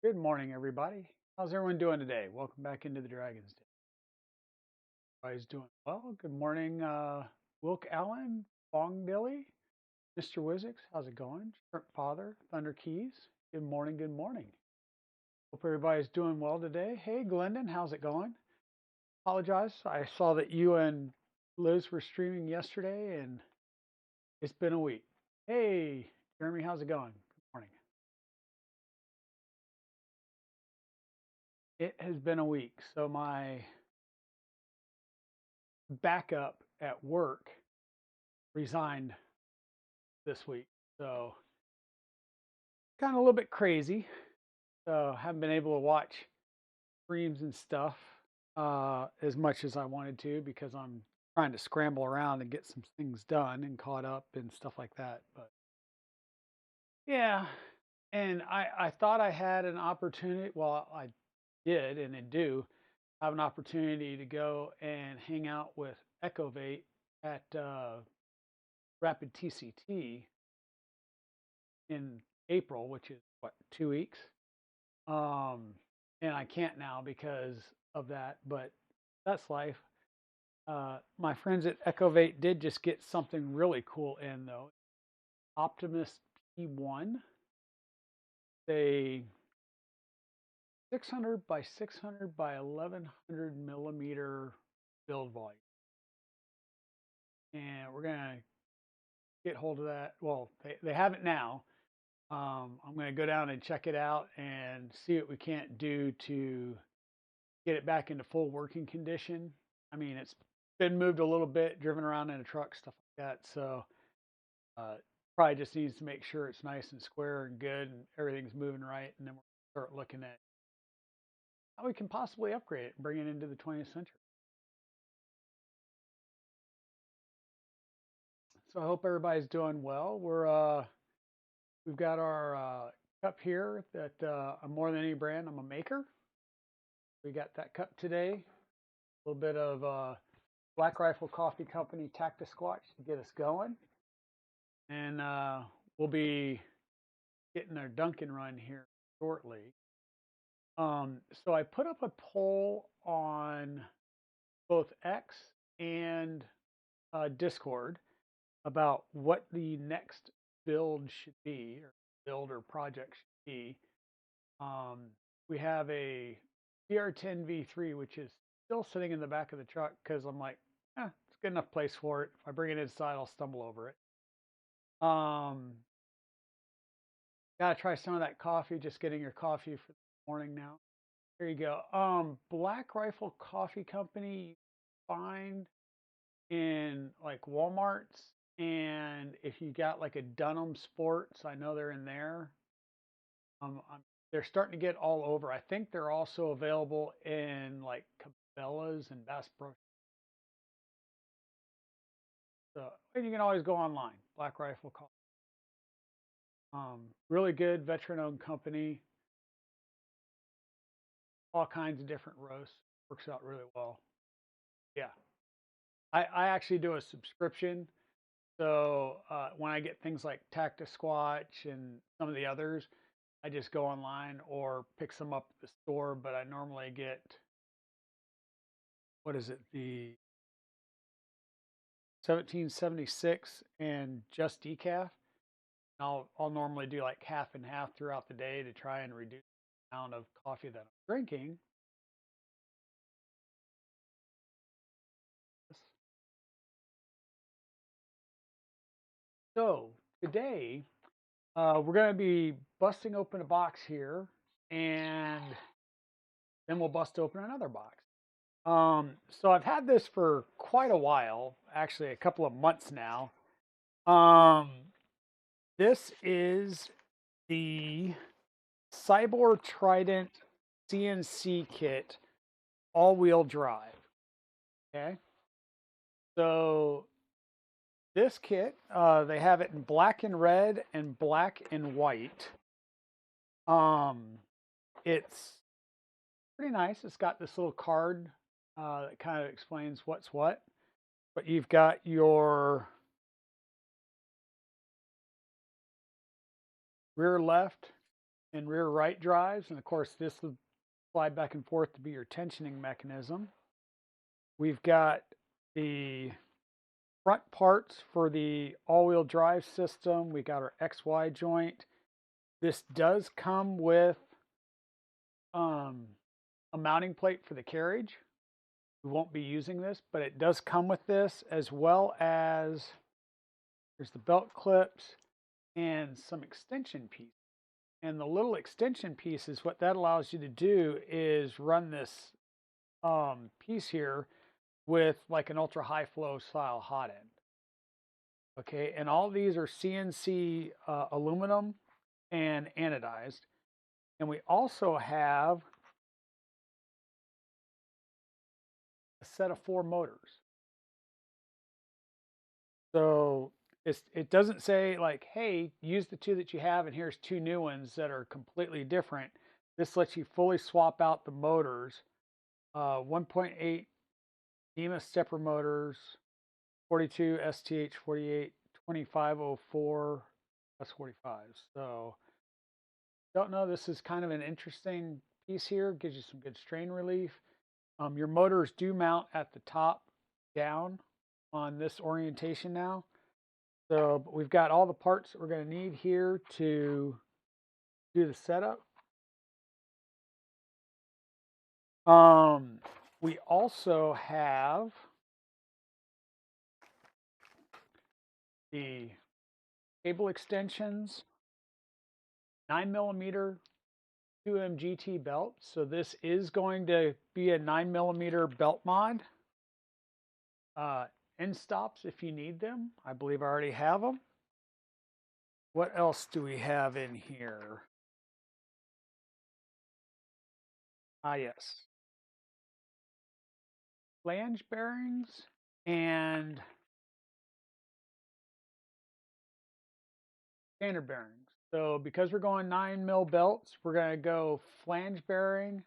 Good morning, everybody. How's everyone doing today? Welcome back into the Dragon's Den. Everybody's doing well. Good morning, Wilk Allen, Bong Billy, Mr. Wizzix. How's it going? Shrimp Father, Thunder Keys. Good morning. Good morning. Hope everybody's doing well today. Hey, Glendon, how's it going? Apologize. I saw that you and Liz were streaming yesterday, and it's been a week. Hey, Jeremy, how's it going? Good morning. It has been a week. So my backup at work resigned this week. So kind of a little bit crazy. So haven't been able to watch streams and stuff as much as I wanted to because I'm trying to scramble around and get some things done and caught up and stuff like that. But yeah, and I thought I had an opportunity. Well, I did and I do have an opportunity to go and hang out with Echovate at Rapid TCT in April, which is what, 2 weeks. And I can't now because of that, but that's life. My friends at Echovate did just get something really cool in though. Optimus P1, a 600 by 600 by 1100 millimeter build volume, and we're gonna get hold of that. Well, they have it now. I'm going to go down and check it out and see what we can't do to get it back into full working condition. I mean, it's been moved a little bit, driven around in a truck, stuff like that. So probably just needs to make sure it's nice and square and good and everything's moving right. And then we'll start looking at how we can possibly upgrade it and bring it into the 20th century. So I hope everybody's doing well. We've got our cup here that I'm more than any brand. I'm a maker. We got that cup today. A little bit of Black Rifle Coffee Company Cactus Squatch to get us going. And we'll be getting our Dunkin' run here shortly. So I put up a poll on both X and Discord about what the next build should be, or build or project should be. We have a CR10 V3, which is still sitting in the back of the truck because I'm like, it's good enough place for it. If I bring it inside, I'll stumble over it. Gotta try some of that coffee. Just getting your coffee for the morning now. There you go. Black Rifle Coffee Company, you find in like Walmart's, and if you got like a Dunham Sports, I know they're in there. They're starting to get all over. I think they're also available in like Cabela's and Bass Pro. So, and you can always go online. Black Rifle Coffee. Really good veteran-owned company. All kinds of different roasts. Works out really well. Yeah, I actually do a subscription. So when I get things like Cactus Squatch and some of the others, I just go online or pick some up at the store. But I normally get, what is it, the 1776 and just decaf. I'll normally do like half and half throughout the day to try and reduce the amount of coffee that I'm drinking. So today we're going to be busting open a box here, and then we'll bust open another box. So I've had this for quite a while, actually a couple of months now. This is the Siboor Trident CNC kit, all-wheel drive. Okay. So this kit, they have it in black and red and black and white. It's pretty nice. It's got this little card that kind of explains what's what. But you've got your rear left, and rear right drives. And of course, this will slide back and forth to be your tensioning mechanism. We've got the front parts for the all-wheel drive system. We got our XY joint. This does come with a mounting plate for the carriage. We won't be using this, but it does come with this, as well as there's the belt clips and some extension pieces. And the little extension pieces, what that allows you to do is run this piece here with like an ultra high flow style hot end. Okay, and all these are CNC aluminum and anodized. And we also have a set of 4 motors. So it doesn't say like, hey, use the 2 that you have and here's 2 new ones that are completely different. This lets you fully swap out the motors. 1.8 NEMA stepper motors, 42 STH 48, 2504 S45. So don't know, this is kind of an interesting piece here. Gives you some good strain relief. Your motors do mount at the top down on this orientation now. So but we've got all the parts that we're going to need here to do the setup. We also have the cable extensions, 9mm 2MGT belt. So this is going to be a 9mm belt mod. End stops if you need them. I believe I already have them. What else do we have in here? Yes. Flange bearings and standard bearings. So because we're going 9mm belts, we're going to go flange bearing,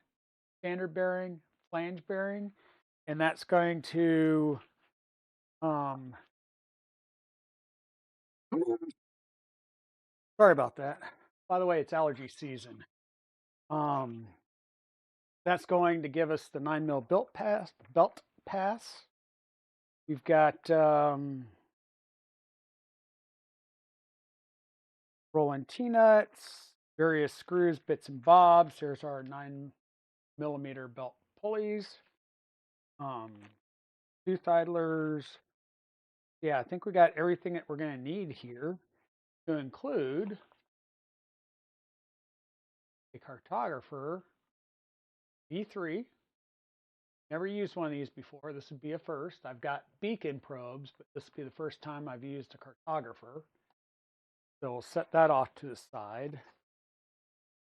standard bearing, flange bearing, and that's going to sorry about that. By the way, it's allergy season. That's going to give us the 9mm belt pass. We've got rolling T-nuts, various screws, bits and bobs. There's our 9mm belt pulleys, tooth idlers. Yeah, I think we got everything that we're going to need here, to include a cartographer, V3. Never used one of these before. This would be a first. I've got beacon probes, but this would be the first time I've used a cartographer. So we'll set that off to the side.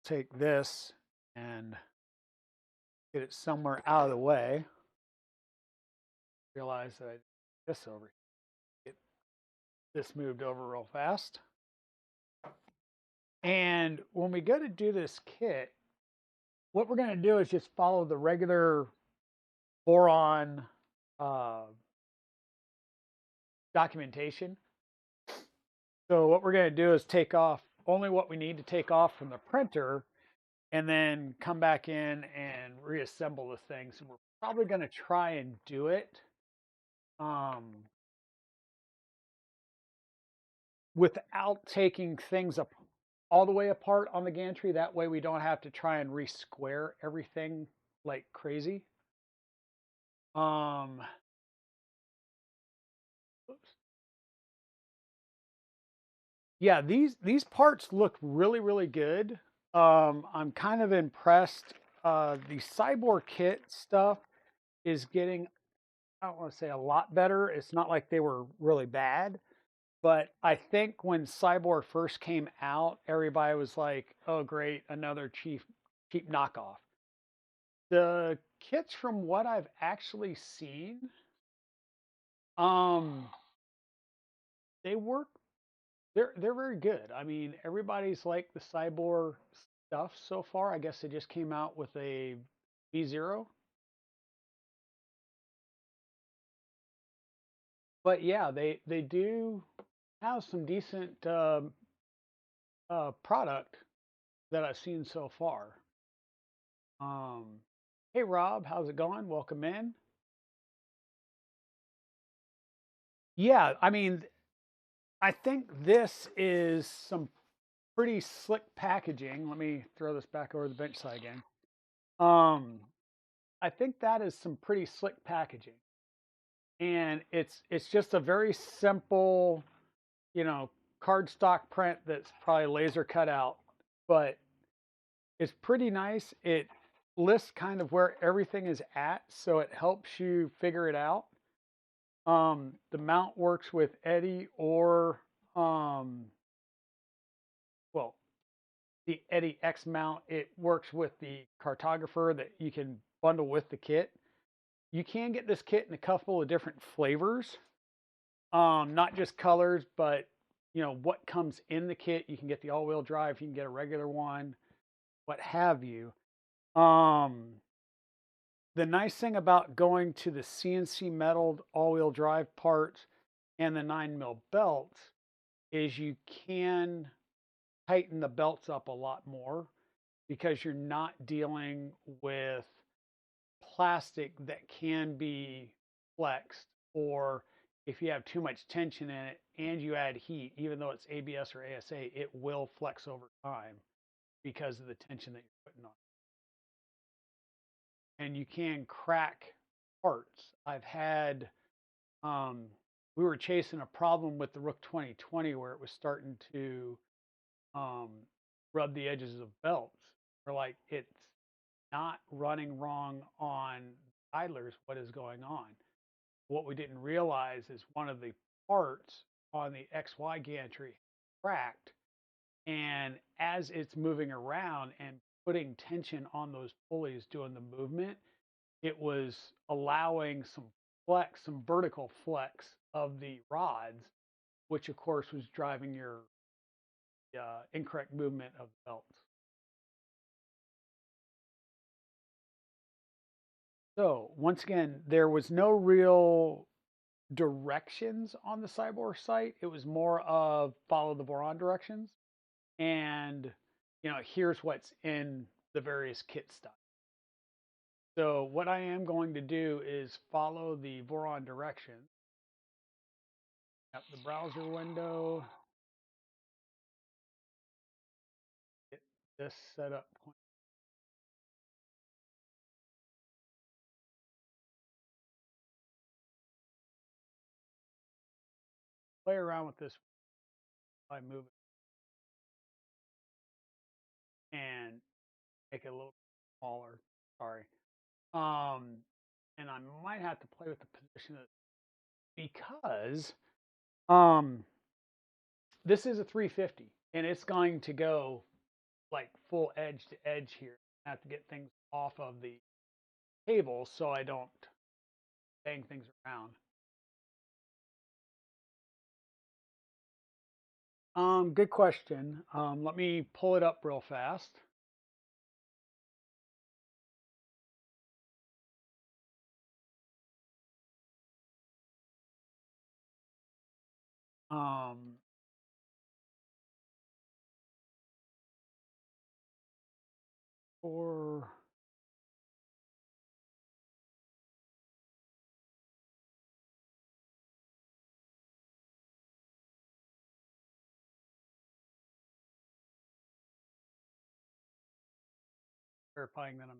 Take this and get it somewhere out of the way. Realize that I did this over here. Get this moved over real fast. And when we go to do this kit, what we're going to do is just follow the regular Voron documentation. So what we're going to do is take off only what we need to take off from the printer and then come back in and reassemble the things. And we're probably going to try and do it without taking things up all the way apart on the gantry. That way we don't have to try and re-square everything like crazy. Oops. Yeah, these parts look really, really good. I'm kind of impressed. The Siboor kit stuff is getting, I don't want to say a lot better. It's not like they were really bad, but I think when Siboor first came out, everybody was like, "Oh, great, another cheap knockoff." The kits, from what I've actually seen, they work. They're very good. I mean, everybody's like the Siboor stuff so far. I guess they just came out with a V0. But yeah, they do have some decent product that I've seen so far. Um, hey Rob, how's it going? Welcome in. Yeah, I mean, I think this is some pretty slick packaging. Let me throw this back over the bench side again. Um, I think that is some pretty slick packaging, and it's just a very simple, you know, cardstock print that's probably laser cut out, but it's pretty nice. It lists kind of where everything is at, so it helps you figure it out. The mount works with Eddie or well, the Eddie X mount. It works with the cartographer that you can bundle with the kit. You can get this kit in a couple of different flavors, not just colors, but you know what comes in the kit. You can get the all-wheel drive, you can get a regular one, what have you. Um, the nice thing about going to the CNC metalled all-wheel drive parts and the 9mm belts is you can tighten the belts up a lot more because you're not dealing with plastic that can be flexed, or if you have too much tension in it and you add heat, even though it's ABS or ASA, it will flex over time because of the tension that you're putting on. And you can crack parts. I've had um, we were chasing a problem with the Rook 2020 where it was starting to um, rub the edges of belts. We're like, it's not running wrong on idlers. What is going on? What we didn't realize is one of the parts on the XY gantry cracked, and as it's moving around and putting tension on those pulleys doing the movement, it was allowing some flex, some vertical flex of the rods, which of course was driving your incorrect movement of the belts. So once again, there was no real directions on the Siboor site. It was more of follow the Voron directions, and you know, here's what's in the various kit stuff. So what I am going to do is follow the Voron directions. At the browser window, get this set up. Play around with this by moving and make it a little smaller. Sorry. Um, and I might have to play with the position of, because um, this is a 350 and it's going to go like full edge to edge here. I have to get things off of the table so I don't bang things around. Good question. Let me pull it up real fast. Um, or verifying that I'm.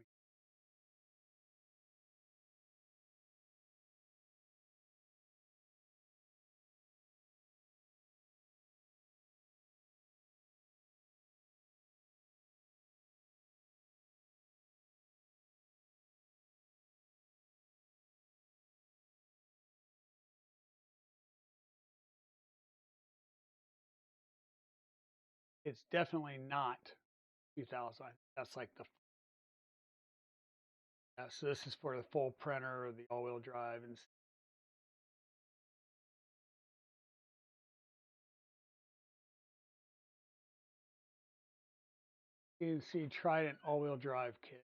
It's definitely not 2000. That's like the. Yeah, so this is for the full printer or the all-wheel drive, and you can see Trident all-wheel drive kit.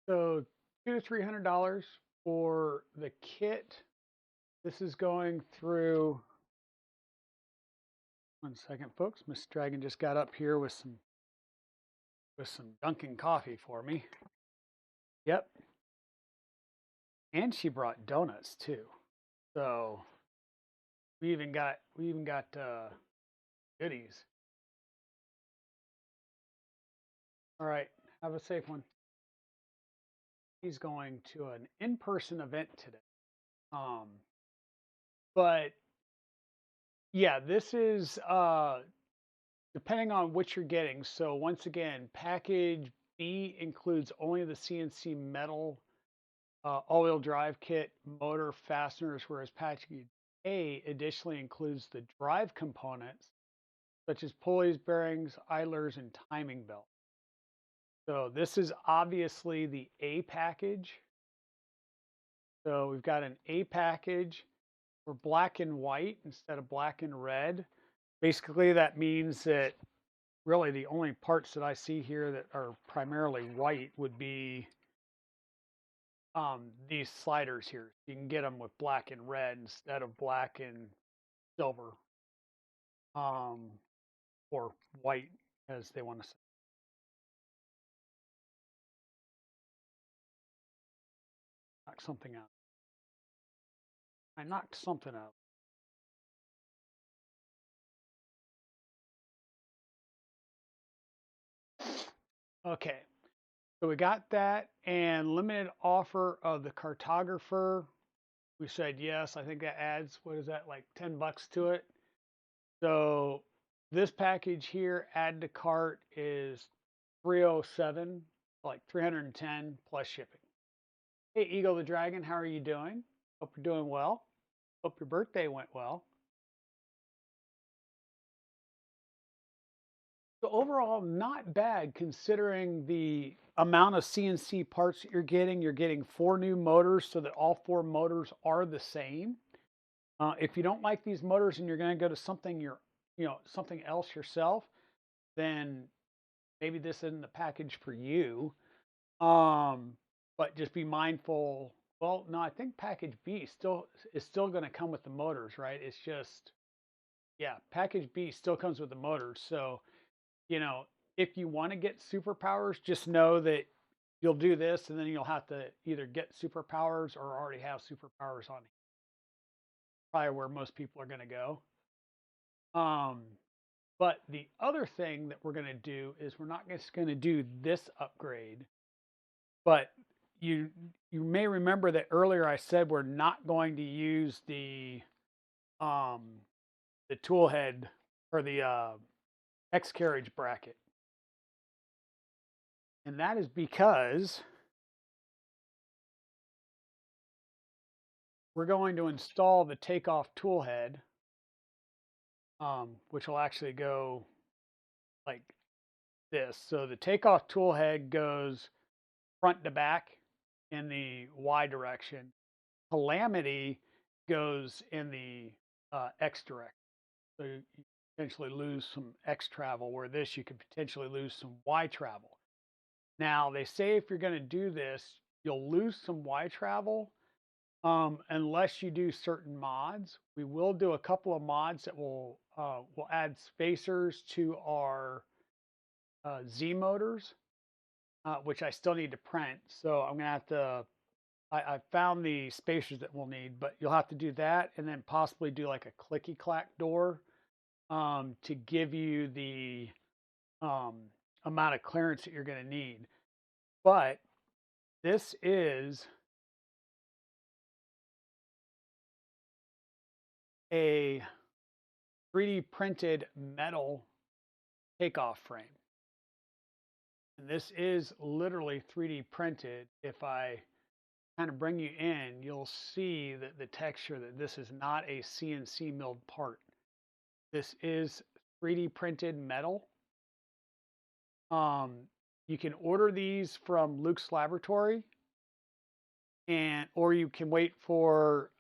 So $200 to $300 for the kit. This is going through, one second, folks. Miss Dragon just got up here with some Dunkin' coffee for me. Yep. And she brought donuts too. So we even got goodies. All right. Have a safe one. He's going to an in-person event today. But yeah, this is depending on what you're getting. So once again, package B includes only the CNC metal all-wheel drive kit, motor, fasteners, whereas package A additionally includes the drive components such as pulleys, bearings, idlers, and timing belt. So this is obviously the A package. So we've got an A package for black and white instead of black and red. Basically, that means that really the only parts that I see here that are primarily white would be these sliders here. You can get them with black and red instead of black and silver, or white as they want to say. Knock something out. I knocked something out. Okay, so we got that, and limited offer of the cartographer. We said yes. I think that adds, what is that, like $10 to it? So this package here, add to cart, is 307, like 310 plus shipping. Hey, Eagle the Dragon, how are you doing? Hope you're doing well. Hope your birthday went well. So overall, not bad considering the amount of CNC parts that you're getting. You're getting 4 new motors so that all 4 motors are the same. If you don't like these motors and you're going to go to something something else yourself, then maybe this isn't the package for you. But just be mindful. Well, no, I think package B is still going to come with the motors, right? It's just, yeah, package B still comes with the motors. So, you know, if you want to get superpowers, just know that you'll do this and then you'll have to either get superpowers or already have superpowers on. Probably where most people are going to go. But the other thing that we're going to do is we're not just going to do this upgrade, but you may remember that earlier I said we're not going to use the tool head or the X carriage bracket. And that is because we're going to install the takeoff tool head, which will actually go like this. So the takeoff tool head goes front to back in the Y direction. Calamity goes in the X direction. So you potentially lose some X travel, where this you could potentially lose some Y travel. Now, they say if you're going to do this, you'll lose some Y travel unless you do certain mods. We will do a couple of mods that will add spacers to our Z motors, which I still need to print. So I'm going to have to, I found the spacers that we'll need, but you'll have to do that and then possibly do like a clicky clack door to give you the amount of clearance that you're going to need. But this is a 3D printed metal takeoff frame. And this is literally 3D printed. If I kind of bring you in, you'll see that the texture, that this is not a CNC milled part. This is 3D printed metal. You can order these from Luke's Labratory, or you can wait for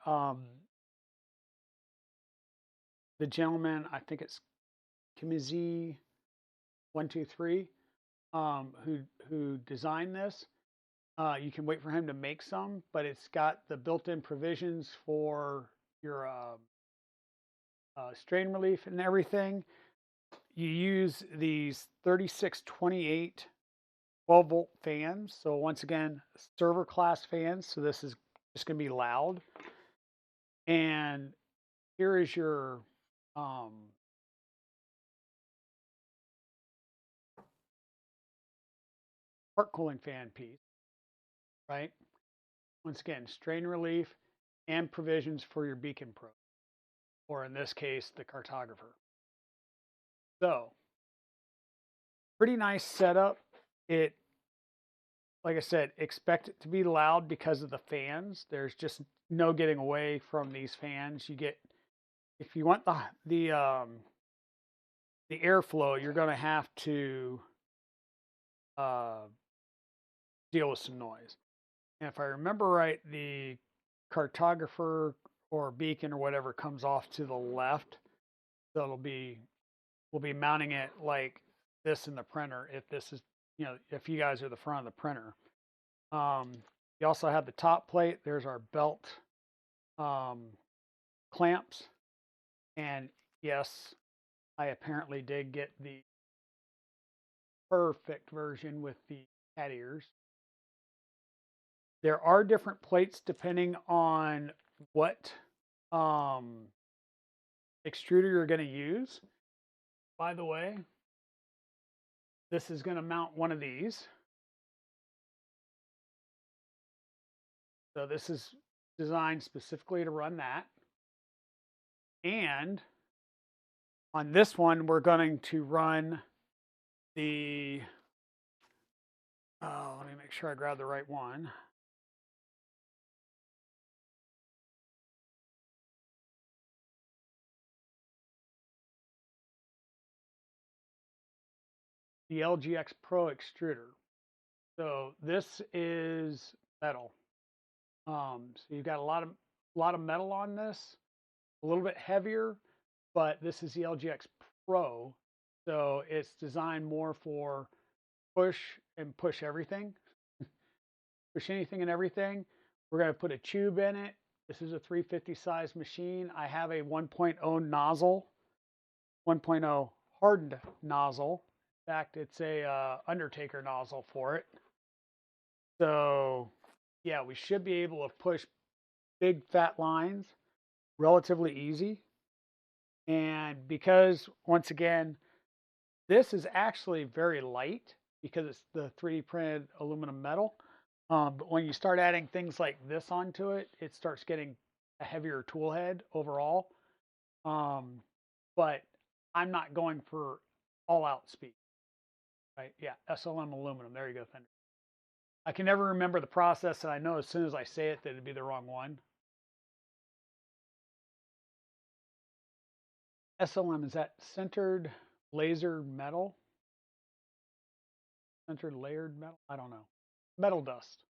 the gentleman, I think it's Kimizi 123, who designed this. You can wait for him to make some, but it's got the built-in provisions for your strain relief and everything, you use these 3628 12-volt fans. So once again, server class fans. So this is just going to be loud. And here is your part cooling fan piece, right? Once again, strain relief and provisions for your beacon probe, or in this case, the cartographer. So, pretty nice setup. It, like I said, expect it to be loud because of the fans. There's just no getting away from these fans. You get, if you want the airflow, you're going to have to deal with some noise. And if I remember right, the cartographer or beacon or whatever comes off to the left. So we'll be mounting it like this in the printer if this is, if you guys are the front of the printer. You also have the top plate. There's our belt clamps. And yes, I apparently did get the perfect version with the cat ears. There are different plates depending on what extruder you're going to use. By the way, this is going to mount one of these. So this is designed specifically to run that. And on this one, we're going to run the, let me make sure I grab the right one. The LGX Pro extruder. So this is metal. So you've got a lot of metal on this, a little bit heavier, but this is the LGX Pro. So it's designed more for push everything. Push anything and everything. We're going to put a tube in it. This is a 350 size machine. I have a 1.0 nozzle, 1.0 hardened nozzle. In fact, it's a Undertaker nozzle for it. So yeah, we should be able to push big fat lines relatively easy. And because, once again, this is actually very light because it's the 3D printed aluminum metal. But when you start adding things like this onto it, it starts getting a heavier tool head overall. But I'm not going for all out speed. Right? Yeah, SLM aluminum. There you go, Fender. I can never remember the process, and I know as soon as I say it that it'd be the wrong one. SLM, is that centered laser metal? Centered layered metal? I don't know. Metal dust.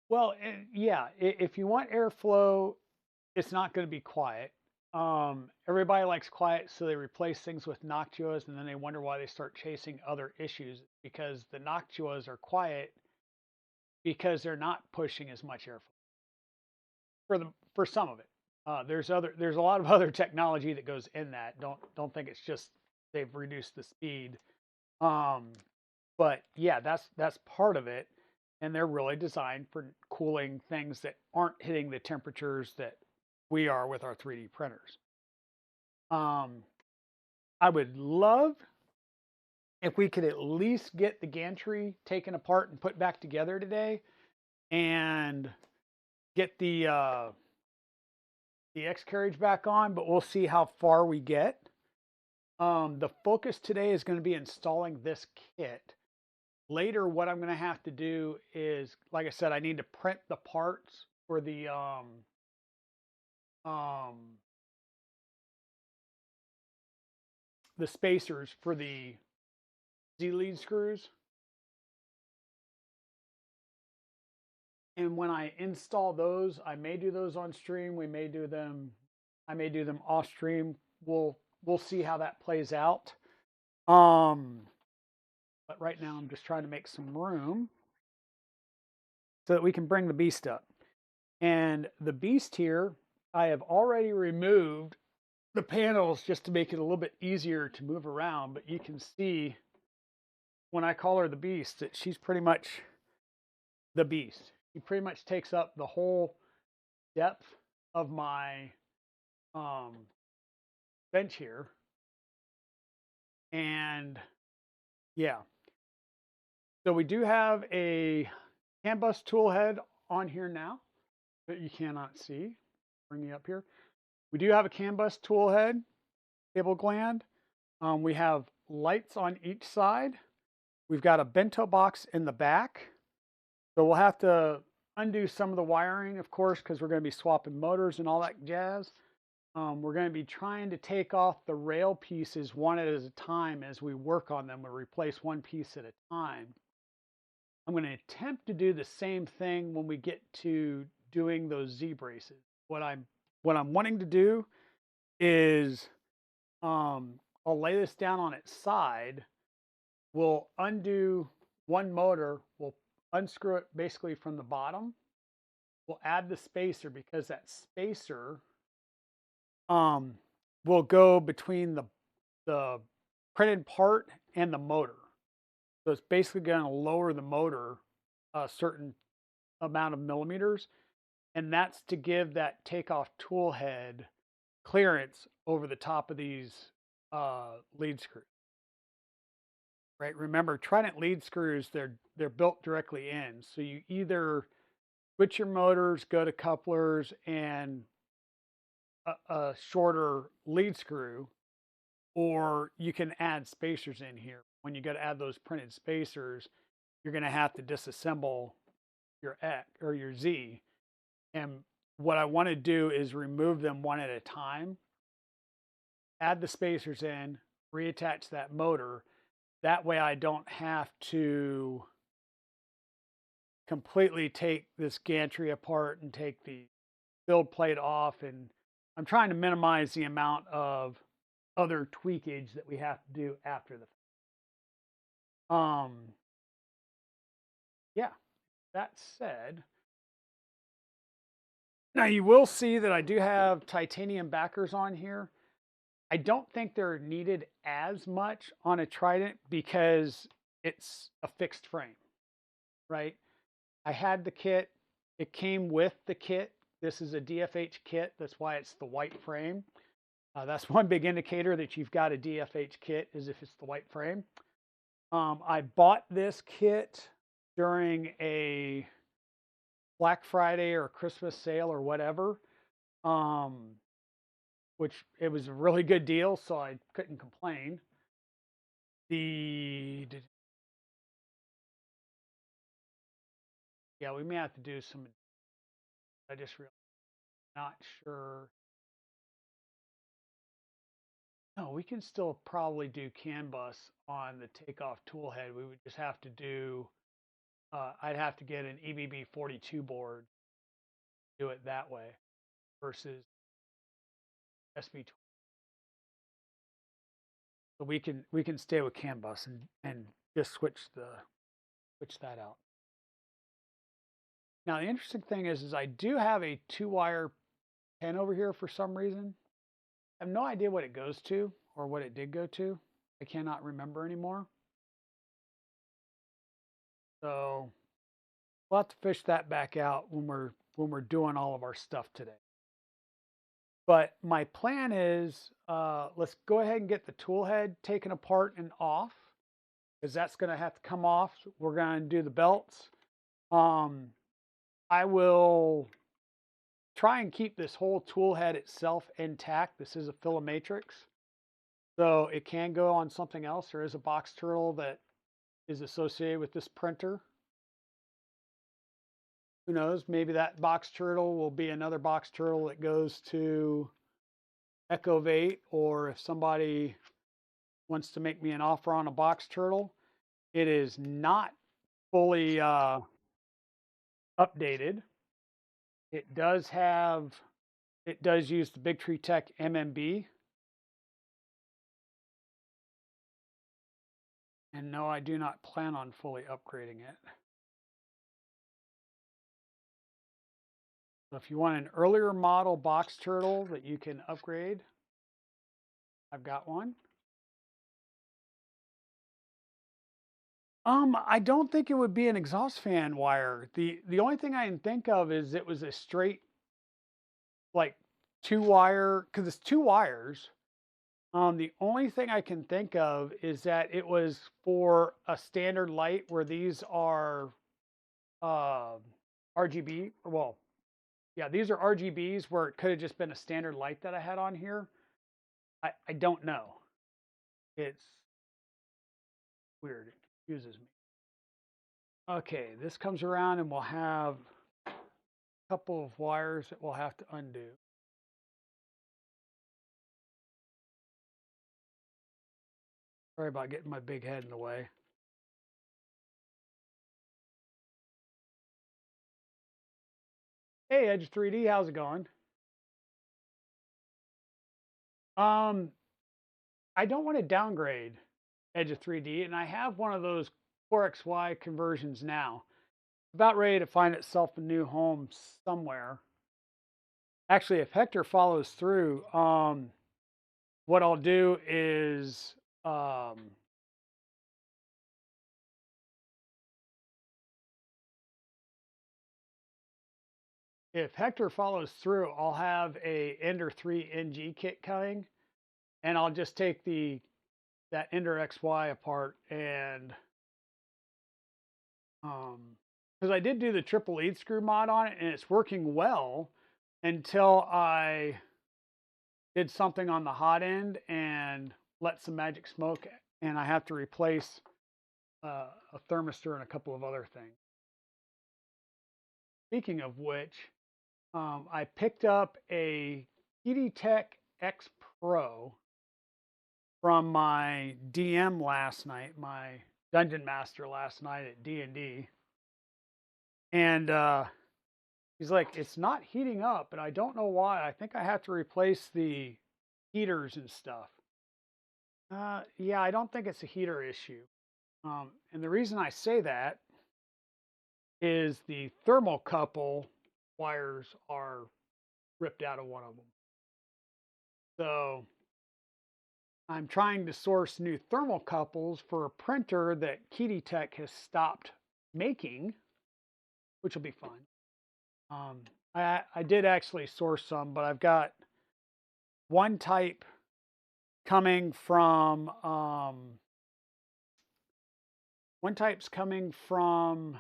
Well, yeah, if you want airflow, it's not going to be quiet. Everybody likes quiet, so they replace things with Noctuas, and then they wonder why they start chasing other issues because the Noctuas are quiet because they're not pushing as much airflow for some of it. There's a lot of other technology that goes in that. Don't think it's just they've reduced the speed. But yeah, that's part of it, and they're really designed for cooling things that aren't hitting the temperatures that we are with our 3D printers. I would love if we could at least get the gantry taken apart and put back together today, and get the X carriage back on, but we'll see how far we get. The focus today is going to be installing this kit. Later, what I'm going to have to do is, like I said, I need to print the parts for the spacers for the Z-lead screws. And when I install those, I may do those on stream. I may do them off stream. We'll see how that plays out. But right now I'm just trying to make some room so that we can bring the beast up. And the beast here, I have already removed the panels just to make it a little bit easier to move around. But you can see when I call her the beast that she's pretty much the beast. She pretty much takes up the whole depth of my bench here. And yeah, so we do have a CAN bus tool head on here now that you cannot see. Bring you up here. We do have a CAN bus tool head, cable gland. We have lights on each side. We've got a bento box in the back. So we'll have to undo some of the wiring, of course, because we're going to be swapping motors and all that jazz. We're going to be trying to take off the rail pieces one at a time as we work on them. We'll replace one piece at a time. I'm going to attempt to do the same thing when we get to doing those Z braces. What I'm wanting to do is I'll lay this down on its side. We'll undo one motor. We'll unscrew it basically from the bottom. We'll add the spacer because that spacer will go between the printed part and the motor. So it's basically going to lower the motor a certain amount of millimeters. And that's to give that takeoff tool head clearance over the top of these lead screws. Right? Remember, Trident lead screws, they're built directly in. So you either switch your motors, go to couplers, and a shorter lead screw, or you can add spacers in here. When you go to add those printed spacers, you're going to have to disassemble your X or your Z. And what I want to do is remove them one at a time, add the spacers in, reattach that motor. That way I don't have to completely take this gantry apart and take the build plate off. And I'm trying to minimize the amount of other tweakage that we have to do after the yeah, that said, now you will see that I do have titanium backers on here. I don't think they're needed as much on a Trident because it's a fixed frame, right? I had the kit. It came with the kit. This is a DFH kit. That's why it's the white frame. That's one big indicator that you've got a DFH kit is if it's the white frame. I bought this kit during a Black Friday or Christmas sale or whatever, which it was a really good deal, so I couldn't complain. Yeah, we may have to do some. I just realized, not sure. No, we can still probably do CAN bus on the takeoff tool head. We would just have to do. I'd have to get an EBB 42 board, do it that way, versus SB. So we can stay with CAN bus and just switch that out. Now the interesting thing is I do have a 2-wire pen over here for some reason. I have no idea what it goes to or what it did go to. I cannot remember anymore. So we'll have to fish that back out when we're doing all of our stuff today. But my plan is let's go ahead and get the tool head taken apart and off, because that's going to have to come off. We're going to do the belts. I will try and keep this whole tool head itself intact. This is a Filametrix, so it can go on something else. There is a Box Turtle that is associated with this printer. Who knows? Maybe that Box Turtle will be another Box Turtle that goes to Echovate, or if somebody wants to make me an offer on a Box Turtle. It is not fully updated. It does use the Big Tree Tech MMB. And no, I do not plan on fully upgrading it. So if you want an earlier model Box Turtle that you can upgrade, I've got one. I don't think it would be an exhaust fan wire. The only thing I can think of is it was a straight, like, 2-wire, because it's 2 wires. The only thing I can think of is that it was for a standard light where these are uh, RGB. Well, yeah, these are RGBs where it could have just been a standard light that I had on here. I don't know. It's weird. It confuses me. Okay, this comes around and we'll have a couple of wires that we'll have to undo. Sorry about getting my big head in the way. Hey, Edge 3D, how's it going? Um, I don't want to downgrade Edge of 3D, and I have one of those Core XY conversions now. About ready to find itself a new home somewhere. Actually, if Hector follows through, what I'll do is if Hector follows through, I'll have a Ender 3 NG kit coming, and I'll just take that Ender XY apart and because I did do the triple lead screw mod on it and it's working well until I did something on the hot end and let some magic smoke, and I have to replace a thermistor and a couple of other things. Speaking of which, I picked up a Tech X Pro from my DM last night, my dungeon master last night at D&D, and he's like, it's not heating up, and I don't know why. I think I have to replace the heaters and stuff. Yeah, I don't think it's a heater issue. And the reason I say that is the thermocouple wires are ripped out of one of them. So I'm trying to source new thermocouples for a printer that Tech has stopped making, which will be fun. I did actually source some, but I've got one type coming from one type's coming from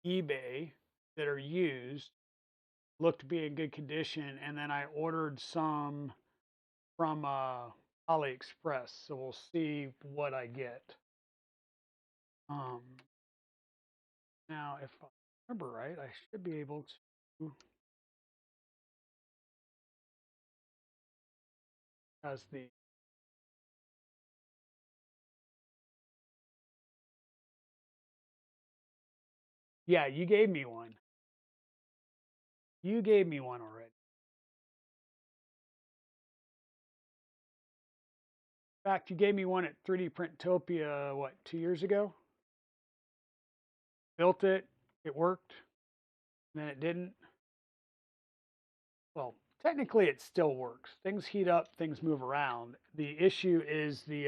eBay that are used, look to be in good condition, and then I ordered some from AliExpress, so we'll see what I get. Now, if I remember right, I should be able to, as the yeah, you gave me one. You gave me one already. In fact, you gave me one at 3D Printopia, what, 2 years ago? Built it, it worked, and then it didn't. Well, technically it still works. Things heat up, things move around. The issue is the,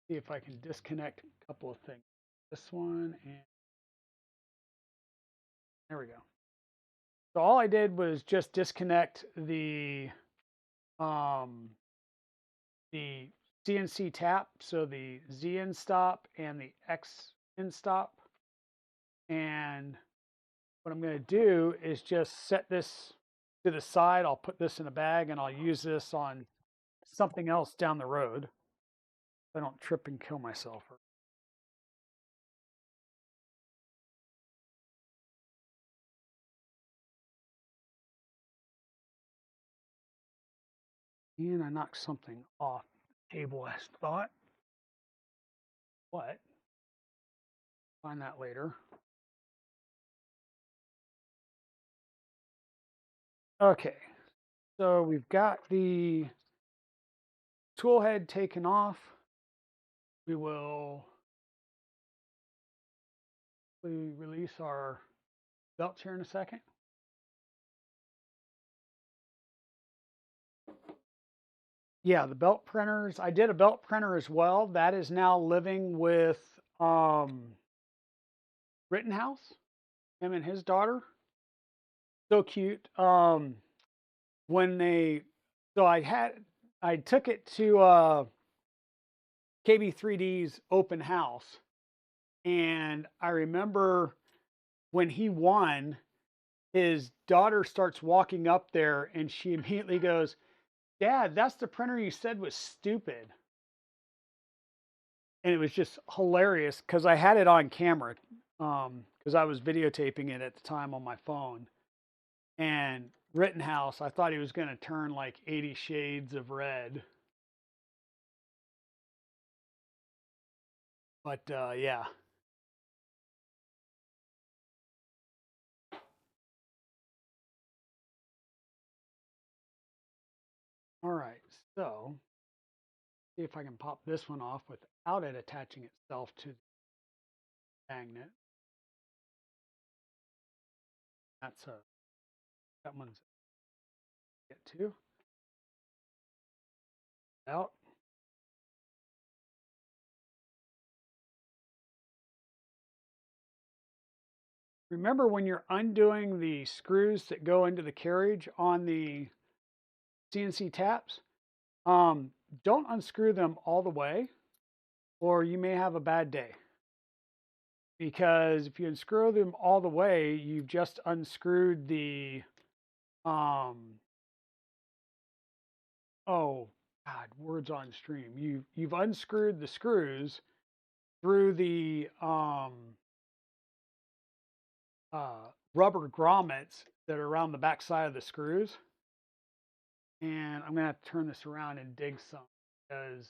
see if I can disconnect a couple of things. This one, and there we go. So all I did was just disconnect um, the CNC tap, so the Z in stop and the X in stop. And what I'm going to do is just set this to the side. I'll put this in a bag and I'll use this on something else down the road. So I don't trip and kill myself. And I knocked something off the table as thought. What? Find that later. Okay. So we've got the tool head taken off, we will release our belts here in a second. Yeah, the belt printers. I did a belt printer as well. That is now living with Rittenhouse, him and his daughter. So cute. When they, so I took it to KB3D's open house, and I remember when he won, his daughter starts walking up there, and she immediately goes, "Dad, that's the printer you said was stupid." And it was just hilarious because I had it on camera because I was videotaping it at the time on my phone. And Rittenhouse, I thought he was going to turn like 80 shades of red. But yeah. All right, so see if I can pop this one off without it attaching itself to the magnet. That one's get to out. Remember when you're undoing the screws that go into the carriage on the CNC taps, don't unscrew them all the way or you may have a bad day. Because if you unscrew them all the way, you've just unscrewed the, oh God, words on stream. You've unscrewed the screws through the rubber grommets that are around the back side of the screws. And I'm gonna have to turn this around and dig some because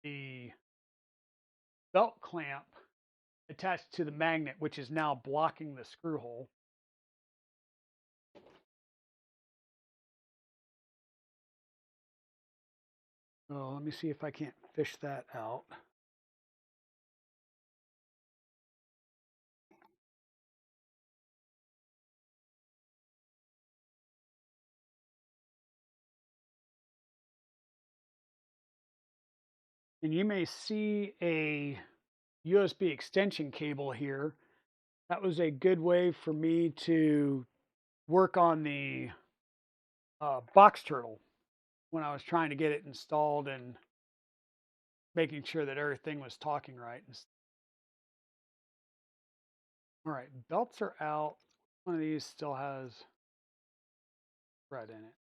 the belt clamp attached to the magnet, which is now blocking the screw hole. So let me see if I can't fish that out. And you may see a USB extension cable here. That was a good way for me to work on the Box Turtle when I was trying to get it installed and making sure that everything was talking right. All right, belts are out. One of these still has thread in it.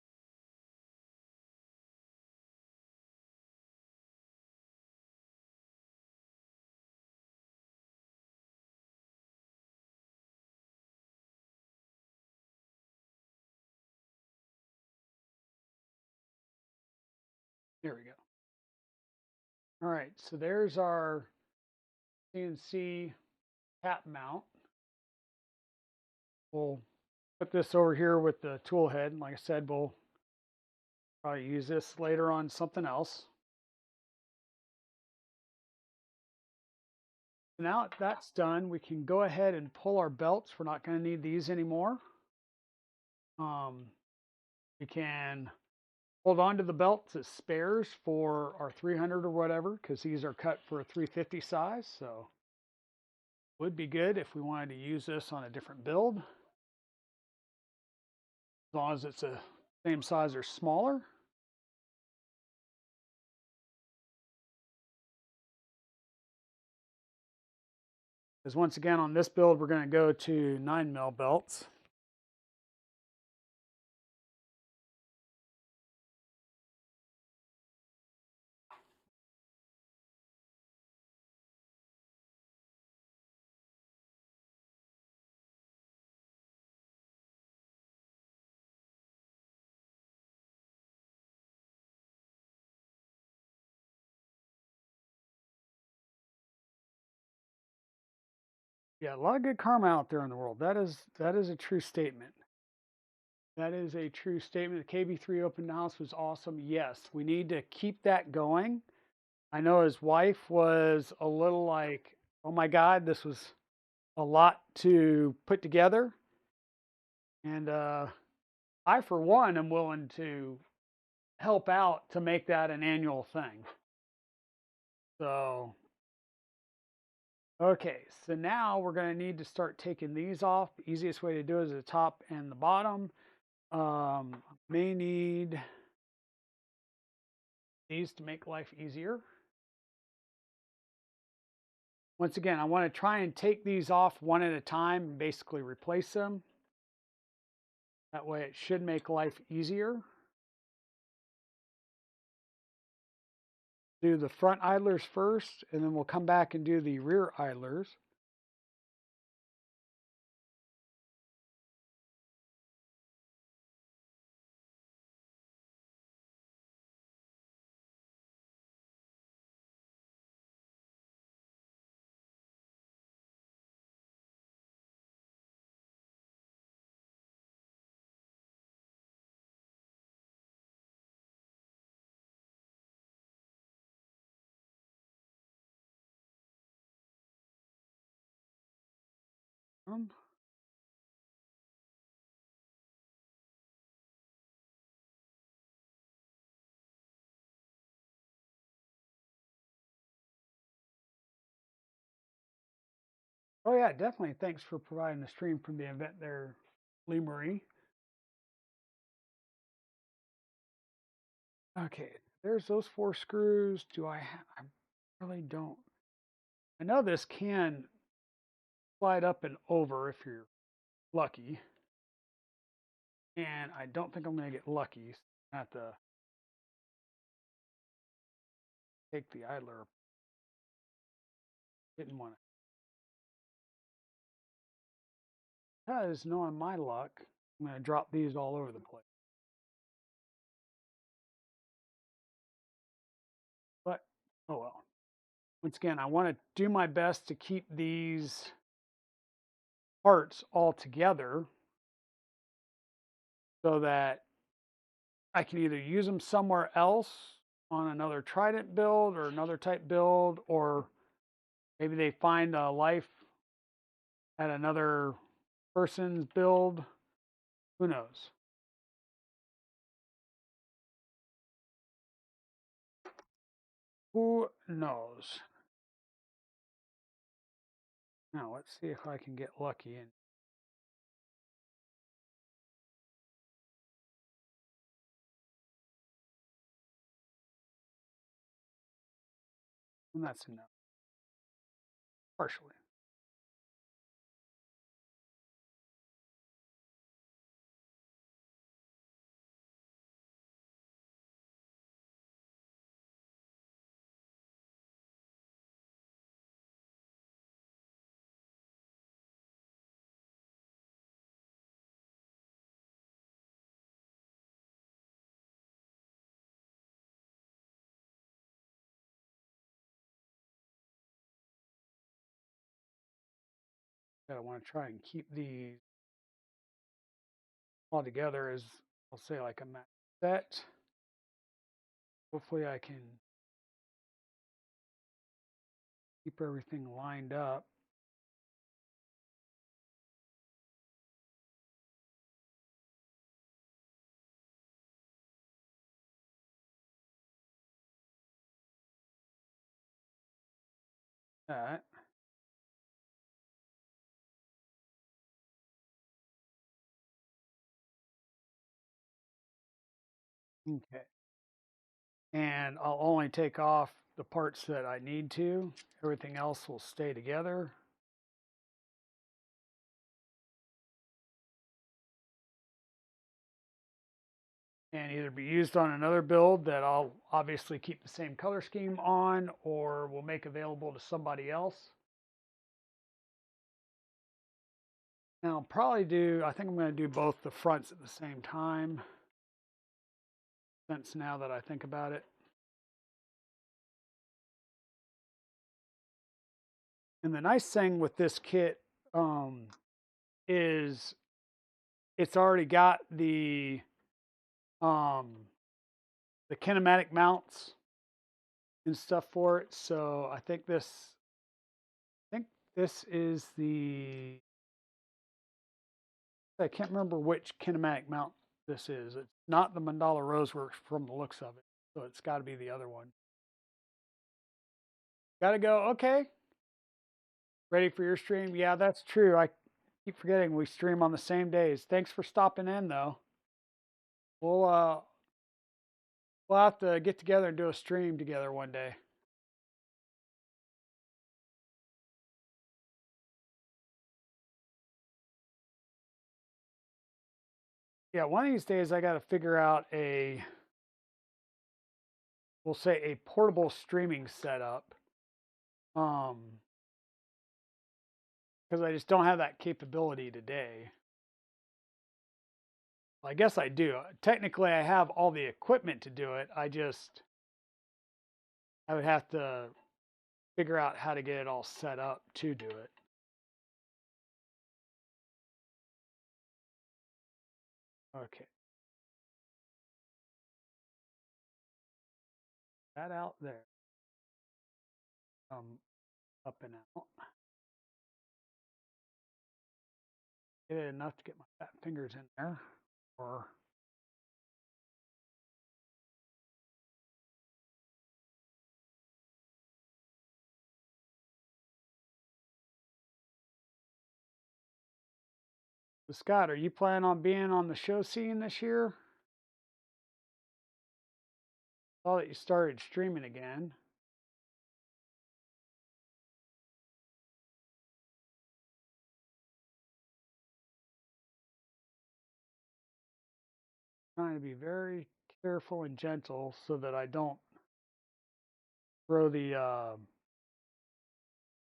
There we go. All right, so there's our CNC tap mount. We'll put this over here with the tool head. Like I said, we'll probably use this later on something else. Now that's done, we can go ahead and pull our belts. We're not going to need these anymore. We can hold on to the belts as spares for our 300 or whatever, because these are cut for a 350 size. So would be good if we wanted to use this on a different build, as long as it's the same size or smaller. Because once again, on this build, we're going to go to 9mm belts. Yeah, a lot of good karma out there in the world. That is a true statement. That is a true statement. The KB3 open house was awesome. Yes, we need to keep that going. I know his wife was a little like, oh my God, this was a lot to put together. And I, for one, am willing to help out to make that an annual thing. So, okay, so now we're going to need to start taking these off. The easiest way to do it is the top and the bottom. May need these to make life easier. Once again, I want to try and take these off one at a time and basically replace them. That way it should make life easier. Do the front idlers first, and then we'll come back and do the rear idlers. Oh yeah, definitely. Thanks for providing the stream from the event there, Lee Marie. Okay, there's those 4 screws. I really don't. I know this can slide up and over if you're lucky. And I don't think I'm going to get lucky. So I have to take the idler. Didn't want to. Because knowing my luck, I'm going to drop these all over the place. But, oh well. Once again, I want to do my best to keep these parts all together so that I can either use them somewhere else on another Trident build or another type build, or maybe they find a life at another person's build. Who knows? Who knows? Now, let's see if I can get lucky. And that's enough. Partially. But I want to try and keep these all together as, I'll say, like a match set. Hopefully I can keep everything lined up. That. Okay. And I'll only take off the parts that I need to. Everything else will stay together. And either be used on another build that I'll obviously keep the same color scheme on, or will make available to somebody else. Now I'll probably do, I think I'm going to do both the fronts at the same time, since now that I think about it. And the nice thing with this kit is it's already got the kinematic mounts and stuff for it. So I think this is the, I can't remember which kinematic mount this is. It's not the Mandala Roseworks from the looks of it. So it's got to be the other one. Got to go. Okay. Ready for your stream? Yeah, that's true. I keep forgetting we stream on the same days. Thanks for stopping in, though. We'll have to get together and do a stream together one day. Yeah, one of these days I got to figure out a, we'll say a portable streaming setup. Because I just don't have that capability today. Well, I guess I do. Technically, I have all the equipment to do it. I would have to figure out how to get it all set up to do it. Okay. That out there. Up and out. Get it enough to get my fat fingers in there. Or Scott, are you planning on being on the show scene this year? Saw that you started streaming again. Trying to be very careful and gentle so that I don't throw the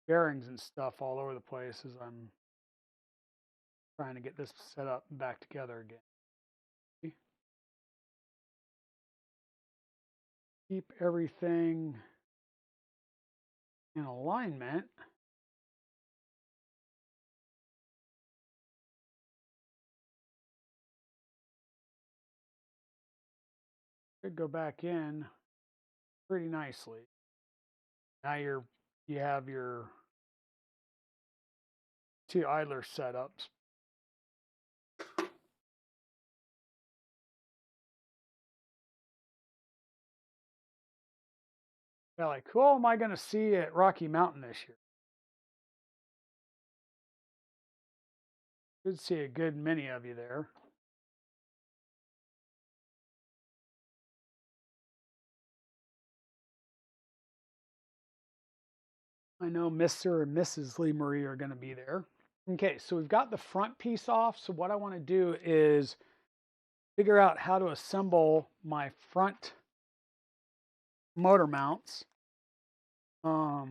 bearings and stuff all over the place as I'm trying to get this set up and back together again. Keep everything in alignment. Could go back in pretty nicely. Now you have your 2 idler setups. Yeah, like who am I going to see at Rocky Mountain this year? Should see a good many of you there. I know Mr. and Mrs. Lee Marie are going to be there. Okay, so we've got the front piece off. So what I want to do is figure out how to assemble my front motor mounts. So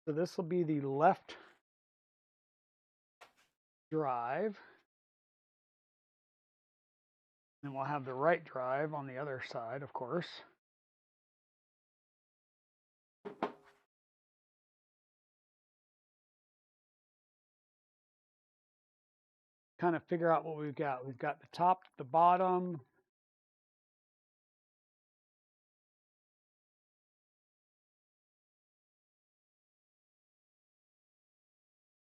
this will be the left drive. And we'll have the right drive on the other side, of course. Kind of figure out what we've got. We've got the top, the bottom.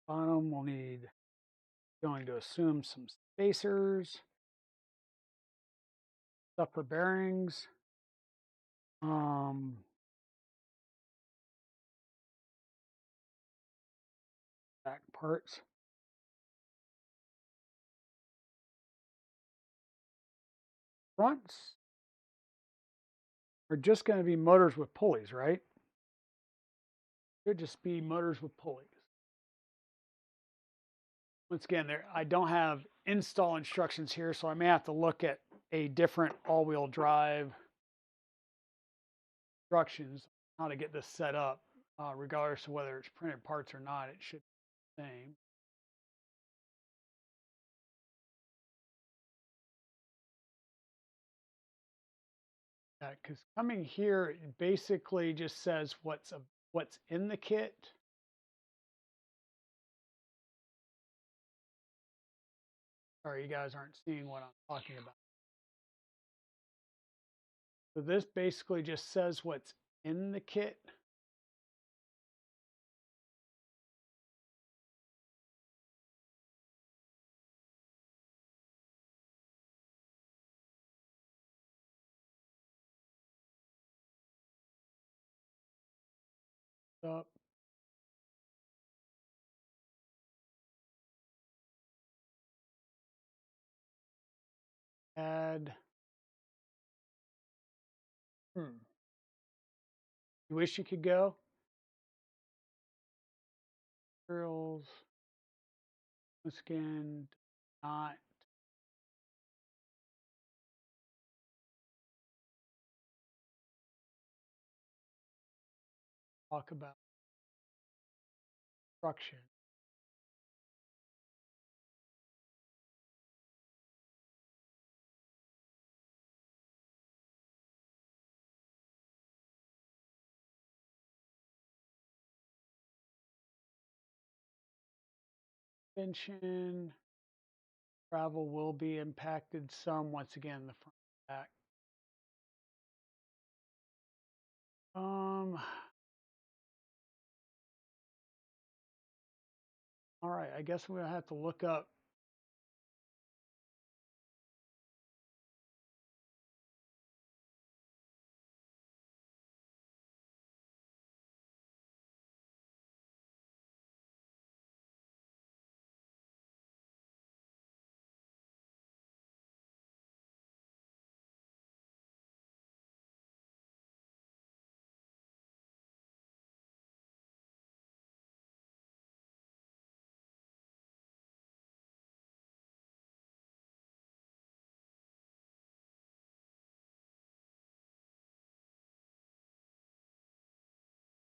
Bottom, we'll need, going to assume some spacers, stuff for bearings. Back parts. Fronts are just going to be motors with pulleys, right? Could just be motors with pulleys. Once again, I don't have install instructions here, so I may have to look at a different all-wheel drive instructions how to get this set up, regardless of whether it's printed parts or not. It should be the same. Because coming here, it basically just says what's in the kit. Sorry, you guys aren't seeing what I'm talking about. So this basically just says what's in the kit. Up, add. You wish you could go. Materials. Once again, not talk about construction. Suspension. Travel will be impacted some. Once again, the front and back. All right, I guess we'll have to look up.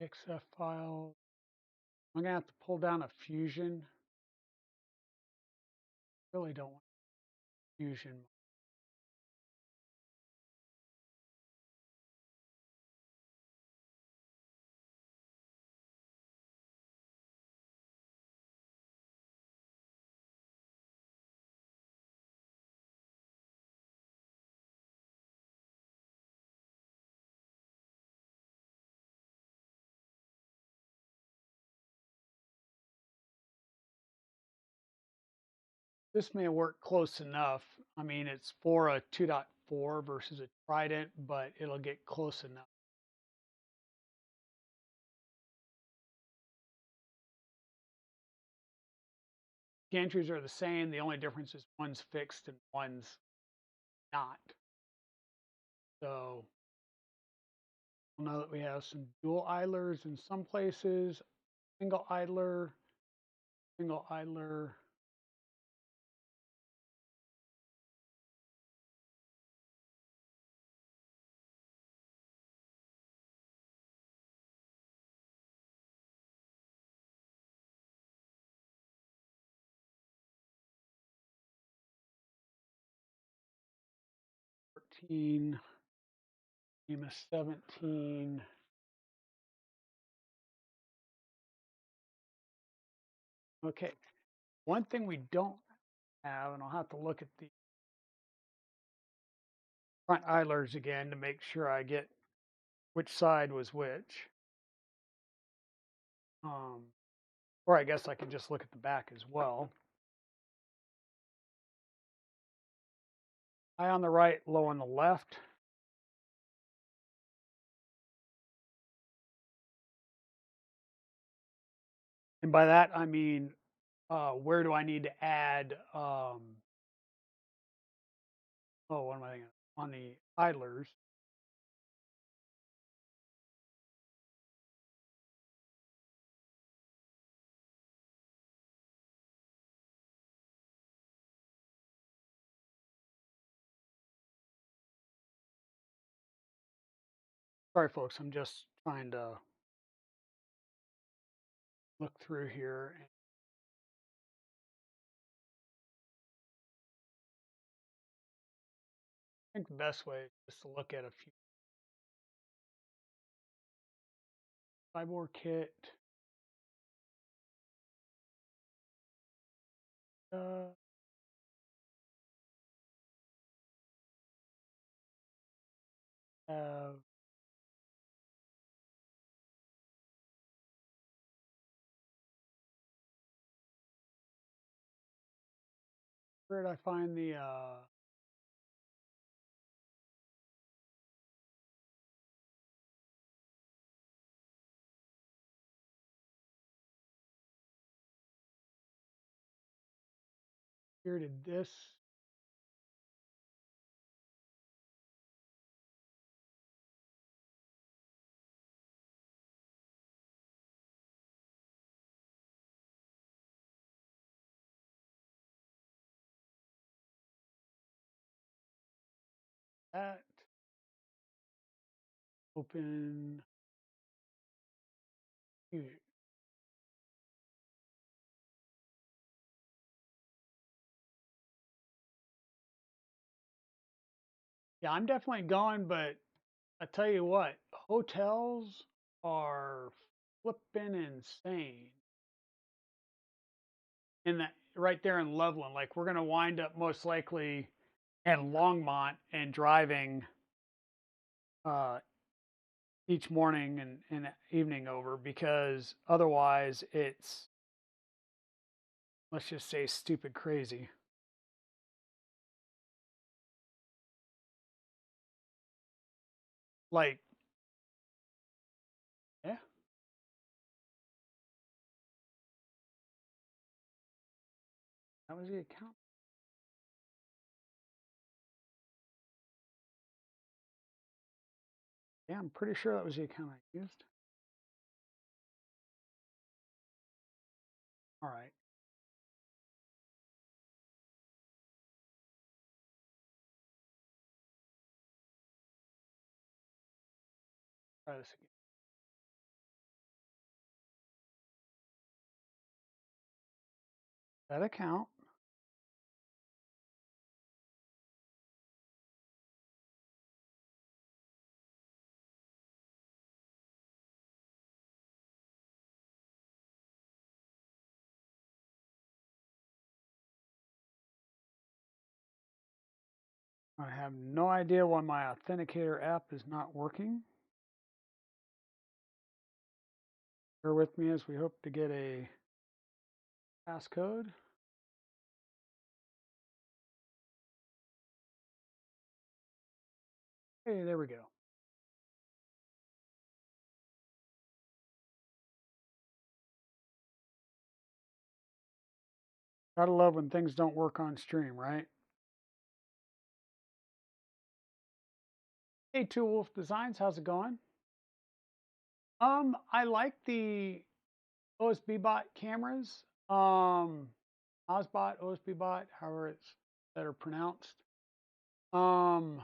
XF file. I'm gonna have to pull down a Fusion. Really don't want Fusion. 'This may work close enough. I mean, it's for a 2.4 versus a Trident, but it'll get close enough. Gantries are the same. The only difference is one's fixed and one's not. So we'll know that we have some dual idlers in some places, single idler, single idler. Name is 17. Okay, one thing we don't have, and I'll have to look at the front idlers again to make sure I get which side was which. Or I guess I can just look at the back as well. High on the right, low on the left. And by that, I mean, where do I need to add, what am I thinking? On the idlers. Sorry, folks, I'm just trying to look through here. I think the best way is just to look at a few. Siboor kit. Where did I find the here did this that open here. Yeah, I'm definitely going, but I tell you what, hotels are flipping insane. In that right there in Loveland, like we're gonna wind up most likely in Longmont and driving uh, each morning and evening over because otherwise it's, let's just say, stupid crazy. Like, yeah, that was the account. Yeah, I'm pretty sure that was the account I used. All right, try this again. That account. I have no idea why my authenticator app is not working. Bear with me as we hope to get a passcode. Hey, there we go. Gotta love when things don't work on stream, right? Hey, Two Wolf Designs, how's it going? I like the OSB bot cameras. Osbot, OSB bot, however it's better pronounced. Um,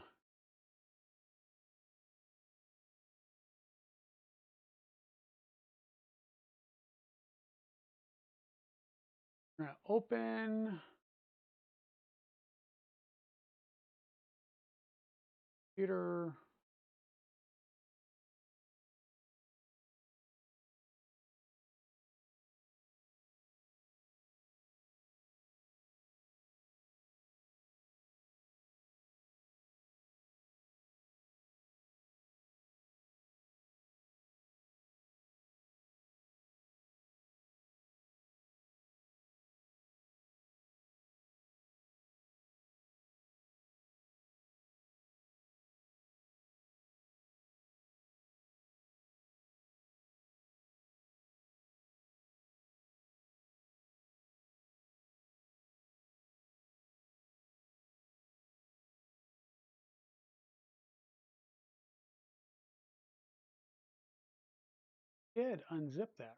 I'm gonna open computer. Did unzip that.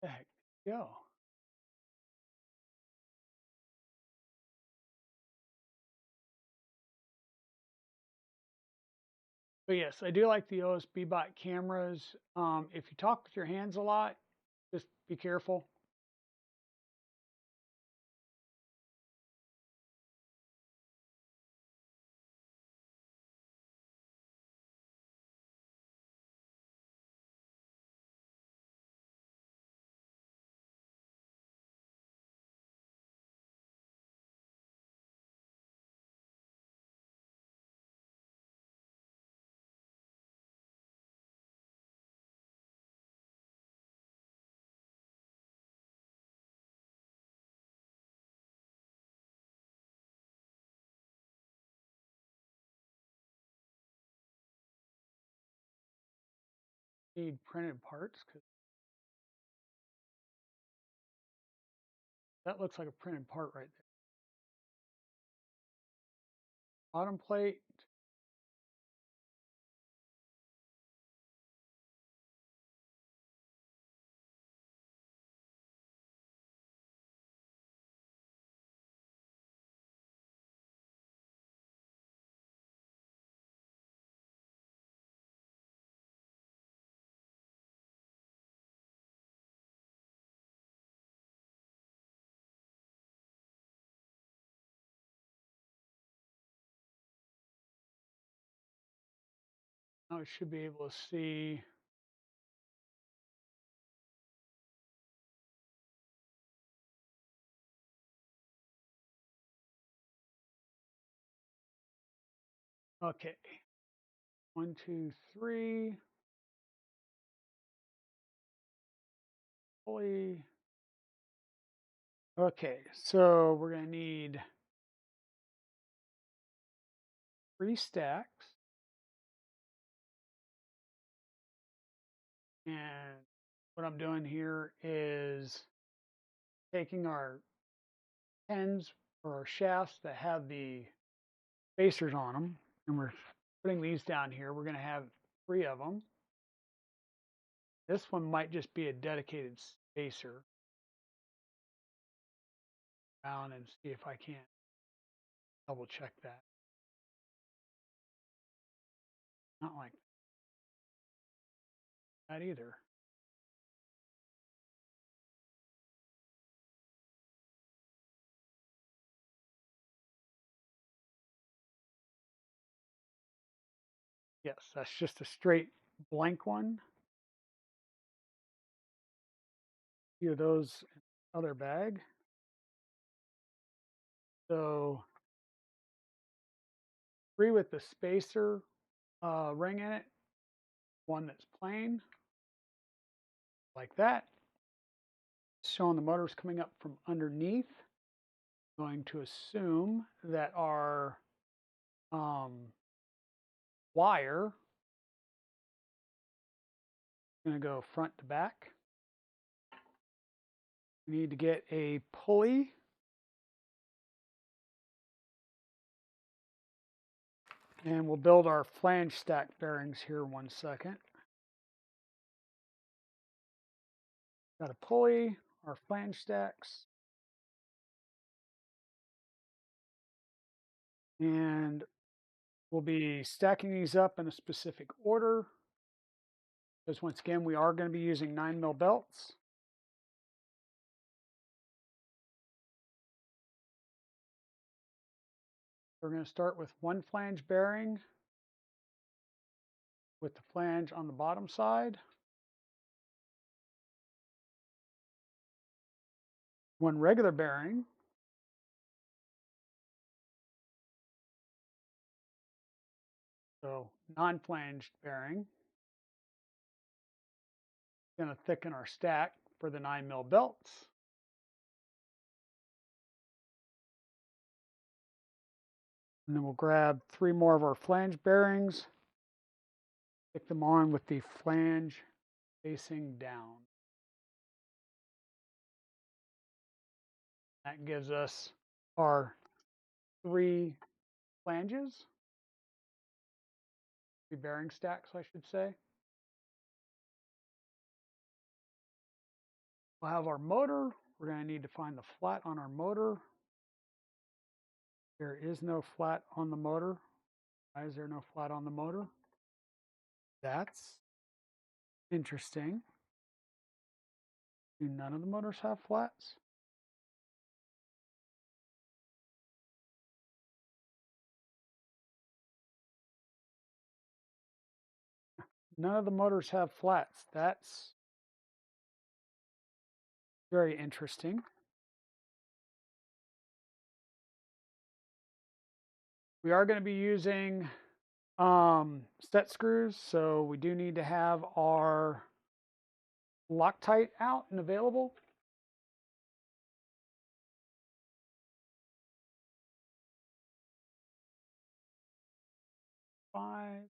The heck, go. But yes, I do like the OSB bot cameras. If you talk with your hands a lot, just be careful. Need printed parts because that looks like a printed part right there. Bottom plate. Now I should be able to see. Okay. 1, 2, 3. Pulley. Okay, so we're going to need 3 stacks. And what I'm doing here is taking our pens or our shafts that have the spacers on them, and we're putting these down here. We're going to have 3 of them. This one might just be a dedicated spacer. Down and see if I can't double check that. Not like that either. Yes, that's just a straight blank one. A few of those in the other bag. So 3 with the spacer ring in it, 1 that's plain, like that. Showing the motors coming up from underneath. Going to assume that our wire is going to go front to back. We need to get a pulley. And we'll build our flange stack bearings here 1 second. Got a pulley, our flange stacks. And we'll be stacking these up in a specific order. Because once again, we are going to be using 9mm belts. We're going to start with 1 flange bearing with the flange on the bottom side. 1 regular bearing. So non-flanged bearing. Going to thicken our stack for the 9mm belts. And then we'll grab 3 more of our flange bearings. Stick them on with the flange facing down. That gives us our 3 flanges, 3 bearing stacks, I should say. We'll have our motor. We're going to need to find the flat on our motor. There is no flat on the motor. Why is there no flat on the motor? That's interesting. Do none of the motors have flats? None of the motors have flats. That's very interesting. We are going to be using set screws, so we do need to have our Loctite out and available. Five.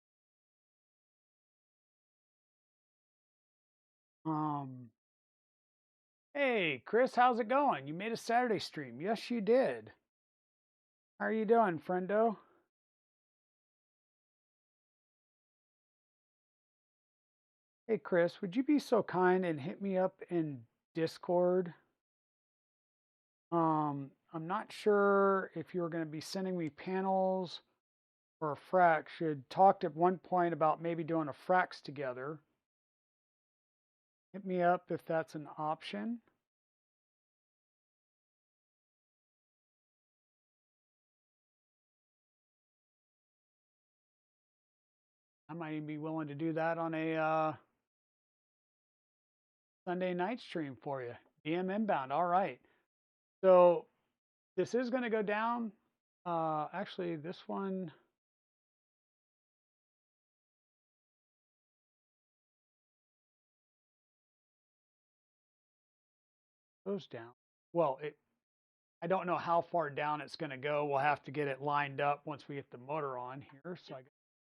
Hey, Chris, how's it going? You made a Saturday stream. Yes, you did. How are you doing, friendo? Hey, Chris, would you be so kind and hit me up in Discord? I'm not sure if you're going to be sending me panels or a frac. Should talked at one point about maybe doing a fracs together. Hit me up if that's an option. I might even be willing to do that on a Sunday night stream for you. DM inbound. All right. So this is going to go down. Actually, this one goes down. Well, I don't know how far down it's going to go. We'll have to get it lined up once we get the motor on here. So I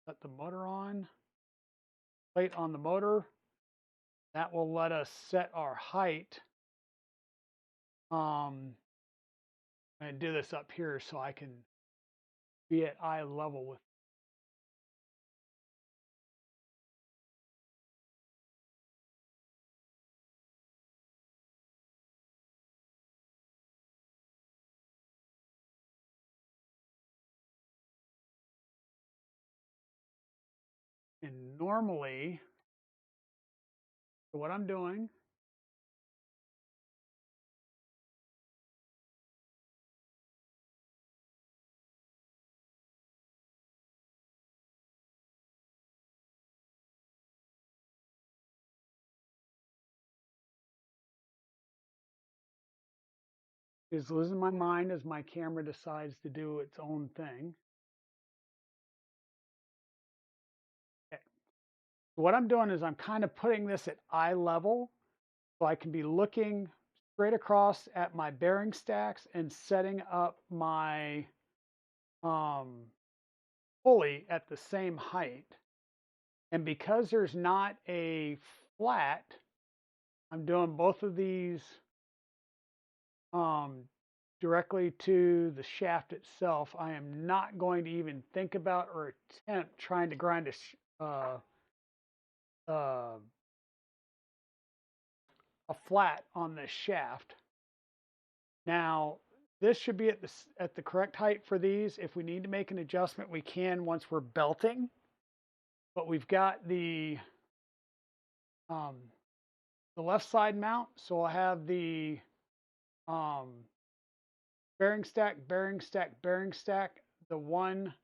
set the motor on, plate on the motor. That will let us set our height. I'm going to do this up here so I can be at eye level with. And normally, so what I'm doing is losing my mind as my camera decides to do its own thing. Okay. So what I'm doing is I'm kind of putting this at eye level so I can be looking straight across at my bearing stacks and setting up my pulley at the same height. And because there's not a flat, I'm doing both of these directly to the shaft itself. I am not going to even think about or attempt trying to grind a flat on this shaft. Now, this should be at the correct height for these. If we need to make an adjustment, we can once we're belting. But we've got the left side mount, so I'll have the bearing stack, bearing stack, bearing stack. The one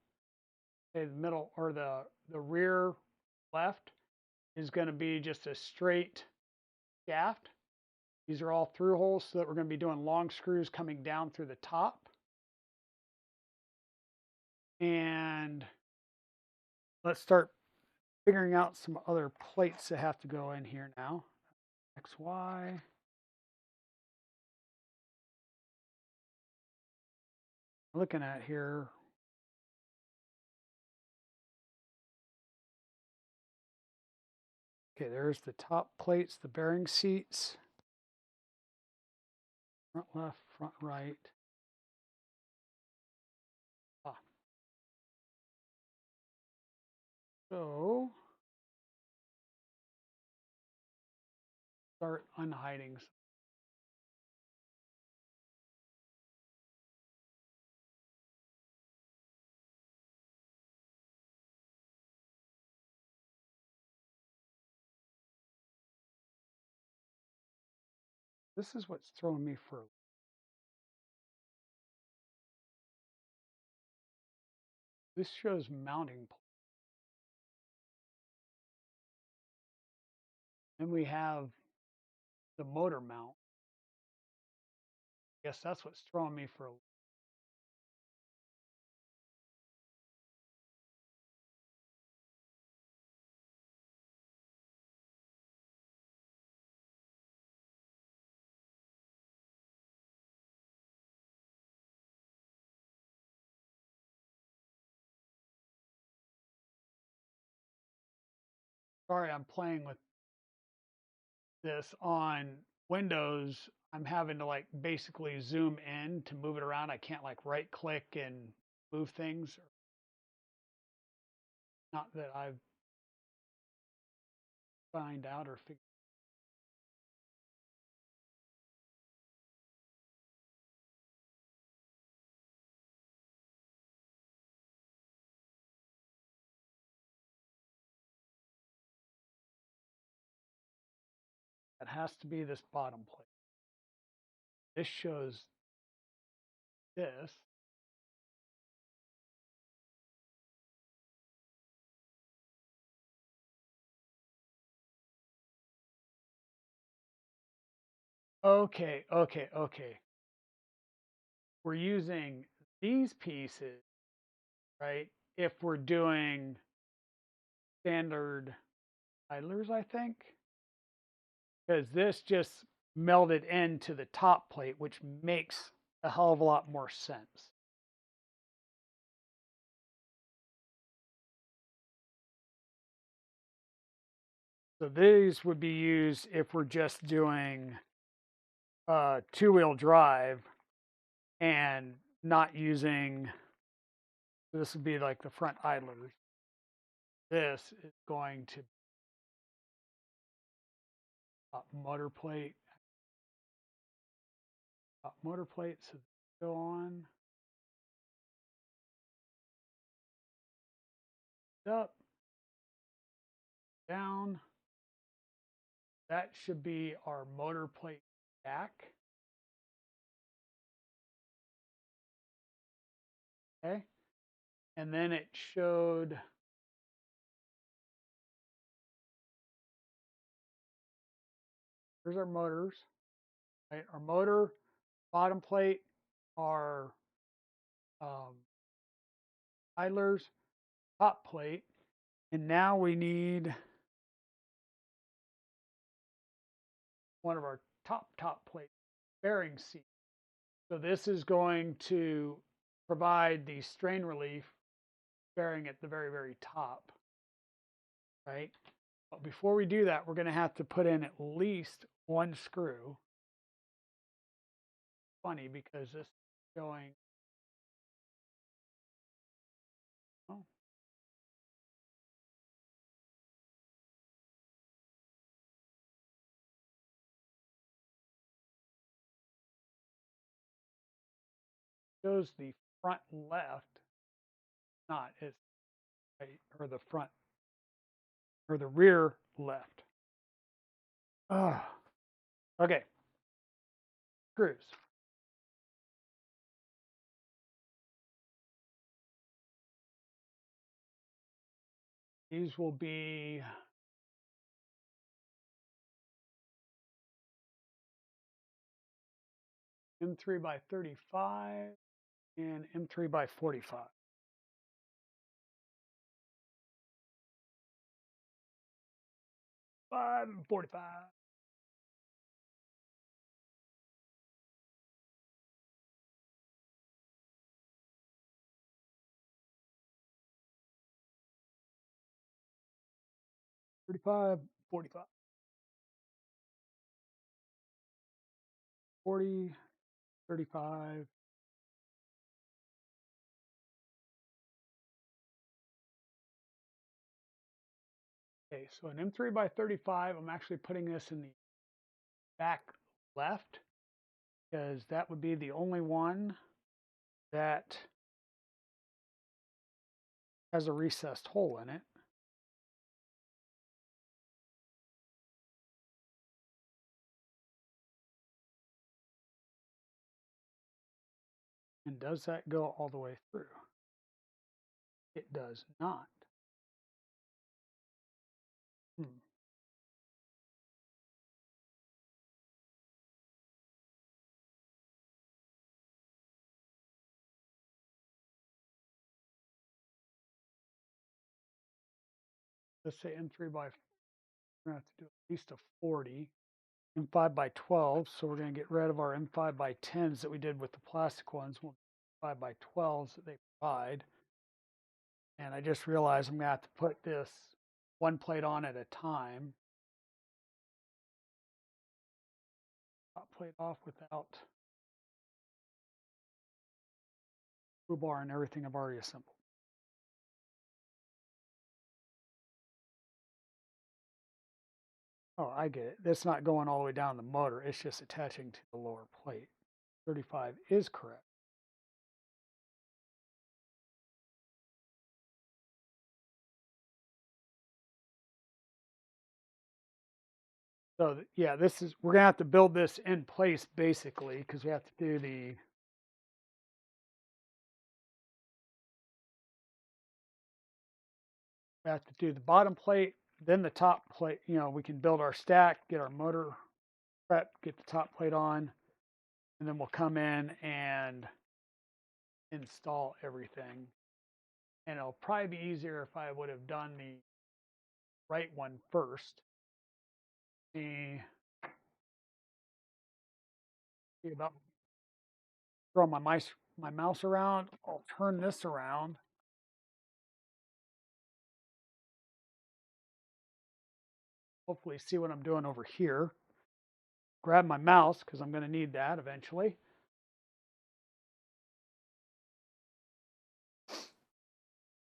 in the middle or the rear left is going to be just a straight shaft. These are all through holes so that we're going to be doing long screws coming down through the top. And let's start figuring out some other plates that have to go in here now. XY. Looking at here. Okay, there's the top plates, the bearing seats. Front left, front right. So start unhiding. This is what's throwing me for. This shows mounting. Then we have the motor mount. Guess that's what's throwing me for. Sorry, I'm playing with this on Windows. I'm having to like basically zoom in to move it around. I can't like right click and move things. Not that I've find out or figured. It has to be this bottom plate. This shows this. Okay. We're using these pieces, right? If we're doing standard idlers, I think, because this just melded into the top plate, which makes a hell of a lot more sense. So these would be used if we're just doing two-wheel drive and not using, this would be like the front idlers. This is going to motor plate, so go on, up, down. That should be our motor plate back. Okay. And then it showed here's our motors, right? Our motor, bottom plate, our idlers, top plate. And now we need one of our top plate bearing seat. So this is going to provide the strain relief bearing at the very top, right? But before we do that, we're going to have to put in at least one screw. Funny because this is going, oh, shows the front left, not it's right, or the front or the rear left. Okay, screws. These will be M3 by 35 and M3 by 45. 5 and 45. $35, $45, $40, $35. Okay, so an M3 by 35, I'm actually putting this in the back left because that would be the only one that has a recessed hole in it. And does that go all the way through? It does not. Hmm. Let's say M3 by, we're going to have to do at least a 40. M5 by 12, so we're going to get rid of our M5 by 10s that we did with the plastic ones. We'll 5 by 12s that they provide. And I just realized I'm going to have to put this one plate on at a time. Top plate off without screw bar and everything I've already assembled. Oh, I get it. That's not going all the way down the motor. It's just attaching to the lower plate. 35 is correct. So yeah, this is, we're gonna have to build this in place basically because we have to do the bottom plate, then the top plate. You know, we can build our stack, get our motor prepped, get the top plate on, and then we'll come in and install everything. And it'll probably be easier if I would have done the right one first. The about throw my mouse around. I'll turn this around. Hopefully see what I'm doing over here. Grab my mouse because I'm going to need that eventually. It's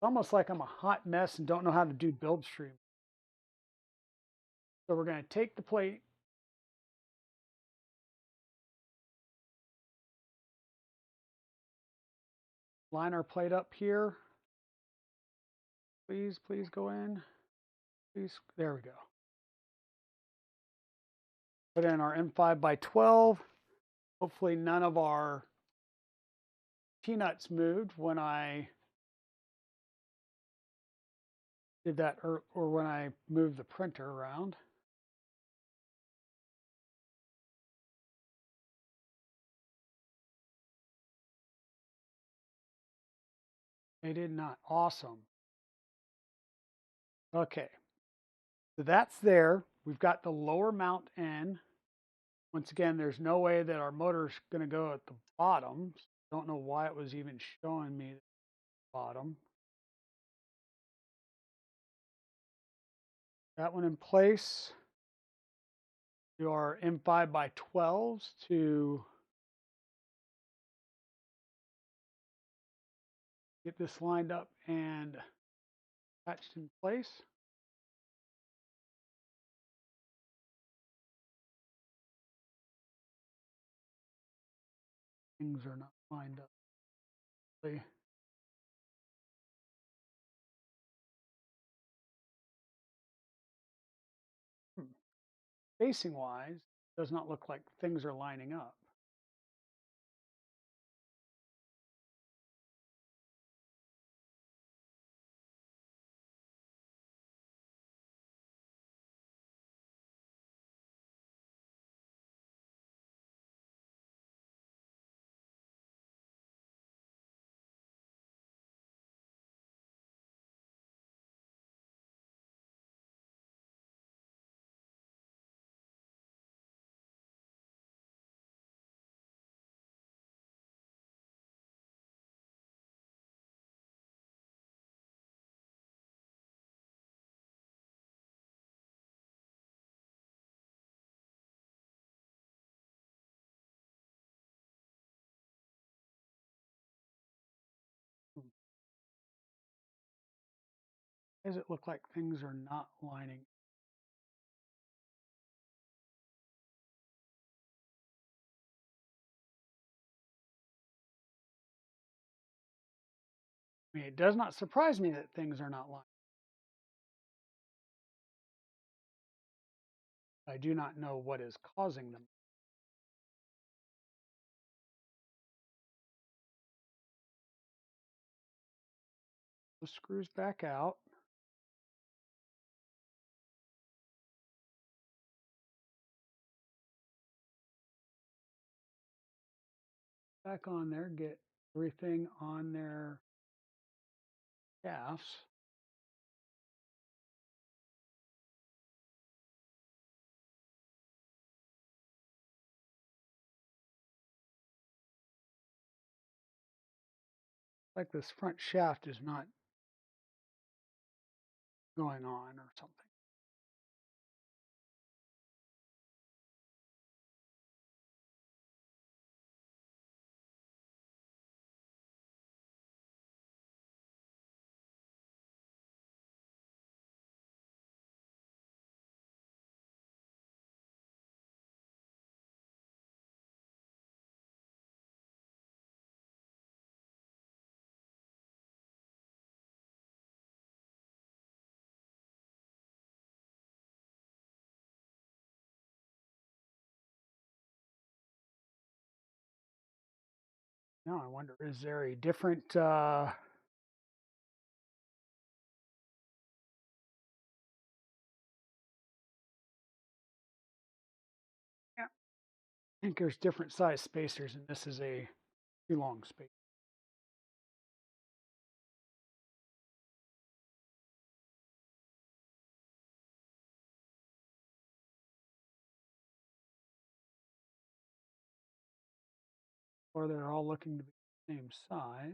almost like I'm a hot mess and don't know how to do build stream. So we're going to take the plate, line our plate up here. Please, please go in. Please, there we go. Put in our M5 by 12. Hopefully none of our peanuts moved when I did that, or when I moved the printer around. They did not. Awesome. Okay. So that's there. We've got the lower mount end. Once again, there's no way that our motor's going to go at the bottom. Don't know why it was even showing me the bottom. That one in place. Do our M5 by 12s to get this lined up and attached in place. Things are not lined up. Spacing wise, does not look like things are lining up. Does it look like things are not lining? I mean, it does not surprise me that things are not lining. I do not know what is causing them. The screws back out. Back on there, get everything on their shafts. Like this front shaft is not going on or something. Now I wonder, is there a different yeah, I think there's different size spacers, and this is a too long space. Or they're all looking to be the same size.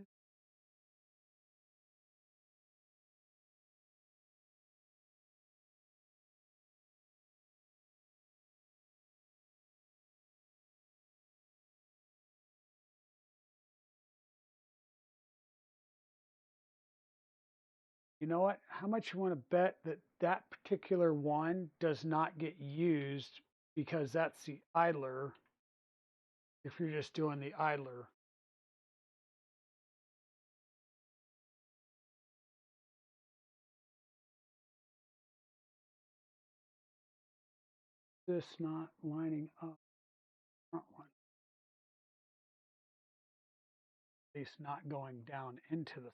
You know what? How much you want to bet that that particular one does not get used because that's the idler if you're just doing the idler. This not lining up front one. At least not going down into the.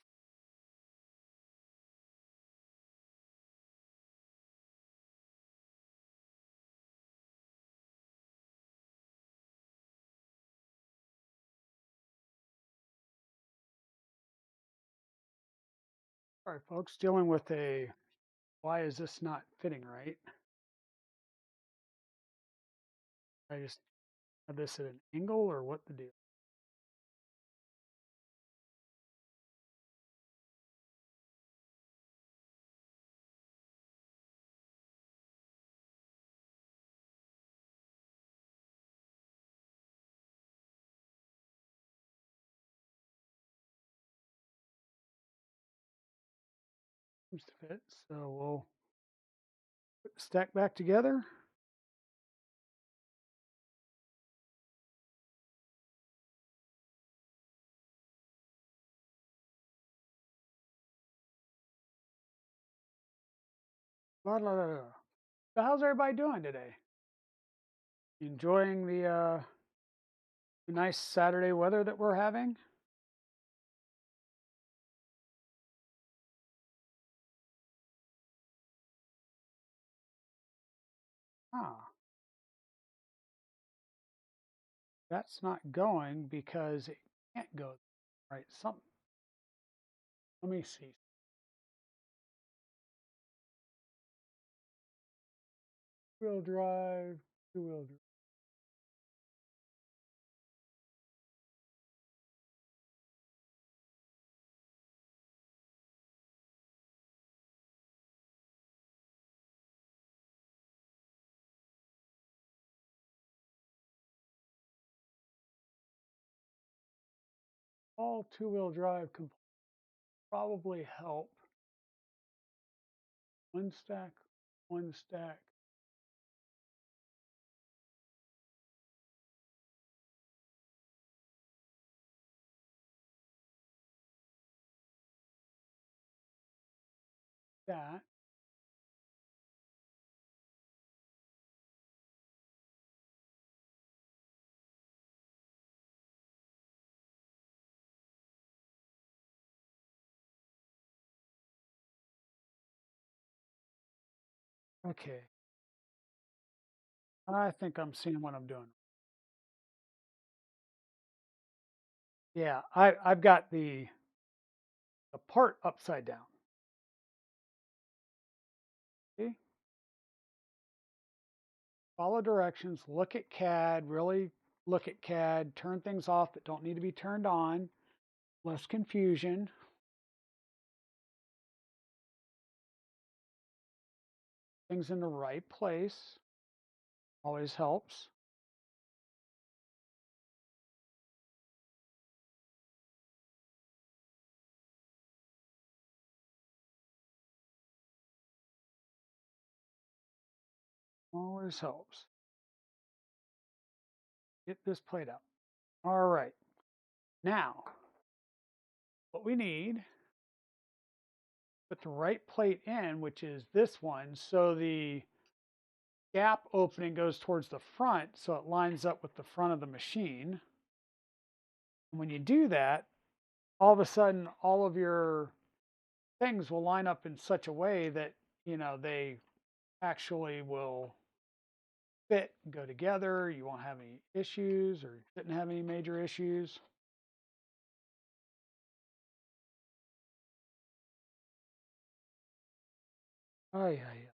All right, folks, dealing with a why is this not fitting right? I just have this at an angle or what the deal? Seems to fit. So we'll put the stack back together. La, la, la, la. So how's everybody doing today? Enjoying the nice Saturday weather that we're having? Ah, that's not going because it can't go right. Some. Let me see. Wheel drive, two-wheel drive. All two-wheel drive can probably help. One stack, one stack. That. Okay. I think I'm seeing what I'm doing. Yeah, I've got the part upside down. See? Follow directions, look at CAD, really look at CAD, turn things off that don't need to be turned on, less confusion. Things in the right place always helps. Always helps. Get this plate out. All right. Now, what we need, put the right plate in, which is this one, so the gap opening goes towards the front, so it lines up with the front of the machine. And when you do that, all of a sudden, all of your things will line up in such a way that, they actually will fit and go together. You won't have any issues or shouldn't have any major issues. Oh, yeah, yeah.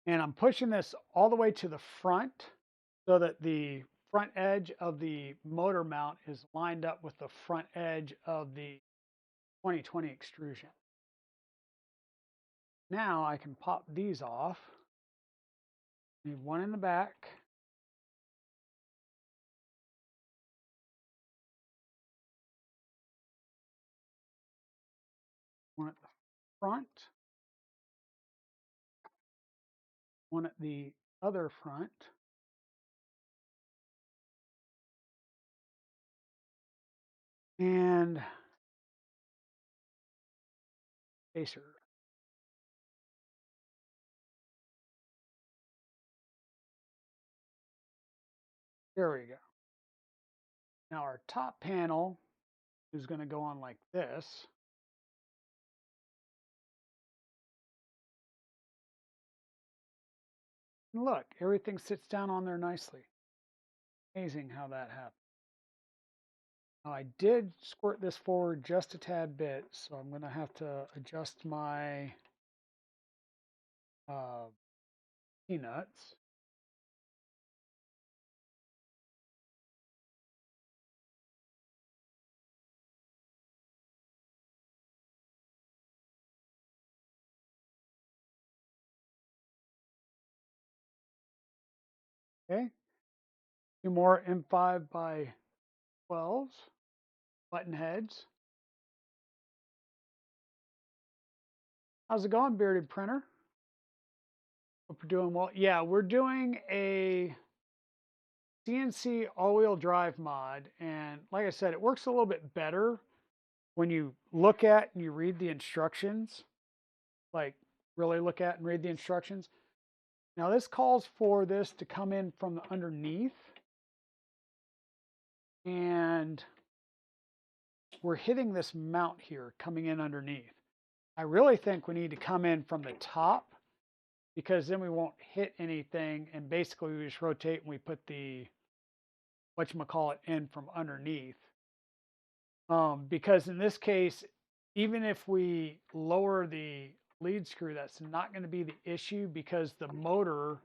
And I'm pushing this all the way to the front so that the front edge of the motor mount is lined up with the front edge of the 2020 extrusion. Now I can pop these off. Need one in the back. One at the front. One at the other front. And spacer. There we go. Now our top panel is going to go on like this. And look, everything sits down on there nicely. Amazing how that happened. Now I did squirt this forward just a tad bit, so I'm going to have to adjust my uh, peanuts. Okay, two more M5 by 12s, button heads. How's it going, bearded printer? Hope you're doing well. Yeah, we're doing a CNC all-wheel drive mod, and like I said, it works a little bit better when you look at and you read the instructions, like really look at and read the instructions. Now this calls for this to come in from the underneath, and we're hitting this mount here coming in underneath. I really think we need to come in from the top because then we won't hit anything, and basically we just rotate and we put the whatchamacallit in from underneath. Because in this case, even if we lower the lead screw, that's not going to be the issue because the motor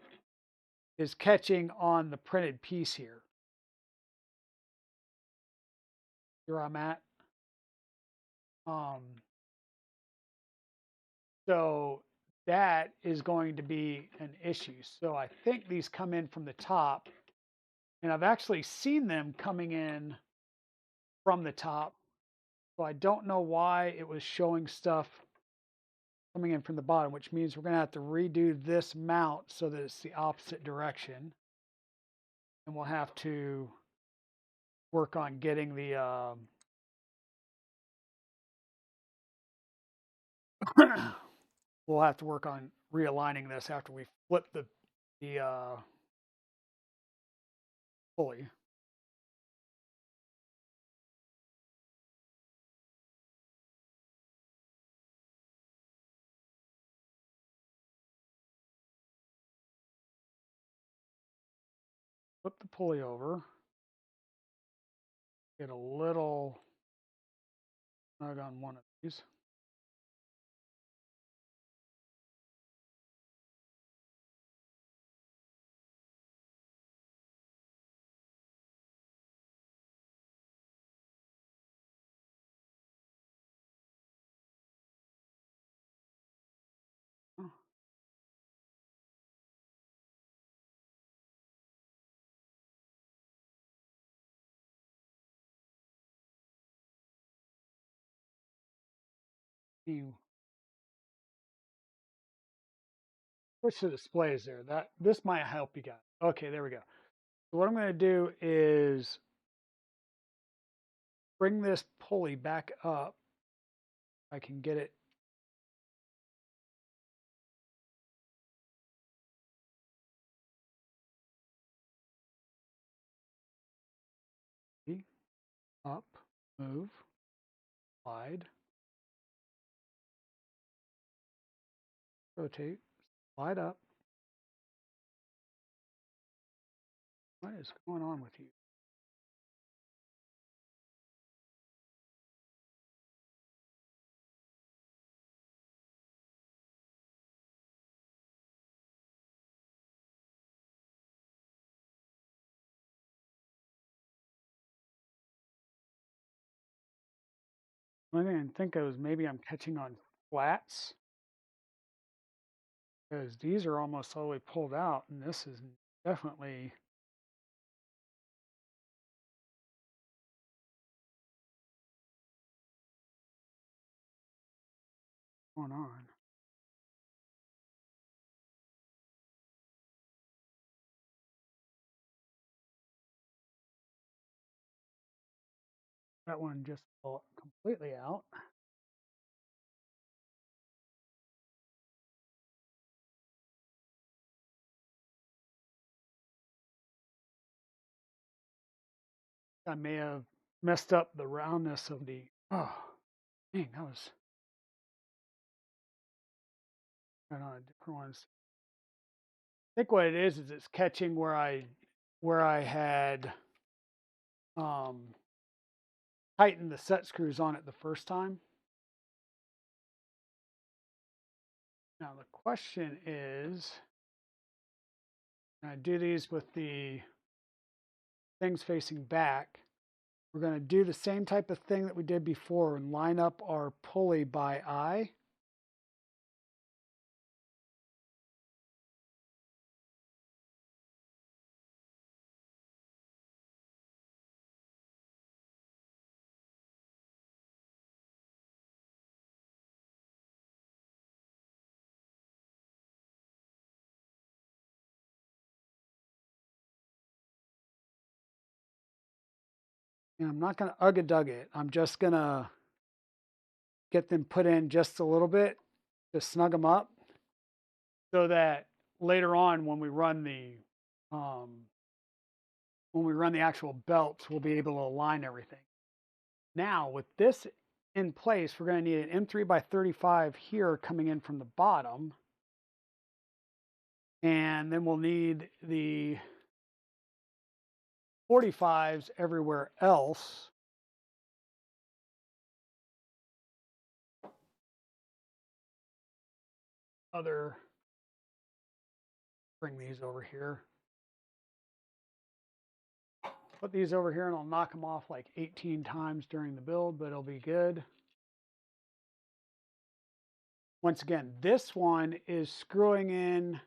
is catching on the printed piece here. Here I'm at. So that is going to be an issue. So I think these come in from the top, and I've actually seen them coming in from the top. So I don't know why it was showing stuff coming in from the bottom, which means we're going to have to redo this mount so that it's the opposite direction. and we'll have to work on getting the we'll have to work on realigning this after we flip the pulley. Flip the pulley over. Get a little snug on one of these. You push the displays there. This might help you guys. Okay, there we go. So what I'm going to do is bring this pulley back up. I can get it. Up, move, slide, rotate, slide up. What is going on with you? One thing I think of is maybe I'm catching on flats, because these are almost all the way pulled out, and this is definitely going on. That one just fell completely out. I may have messed up the roundness of the, oh, dang, that was right on different ones. I think what it is it's catching where I had tightened the set screws on it the first time. Now the question is, I do these with the things facing back. We're going to do the same type of thing that we did before and line up our pulley by eye. And I'm not going to ugga-dugga it. I'm just going to get them put in just a little bit to snug them up so that later on when we run the actual belts, we'll be able to align everything. Now with this in place, we're going to need an M3 by 35 here coming in from the bottom. And then we'll need the 45s everywhere else. Bring these over here. Put these over here and I'll knock them off like 18 times during the build, but it'll be good. Once again, this one is screwing in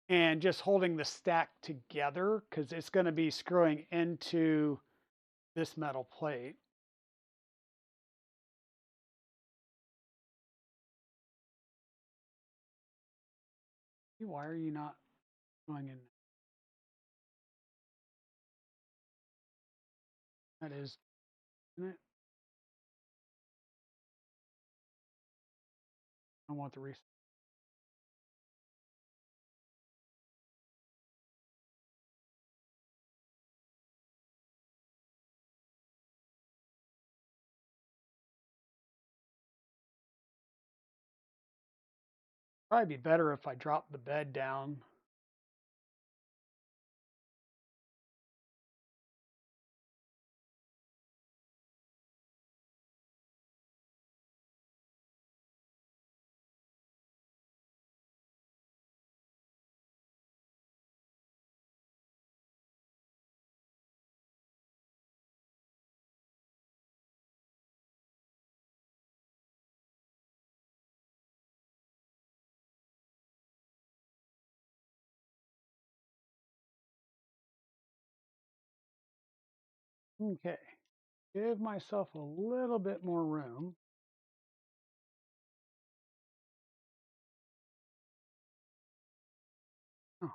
and just holding the stack together because it's going to be screwing into this metal plate. Why are you not going in? That is, isn't it? I want the reset. Probably be better if I dropped the bed down. Okay. Give myself a little bit more room. Oh,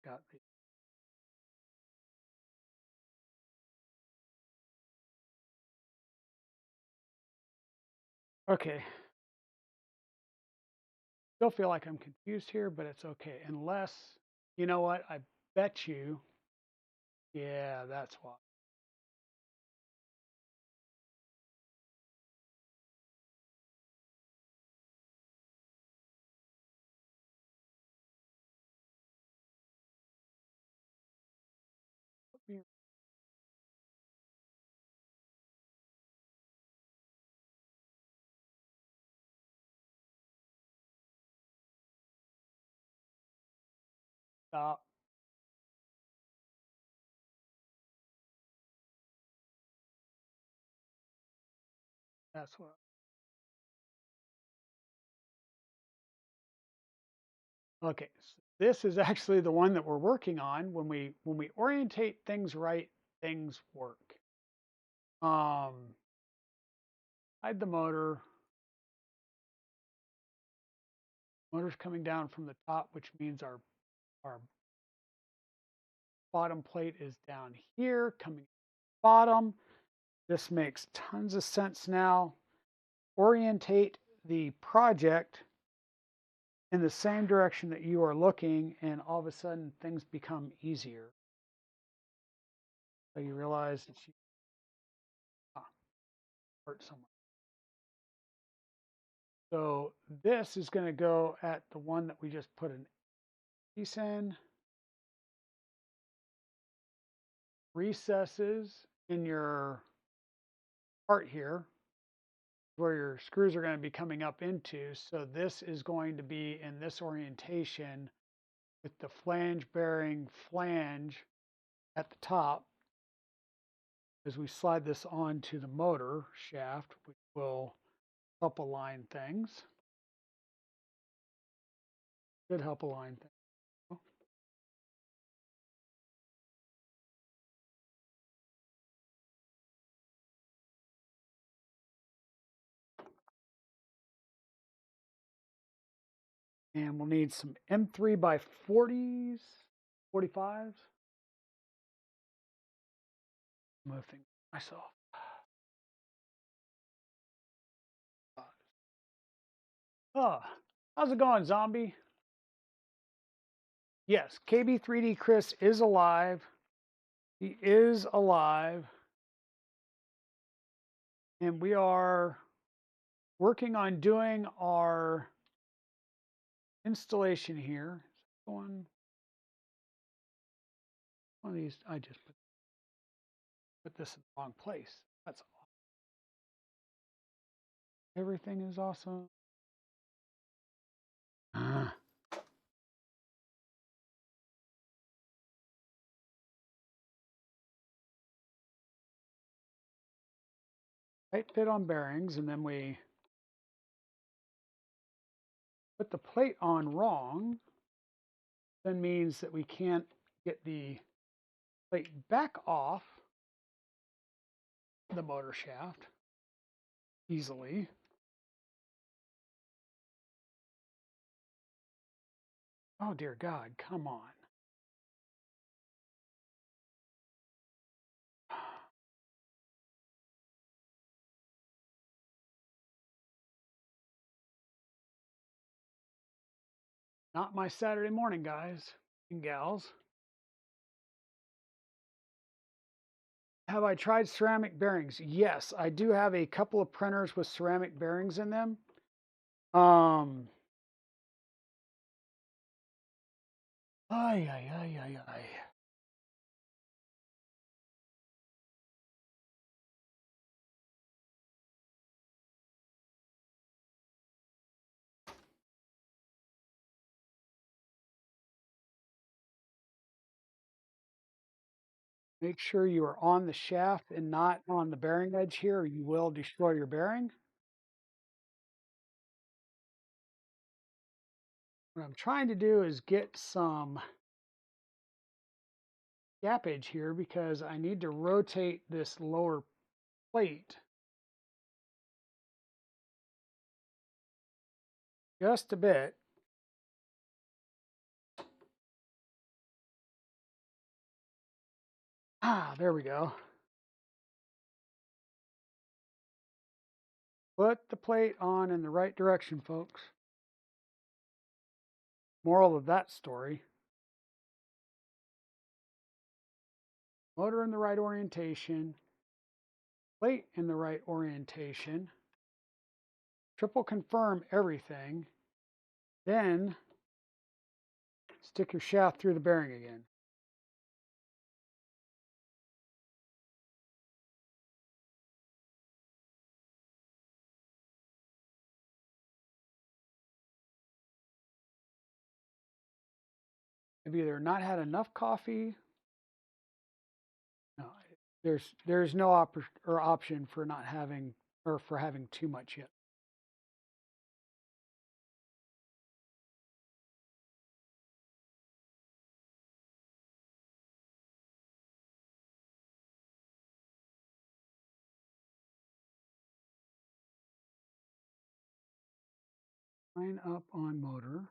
got the. Okay. Still feel like I'm confused here, but it's okay. Unless, you know what? I bet you. Yeah, that's why. Stop. That's what. Okay. So this is actually the one that we're working on. When we orientate things right, things work. Hide the motor. Motor's coming down from the top, which means our bottom plate is down here, coming bottom. This makes tons of sense now. Orientate the project in the same direction that you are looking, and all of a sudden things become easier. So you realize that you hurt somewhere. So this is going to go at the one that we just put an piece in. Recesses in your part here where your screws are going to be coming up into. So this is going to be in this orientation with the flange bearing flange at the top as we slide this onto the motor shaft, which will help align things. Should help align things. And we'll need some M3 by 40s, 45s. Moving myself. Oh, how's it going, zombie? Yes, KB3D Chris is alive. He is alive. And we are working on doing our installation here. One of these, I just put this in the wrong place. That's awesome. Everything is awesome. Tight fit on bearings, and then we put the plate on wrong. Then means that we can't get the plate back off the motor shaft easily. Oh dear God, come on. Not my Saturday morning, guys and gals. Have I tried ceramic bearings? Yes, I do have a couple of printers with ceramic bearings in them. Ay, ay, ay, ay, ay. Make sure you are on the shaft and not on the bearing edge here, or you will destroy your bearing. What I'm trying to do is get some gappage here because I need to rotate this lower plate just a bit. Ah, there we go. Put the plate on in the right direction, folks. Moral of that story. Motor in the right orientation. Plate in the right orientation. Triple confirm everything. Then stick your shaft through the bearing again. I've either not had enough coffee. No, there's no option for not having or for having too much yet. Line up on motor.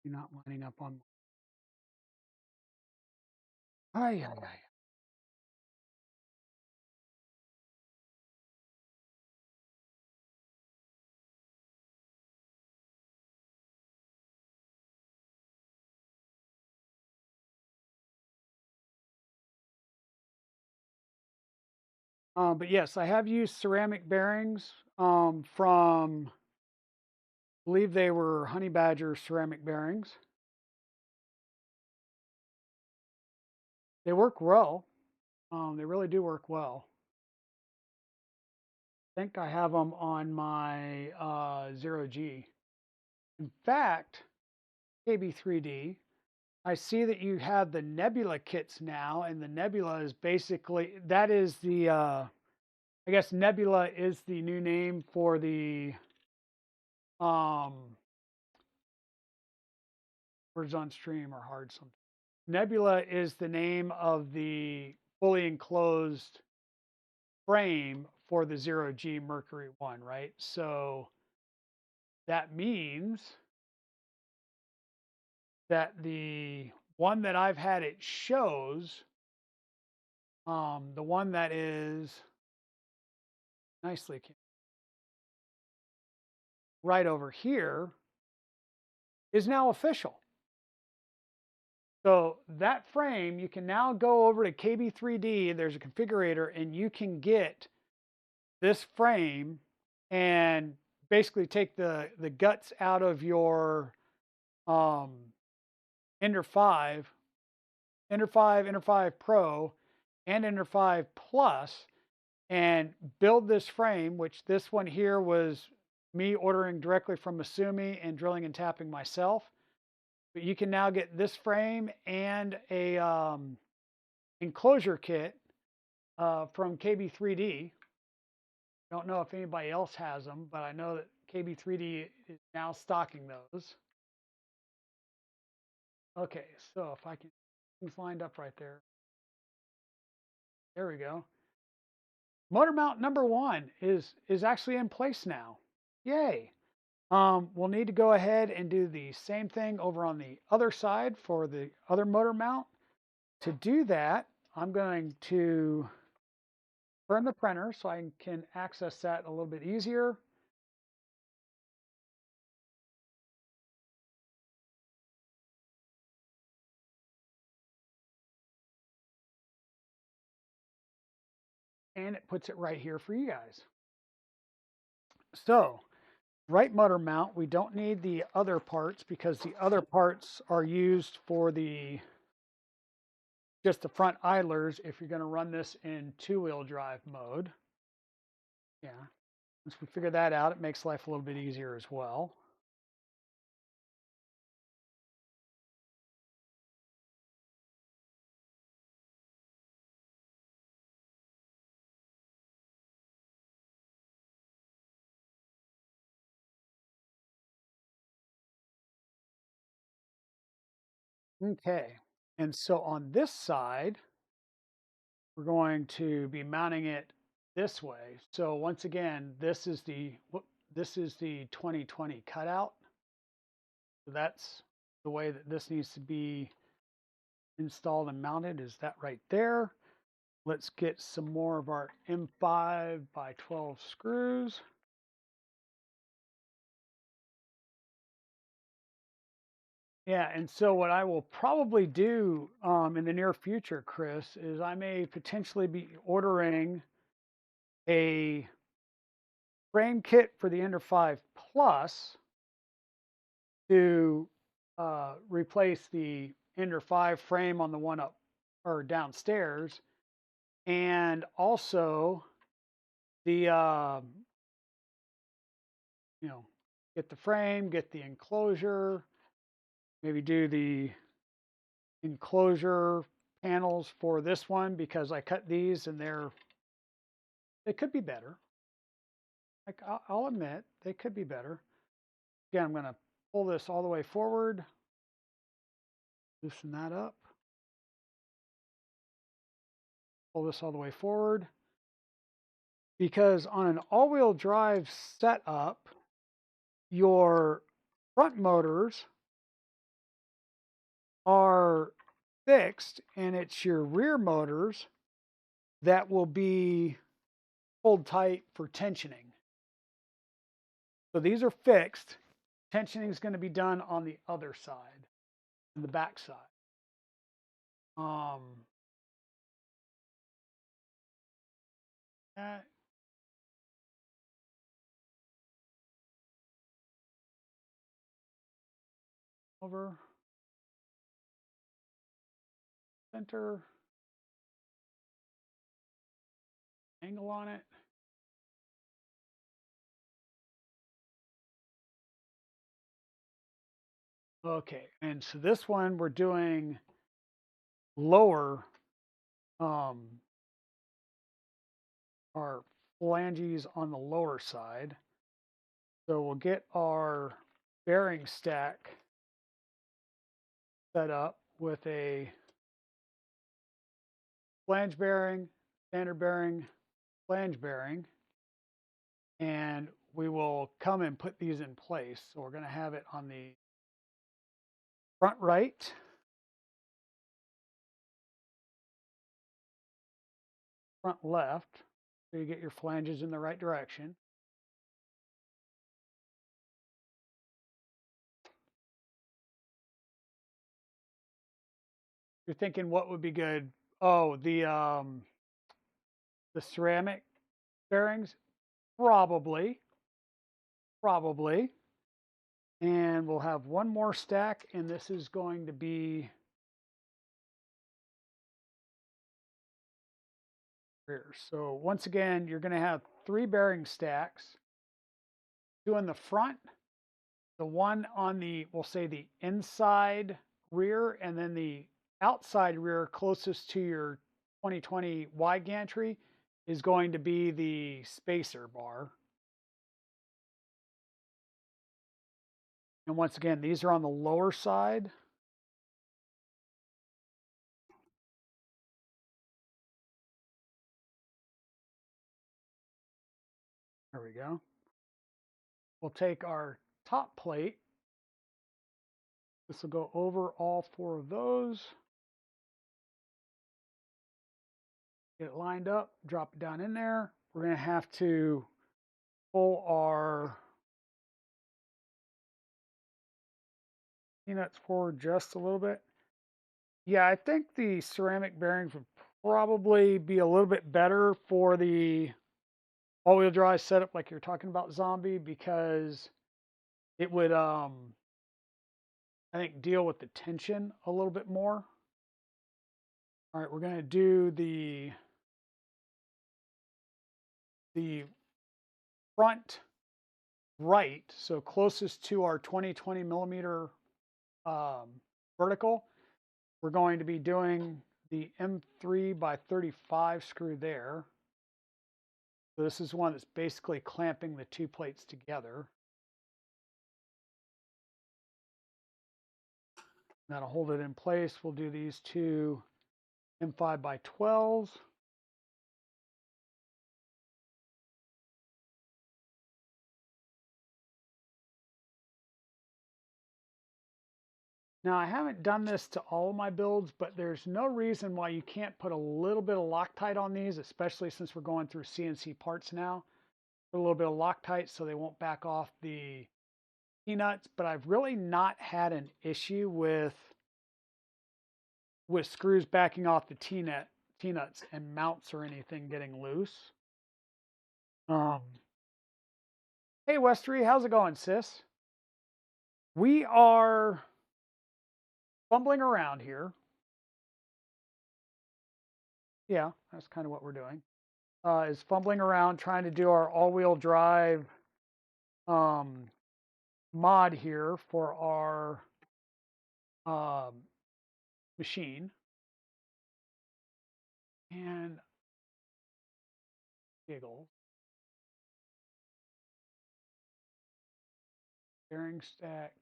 You're not lining up on. Ay, ay, ay. But yes, I have used ceramic bearings from, I believe they were Honey Badger ceramic bearings. They work well. They really do work well. I think I have them on my 0G. In fact, KB3D, I see that you have the Nebula kits now, and the Nebula is basically, that is the, I guess Nebula is the new name for the, words on stream are hard sometimes. Nebula is the name of the fully enclosed frame for the 0G Mercury 1, right? So that means that the one that I've had it shows, the one that is nicely right over here, is now official. So that frame, you can now go over to KB3D, there's a configurator, and you can get this frame and basically take the guts out of your Ender 5, Ender 5 Pro, and Ender 5 Plus, and build this frame, which this one here was me ordering directly from Masumi and drilling and tapping myself. But you can now get this frame and a enclosure kit from KB3D. Don't know if anybody else has them, but I know that KB3D is now stocking those. Okay, so if I can, things lined up right there. There we go. Motor mount number 1 is actually in place now. Yay. We'll need to go ahead and do the same thing over on the other side for the other motor mount. to do that, I'm going to turn the printer so I can access that a little bit easier. And it puts it right here for you guys. So, right motor mount, we don't need the other parts because the other parts are used for just the front idlers if you're going to run this in two-wheel drive mode. Yeah. Once we figure that out, it makes life a little bit easier as well. Okay. And so on this side, we're going to be mounting it this way. So once again, this is the 2020 cutout. So that's the way that this needs to be installed and mounted, is that right there. Let's get some more of our M5 by 12 screws. Yeah, and so what I will probably do in the near future, Chris, is I may potentially be ordering a frame kit for the Ender 5 Plus to replace the Ender 5 frame on the one up or downstairs, and also the get the frame, get the enclosure, maybe do the enclosure panels for this one because I cut these and they could be better. Like I'll admit they could be better. Again, I'm going to pull this all the way forward, loosen that up, pull this all the way forward, because on an all-wheel drive setup, your front motors are fixed and it's your rear motors that will be pulled tight for tensioning. So these are fixed. Tensioning is going to be done on the other side, on the back side. That over, center, angle on it. Okay, and so this one we're doing lower our flanges on the lower side. So we'll get our bearing stack set up with a flange bearing, standard bearing, flange bearing, and we will come and put these in place. So we're going to have it on the front right, front left, so you get your flanges in the right direction. You're thinking what would be good? Oh, the ceramic bearings, probably. And we'll have one more stack, and this is going to be rear. So once again, you're going to have 3 bearing stacks, 2 in the front, the one on the, we'll say the inside rear, and then the outside rear closest to your 2020 wide gantry is going to be the spacer bar. And once again, these are on the lower side. There we go. We'll take our top plate. This will go over all 4 of those. Get it lined up, drop it down in there. We're going to have to pull our peanuts forward just a little bit. Yeah, I think the ceramic bearings would probably be a little bit better for the all-wheel drive setup like you're talking about, Zombie, because it would, I think, deal with the tension a little bit more. All right, we're going to do the front right, so closest to our 20 millimeter vertical. We're going to be doing the M3 by 35 screw there. So this is one that's basically clamping the two plates together. That'll hold it in place. We'll do these two M5 by 12s. Now, I haven't done this to all of my builds, but there's no reason why you can't put a little bit of Loctite on these, especially since we're going through CNC parts now. Put a little bit of Loctite so they won't back off the peanuts, but I've really not had an issue with screws backing off the T-nuts and mounts or anything getting loose. Hey, Westery, how's it going, sis? We are fumbling around here. Yeah, that's kind of what we're doing. Is fumbling around trying to do our all-wheel drive mod here for our machine. And giggle. Bearing stack.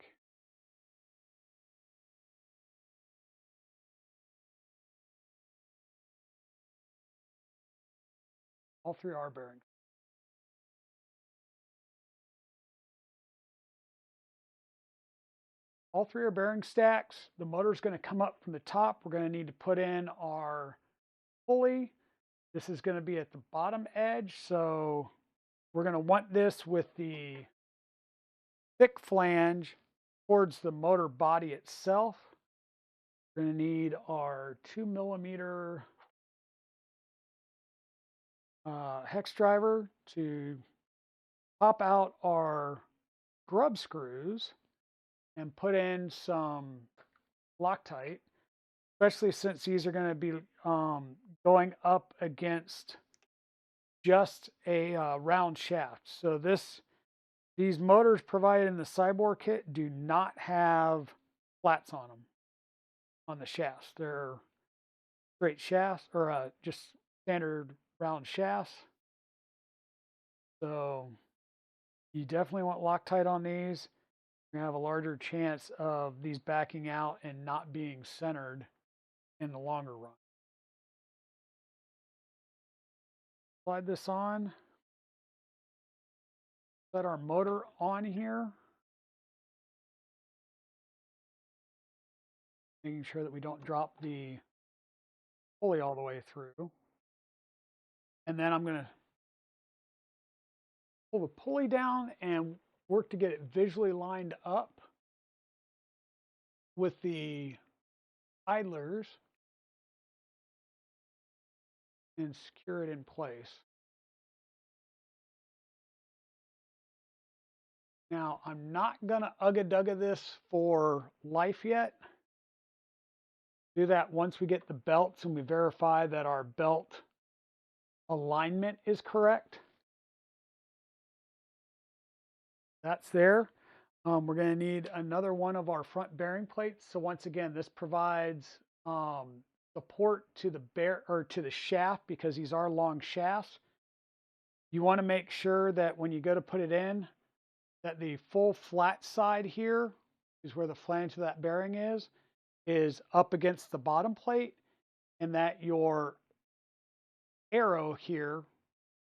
All three are bearings. All three are bearing stacks. The motor's going to come up from the top. We're going to need to put in our pulley. This is going to be at the bottom edge, so we're going to want this with the thick flange towards the motor body itself. We're going to need our 2 millimeter hex driver to pop out our grub screws and put in some Loctite, especially since these are going to be going up against just a round shaft. So these motors provided in the Siboor kit do not have flats on them, on the shafts. They're straight shafts, or just standard round shafts. So you definitely want Loctite on these. You're going to have a larger chance of these backing out and not being centered in the longer run. Slide this on. Set our motor on here. Making sure that we don't drop the pulley all the way through. And then I'm going to pull the pulley down and work to get it visually lined up with the idlers and secure it in place. Now, I'm not going to ugga-dugga this for life yet. Do that once we get the belts and we verify that our belt alignment is correct. That's there. We're going to need another one of our front bearing plates. So once again, this provides support to the shaft, because these are long shafts. You want to make sure that when you go to put it in, that the full flat side here is where the flange of that bearing is up against the bottom plate, and that your arrow here,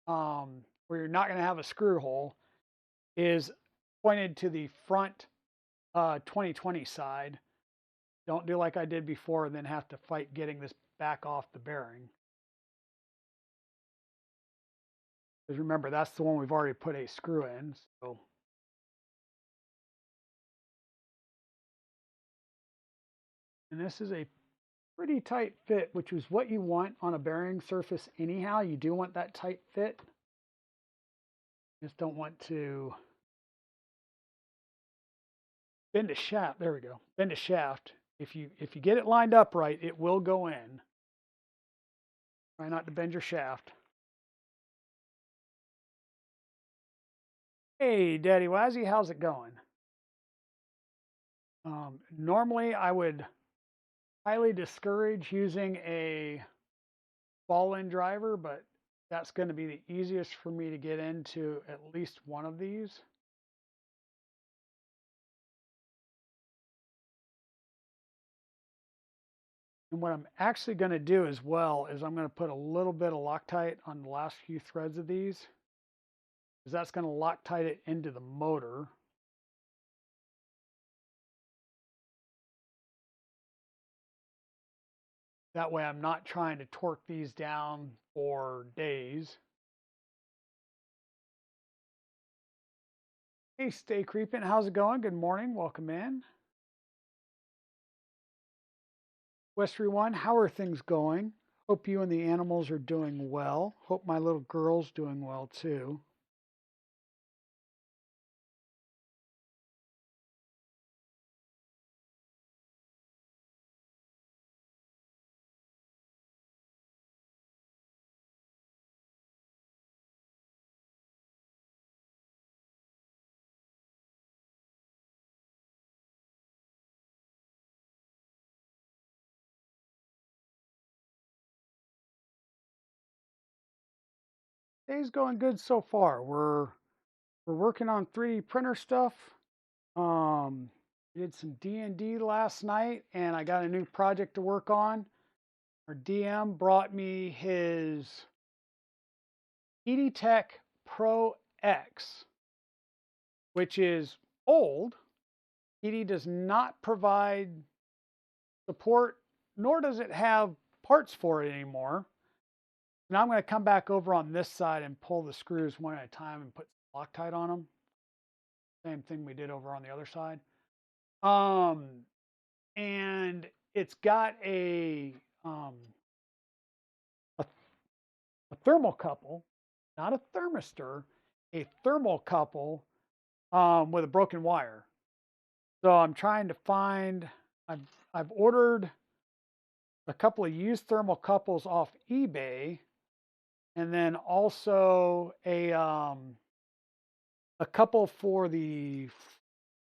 where you're not going to have a screw hole, is pointed to the front 2020 side. Don't do like I did before and then have to fight getting this back off the bearing. Because remember, that's the one we've already put a screw in. So and this is a pretty tight fit, which is what you want on a bearing surface anyhow. You do want that tight fit. Just don't want to bend a shaft. There we go. Bend a shaft. If you get it lined up right, it will go in. Try not to bend your shaft. Hey, Daddy Wazzy, how's it going? Normally, I would highly discourage using a ball-in driver, but that's going to be the easiest for me to get into at least one of these. And what I'm actually going to do as well is I'm going to put a little bit of Loctite on the last few threads of these, because that's going to Loctite it into the motor. That way I'm not trying to torque these down for days. Hey, Stay Creeping, how's it going? Good morning, welcome in. Westry One, how are things going? Hope you and the animals are doing well. Hope my little girl's doing well too. Day's going good so far. We're working on 3D printer stuff. Did some D&D last night, and I got a new project to work on. Our DM brought me his EDTech Pro X, which is old. ED does not provide support, nor does it have parts for it anymore. Now I'm going to come back over on this side and pull the screws one at a time and put Loctite on them. Same thing we did over on the other side. And it's got a thermocouple, not a thermistor, a thermocouple with a broken wire. So I'm trying to find. I've ordered a couple of used thermocouples off eBay, and then also a couple for the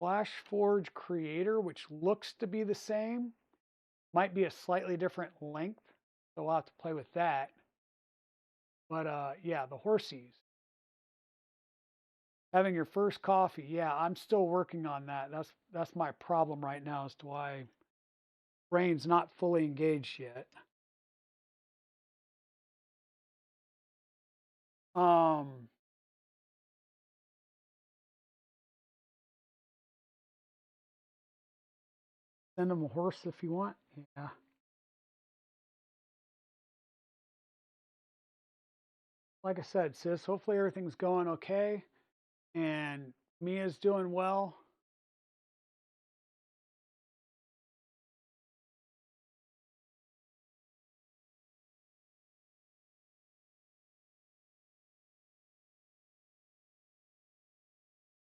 Flash Forge Creator, which looks to be the same. Might be a slightly different length, so we'll have to play with that. But yeah, the horsies. Having your first coffee, yeah, I'm still working on that. That's my problem right now as to why brain's not fully engaged yet. Send them a horse if you want. Yeah. Like I said, sis, hopefully everything's going okay and Mia's doing well.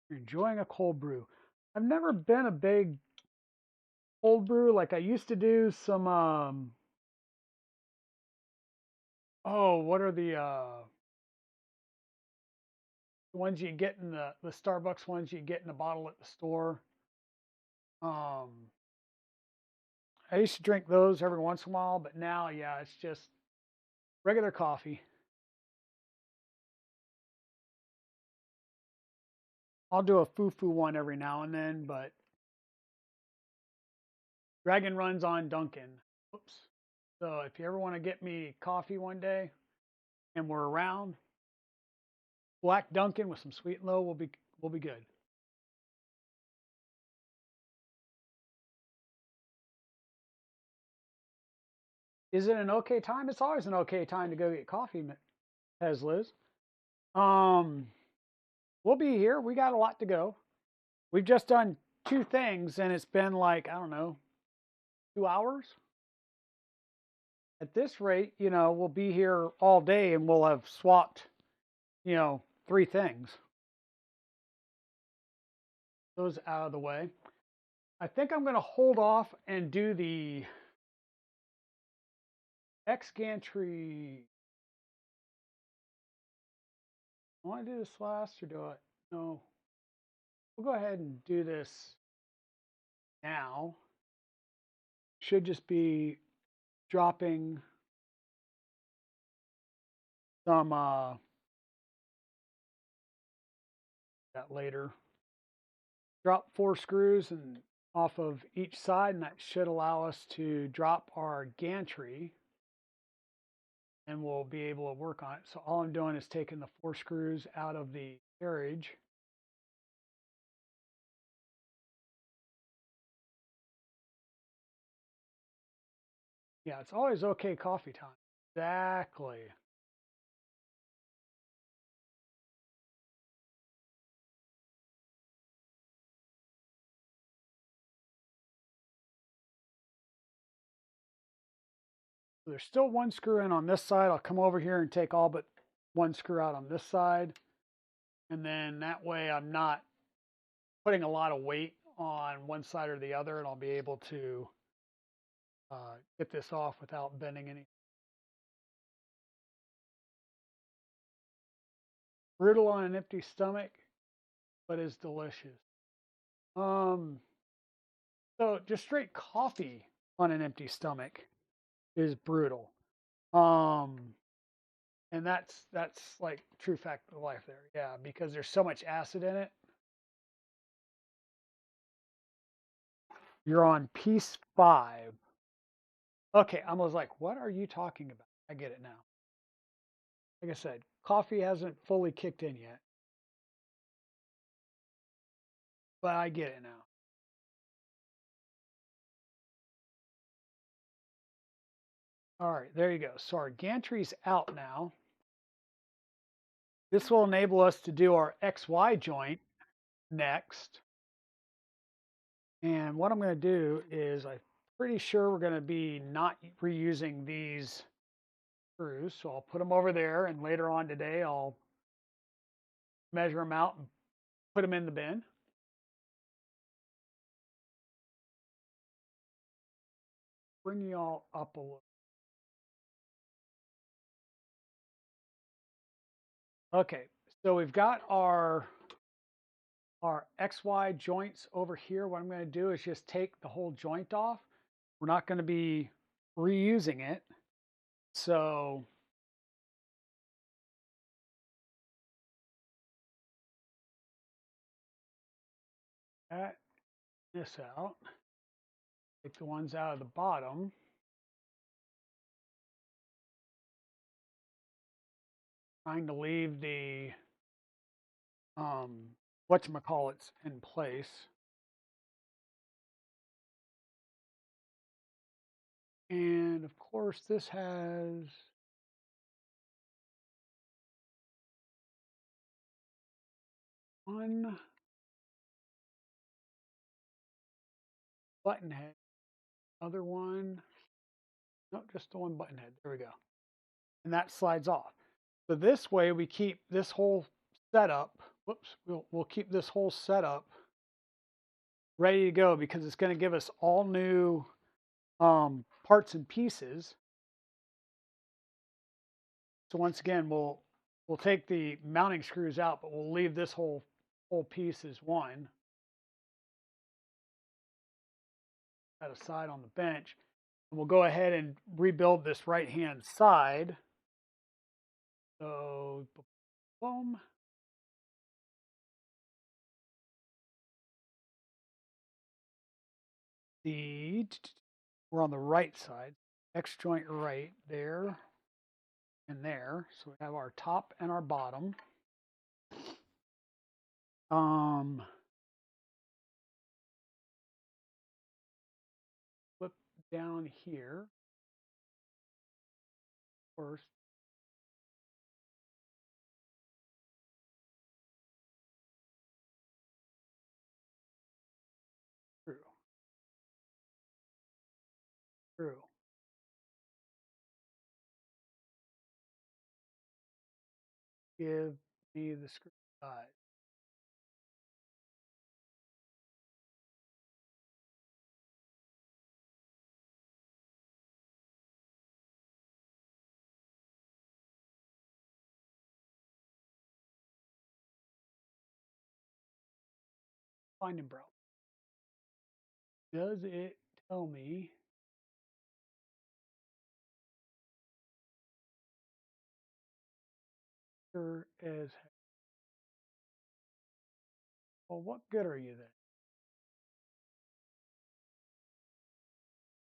You're enjoying a cold brew. I've never been a big cold brew. Like I used to do some oh, what are the ones you get in the Starbucks ones you get in a bottle at the store? Um I used to drink those every once in a while, but now yeah, it's just regular coffee. I'll do a foo-foo one every now and then, but Dragon runs on Dunkin'. Oops. So if you ever want to get me coffee one day and we're around, black Dunkin' with some sweet and low will be good. Is it an okay time? It's always an okay time to go get coffee, has Liz. We'll be here. We got a lot to go. We've just done 2 things and it's been like, I don't know, 2 hours. At this rate, we'll be here all day and we'll have swapped, 3 things. Those out of the way. I think I'm going to hold off and do the X gantry. I want to do this last or do it? No. We'll go ahead and do this now. Should just be dropping some that later. Drop 4 screws and off of each side, and that should allow us to drop our gantry, and we'll be able to work on it. So all I'm doing is taking the 4 screws out of the carriage. Yeah, it's always okay coffee time. Exactly. So there's still 1 screw in on this side. I'll come over here and take all but 1 screw out on this side. And then that way I'm not putting a lot of weight on one side or the other, and I'll be able to get this off without bending any. Brutal on an empty stomach, but is delicious. So just straight coffee on an empty stomach is brutal. And that's like true fact of life there. Yeah, because there's so much acid in it. You're on piece 5. Okay, I was like, what are you talking about? I get it now. Like I said, coffee hasn't fully kicked in yet, but I get it now. All right, there you go. So our gantry's out now. This will enable us to do our XY joint next. And what I'm going to do is I'm pretty sure we're going to be not reusing these screws. So I'll put them over there, and later on today I'll measure them out and put them in the bin. Bring you all up a little. Okay, so we've got our XY joints over here. What I'm going to do is just take the whole joint off. We're not going to be reusing it. So cut this out. Take the ones out of the bottom. Trying to leave the whatchamacallits in place. And of course this has one button head, other one, no, just the one button head. There we go. And that slides off. So this way we keep this whole setup, whoops, we'll keep this whole setup ready to go because it's going to give us all new parts and pieces. So once again, we'll take the mounting screws out, but we'll leave this whole piece as one. Set aside on the bench. And we'll go ahead and rebuild this right-hand side. So, boom. We're on the right side. X joint right there and there. So we have our top and our bottom. Flip down here first. give me the screw size. Find and browse. Does it tell me sure as heck? Well, what good are you then?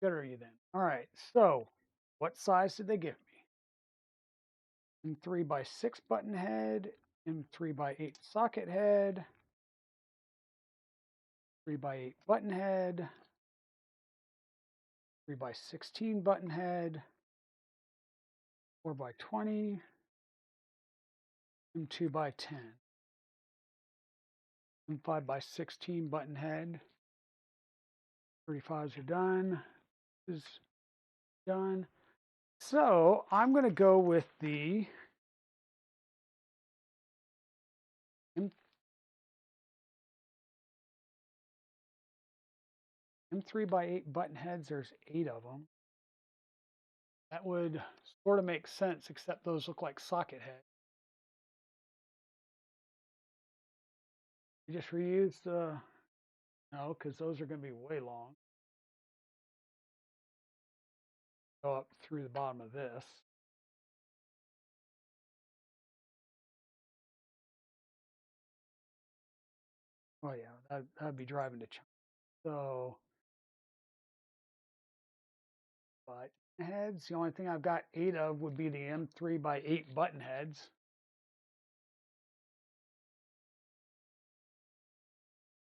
Good are you then? All right, so what size did they give me? M3x6 button head, M3x8 socket head, 3x8 button head, 3x16 button head, 4x20, M2x10, M5x16 button head. 35s are done. This is done. So I'm going to go with the M3x8 button heads. There's 8 of them. That would sort of make sense, except those look like socket heads. You just reuse the, no, because those are going to be way long. Go up through the bottom of this. Oh yeah, that'd be driving to China. So, but heads, the only thing I've got 8 of would be the M3x8 button heads.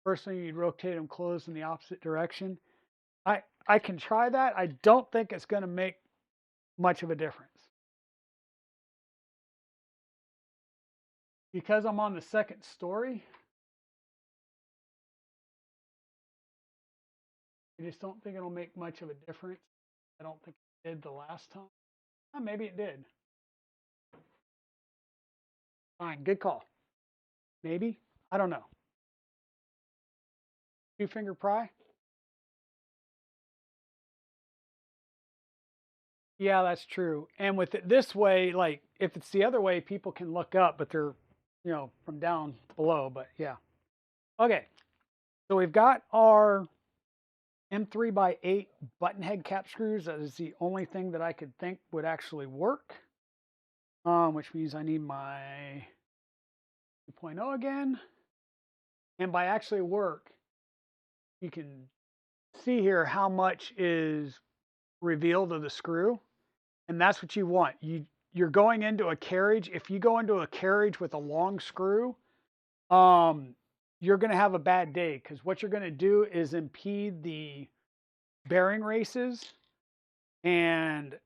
First thing, you'd rotate them closed in the opposite direction. I can try that. I don't think it's going to make much of a difference. Because I'm on the second story, I just don't think it'll make much of a difference. I don't think it did the last time. Oh, maybe it did. Fine, good call. Maybe. I don't know. 2-finger pry? Yeah, that's true. And with it this way, like if it's the other way, people can look up, but they're, from down below. But yeah. Okay. So we've got our M3x8 button head cap screws. That is the only thing that I could think would actually work. Which means I need my 2.0 again. And by actually work, you can see here how much is revealed of the screw. And that's what you want. You're going into a carriage. If you go into a carriage with a long screw, you're going to have a bad day, because what you're going to do is impede the bearing races, and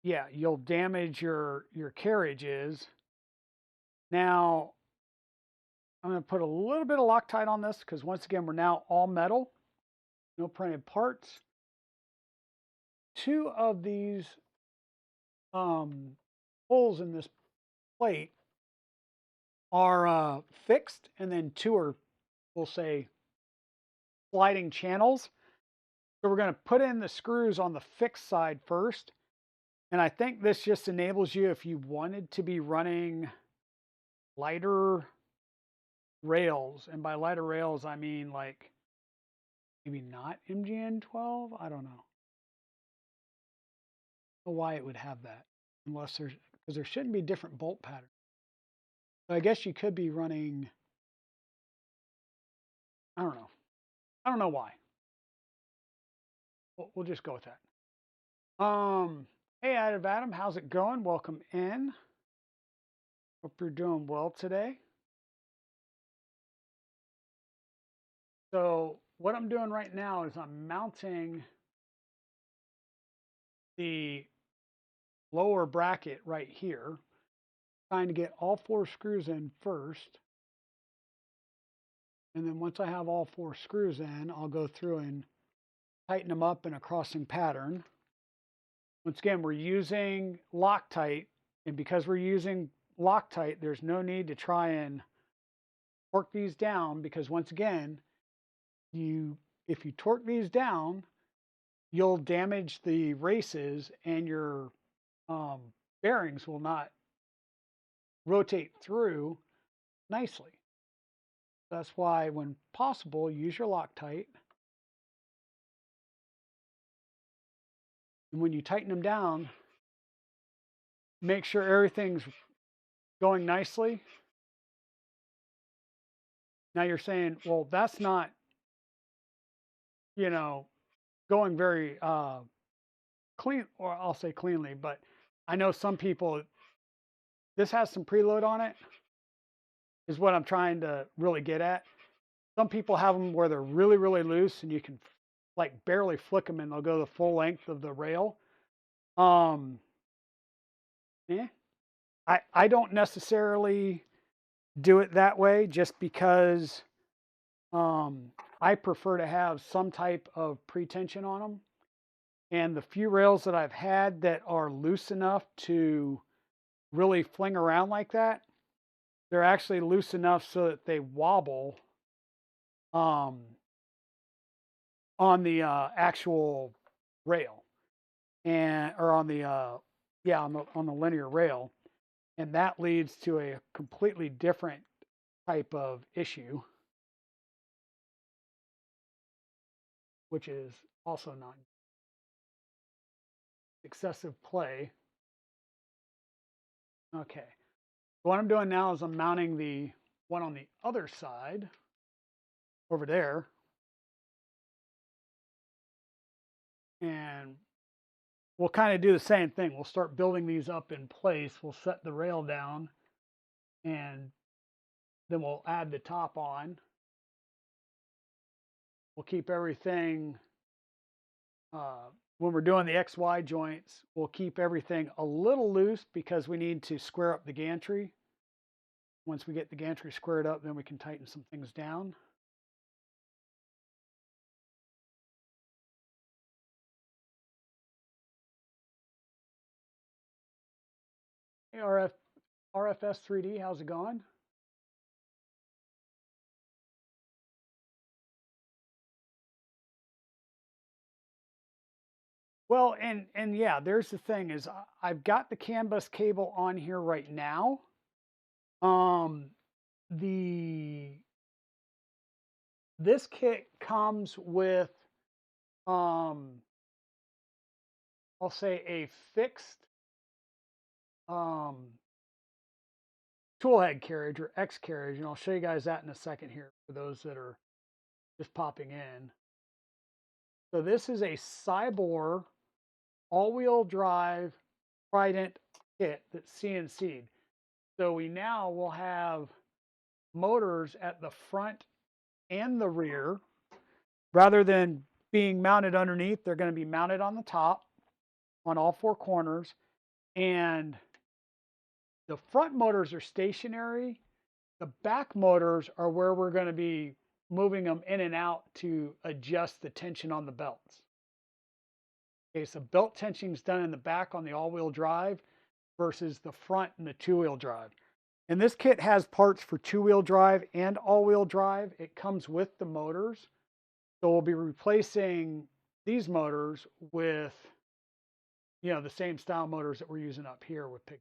yeah, you'll damage your carriages. Now, I'm going to put a little bit of Loctite on this, because once again, we're now all metal, no printed parts. 2 of these holes in this plate are fixed, and then 2 are, we'll say, sliding channels. So we're going to put in the screws on the fixed side first. And I think this just enables you, if you wanted to be running lighter rails, and by lighter rails, I mean like maybe not MGN12. I don't know why it would have that, unless because there shouldn't be different bolt patterns. So I guess you could be running, I don't know. I don't know why. We'll just go with that. Hey, Adam, how's it going? Welcome in. Hope you're doing well today. So what I'm doing right now is I'm mounting the lower bracket right here, trying to get all 4 screws in first. And then once I have all 4 screws in, I'll go through and tighten them up in a crossing pattern. Once again, we're using Loctite, and because we're using Loctite, there's no need to try and torque these down, because once again, if you torque these down, you'll damage the races and your bearings will not rotate through nicely. That's why, when possible, use your Loctite. And when you tighten them down, make sure everything's going nicely. Now you're saying, well, that's not, going very clean, or I'll say cleanly, but I know some people, this has some preload on it, is what I'm trying to really get at. Some people have them where they're really, really loose and you can like barely flick them and they'll go the full length of the rail. I don't necessarily do it that way, just because I prefer to have some type of pretension on them. And the few rails that I've had that are loose enough to really fling around like that, they're actually loose enough so that they wobble on the actual rail, or on the on the linear rail, and that leads to a completely different type of issue, which is also not excessive play. Okay, what I'm doing now is I'm mounting the one on the other side over there, and we'll kind of do the same thing. We'll start building these up in place. We'll set the rail down, and then we'll add the top on. We'll keep everything, when we're doing the XY joints, we'll keep everything a little loose because we need to square up the gantry. Once we get the gantry squared up, then we can tighten some things down. Hey, RFS 3D, how's it going? Well, and yeah, there's the thing is, I've got the CAN bus cable on here right now. This kit comes with, I'll say, a fixed toolhead carriage, or X carriage, and I'll show you guys that in a second here for those that are just popping in. So this is a Siboor all-wheel drive Trident kit that's CNC'd. So we now will have motors at the front and the rear. Rather than being mounted underneath, they're going to be mounted on the top, on all four corners. And the front motors are stationary. The back motors are where we're going to be moving them in and out to adjust the tension on the belts. Okay, so belt tensioning is done in the back on the all-wheel drive versus the front in the two-wheel drive. And this kit has parts for two-wheel drive and all-wheel drive. It comes with the motors. So we'll be replacing these motors with, the same style motors that we're using up here with Pig.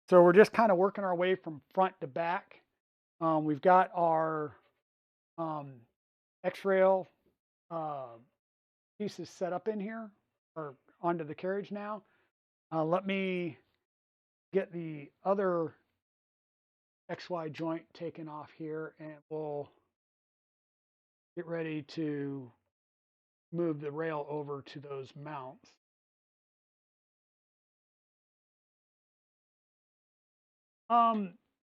So we're just kind of working our way from front to back. We've got our X-rail pieces set up in here, or onto the carriage now. Let me get the other XY joint taken off here, and we'll get ready to move the rail over to those mounts.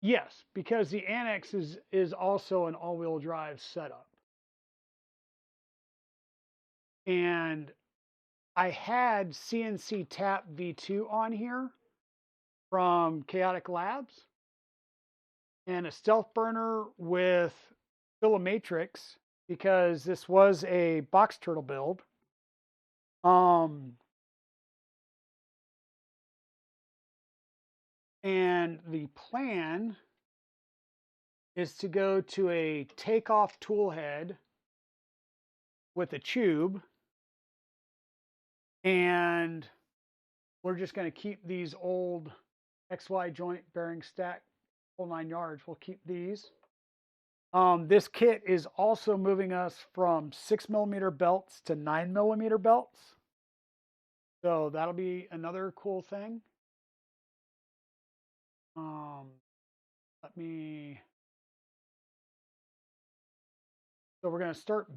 Yes, because the annex is also an all-wheel drive setup. And I had CNC Tap V2 on here from Chaotic Labs, and a stealth burner with Filametrix, because this was a Box Turtle build. And the plan is to go to a takeoff tool head with a tube, and we're just going to keep these old XY joint bearing stack whole 9 yards. We'll keep these. This kit is also moving us from 6mm belts to 9mm belts. So that'll be another cool thing. So we're going to start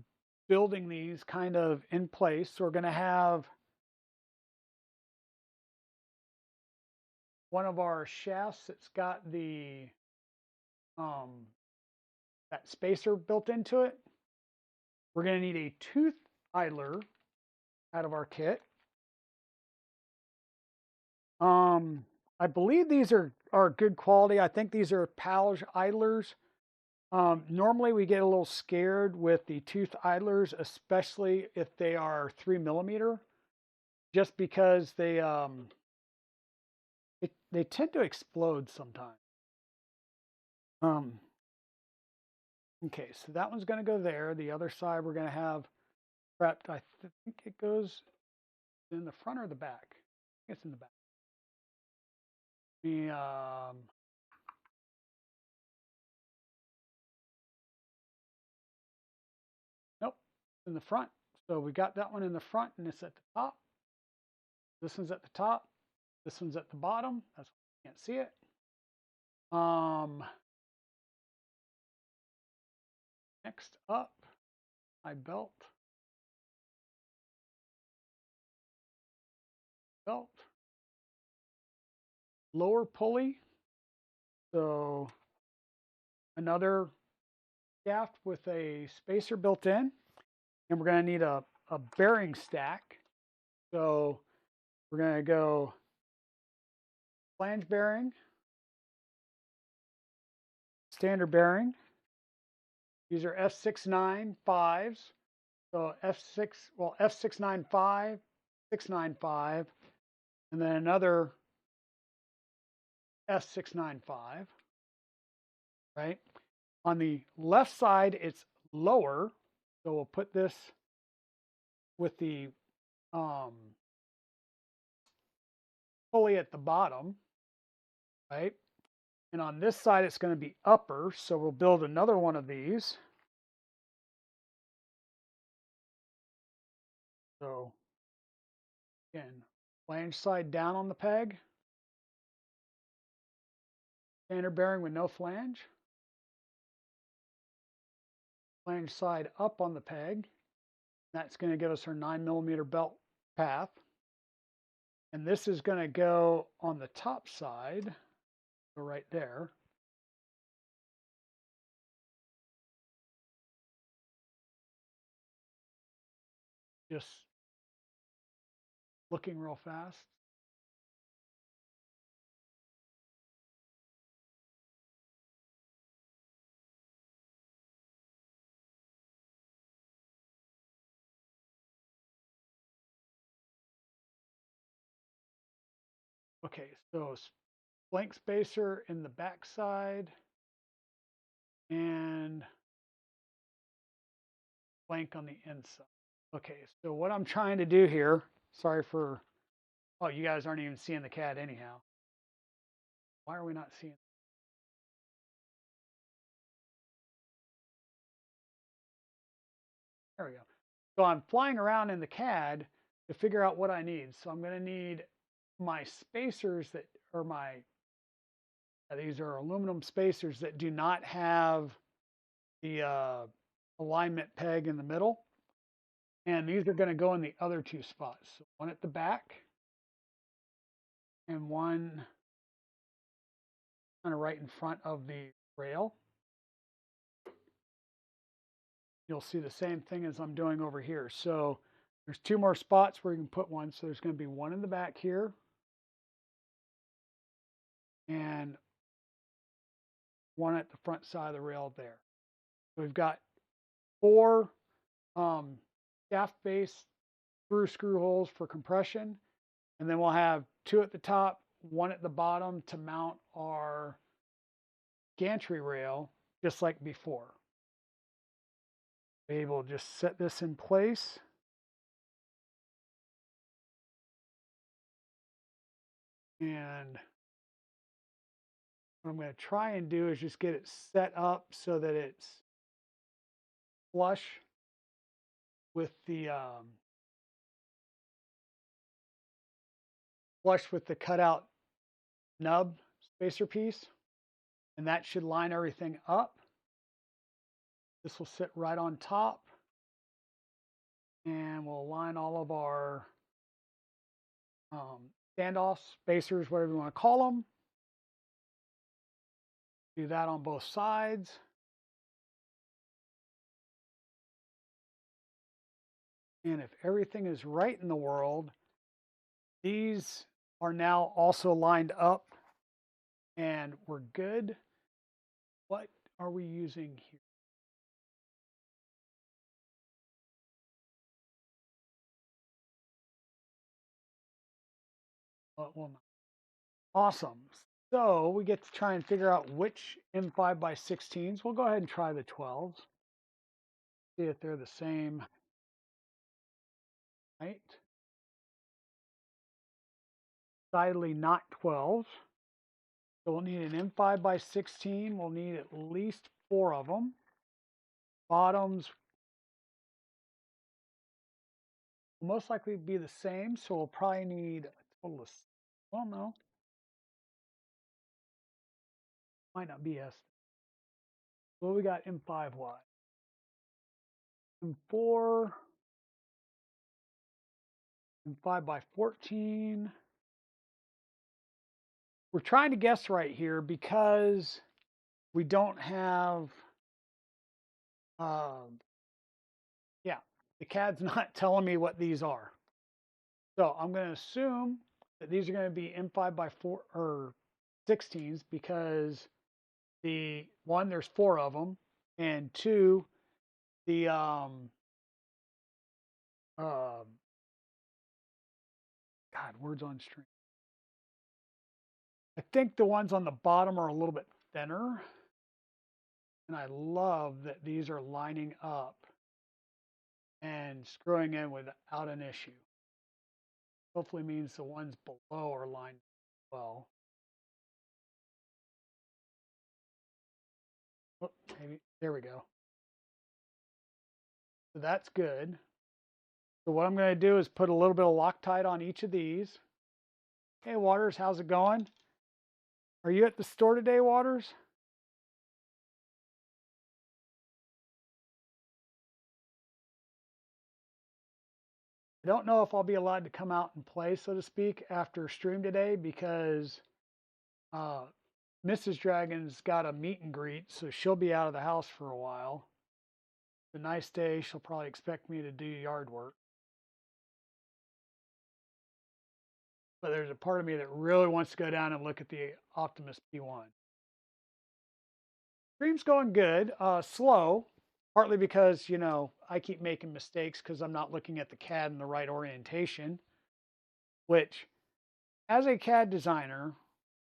building these kind of in place. So we're going to have one of our shafts that's got the that spacer built into it. We're going to need a tooth idler out of our kit. I believe these are good quality. I think these are Palge idlers. Normally we get a little scared with the tooth idlers, especially if they are 3mm, just because they tend to explode sometimes. Okay, so that one's going to go there. The other side we're going to have prepped. I think it goes in the front or the back. I think it's in the back. Nope, in the front. So we got that one in the front, and it's at the top. This one's at the top. This one's at the bottom. That's why you can't see it. Next up, my belt. Lower pulley. So another shaft with a spacer built in. And we're going to need a bearing stack. So we're going to go flange bearing, standard bearing. These are F695s. So F695, 695, and then another F695, right? On the left side, it's lower. So we'll put this with the pulley at the bottom, right? And on this side, it's going to be upper. So we'll build another one of these. So again, flange side down on the peg. Standard bearing with no flange. Flange side up on the peg. That's going to give us our 9mm belt path. And this is going to go on the top side, so right there. Just looking real fast. Okay, so blank spacer in the back side and blank on the inside. Okay, so what I'm trying to do here, sorry for, oh, you guys aren't even seeing the CAD anyhow. Why are we not seeing? There we go. So I'm flying around in the CAD to figure out what I need. So I'm going to need my spacers that are these are aluminum spacers that do not have the alignment peg in the middle. And these are going to go in the other two spots. So one at the back and one kind of right in front of the rail. You'll see the same thing as I'm doing over here. So there's two more spots where you can put one. So there's going to be one in the back here and one at the front side of the rail there. So we've got 4 shaft base screw holes for compression, and then we'll have 2 at the top, one at the bottom to mount our gantry rail, just like before. Be able to just set this in place. And what I'm going to try and do is just get it set up so that it's flush with the cutout nub spacer piece, and that should line everything up. This will sit right on top, and we'll line all of our standoffs, spacers, whatever you want to call them. Do that on both sides. And if everything is right in the world, these are now also lined up and we're good. What are we using here? Well, awesome. So we get to try and figure out which M5x16s. We'll go ahead and try the 12s. See if they're the same height. Decidedly not 12. So we'll need an M5x16. We'll need at least 4 of them. Bottoms will most likely be the same, so we'll probably need a total of, well, no. Might not be S. Well, we got M5Y. M4, M5x14. We're trying to guess right here because we don't have, yeah, the CAD's not telling me what these are. So I'm going to assume that these are going to be M5x4 or 16s because the one, there's 4 of them, and 2, the God, words on string. I think the ones on the bottom are a little bit thinner, and I love that these are lining up and screwing in without an issue. Hopefully means the ones below are lined well. Oh, maybe there we go. So that's good. So what I'm going to do is put a little bit of Loctite on each of these. Hey, Waters, how's it going? Are you at the store today, Waters? I don't know if I'll be allowed to come out and play, so to speak, after stream today because Mrs. Dragon's got a meet and greet, so she'll be out of the house for a while. It's a nice day. She'll probably expect me to do yard work. But there's a part of me that really wants to go down and look at the Optimus P1. Stream's going good, slow, partly because, you know, I keep making mistakes because I'm not looking at the CAD in the right orientation, which, as a CAD designer,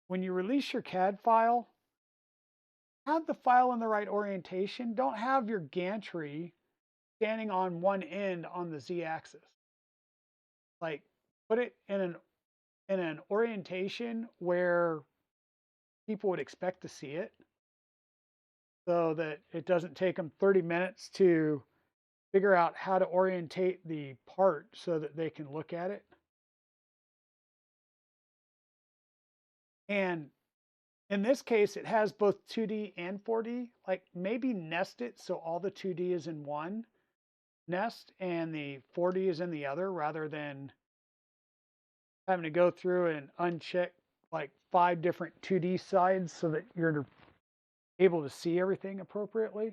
when you release your CAD file, have the file in the right orientation. Don't have your gantry standing on one end on the Z-axis. Like, put it in an orientation where people would expect to see it so that it doesn't take them 30 minutes to figure out how to orientate the part so that they can look at it. And in this case, it has both 2D and 4D. Like, maybe nest it so all the 2D is in one nest and the 4D is in the other, rather than having to go through and uncheck like 5 different 2D sides so that you're able to see everything appropriately.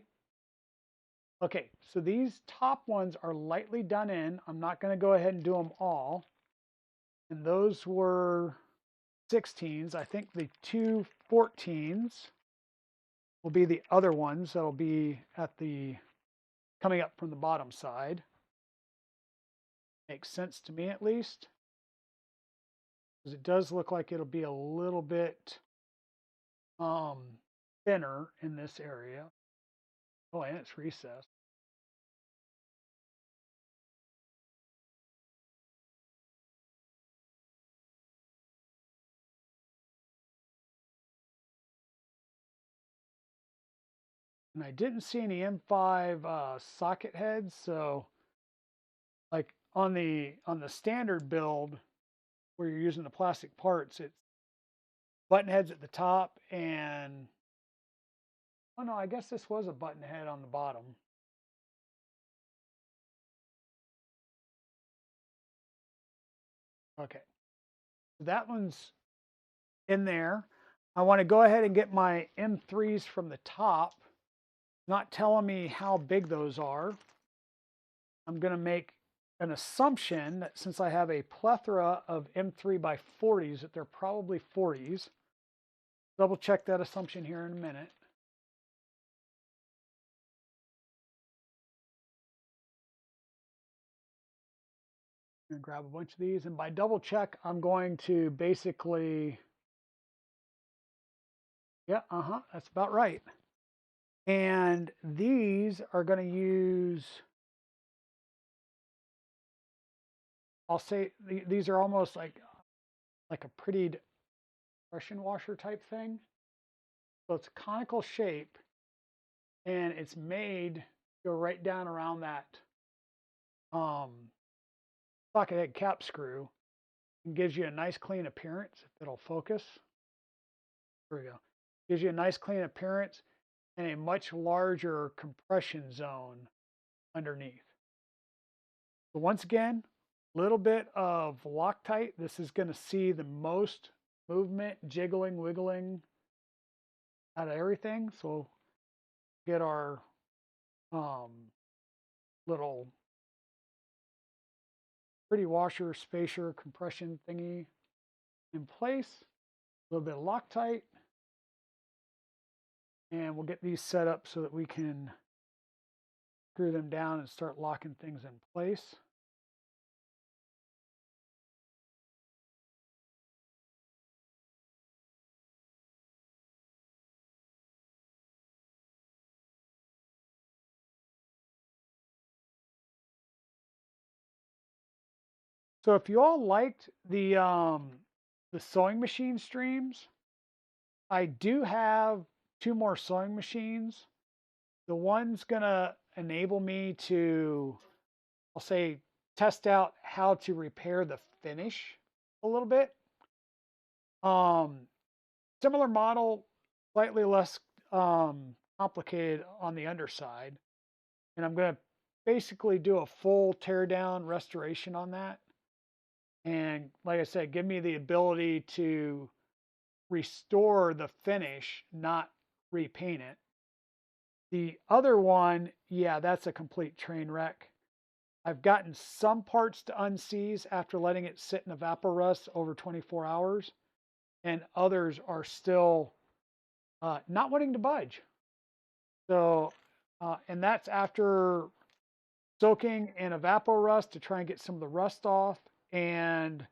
Okay, so these top ones are lightly done in. I'm not going to go ahead and do them all. And those were 16s. I think the 2 14s will be the other ones that'll be at the coming up from the bottom side. Makes sense to me, at least. because it does look like it'll be a little bit thinner in this area. Oh, and it's recessed. And I didn't see any M5 socket heads, so like on the standard build where you're using the plastic parts, it's button heads at the top and oh no, I guess this was a button head on the bottom. Okay, so that one's in there. I want to go ahead and get my M3s from the top, not telling me how big those are. I'm going to make an assumption that since I have a plethora of M3 by 40s, that they're probably 40s. Double check that assumption here in a minute. I'm going to grab a bunch of these, and by double check, I'm going to basically, yeah, that's about right. And these are going to use, I'll say these are almost like a prettied pressure washer type thing. So it's a conical shape, and it's made to go right down around that socket head cap screw, and gives you a nice clean appearance. If it'll focus, there we go. Gives you a nice clean appearance and a much larger compression zone underneath. So once again, a little bit of Loctite. This is going to see the most movement, jiggling, wiggling out of everything. So get our little pretty washer, spacer, compression thingy in place. A little bit of Loctite. And we'll get these set up so that we can screw them down and start locking things in place. So if you all liked the sewing machine streams, I do have 2 more sewing machines. The one's gonna enable me to, I'll say, test out how to repair the finish a little bit. Similar model, slightly less complicated on the underside. And I'm gonna basically do a full teardown restoration on that. And like I said, give me the ability to restore the finish, not repaint it. The other one, yeah, that's a complete train wreck. I've gotten some parts to unseize after letting it sit in evaporust over 24 hours, and others are still not wanting to budge. So, and that's after soaking in evaporust to try and get some of the rust off, and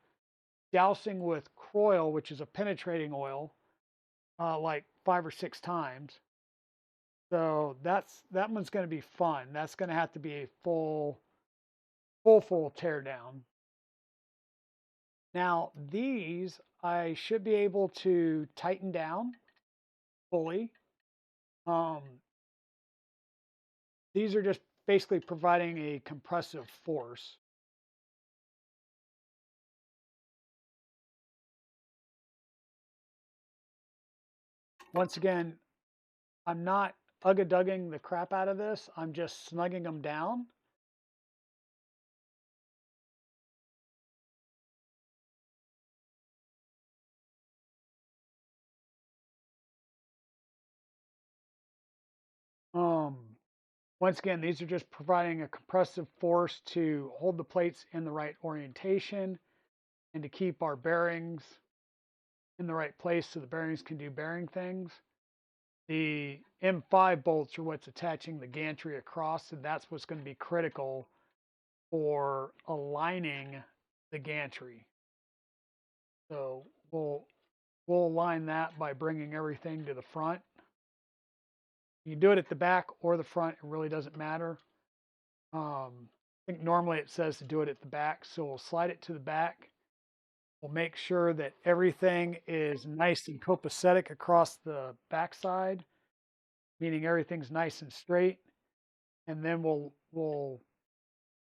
dousing with Croil, which is a penetrating oil, like 5 or 6 times. So that one's going to be fun. That's going to have to be a full tear down. Now these I should be able to tighten down fully. These are just basically providing a compressive force. Once again, I'm not ugga-dugging the crap out of this. I'm just snugging them down. Once again, these are just providing a compressive force to hold the plates in the right orientation and to keep our bearings in the right place so the bearings can do bearing things. The M5 bolts are what's attaching the gantry across, and that's what's going to be critical for aligning the gantry. So we'll align that by bringing everything to the front. You can do it at the back or the front. It really doesn't matter. I think normally it says to do it at the back. So we'll slide it to the back. We'll make sure that everything is nice and copacetic across the backside, meaning everything's nice and straight. And then we'll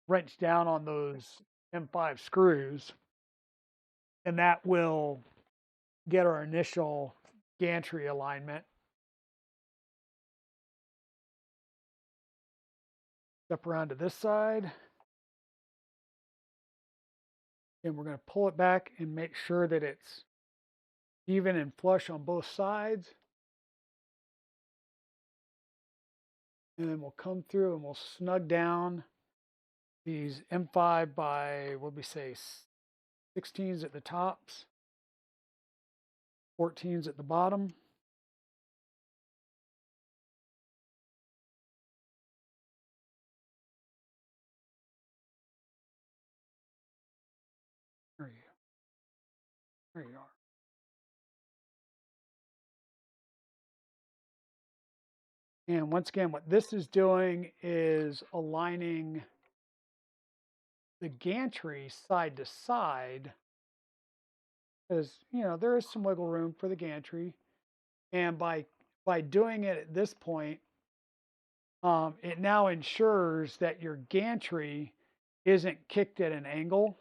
wrench down on those M5 screws, and that will get our initial gantry alignment. Step around to this side. And we're going to pull it back and make sure that it's even and flush on both sides. And then we'll come through and we'll snug down these M5 by, what we say, 16s at the tops, 14s at the bottom. There you are. And once again, what this is doing is aligning the gantry side to side, because there is some wiggle room for the gantry, and by doing it at this point, it now ensures that your gantry isn't kicked at an angle.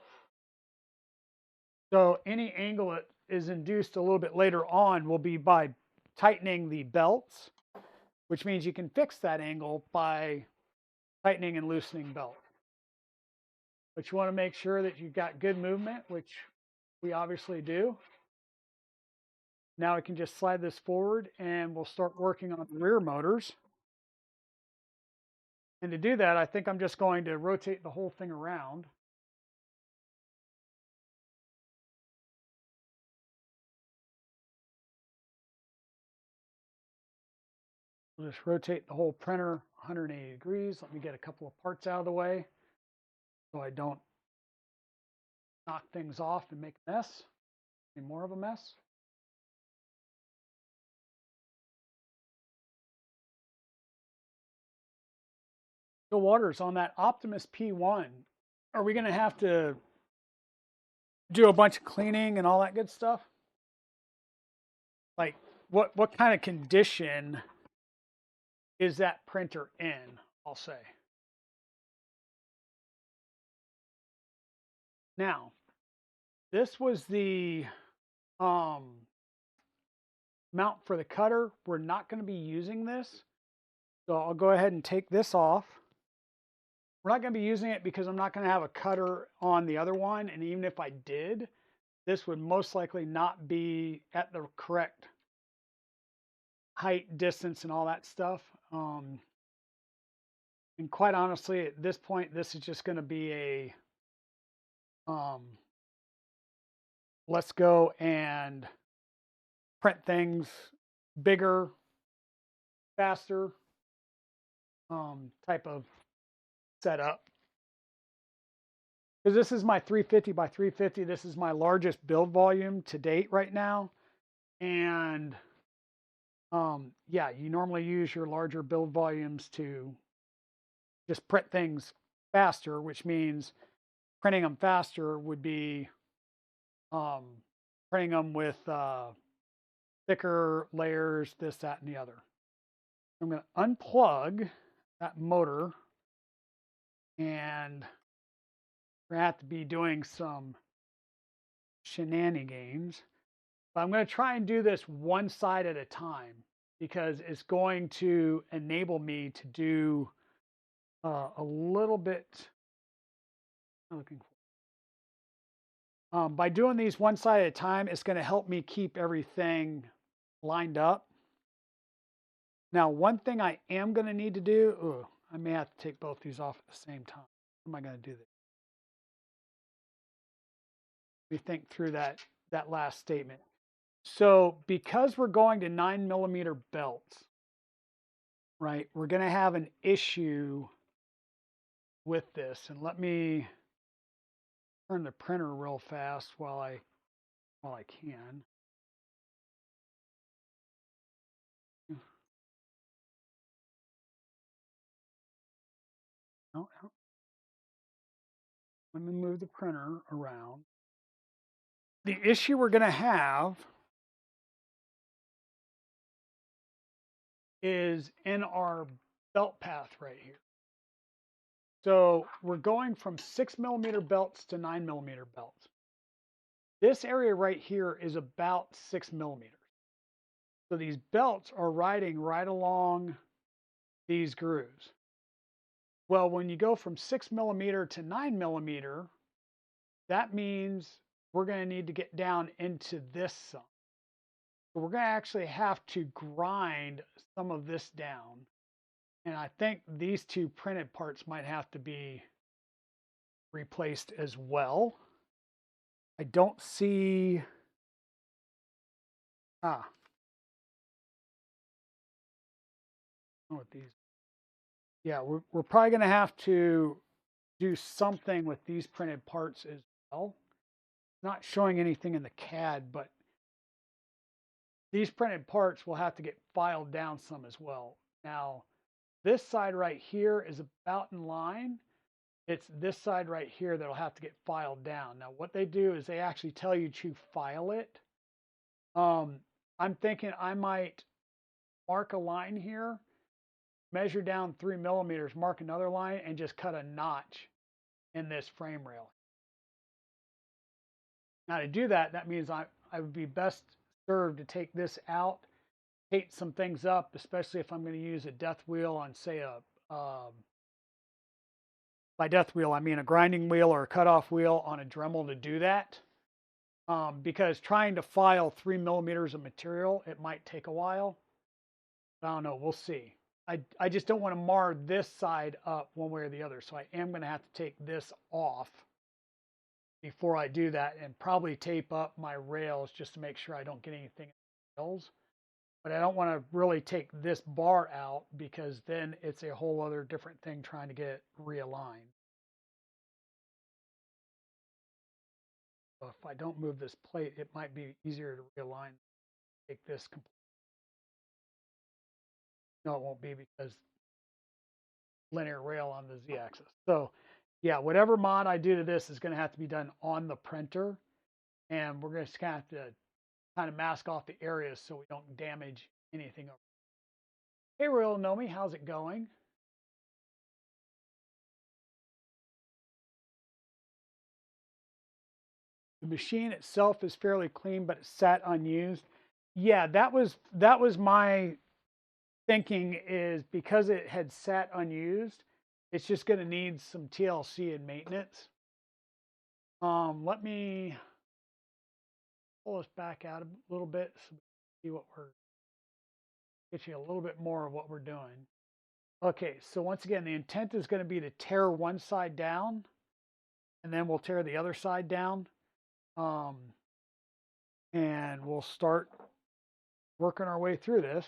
So any angle that is induced a little bit later on will be by tightening the belts, which means you can fix that angle by tightening and loosening belt. But you want to make sure that you've got good movement, which we obviously do. Now we can just slide this forward and we'll start working on the rear motors. And to do that, I think I'm just going to rotate the whole thing around. We'll just rotate the whole printer 180 degrees. Let me get a couple of parts out of the way so I don't knock things off and make a mess, any more of a mess. So Waters, on that Optimus P1, are we going to have to do a bunch of cleaning and all that good stuff? Like what kind of condition is that printer in, I'll say. Now, this was the mount for the cutter. We're not going to be using this. So I'll go ahead and take this off. We're not going to be using it because I'm not going to have a cutter on the other one. And even if I did, this would most likely not be at the correct height, distance, and all that stuff. And quite honestly, at this point, this is just going to be a let's go and print things bigger, faster type of setup. Because this is my 350 by 350. This is my largest build volume to date right now. And yeah, you normally use your larger build volumes to just print things faster, which means printing them faster would be printing them with thicker layers, this, that, and the other. I'm going to unplug that motor, and we're going to have to be doing some shenanigans. But I'm going to try and do this one side at a time because it's going to enable me to do a little bit. I'm looking for. By doing these one side at a time, it's going to help me keep everything lined up. Now, one thing I am going to need to do, I may have to take both these off at the same time. How am I going to do this? Let me think through that last statement. So because we're going to 9mm belts, right, we're going to have an issue with this. And let me turn the printer real fast while I while I can. No, no. Let me move the printer around. The issue we're going to have is in our belt path right here. So we're going from 6mm belts to 9mm belts. This area right here is about 6mm. So these belts are riding right along these grooves. Well, when you go from 6mm to 9mm, that means we're going to need to get down into this some. So we're going to actually have to grind some of this down. And I think these two printed parts might have to be replaced as well. I don't see, what these, yeah, we're probably going to have to do something with these printed parts as well. Not showing anything in the CAD, but these printed parts will have to get filed down some as well. Now, this side right here is about in line. It's this side right here that'll have to get filed down. Now, what they do is they actually tell you to file it. I'm thinking I might mark a line here, measure down 3mm, mark another line, and just cut a notch in this frame rail. Now, to do that, that means I would be best served to take this out, tape some things up, especially if I'm going to use a death wheel on, say, by death wheel, I mean a grinding wheel or a cutoff wheel on a Dremel to do that. Because trying to file 3mm of material, it might take a while. I don't know, we'll see. I just don't want to mar this side up one way or the other. So I am going to have to take this off before I do that, and probably tape up my rails just to make sure I don't get anything in the rails. But I don't want to really take this bar out, because then it's a whole other different thing trying to get it realigned. So if I don't move this plate, it might be easier to realign. Take this completely. No, it won't be, because linear rail on the Z-axis. So yeah, whatever mod I do to this is going to have to be done on the printer, and we're going to have to kind of mask off the areas so we don't damage anything. Hey, Royal Nomi, how's it going? The machine itself is fairly clean, but it sat unused. Yeah, that was my thinking, is because it had sat unused, it's just going to need some TLC and maintenance. Let me pull this back out a little bit so we can see what we're, get you a little bit more of what we're doing. Okay, so once again, the intent is going to be to tear one side down, and then we'll tear the other side down. And we'll start working our way through this.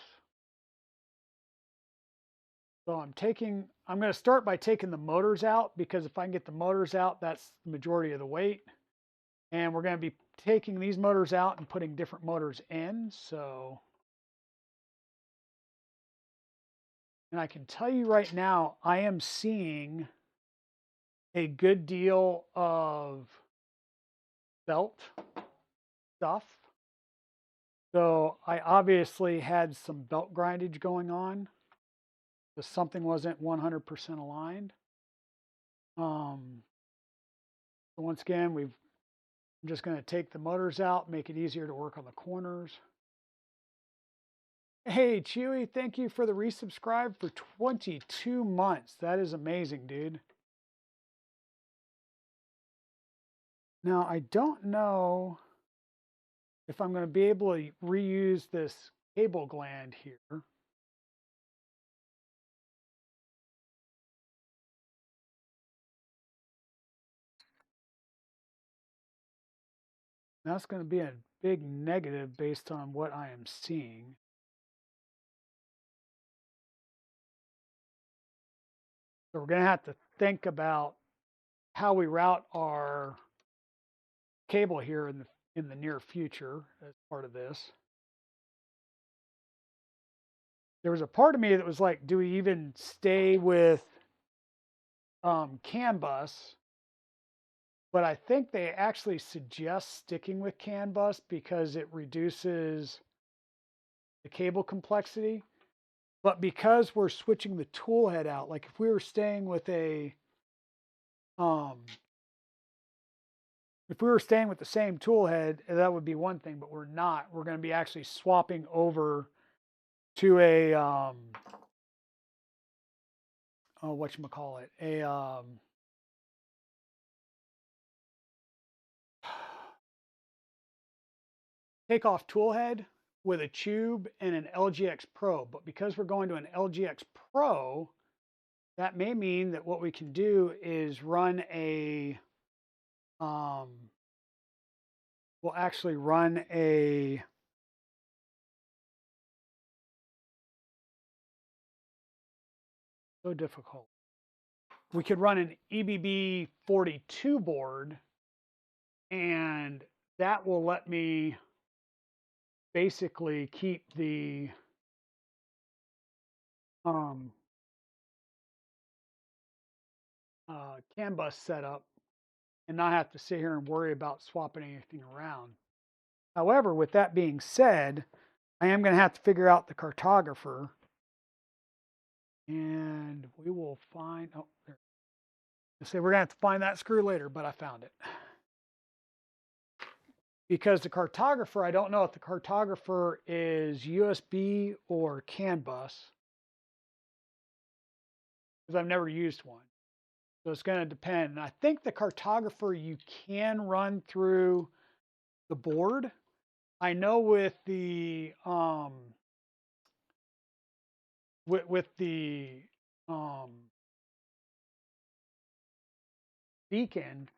So I'm going to start by taking the motors out, because if I can get the motors out, that's the majority of the weight. And we're going to be taking these motors out and putting different motors in. So, and I can tell you right now, I am seeing a good deal of belt stuff. So I obviously had some belt grindage going on, because something wasn't 100% aligned. So once again, I'm just going to take the motors out, make it easier to work on the corners. Hey, Chewy, thank you for the resubscribe for 22 months. That is amazing, dude. Now, I don't know if I'm going to be able to reuse this cable gland here. That's going to be a big negative based on what I am seeing. So we're going to have to think about how we route our cable here in the near future as part of this. There was a part of me that was like, do we even stay with CAN bus? But I think they actually suggest sticking with CAN bus because it reduces the cable complexity. But because we're switching the tool head out, like if we were staying with a if we were staying with the same tool head, that would be one thing, but we're not. We're going to be actually swapping over to a whatchamacallit, a takeoff tool head with a Chube and an LGX Pro. But because we're going to an LGX Pro, that may mean that what we can do is run a we'll actually run a so difficult. We could run an EBB 42 board, and that will let me basically keep the CAN bus set up and not have to sit here and worry about swapping anything around. However, with that being said, I am going to have to figure out the cartographer, and we will find, oh, there. I say we're going to have to find that screw later, but I found it. Because the cartographer, I don't know if the cartographer is USB or CAN bus, because I've never used one. So it's going to depend. And I think the cartographer you can run through the board. I know with the beacon,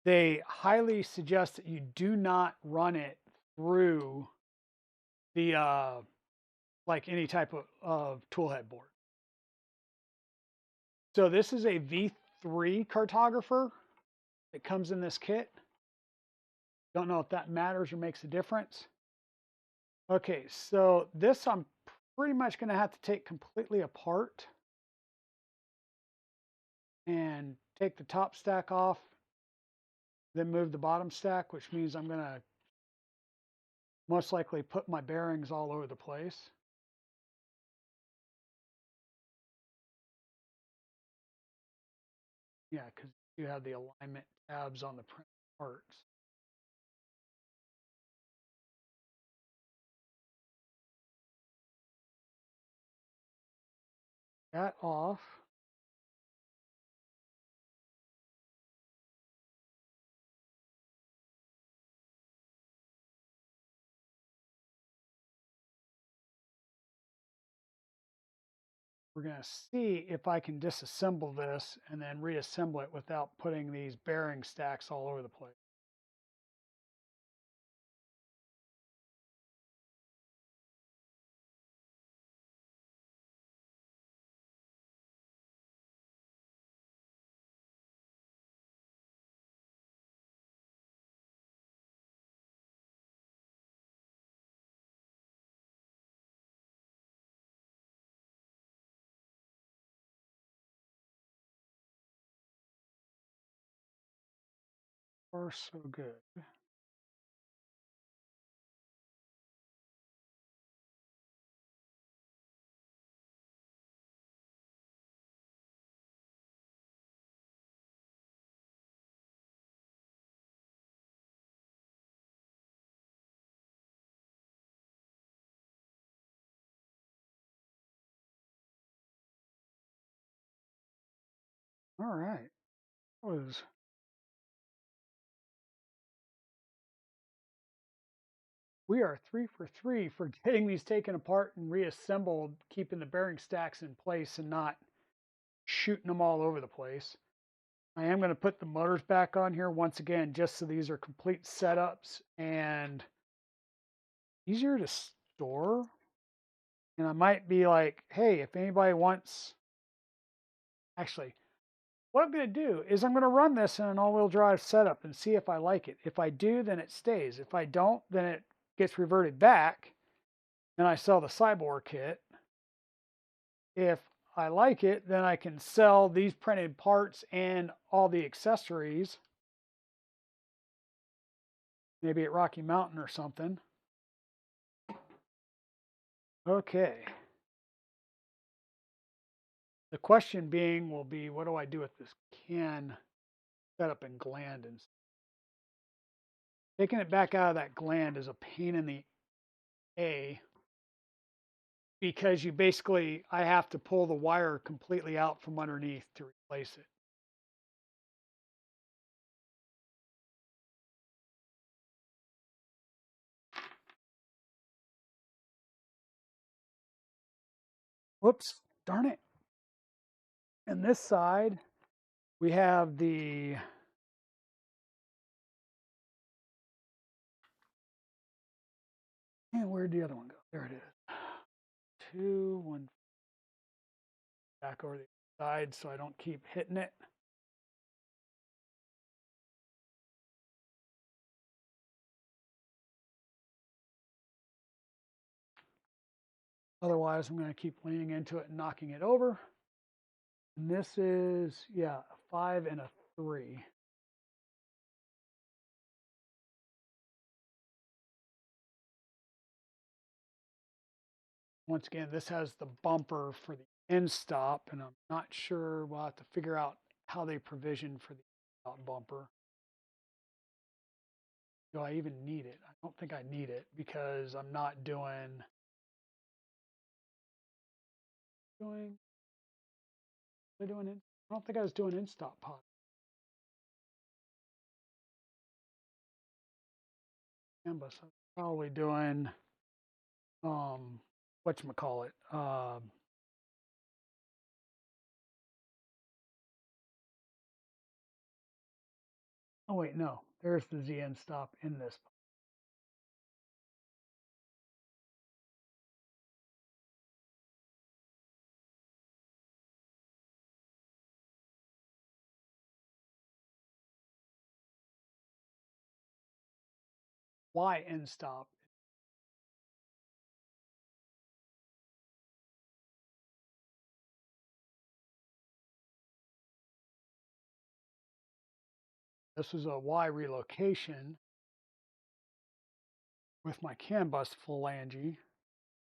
they highly suggest that you do not run it through the like any type of toolhead board. So this is a V3 cartographer that comes in this kit. Don't know if that matters or makes a difference. Okay, so this I'm pretty much going to have to take completely apart and take the top stack off, then move the bottom stack, which means I'm going to most likely put my bearings all over the place. Yeah, because you have the alignment tabs on the print parts. That off. We're going to see if I can disassemble this and then reassemble it without putting these bearing stacks all over the place. Far so good. All right. We are 3 for 3 for getting these taken apart and reassembled, keeping the bearing stacks in place and not shooting them all over the place. I am going to put the motors back on here once again, just so these are complete setups and easier to store. And I might be like, hey, if anybody wants, actually, what I'm going to do is I'm going to run this in an all-wheel drive setup and see if I like it. If I do, then it stays. If I don't, then it gets reverted back and I sell the Siboor kit. If I like it, then I can sell these printed parts and all the accessories, maybe at Rocky Mountain or something. Okay. The question being will be, what do I do with this can setup and gland? And taking it back out of that gland is a pain in the A, because I have to pull the wire completely out from underneath to replace it. Whoops, darn it. And this side, we have the and where'd the other one go? There it is. One back over the side so I don't keep hitting it. Otherwise, I'm going to keep leaning into it and knocking it over. And this is, yeah, a 5 and a 3. Once again, this has the bumper for the end stop, and I'm not sure. We'll have to figure out how they provision for the out bumper. Do I even need it? I don't think I need it because I'm not doing it. I don't think I was doing in stop pod. Canvas. I was probably doing whatchamacallit. Oh wait, no. There's the Z end stop in this. Y end stop. This is a Y relocation with my CAN bus phalange.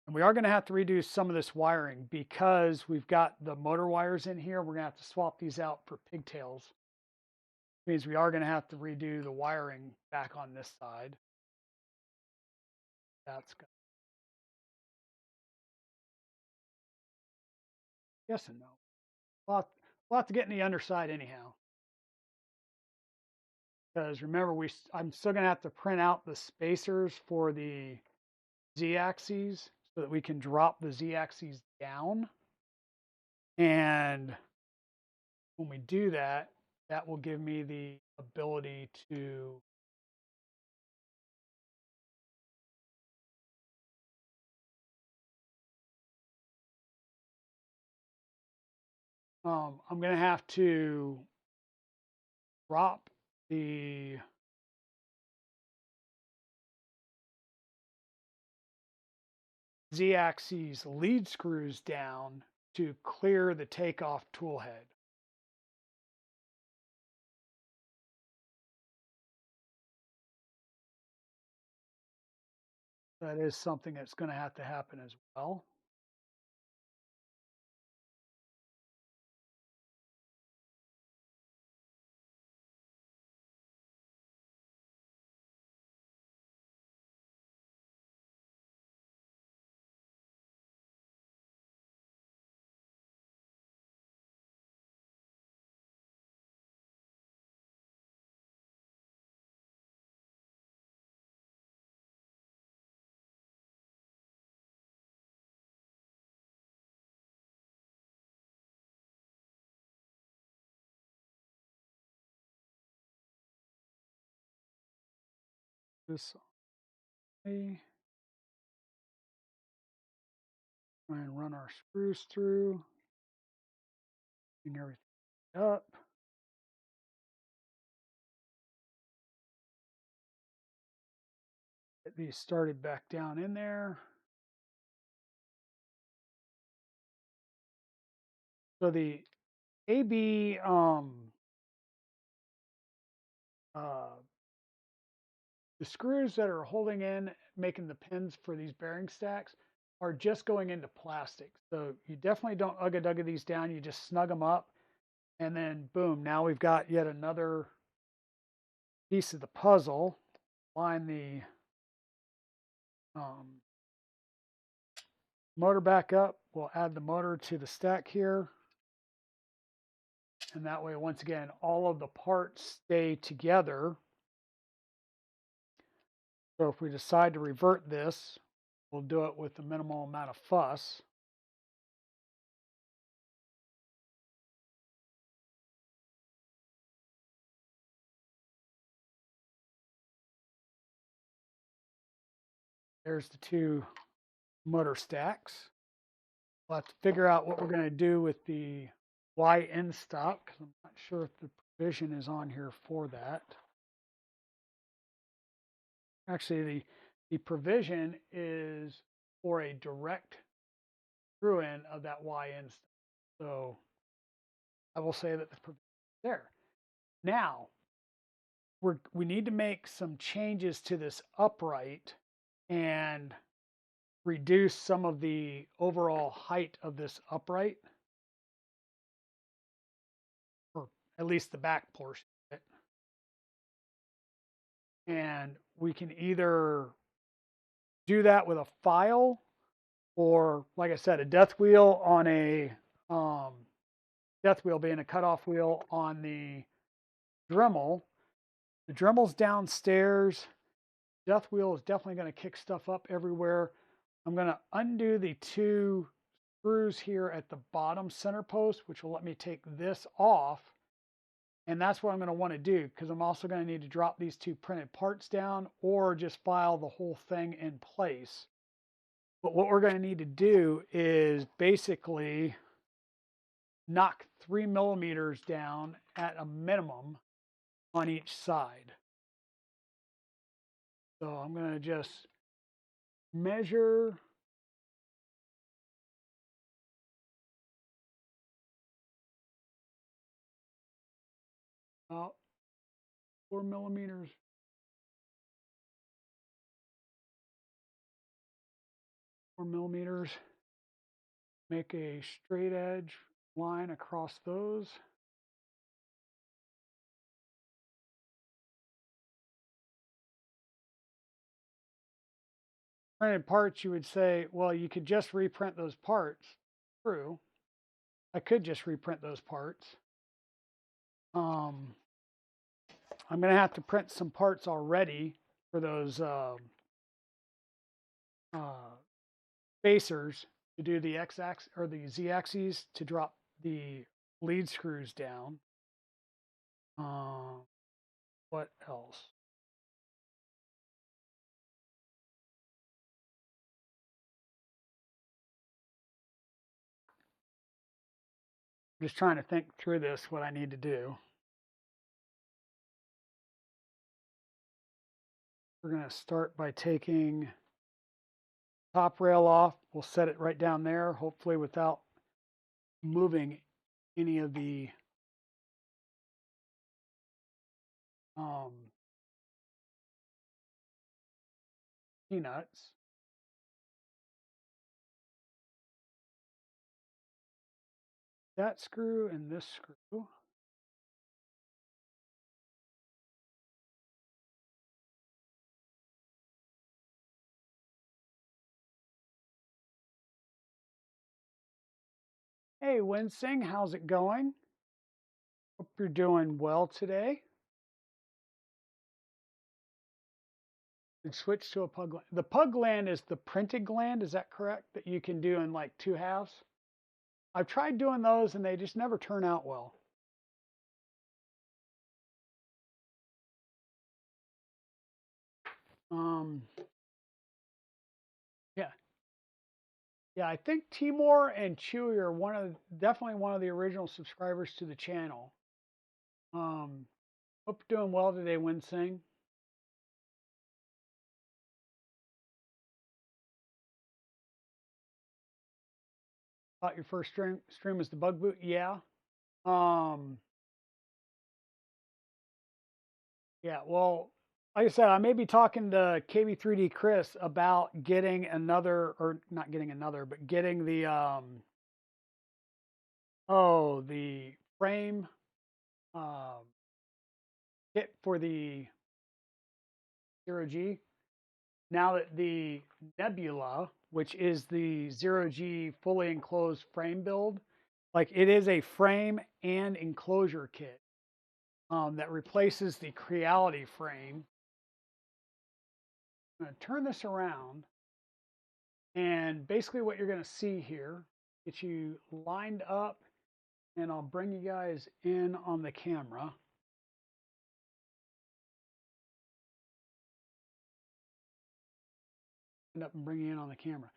And we are going to have to redo some of this wiring because we've got the motor wires in here. We're going to have to swap these out for pigtails. Which means we are going to have to redo the wiring back on this side. That's good. Yes and no. We'll have to get in the underside anyhow. Because remember, I'm still going to have to print out the spacers for the Z-axes so that we can drop the Z-axes down. And when we do that, that will give me the ability to I'm going to have to drop the Z-axis lead screws down to clear the takeoff tool head. That is something that's going to have to happen as well. This way. Try and run our screws through, bring everything up. Get these started back down in there. So the AB the screws that are holding in, making the pins for these bearing stacks are just going into plastic. So you definitely don't ugga-dugga these down. You just snug them up and then boom, now we've got yet another piece of the puzzle. Line the motor back up. We'll add the motor to the stack here. And that way, once again, all of the parts stay together. So if we decide to revert this, we'll do it with the minimal amount of fuss. There's the two motor stacks. We'll have to figure out what we're going to do with the Y end stop, because I'm not sure if the provision is on here for that. Actually, the provision is for a direct screw in of that Y end stop. So I will say that the provision is there. Now, we need to make some changes to this upright and reduce some of the overall height of this upright, or at least the back portion of it. And we can either do that with a file or, like I said, a death wheel on a death wheel being a cutoff wheel on the Dremel. The Dremel's downstairs. Death wheel is definitely going to kick stuff up everywhere. I'm going to undo the two screws here at the bottom center post, which will let me take this off. And that's what I'm going to want to do, because I'm also going to need to drop these two printed parts down or just file the whole thing in place. But what we're going to need to do is basically knock 3 millimeters down at a minimum on each side. So I'm going to just measure about 4 millimeters. 4 millimeters. Make a straight edge line across those. Printed parts, you would say, well, you could just reprint those parts. True. I could just reprint those parts. I'm going to have to print some parts already for those spacers to do the x-axis or the z-axis to drop the lead screws down. What else? I'm just trying to think through this, what I need to do. We're going to start by taking top rail off. We'll set it right down there, hopefully without moving any of the peanuts. That screw and this screw. Hey, Winsing, how's it going? Hope you're doing well today. And switch to a pug gland. The pug gland is the printed gland, is that correct? That you can do in like 2 halves? I've tried doing those and they just never turn out well. Yeah. Yeah, I think Timor and Chewy are definitely one of the original subscribers to the channel. Hope you're doing well today, Winsing. Thought your first stream was the bug boot? Yeah. Um, yeah, well, like I said, I may be talking to KB3D Chris about getting another, or not getting another, but getting the the frame um kit for the 0G. Now that the Nebula, which is the 0G fully enclosed frame build, like it is a frame and enclosure kit that replaces the Creality frame. I'm going to turn this around, and basically what you're going to see here, get you lined up, and I'll bring you guys in on the camera. End up and bring you in on the camera.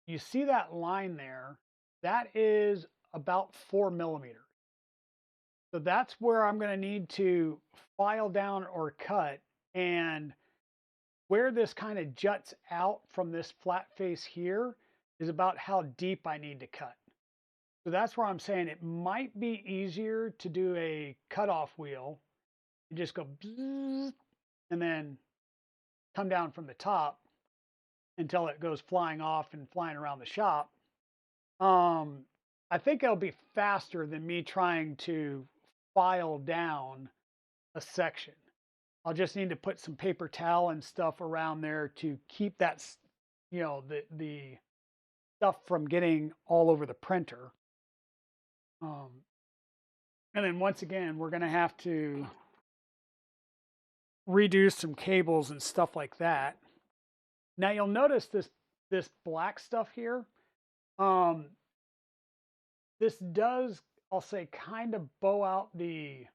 You see that line there? That is about 4 millimeters. So that's where I'm going to need to file down or cut. And where this kind of juts out from this flat face here is about how deep I need to cut. So that's where I'm saying it might be easier to do a cutoff wheel. You just go and then come down from the top until it goes flying off and flying around the shop. I think it'll be faster than me trying to file down a section. I'll just need to put some paper towel and stuff around there to keep that, you know, the stuff from getting all over the printer. And then once again, we're going to have to redo some cables and stuff like that. Now you'll notice this black stuff here. This does, I'll say, kind of bow out the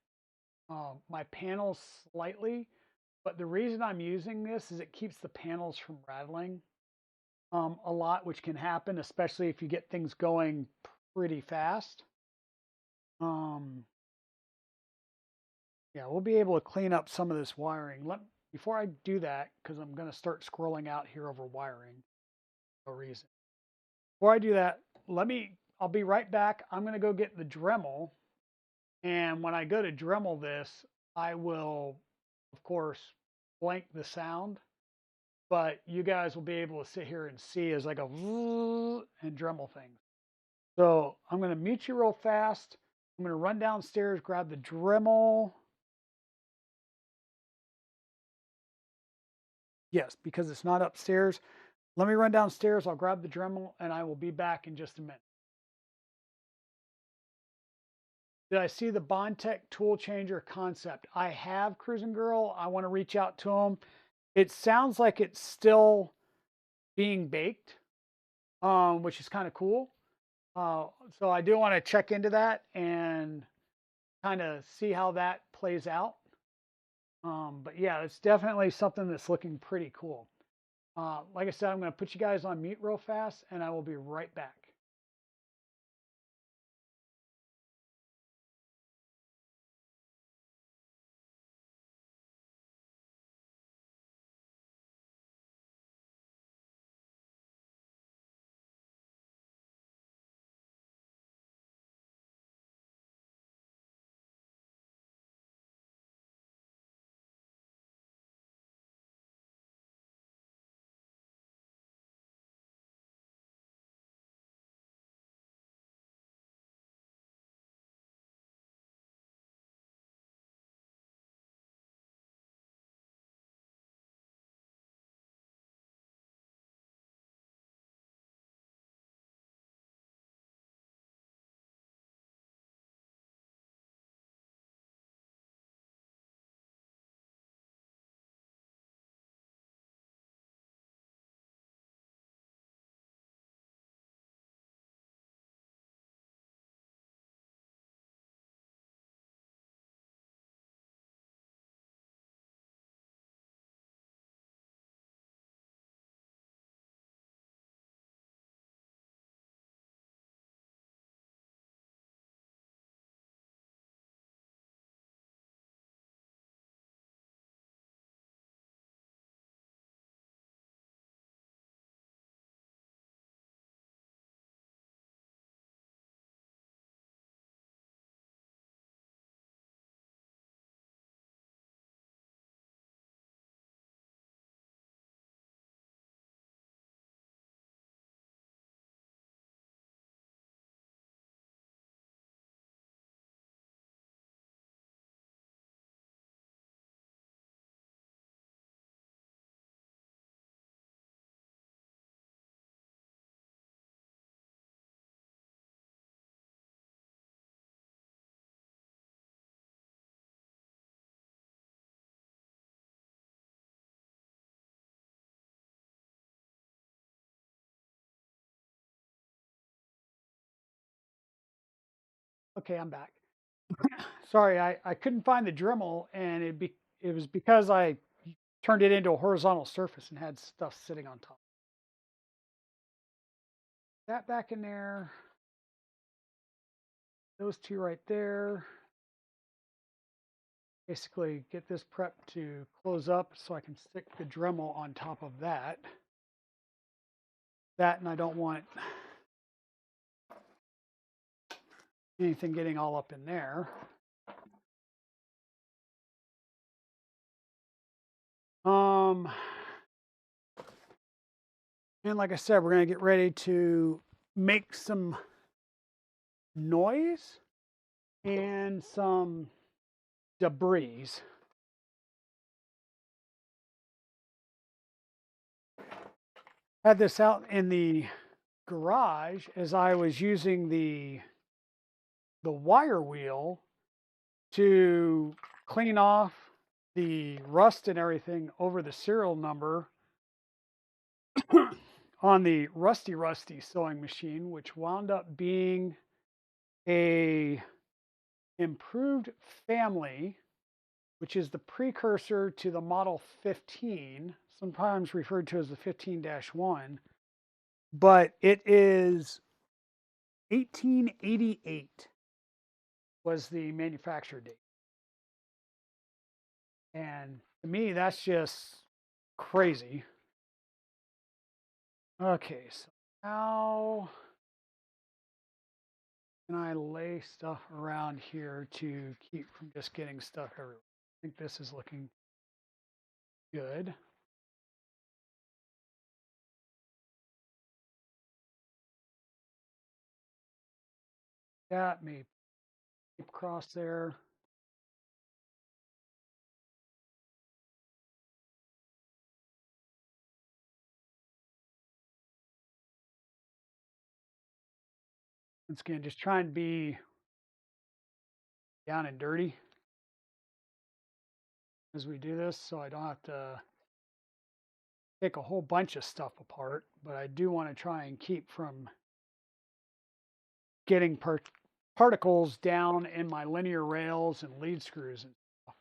my panels slightly, but the reason I'm using this is it keeps the panels from rattling a lot, which can happen, especially if you get things going pretty fast. Yeah, we'll be able to clean up some of this wiring. Before I do that, because I'm going to start scrolling out here over wiring, no reason. Before I do that, I'll be right back. I'm going to go get the Dremel. And when I go to Dremel this, I will, of course, blank the sound. But you guys will be able to sit here and see as I go and Dremel things. So I'm going to mute you real fast. I'm going to run downstairs, grab the Dremel. Yes, because it's not upstairs. Let me run downstairs. I'll grab the Dremel and I will be back in just a minute. Did I see the Bondtech tool changer concept? I have, Cruising Girl. I want to reach out to them. It sounds like it's still being baked, which is kind of cool. So I do want to check into that and kind of see how that plays out. But yeah, it's definitely something that's looking pretty cool. Like I said, I'm going to put you guys on mute real fast and I will be right back. Okay, I'm back. Sorry, I couldn't find the Dremel, and it was because I turned it into a horizontal surface and had stuff sitting on top. That back in there. Those two right there. Basically get this prep to close up so I can stick the Dremel on top of that. And I don't want anything getting all up in there. And like I said, we're going to get ready to make some noise and some debris. Had this out in the garage as I was using the wire wheel to clean off the rust and everything over the serial number on the Rusty sewing machine, which wound up being a improved family, which is the precursor to the Model 15, sometimes referred to as the 15-1, but it is 1888 was the manufacture date. And to me, that's just crazy. Okay, so how can I lay stuff around here to keep from just getting stuff everywhere? I think this is looking good. That may keep across there. Once again, just try and be down and dirty as we do this, so I don't have to take a whole bunch of stuff apart, but I do want to try and keep from getting particles down in my linear rails and lead screws and stuff.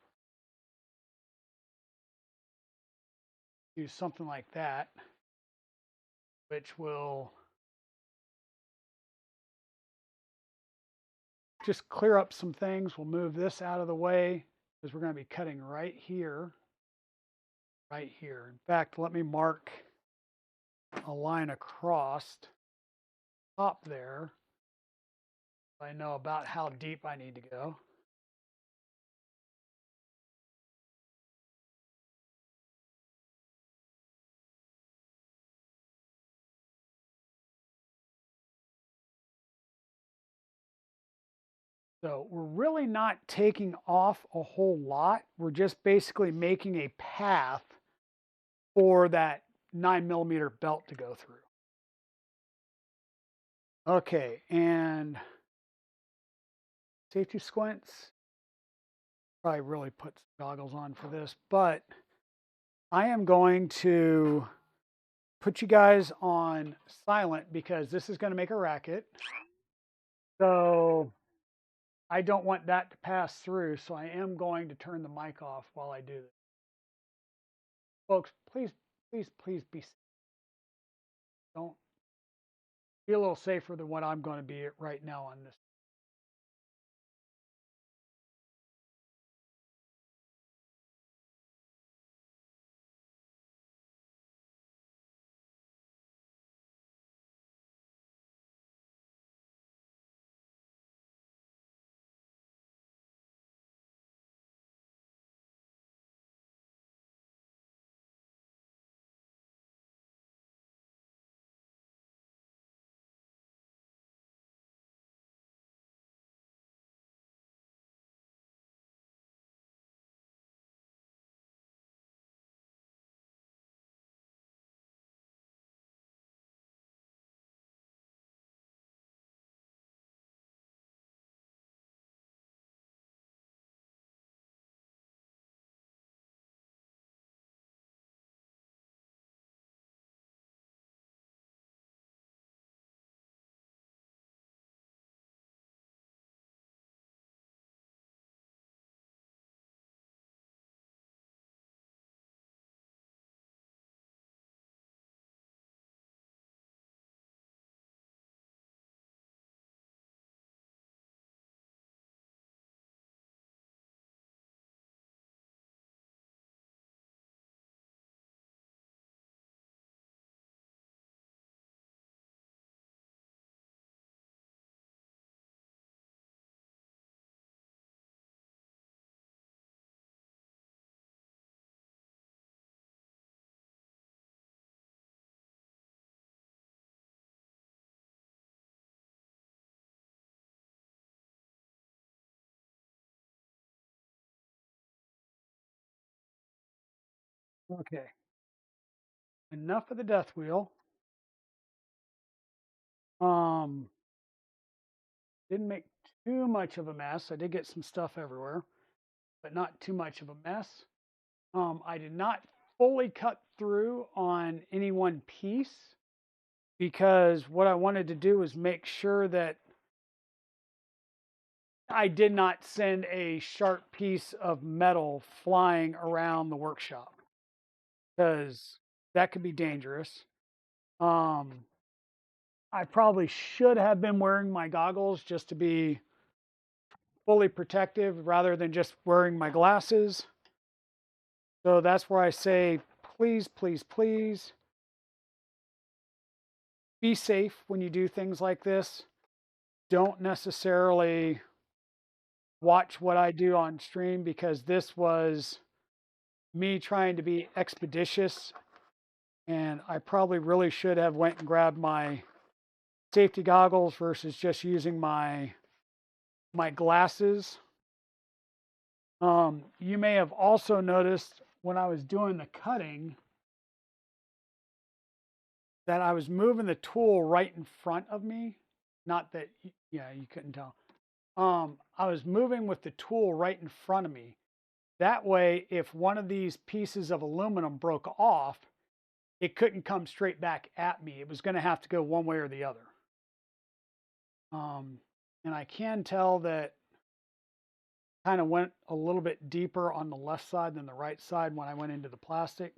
Do something like that, which will just clear up some things. We'll move this out of the way because we're going to be cutting right here. Right here. In fact, let me mark a line across top there. I know about how deep I need to go. So we're really not taking off a whole lot. We're just basically making a path for that 9mm belt to go through. Okay, and safety squints. Probably really put some goggles on for this, but I am going to put you guys on silent because this is going to make a racket. So I don't want that to pass through. So I am going to turn the mic off while I do this. Folks, please be safe. Don't be a little safer than what I'm going to be right now on this. Okay, enough of the death wheel. Um, didn't make too much of a mess. I did get some stuff everywhere, but not too much of a mess. I did not fully cut through on any one piece because what I wanted to do was make sure that I did not send a sharp piece of metal flying around the workshop because that could be dangerous. Um, I probably should have been wearing my goggles just to be fully protective rather than just wearing my glasses. So that's where I say, please, please, please be safe when you do things like this. Don't necessarily watch what I do on stream because this was me trying to be expeditious, and I probably really should have went and grabbed my safety goggles versus just using my glasses. You may have also noticed when I was doing the cutting that I was moving the tool right in front of me. Not that, yeah, you couldn't tell. I was moving with the tool right in front of me. That way, if one of these pieces of aluminum broke off, it couldn't come straight back at me. It was going to have to go one way or the other. And I can tell that kind of went a little bit deeper on the left side than the right side when I went into the plastic.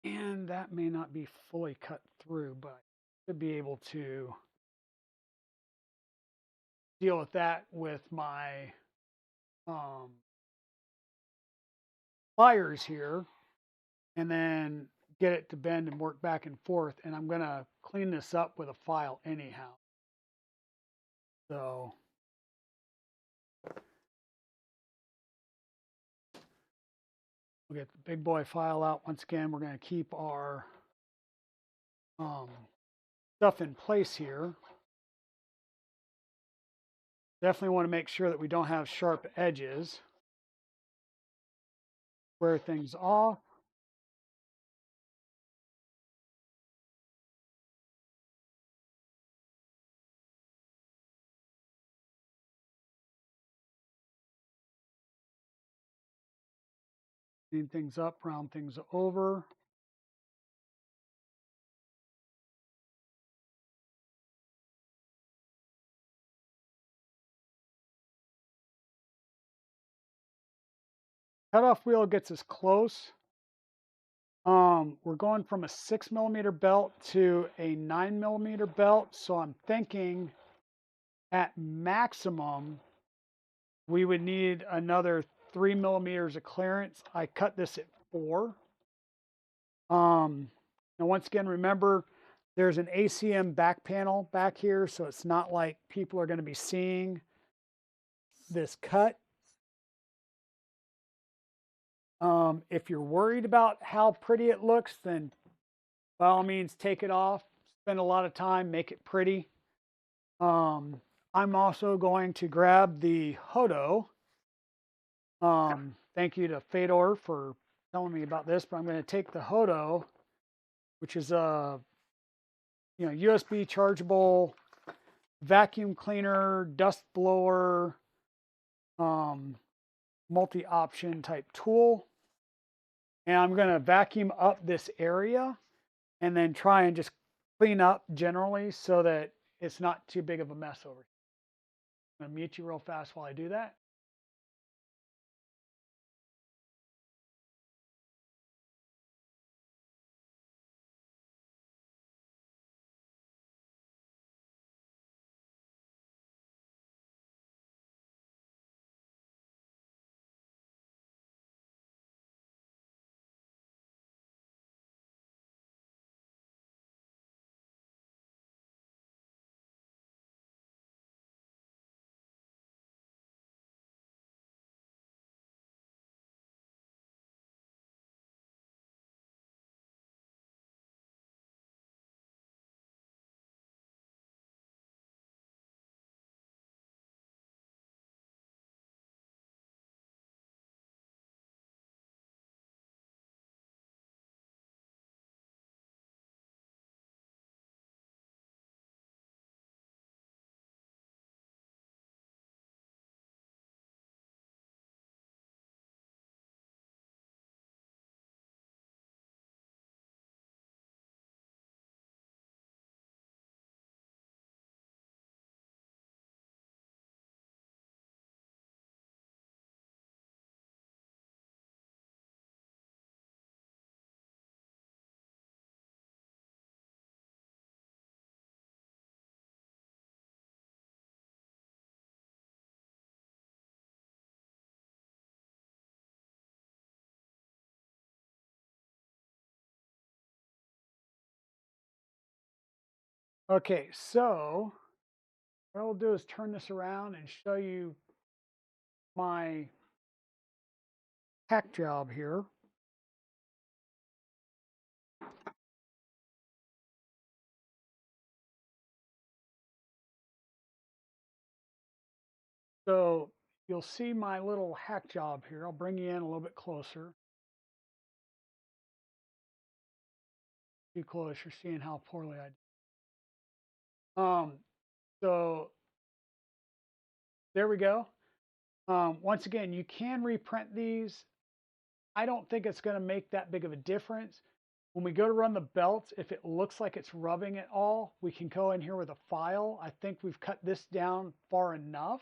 And that may not be fully cut through, but I should be able to deal with that with my pliers here and then get it to bend and work back and forth. And I'm going to clean this up with a file anyhow. So we'll get the big boy file out. Once again, we're going to keep our stuff in place here. Definitely want to make sure that we don't have sharp edges. Square things off. Clean things up, round things over. Cutoff wheel gets us close. We're going from a 6mm belt to a 9mm belt. So I'm thinking at maximum, we would need another 3mm of clearance. I cut this at 4. Now once again, remember there's an ACM back panel back here. So it's not like people are going to be seeing this cut. If you're worried about how pretty it looks, then by all means take it off. Spend a lot of time, make it pretty. I'm also going to grab the Hodo. Thank you to Fedor for telling me about this, but I'm going to take the Hodo, which is a USB chargeable vacuum cleaner, dust blower, multi-option type tool. And I'm going to vacuum up this area and then try and just clean up generally so that it's not too big of a mess over here. I'm going to mute you real fast while I do that. Okay, so what I'll do is turn this around and show you my hack job here. So you'll see my little hack job here. I'll bring you in a little bit closer. Too close, you're seeing how poorly I did. So there we go. Once again, you can reprint these. I don't think it's going to make that big of a difference. When we go to run the belts, if it looks like it's rubbing at all, we can go in here with a file. I think we've cut this down far enough.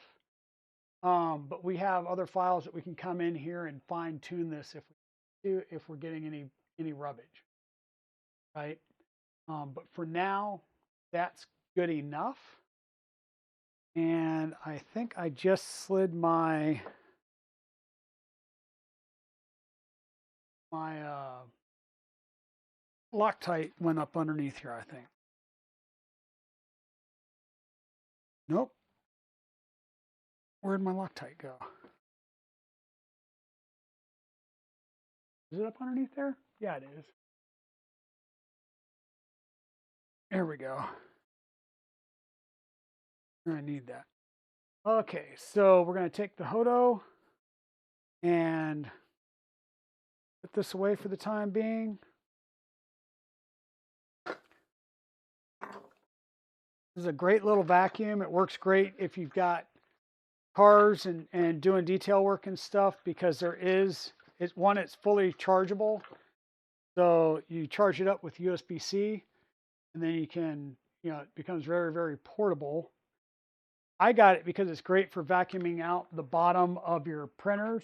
But we have other files that we can come in here and fine tune this if we're getting any rubbage, right? But for now, that's good enough. And I think I just slid my Loctite went up underneath here, I think. Nope. Where'd my Loctite go? Is it up underneath there? Yeah, it is. There we go. I need that. Okay, so we're going to take the Hoto and put this away for the time being. This is a great little vacuum. It works great if you've got cars and doing detail work and stuff, because it's fully chargeable. So you charge it up with USB-C and then you can, it becomes very, very portable. I got it because it's great for vacuuming out the bottom of your printers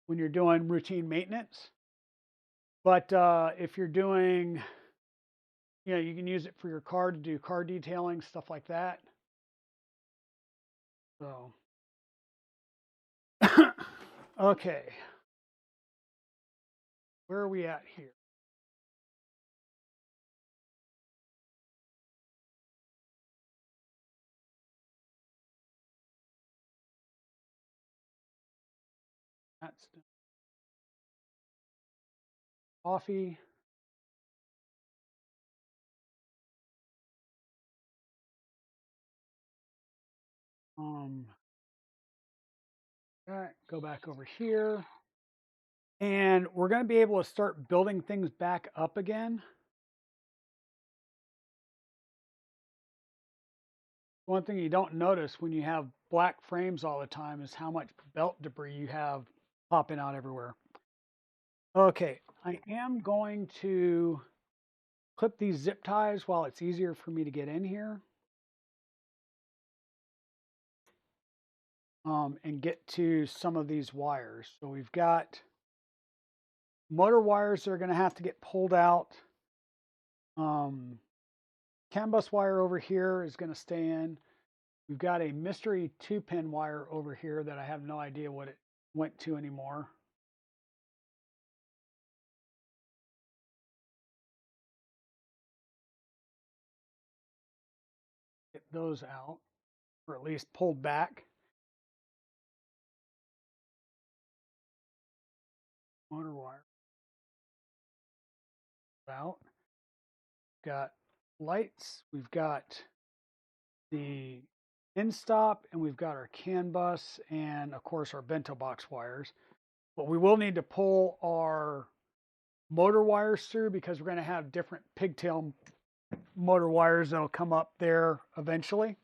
when you're doing routine maintenance. But if you're doing, you can use it for your car to do car detailing, stuff like that. So, okay. Where are we at here? That's coffee. Go back over here. And we're going to be able to start building things back up again. One thing you don't notice when you have black frames all the time is how much belt debris you have popping out everywhere. Okay, I am going to clip these zip ties while it's easier for me to get in here. And get to some of these wires. So we've got motor wires that are going to have to get pulled out. CAN bus wire over here is going to stay in. We've got a mystery 2-pin wire over here that I have no idea what it went to anymore. Get those out, or at least pulled back. Motor wire out. Got lights. We've got the end stop, and we've got our CAN bus, and of course our bento box wires. But we will need to pull our motor wires through because we're going to have different pigtail motor wires that'll come up there eventually.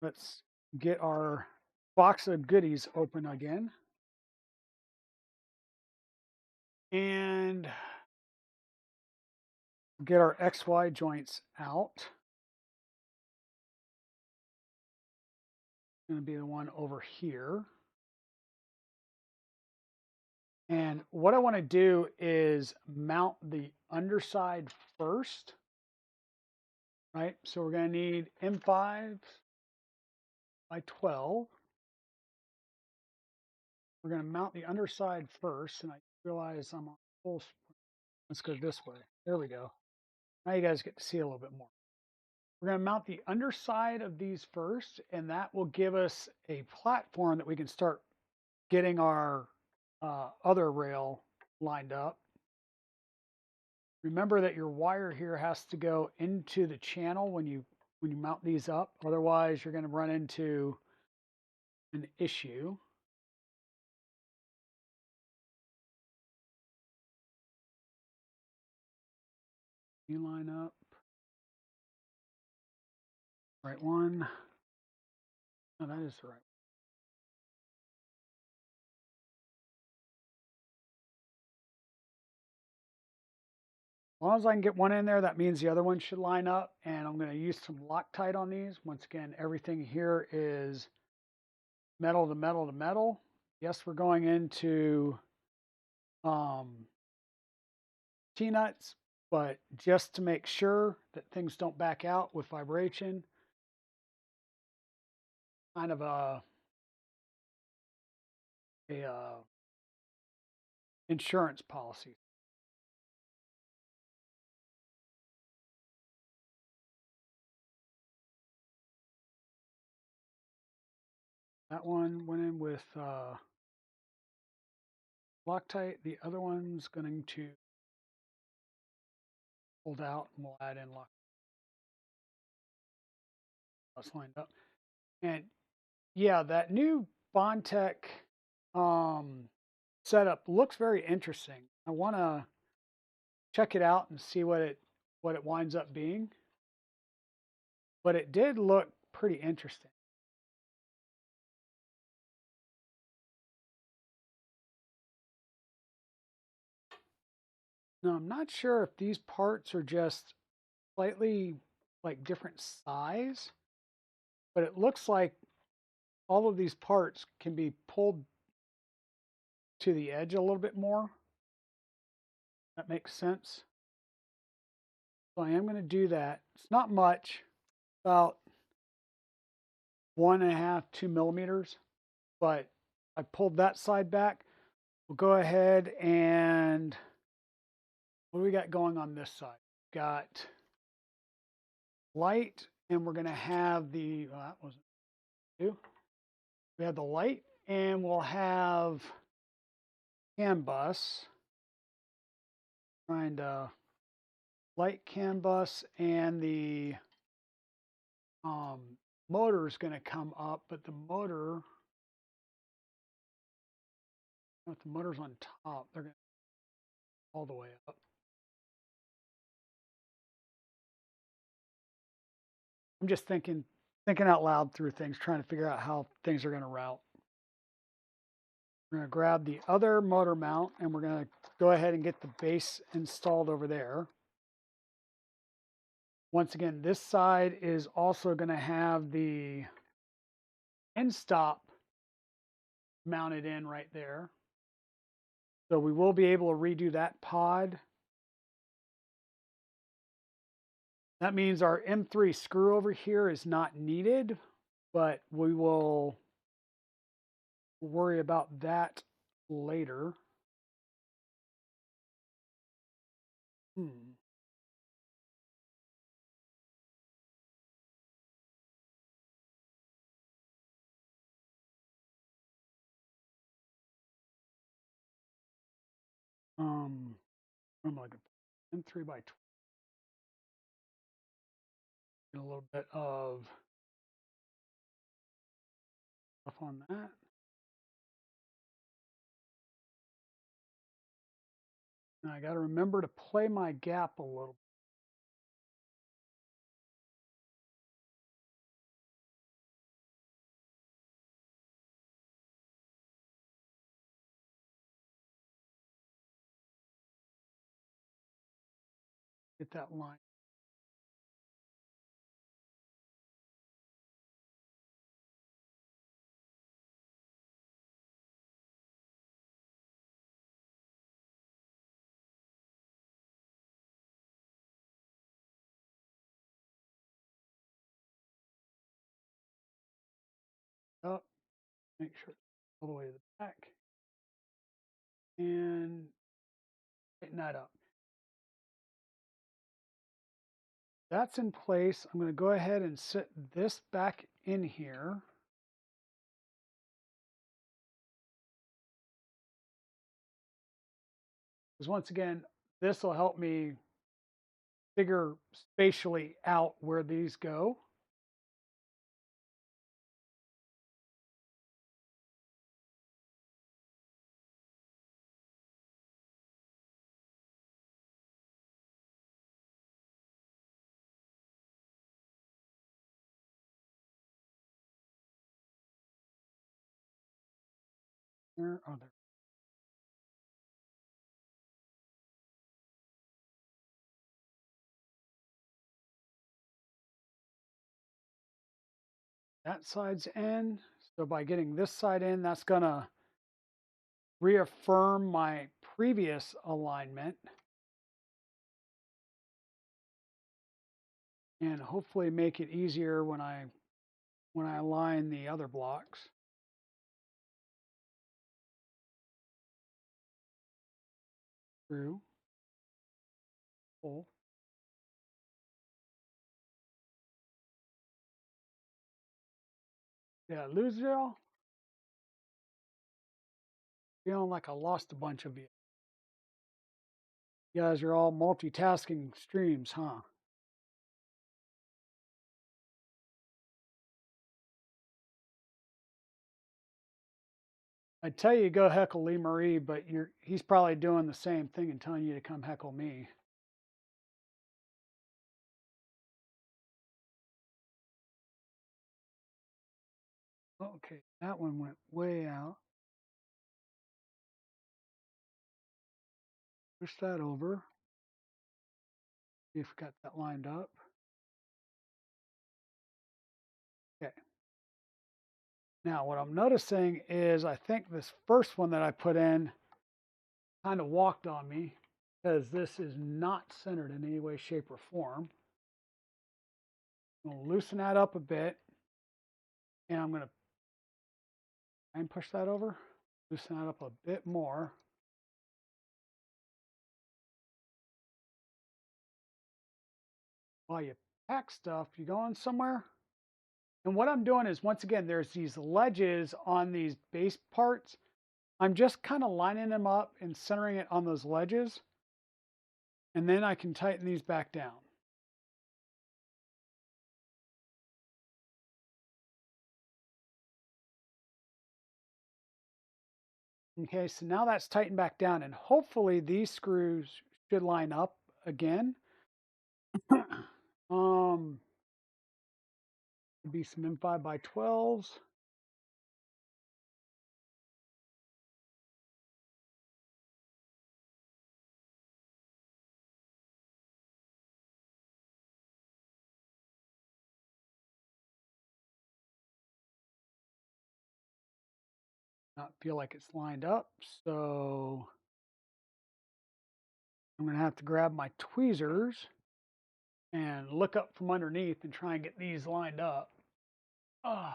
Let's get our box of goodies open again. And get our XY joints out. It's going to be the one over here. And what I want to do is mount the underside first. Right, so we're going to need M5 by 12. We're going to mount the underside first, and I realize I'm on full. Let's go this way. There we go. Now you guys get to see a little bit more. We're going to mount the underside of these first, and that will give us a platform that we can start getting our other rail lined up. Remember that your wire here has to go into the channel when you mount these up. Otherwise, you're going to run into an issue. You line up. Right one. Oh, that is the right. As long as I can get one in there, that means the other one should line up. And I'm going to use some Loctite on these. Once again, everything here is metal to metal to metal. Yes, we're going into T-nuts, but just to make sure that things don't back out with vibration, kind of a insurance policy. That one went in with Loctite. The other one's going to hold out, and we'll add in Loctite. That's lined up. And yeah, that new Bondtech setup looks very interesting. I want to check it out and see what it winds up being. But it did look pretty interesting. Now, I'm not sure if these parts are just slightly like different size, but it looks like all of these parts can be pulled to the edge a little bit more. That makes sense. So I am going to do that. It's not much, about 1.5, 2 millimeters, but I pulled that side back. We'll go ahead and what do we got going on this side? Got light, and we're going to have the, well, that wasn't two. We have the light, and we'll have CAN bus. Trying to light CAN bus, and the motor is going to come up, but the motor, if the motor's on top, they're going to all the way up. I'm just thinking out loud through things, trying to figure out how things are going to route. We're going to grab the other motor mount, and we're going to go ahead and get the base installed over there. Once again, this side is also going to have the end stop mounted in right there. So we will be able to redo that pod. That means our M3 screw over here is not needed, but we will worry about that later. I'm like M3 by 20. Get a little bit of stuff on that. Now I got to remember to play my gap a little. Get that line. Up, make sure it's all the way to the back, and tighten that up. that's in place. I'm going to go ahead and sit this back in here. Because once again, this will help me figure spatially out where these go. There, oh, there. That side's in. So by getting this side in, that's going to reaffirm my previous alignment and hopefully make it easier when I align the other blocks. Through, pull. Yeah, lose it all. Feeling like I lost a bunch of you. You guys are all multitasking streams, huh? I tell you, go heckle Lee Marie, but he's probably doing the same thing and telling you to come heckle me. Okay, that one went way out. Push that over. See if we got that lined up. Okay. Now, what I'm noticing is I think this first one that I put in kind of walked on me because this is not centered in any way, shape, or form. I'm going to loosen that up a bit, and I'm going to try and push that over, loosen that up a bit more. While you pack stuff, you going somewhere? And what I'm doing is, once again, there's these ledges on these base parts. I'm just kind of lining them up and centering it on those ledges. And then I can tighten these back down. Okay, so now that's tightened back down, and hopefully these screws should line up again. Be some M5 by 12s. Not feel like it's lined up, so I'm going to have to grab my tweezers and look up from underneath and try and get these lined up. Oh.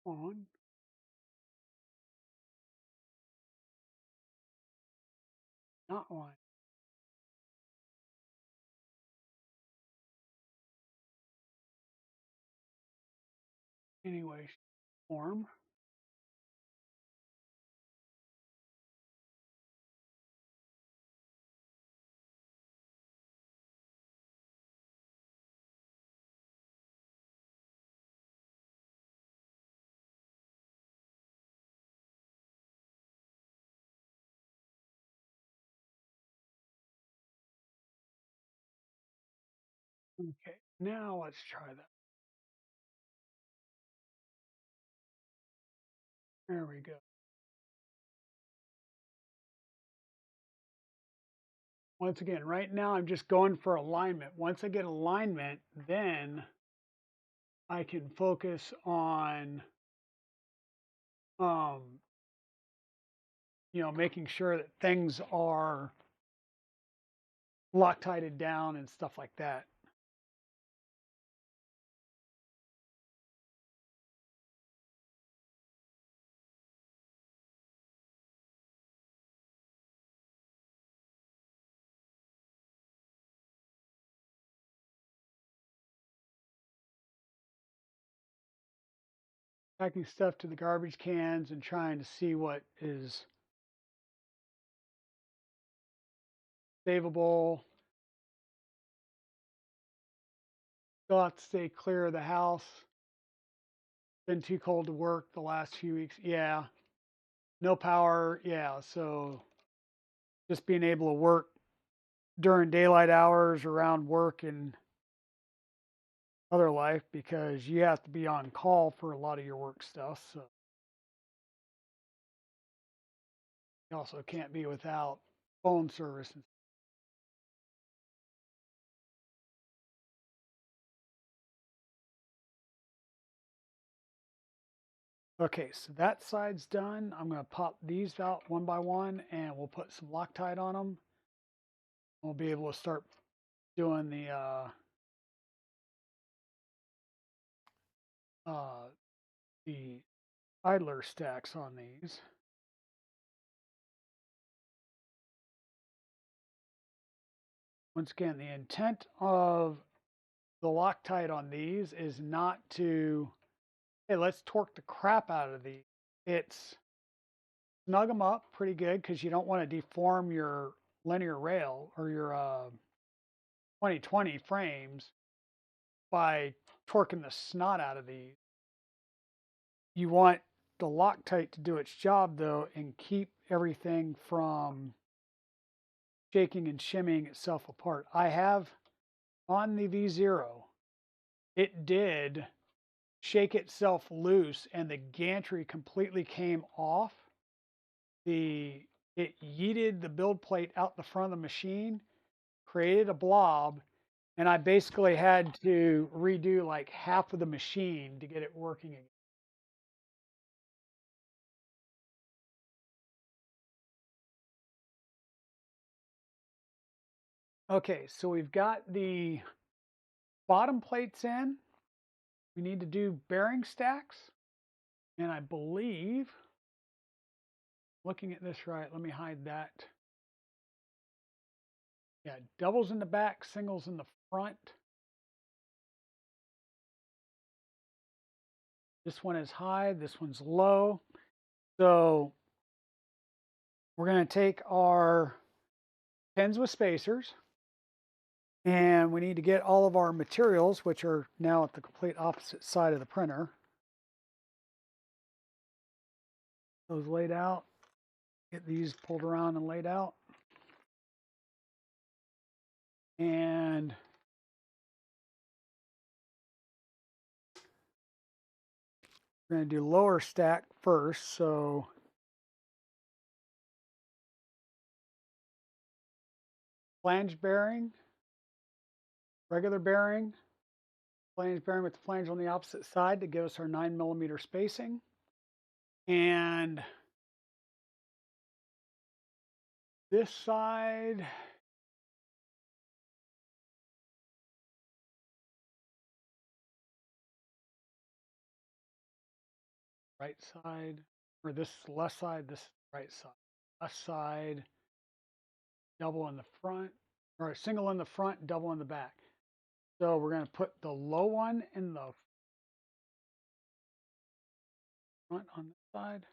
On. Not line. Anyway, form. Okay, now let's try that. There we go. Once again, right now I'm just going for alignment. Once I get alignment, then I can focus on, making sure that things are Loctited down and stuff like that. Packing stuff to the garbage cans and trying to see what is savable. Still have to stay clear of the house. Been too cold to work the last few weeks. Yeah. No power. Yeah. So just being able to work during daylight hours around work and other life, because you have to be on call for a lot of your work stuff. So you also can't be without phone service. Okay, so that side's done. I'm going to pop these out one by one and we'll put some Loctite on them. We'll be able to start doing the idler stacks on these. Once again, the intent of the Loctite on these is not to, hey, let's torque the crap out of these. It's snug them up pretty good because you don't want to deform your linear rail or your 2020 frames by torquing the snot out of these. You want the Loctite to do its job though and keep everything from shaking and shimmying itself apart. I have on the V0, it did shake itself loose and the gantry completely came off. It yeeted the build plate out the front of the machine, created a blob, and I basically had to redo like half of the machine to get it working again. Okay, so we've got the bottom plates in. We need to do bearing stacks. And I believe, looking at this right, let me hide that. Yeah, doubles in the back, singles in the front. This one is high, this one's low. So we're going to take our pens with spacers. And we need to get all of our materials, which are now at the complete opposite side of the printer. Those laid out. Get these pulled around and laid out. And we're going to do lower stack first. So flange bearing, regular bearing, flange bearing with the flange on the opposite side to give us our 9mm spacing. And this side, right side, or this left side, this right side. Left side, double in the front, or single in the front, double in the back. So we're going to put the low one in the front on this side.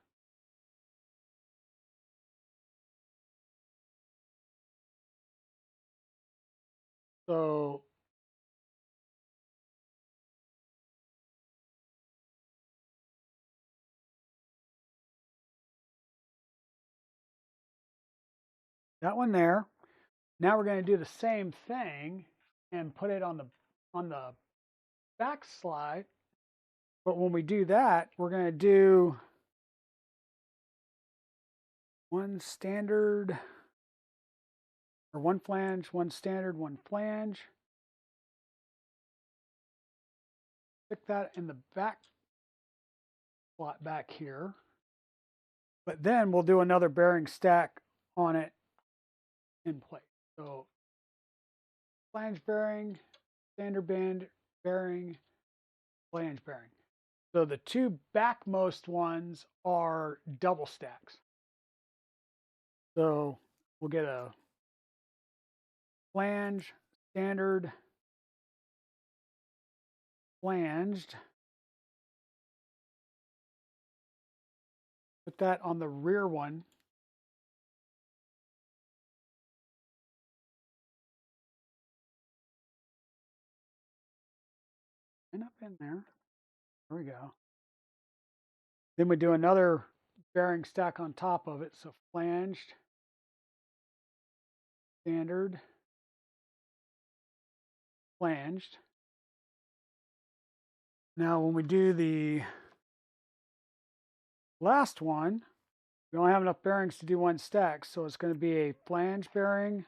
So that one there. Now we're going to do the same thing and put it on the back slide. But when we do that, we're going to do one standard, or one flange, one standard, one flange. Stick that in the back slot back here. But then we'll do another bearing stack on it in place. So flange bearing, standard band bearing, flange bearing. So the two backmost ones are double stacks. So we'll get a flange, standard, flanged. Put that on the rear one. And up in there. There we go. Then we do another bearing stack on top of it. So flanged, standard, flanged. Now when we do the last one, we don't have enough bearings to do one stack. So it's going to be a flange bearing,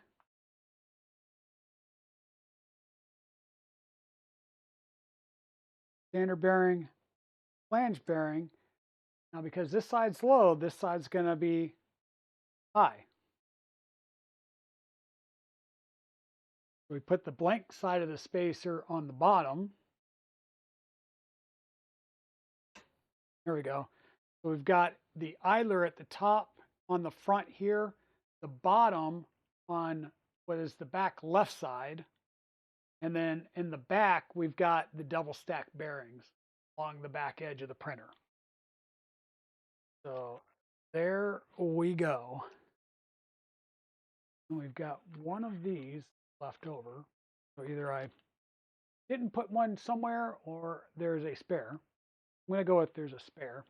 standard bearing, flange bearing. Now because this side's low, this side's going to be high. We put the blank side of the spacer on the bottom. There we go. So we've got the idler at the top on the front here, the bottom on what is the back left side. And then in the back, we've got the double stack bearings along the back edge of the printer. So there we go. And we've got one of these left over. So either I didn't put one somewhere or there's a spare. I'm going to go with there's a spare.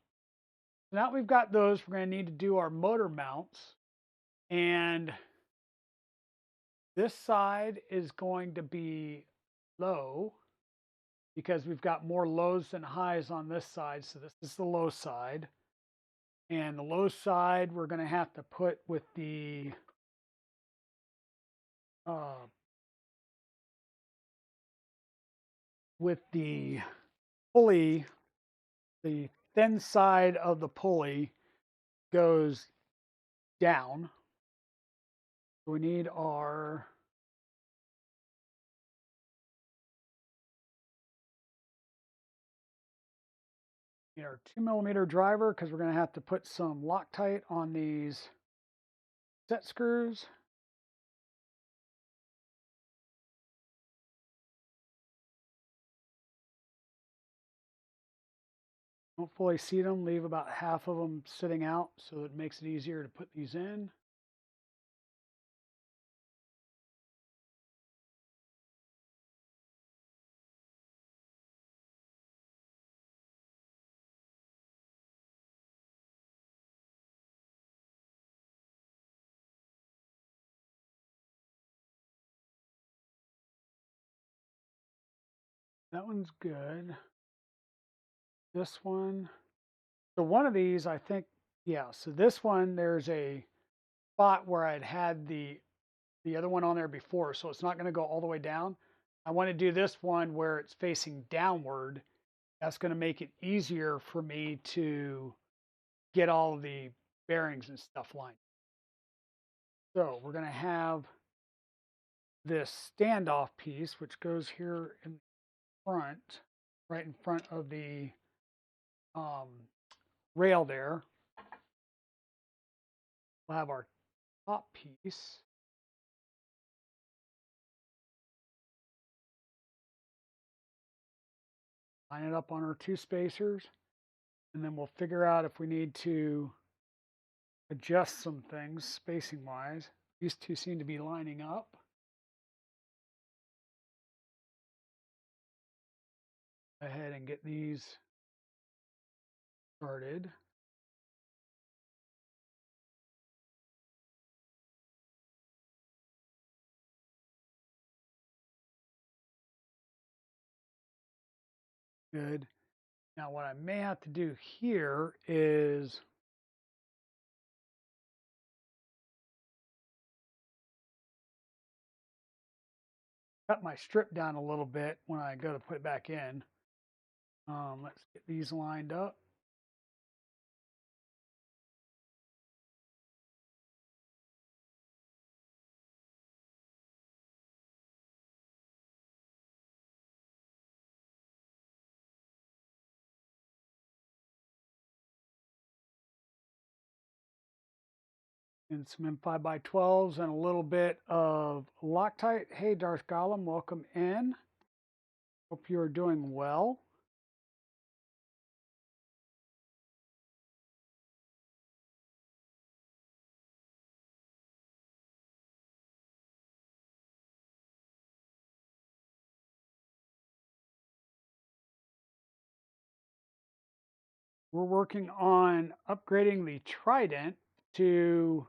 Now that we've got those, we're going to need to do our motor mounts. And this side is going to be low because we've got more lows than highs on this side. So this is the low side. And the low side we're going to have to put with the pulley. The thin side of the pulley goes down. We need our our 2mm driver because we're going to have to put some Loctite on these set screws. Don't fully seat them, leave about half of them sitting out so it makes it easier to put these in. That one's good. This one. So one of these, I think, yeah. So this one, there's a spot where I'd had the other one on there before, so it's not going to go all the way down. I want to do this one where it's facing downward. That's going to make it easier for me to get all of the bearings and stuff lined. So we're going to have this standoff piece, which goes here in front, right in front of the rail there. We'll have our top piece. Line it up on our two spacers, and then we'll figure out if we need to adjust some things spacing wise. These two seem to be lining up. Go ahead and get these started. Good. Now what I may have to do here is cut my strip down a little bit when I go to put it back in. Let's get these lined up. And some M5x12s and a little bit of Loctite. Hey, Darth Gollum, welcome in. Hope you are doing well. We're working on upgrading the Trident to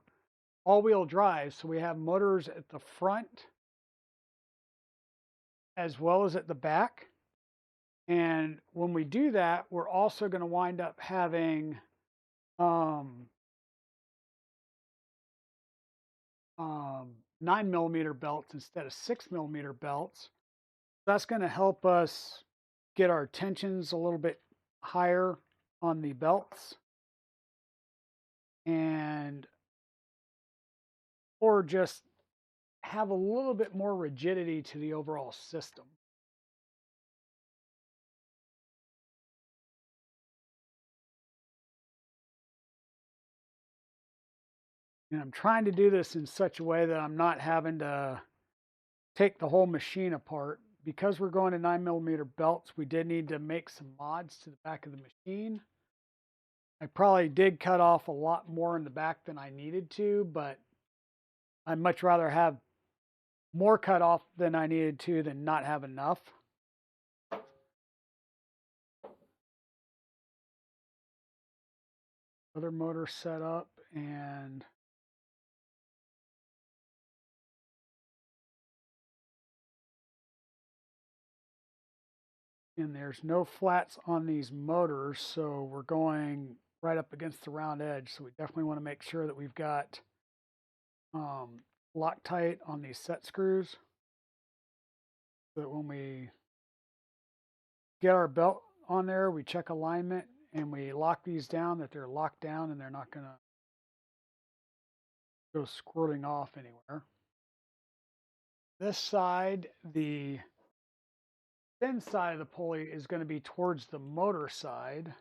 all-wheel drive. So we have motors at the front as well as at the back. And when we do that, we're also going to wind up having 9mm belts instead of 6mm belts. That's going to help us get our tensions a little bit higher on the belts, and or just have a little bit more rigidity to the overall system. And I'm trying to do this in such a way that I'm not having to take the whole machine apart. Because we're going to 9mm belts, we did need to make some mods to the back of the machine. I probably did cut off a lot more in the back than I needed to, but I'd much rather have more cut off than I needed to than not have enough. Other motor set up, and there's no flats on these motors, so we're going right up against the round edge. So we definitely want to make sure that we've got Loctite on these set screws, so that when we get our belt on there, we check alignment and we lock these down, that they're locked down and they're not going to go squirting off anywhere. This side, the thin side of the pulley is going to be towards the motor side.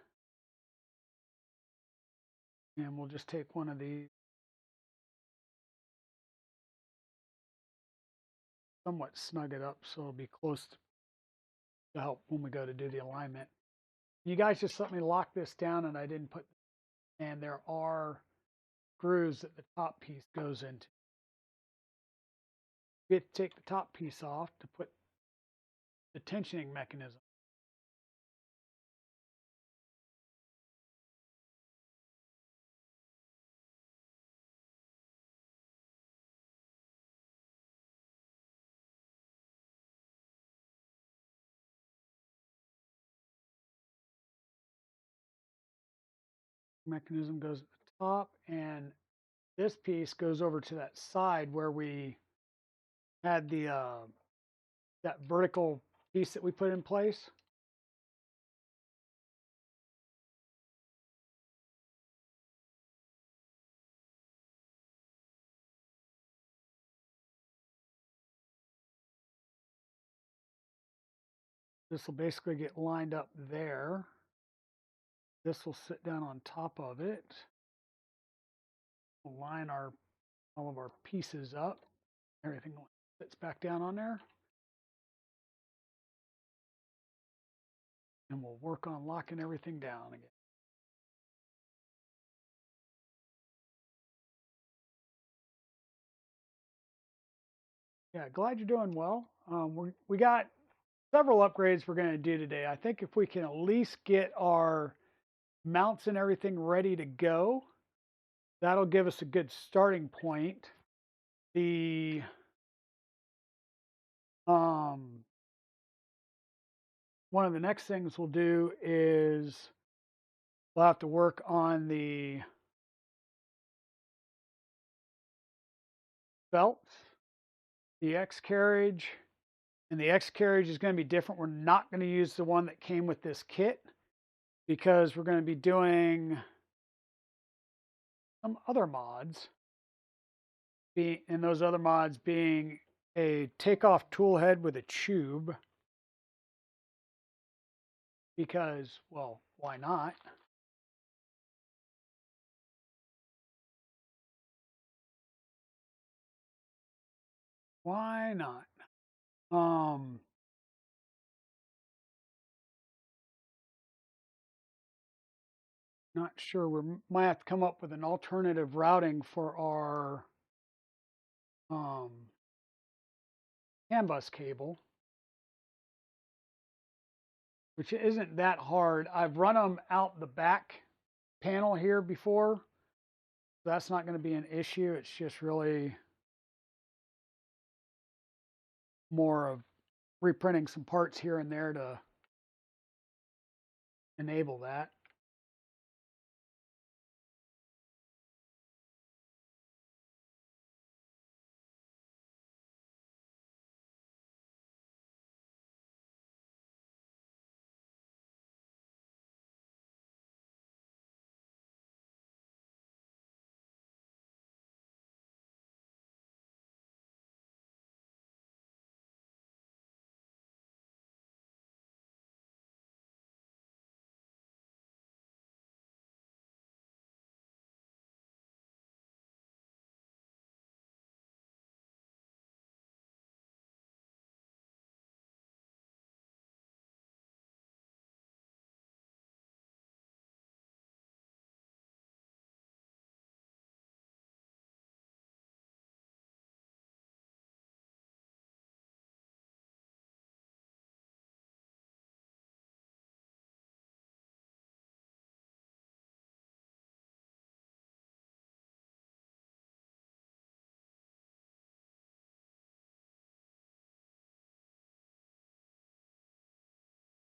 And we'll just take one of these, somewhat snug it up so it'll be close to help when we go to do the alignment. You guys just let me lock this down, and I didn't put, and there are screws that the top piece goes into. We have to take the top piece off to put the tensioning mechanism. Mechanism goes at the top, and this piece goes over to that side where we had the that vertical piece that we put in place. This will basically get lined up there. This will sit down on top of it. We'll line all of our pieces up. Everything sits back down on there. And we'll work on locking everything down again. Yeah, glad you're doing well. We got several upgrades we're going to do today. I think if we can at least get our mounts and everything ready to go, that'll give us a good starting point. The one of the next things we'll do is we'll have to work on the belts, the X carriage, And the X carriage is going to be different. We're not going to use the one that came with this kit because we're going to be doing some other mods. And those other mods being a takeoff tool head with a tube. Because, well, why not? Why not? Not sure. We might have to come up with an alternative routing for our CAN bus cable, which isn't that hard. I've run them out the back panel here before. So that's not going to be an issue. It's just really more of reprinting some parts here and there to enable that.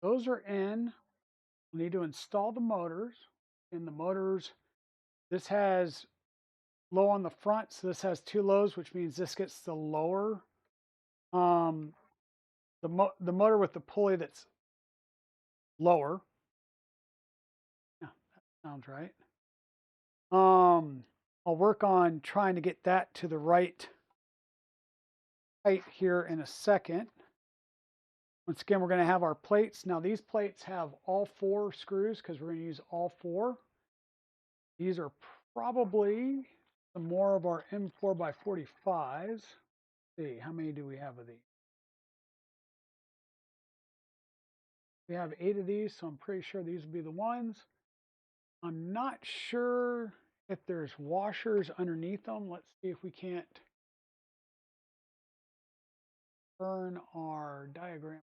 Those are in. We need to install the motors. And the motors, this has low on the front, so this has two lows, which means this gets the lower. The motor with the pulley that's lower. Yeah, that sounds right. I'll work on trying to get that to the right height here in a second. Once again, we're going to have our plates. Now these plates have all four screws because we're going to use all four. These are probably some more of our M4x45s. Let's see, how many do we have of these? We have 8 of these, so I'm pretty sure these will be the ones. I'm not sure if there's washers underneath them. Let's see if we can't turn our diagram.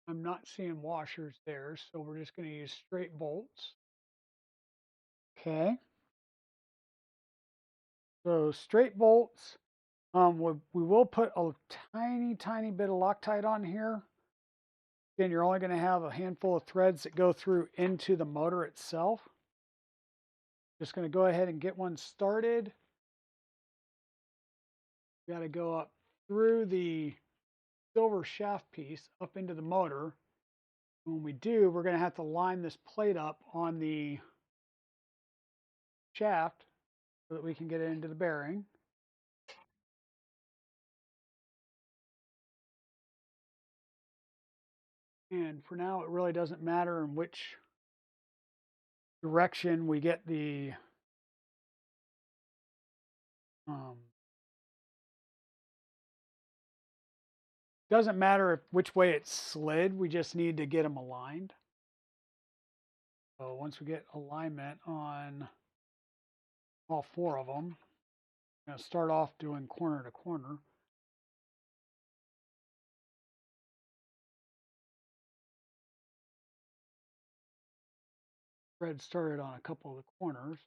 I'm not seeing washers there, so we're just going to use straight bolts. Okay. So straight bolts. We will put a tiny bit of Loctite on here. Again, you're only going to have a handful of threads that go through into the motor itself. Just going to go ahead and get one started. We got to go up through the silver shaft piece up into the motor. When we do, we're going to have to line this plate up on the shaft so that we can get it into the bearing. And for now, it really doesn't matter in which direction we get the doesn't matter which way it's slid, we just need to get them aligned. So once we get alignment on all four of them, I'm going to start off doing corner to corner. Thread started on a couple of the corners.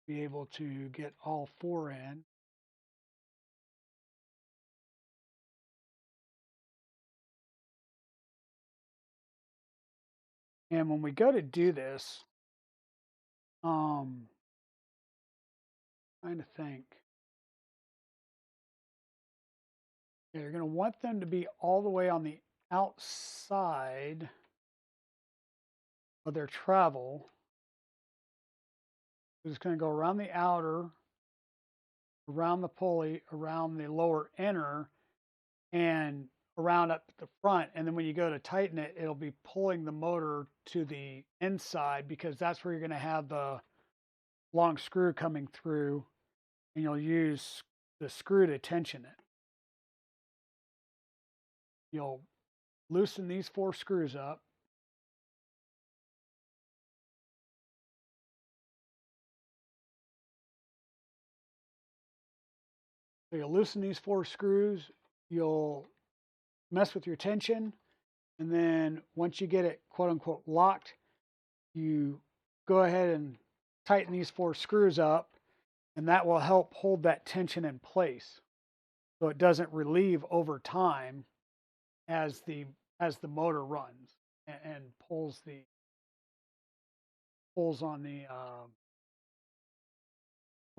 Be able to get all four in. And when we go to do this, trying to think. Yeah, you're going to want them to be all the way on the outside of their travel. We're just going to go around the outer, around the pulley, around the lower inner, and around up the front. And then when you go to tighten it, it'll be pulling the motor to the inside because that's where you're going to have the long screw coming through, and you'll use the screw to tension it. You'll loosen these 4 screws up. So you'll loosen these 4 screws, you'll mess with your tension, and then once you get it quote unquote locked, you go ahead and tighten these 4 screws up, and that will help hold that tension in place so it doesn't relieve over time as the motor runs and pulls on the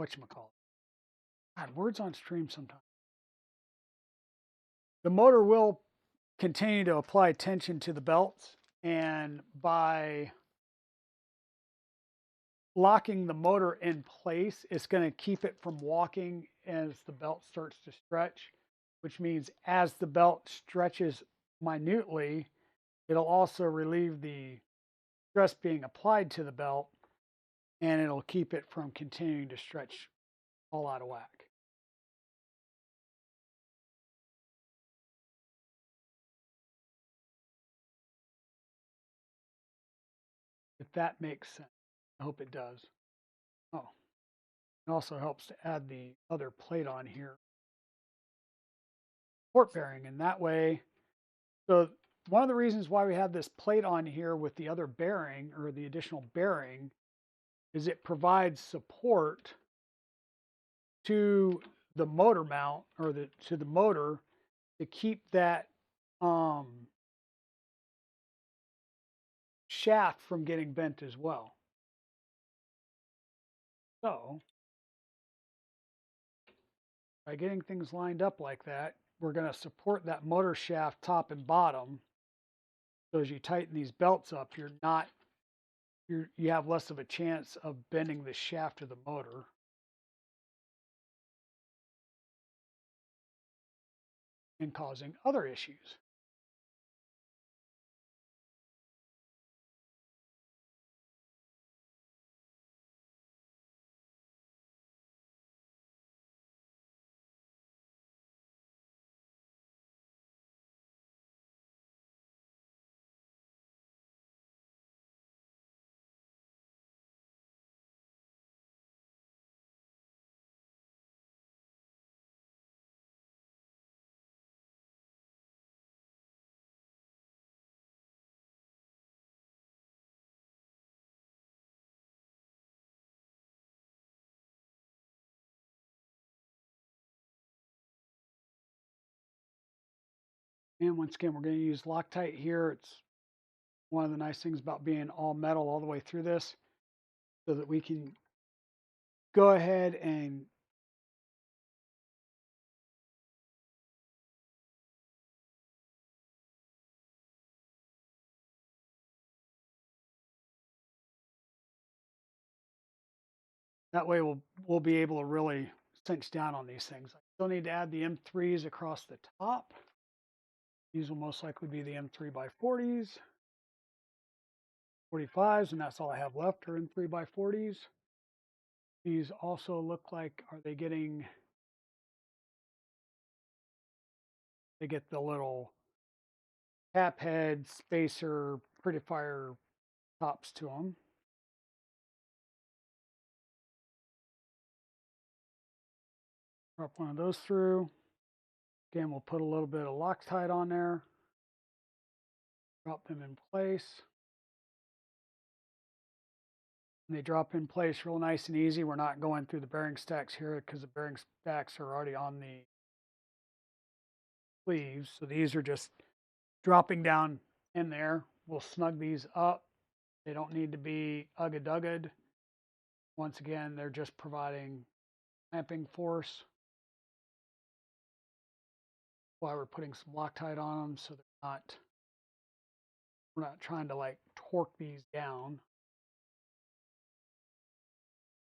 whatchamacallit. God, words on stream sometimes. The motor will continue to apply tension to the belts, and by locking the motor in place, it's going to keep it from walking as the belt starts to stretch, which means as the belt stretches minutely, it'll also relieve the stress being applied to the belt, and it'll keep it from continuing to stretch all out of whack. If that makes sense. I hope it does. Oh, it also helps to add the other plate on here. Support bearing, and that way, so one of the reasons why we have this plate on here with the other bearing or the additional bearing is it provides support to the motor mount or to the motor to keep that shaft from getting bent as well. So by getting things lined up like that, we're going to support that motor shaft top and bottom. So as you tighten these belts up, you have less of a chance of bending the shaft of the motor. And causing other issues. And once again, we're going to use Loctite here. It's one of the nice things about being all metal all the way through this, so that we can go ahead and that way we'll be able to really cinch down on these things. I still need to add the M3s across the top. These will most likely be the M3 by 40s, 45s, and that's all I have left are M3 by 40s. These also look like, they get the little tap head spacer prettifier tops to them. Drop one of those through. Again, we'll put a little bit of Loctite on there. Drop them in place. And they drop in place real nice and easy. We're not going through the bearing stacks here because the bearing stacks are already on the sleeves. So these are just dropping down in there. We'll snug these up They don't need to be ugga-dugged. Once again, they're just providing clamping force. Why we're putting some Loctite on them so we're not trying to like torque these down.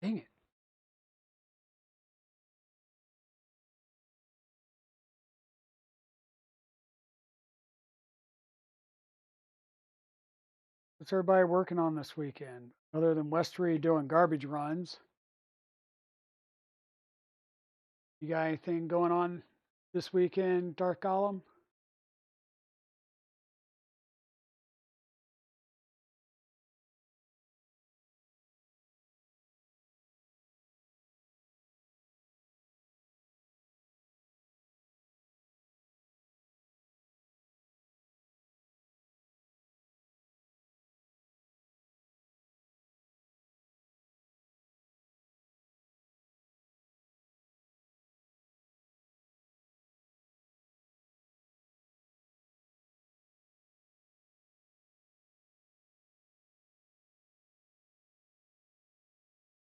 Dang it. What's everybody working on this weekend? Other than Westery doing garbage runs. You got anything going on this weekend, Dark Golem?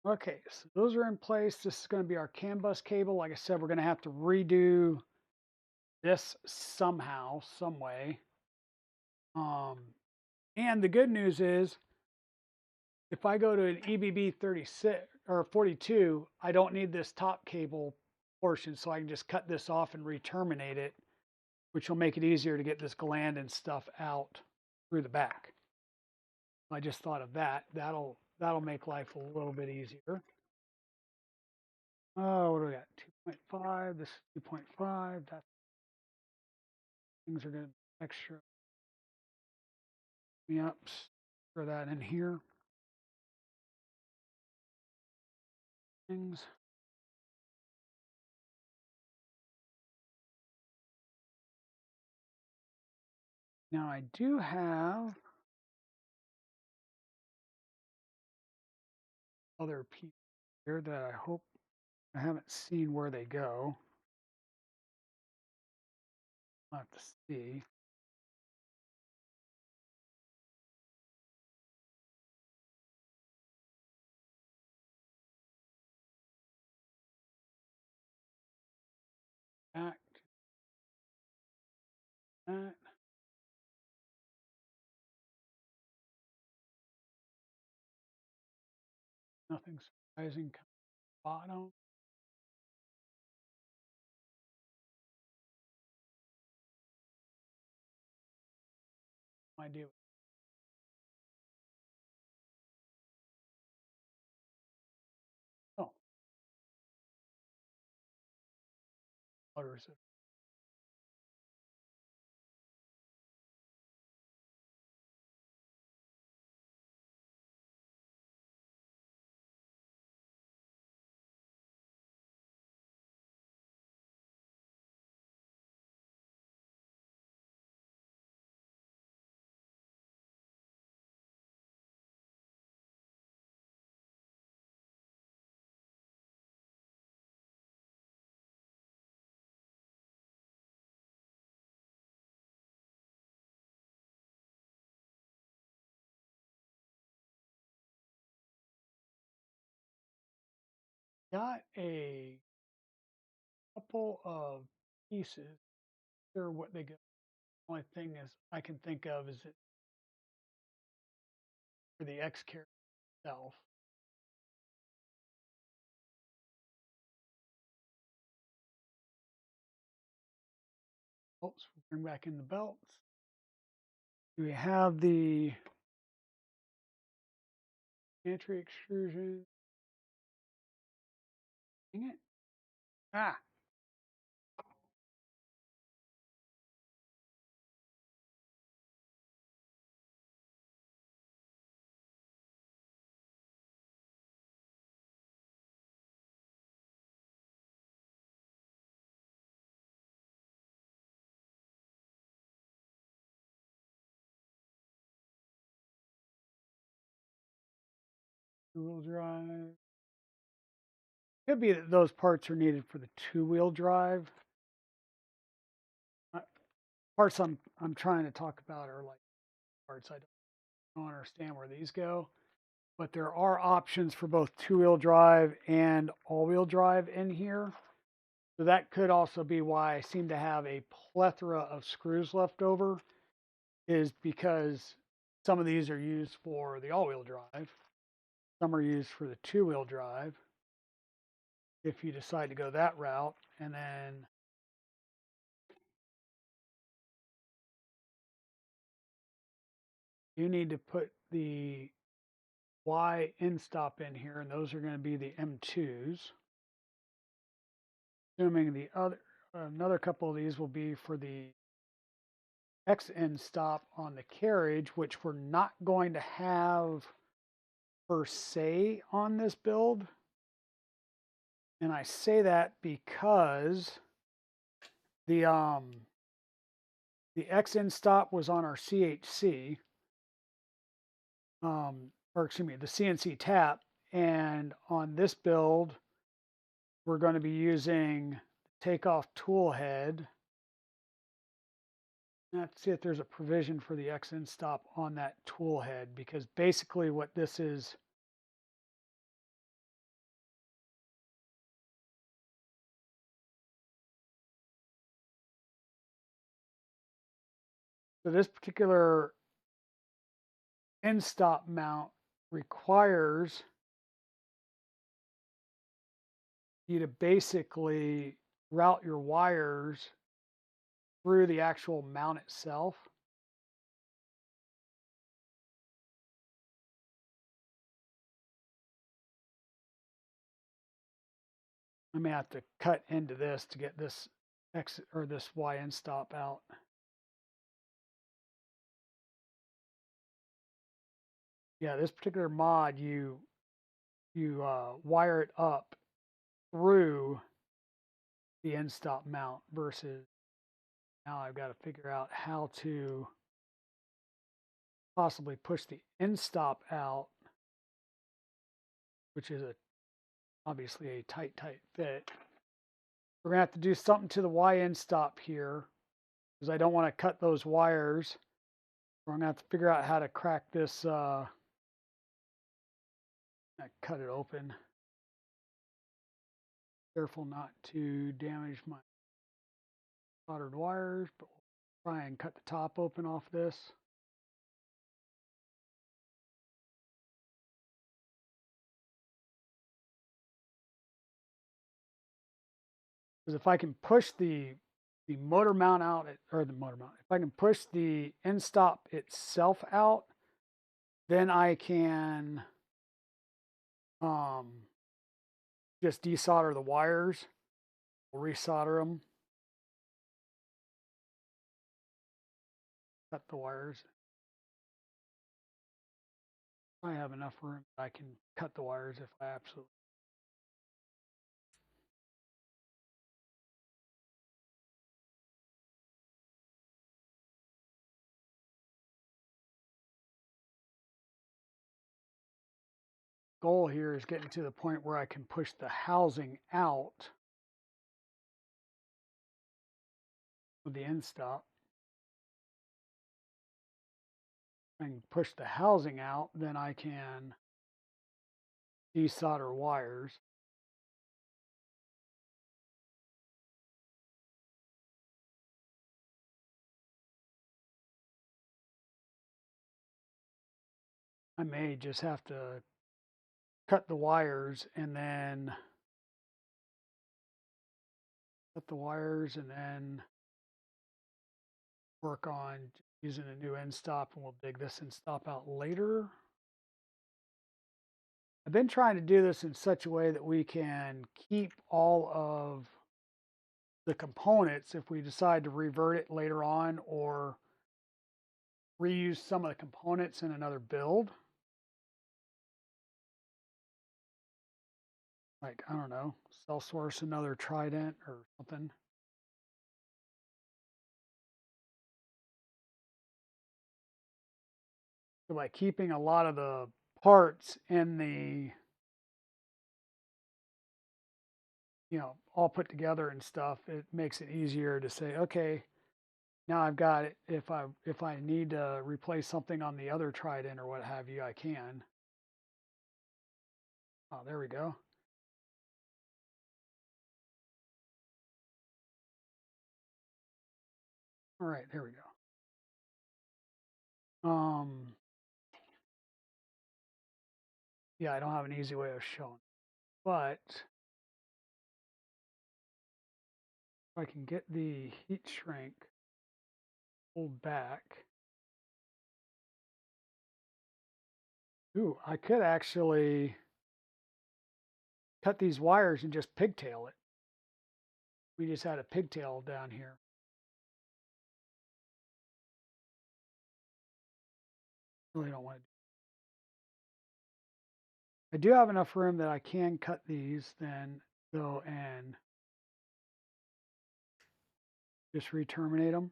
Okay, so those are in place. This is going to be our CAN bus cable. Like I said, we're going to have to redo this somehow, some way. And the good news is, if I go to an EBB 36 or 42, I don't need this top cable portion, so I can just cut this off and re-terminate it, which will make it easier to get this gland and stuff out through the back. I just thought of that. That'll make life a little bit easier. Oh, what do we got? 2.5. This is 2.5. That things are going to be extra. Yep. Throw that in here. Things. Now I do have other pieces here that I hope I haven't seen where they go. I'll have to see. Back to that. Nothing surprising. Bottom. Idea. Oh, what is it? Got a couple of pieces. Sure, what they go. Only thing is I can think of is it for the X carrier itself. Oops, bring back in the belts. Do we have the gantry extrusion? Dang it. Ah. Two-wheel drive. Could be that those parts are needed for the two-wheel drive. Parts I'm trying to talk about are like parts I don't. I don't understand where these go. But there are options for both two-wheel drive and all-wheel drive in here. So that could also be why I seem to have a plethora of screws left over, is because some of these are used for the all-wheel drive. Some are used for the two-wheel drive, if you decide to go that route. And then you need to put the Y end stop in here, and those are going to be the M2s. Assuming the other, another couple of these will be for the X end stop on the carriage, which we're not going to have per se on this build. And I say that because the X end stop was on our CHC, or excuse me, the CNC tap, and on this build, we're going to be using takeoff tool head. Let's see if there's a provision for the X end stop on that tool head, because basically what this is, so this particular end stop mount requires you to basically route your wires through the actual mount itself. I may have to cut into this to get this X or this Y end stop out. Yeah, this particular mod, you wire it up through the end stop mount, versus now I've got to figure out how to possibly push the end stop out, which is obviously a tight fit. We're gonna have to do something to the Y end stop here, because I don't want to cut those wires. We're gonna have to figure out how to crack this. Cut it open. Careful not to damage my soldered wires, but we'll try and cut the top open off this. Because if I can push the motor mount out, or the motor mount, if I can push the end stop itself out, then I can just desolder the wires. We'll resolder them. Cut the wires. I have enough room that I can cut the wires if I absolutely. Goal here is getting to the point where I can push the housing out with the end stop. If I can push the housing out, then I can desolder wires. I may just have to cut the wires and then work on using a new end stop, and we'll dig this end stop out later. I've been trying to do this in such a way that we can keep all of the components if we decide to revert it later on, or reuse some of the components in another build. Like, I don't know, cell source another Trident or something. So by keeping a lot of the parts in the, all put together and stuff, it makes it easier to say, okay, Now I've got it. If I need to replace something on the other Trident or what have you, I can. Oh, there we go. All right, there we go. Yeah, I don't have an easy way of showing, but if I can get the heat shrink pulled back. Ooh, I could actually cut these wires and just pigtail it. We just had a pigtail down here. Really don't want to. I do have enough room that I can cut these, then go and just re-terminate them.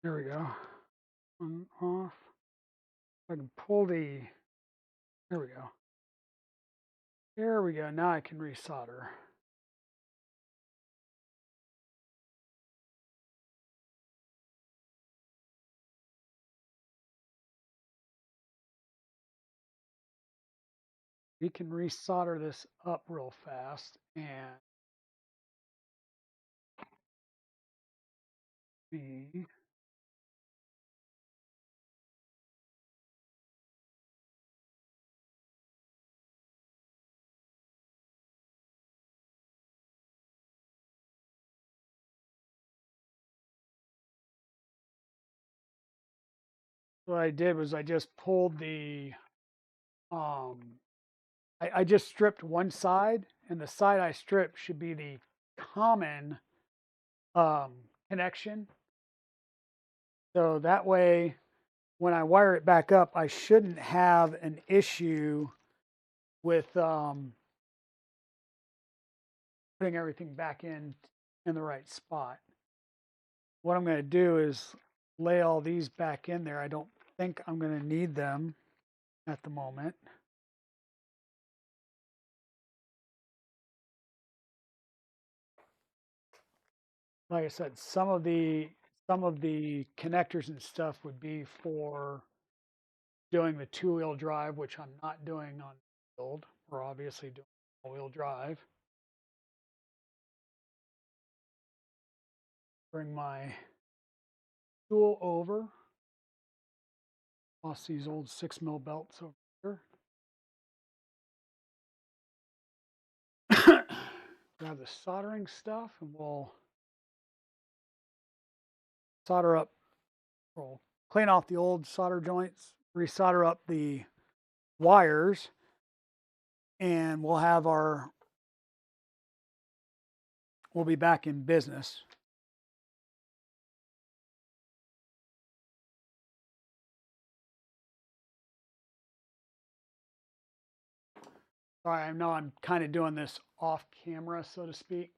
There we go. On, off. I can pull the, there we go. There we go. Now I can resolder. We can resolder this up real fast and be what I did was I just pulled the I just stripped one side, and the side I stripped should be the common connection. So that way, when I wire it back up, I shouldn't have an issue with putting everything back in the right spot. What I'm going to do is lay all these back in there. I don't think I'm going to need them at the moment. Like I said, some of the connectors and stuff would be for doing the two-wheel drive, which I'm not doing on build. We're obviously doing all-wheel drive. Bring my tool over. Toss these old 6mm belts over here. Grab the soldering stuff and we'll solder up. We'll clean off the old solder joints, resolder up the wires, and we'll be back in business. Sorry, I know I'm kind of doing this off camera, so to speak.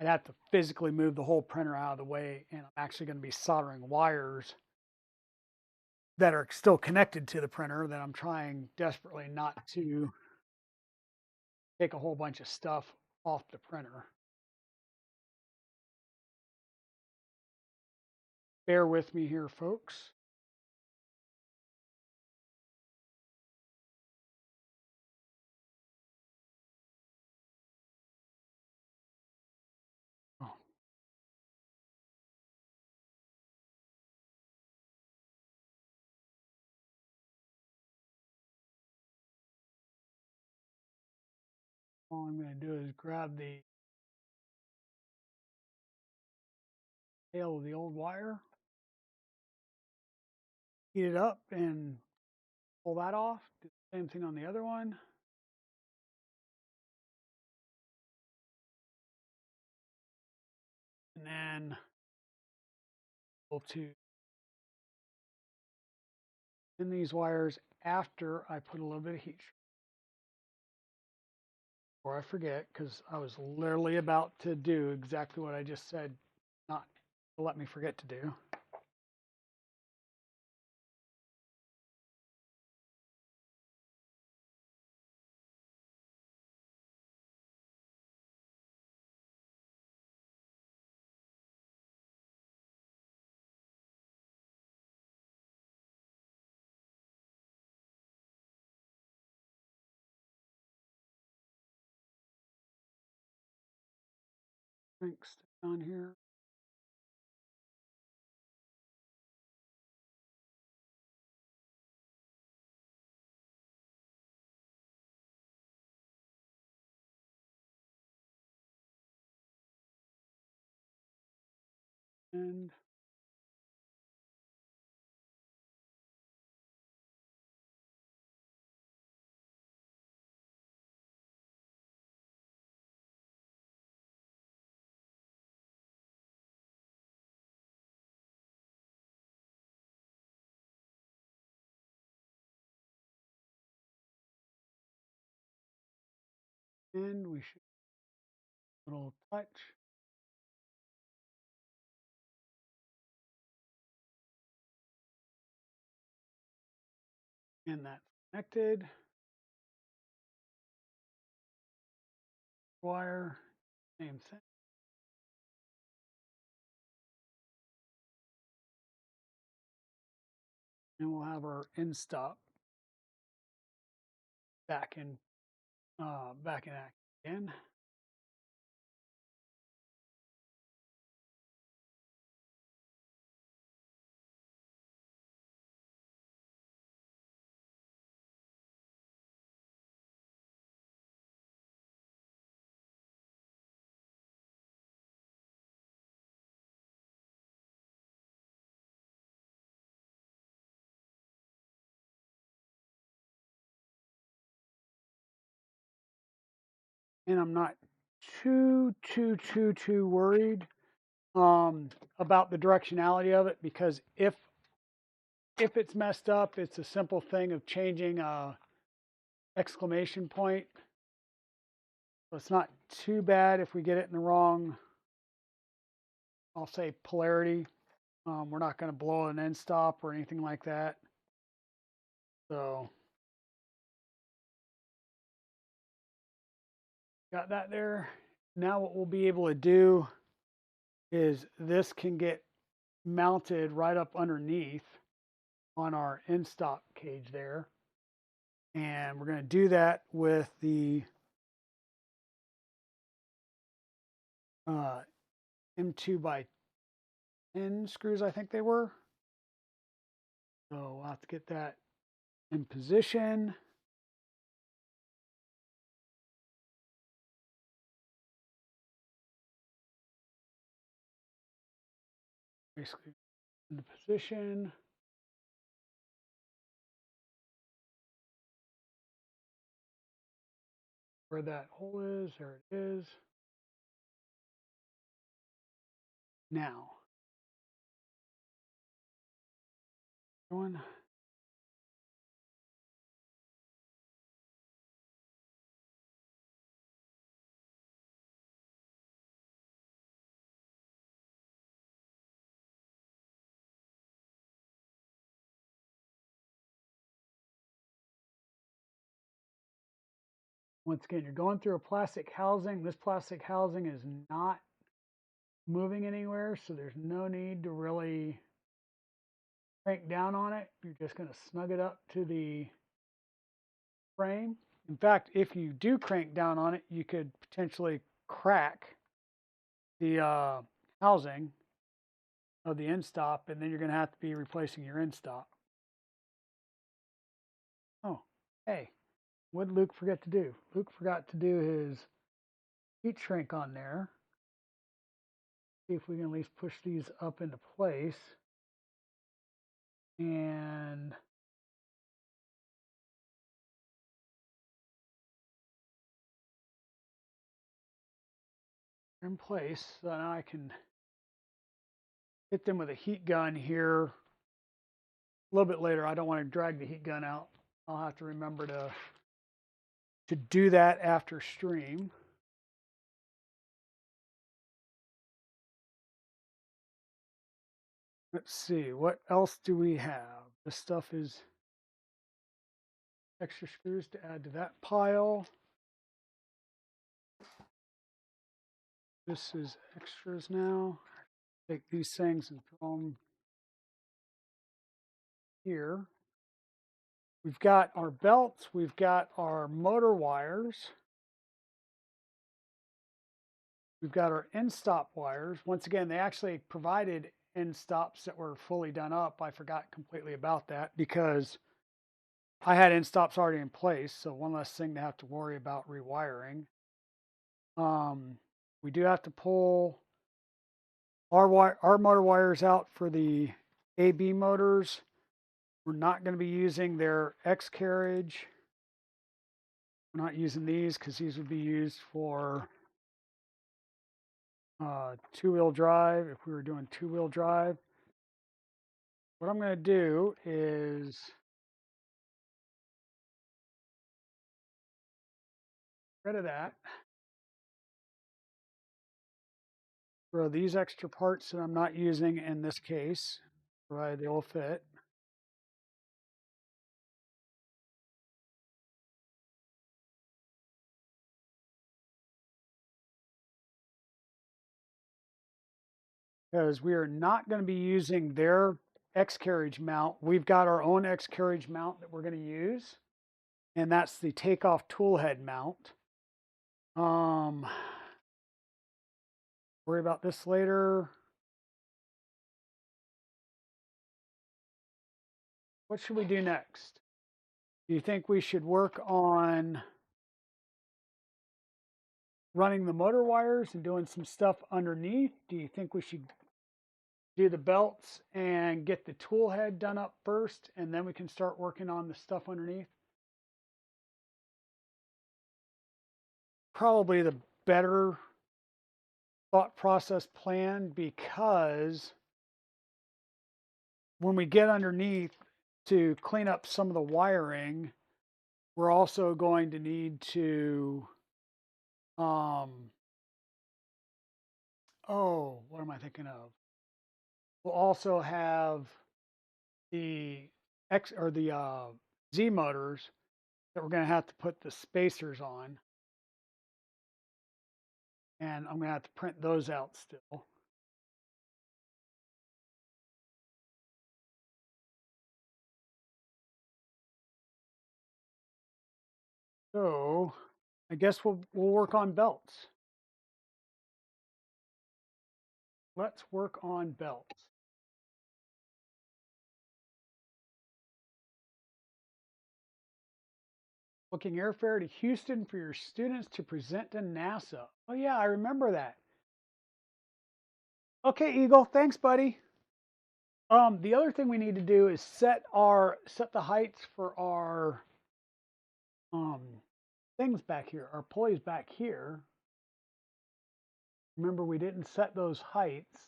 I'd have to physically move the whole printer out of the way, and I'm actually going to be soldering wires that are still connected to the printer that I'm trying desperately not to take a whole bunch of stuff off the printer. Bear with me here, folks. Oh. All I'm going to do is grab the tail of the old wire, heat it up, and pull that off. Do the same thing on the other one. And then able to in these wires after I put a little bit of heat. Before I forget, because I was literally about to do exactly what I just said not to let me forget to do. Thanks on here. And we should little touch. And that's connected. Wire, same thing. And we'll have our end stop back in act again. And I'm not too worried about the directionality of it, because if it's messed up, it's a simple thing of changing a exclamation point. So it's not too bad if we get it in the wrong, I'll say, polarity. We're not going to blow an end stop or anything like that. So got that there. Now what we'll be able to do is this can get mounted right up underneath on our end stop cage there. And we're going to do that with the M2 by 10 screws, I think they were. So we'll have to get that in position. Basically in the position. Where that hole is, there it is. Now, one. Once again, you're going through a plastic housing. This plastic housing is not moving anywhere, so there's no need to really crank down on it. You're just going to snug it up to the frame. In fact, if you do crank down on it, you could potentially crack the housing of the end stop, and then you're going to have to be replacing your end stop. Oh, hey, what did Luke forget to do? Luke forgot to do his heat shrink on there. See if we can at least push these up into place. And in place, so now I can hit them with a heat gun here a little bit later. I don't want to drag the heat gun out. I'll have to remember to do that after stream. Let's see, what else do we have? This stuff is extra screws to add to that pile. This is extras now. Take these things and throw them here. We've got our belts, we've got our motor wires. We've got our end stop wires. Once again, they actually provided end stops that were fully done up. I forgot completely about that because I had end stops already in place. So one less thing to have to worry about rewiring. We do have to pull our motor wires out for the AB motors. We're not going to be using their X carriage. We're not using these because these would be used for two-wheel drive if we were doing two-wheel drive. What I'm going to do is get rid of that. Throw these extra parts that I'm not using in this case, provided they will fit. Because we are not going to be using their X carriage mount. We've got our own X carriage mount that we're going to use, and that's the takeoff tool head mount. Worry about this later. What should we do next? Do you think we should work on running the motor wires and doing some stuff underneath? Do you think we should do the belts and get the tool head done up first, and then we can start working on the stuff underneath? Probably the better thought process plan, because when we get underneath to clean up some of the wiring, we're also going to need to what am I thinking of? We'll also have the X or the Z motors that we're going to have to put the spacers on, and I'm going to have to print those out still. So I guess we'll work on belts. Let's work on belts. Booking airfare to Houston for your students to present to NASA. Oh yeah, I remember that. Okay, Eagle, thanks, buddy. The other thing we need to do is set the heights for our things back here, our pulleys back here. Remember, we didn't set those heights.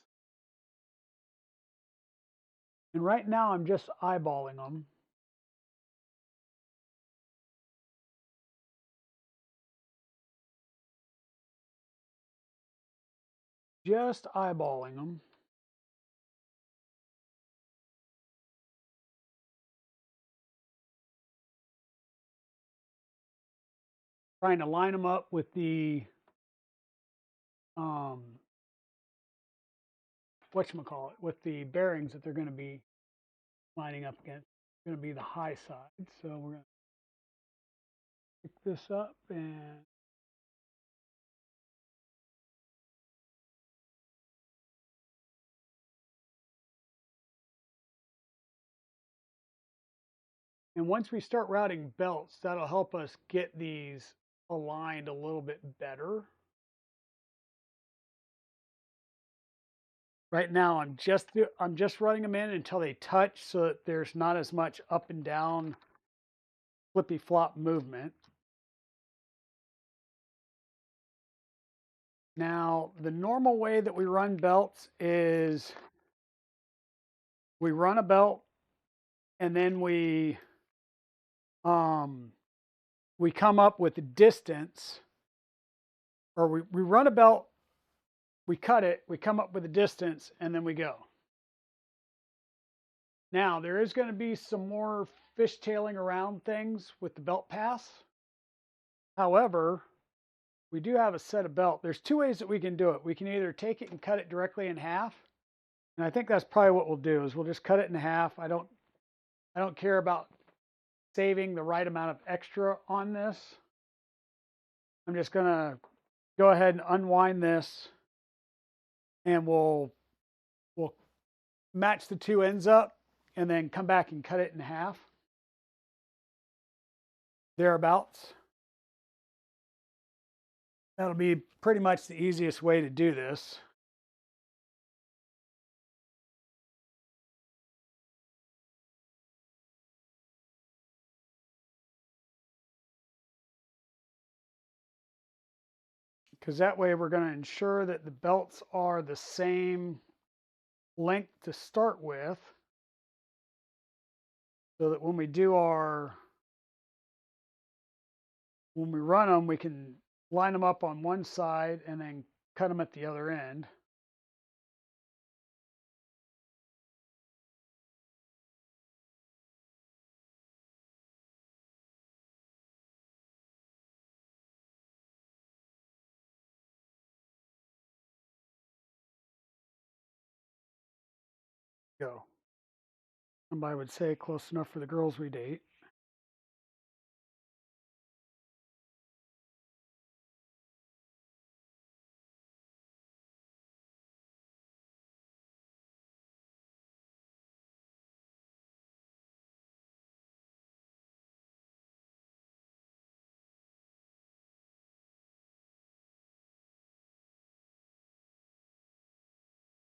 And right now I'm just eyeballing them. Just eyeballing them. Trying to line them up with the whatchamacallit, with the bearings that they're going to be lining up against. It's going to be the high side. So we're going to pick this up and once we start routing belts, that'll help us get these aligned a little bit better. Right now, I'm just running them in until they touch, so that there's not as much up and down, flippy flop movement. Now, the normal way that we run belts is we run a belt, and then we come up with the distance, or we run a belt, we cut it, we come up with a distance, and then we go. Now, there is going to be some more fishtailing around things with the belt pass. However, we do have a set of belt. There's two ways that we can do it. We can either take it and cut it directly in half. And I think that's probably what we'll do is we'll just cut it in half. I don't care about saving the right amount of extra on this. I'm just going to go ahead and unwind this, and we'll match the two ends up and then come back and cut it in half. Thereabouts. That'll be pretty much the easiest way to do this. Because that way we're going to ensure that the belts are the same length to start with, so that when we run them, we can line them up on one side and then cut them at the other end. Go. Somebody would say close enough for the girls we date.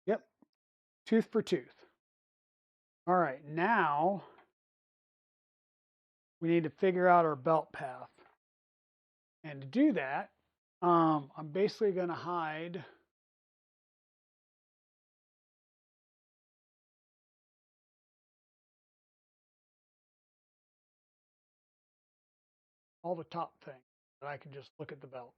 Yep, tooth for tooth. All right, now we need to figure out our belt path. And to do that, I'm basically going to hide all the top things, that I can just look at the belts.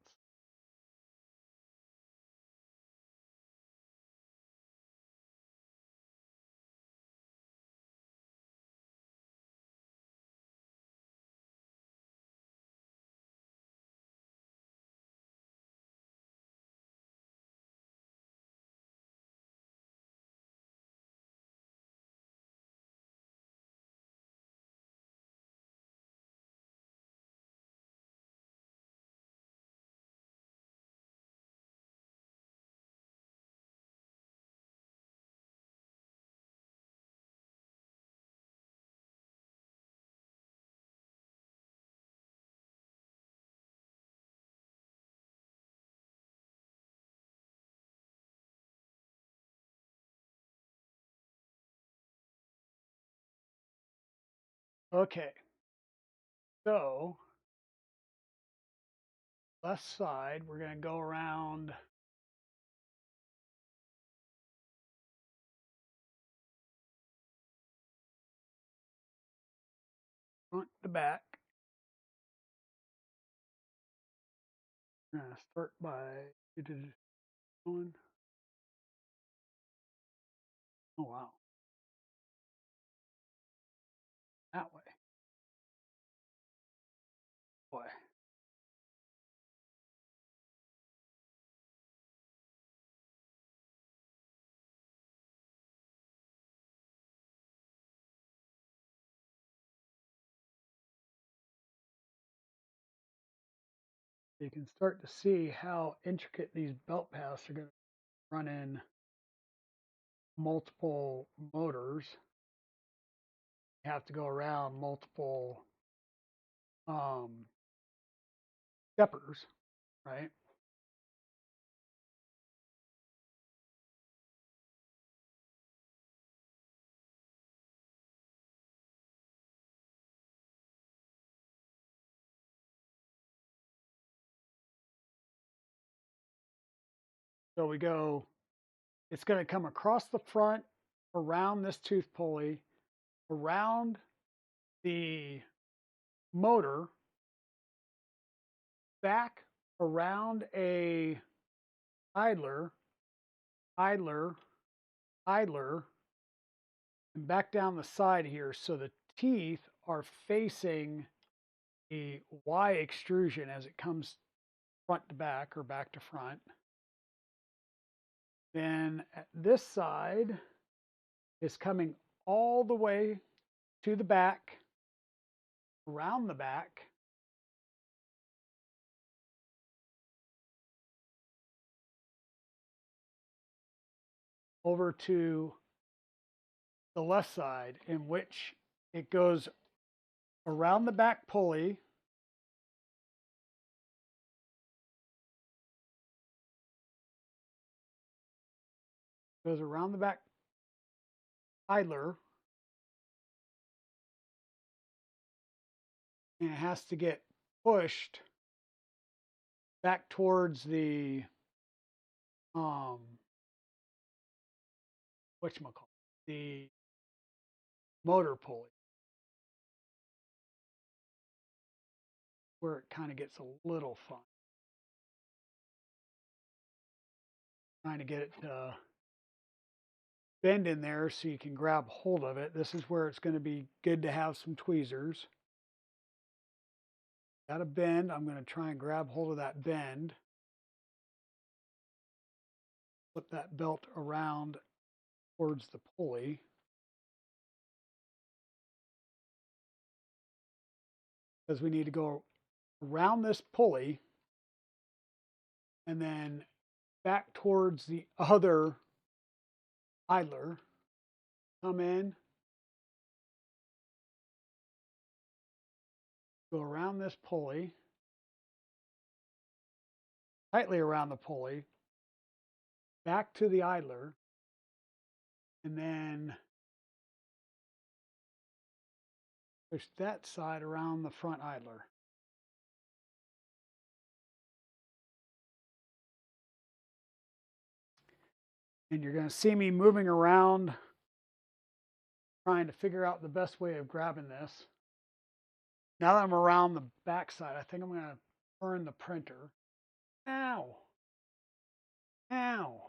Okay, so left side, we're going to go around front to back. I'm going to start by one. Oh, wow. That way. Boy. You can start to see how intricate these belt paths are going to run in multiple motors. You have to go around multiple steppers, right? So we go, it's going to come across the front, around this tooth pulley, around the motor, back around a idler, idler, idler, and back down the side here, so the teeth are facing the Y extrusion as it comes front to back or back to front. Then at this side is coming all the way to the back, around the back, over to the left side, in which it goes around the back pulley, goes around the back idler, and it has to get pushed back towards the whatchamacallit, the motor pulley, where it kind of gets a little fun. Trying to get it to bend in there so you can grab hold of it. This is where it's going to be good to have some tweezers. Got a bend. I'm going to try and grab hold of that bend. Flip that belt around towards the pulley. Because we need to go around this pulley and then back towards the other idler. Come in, go around this pulley, tightly around the pulley, back to the idler, and then push that side around the front idler. And you're going to see me moving around, trying to figure out the best way of grabbing this. Now that I'm around the back side, I think I'm going to turn the printer. Ow! Ow!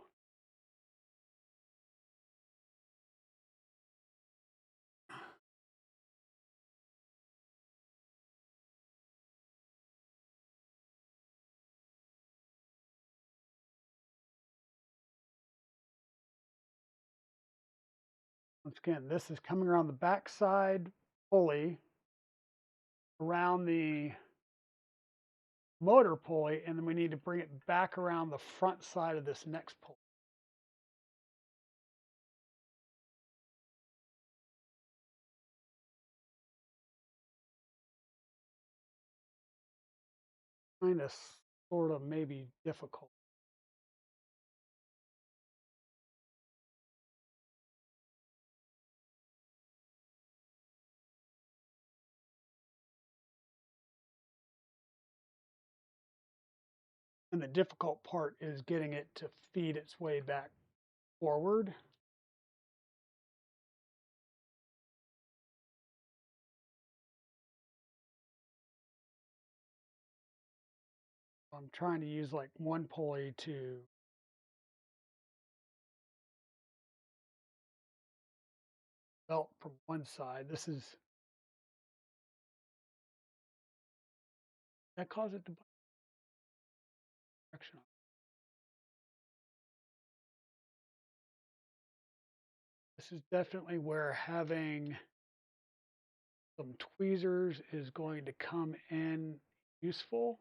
Once again, this is coming around the back side pulley, around the motor pulley, and then we need to bring it back around the front side of this next pulley. Kind of, sort of, maybe difficult. And the difficult part is getting it to feed its way back forward. I'm trying to use like one pulley to belt from one side. This is, that cause it to direction. This is definitely where having some tweezers is going to come in useful.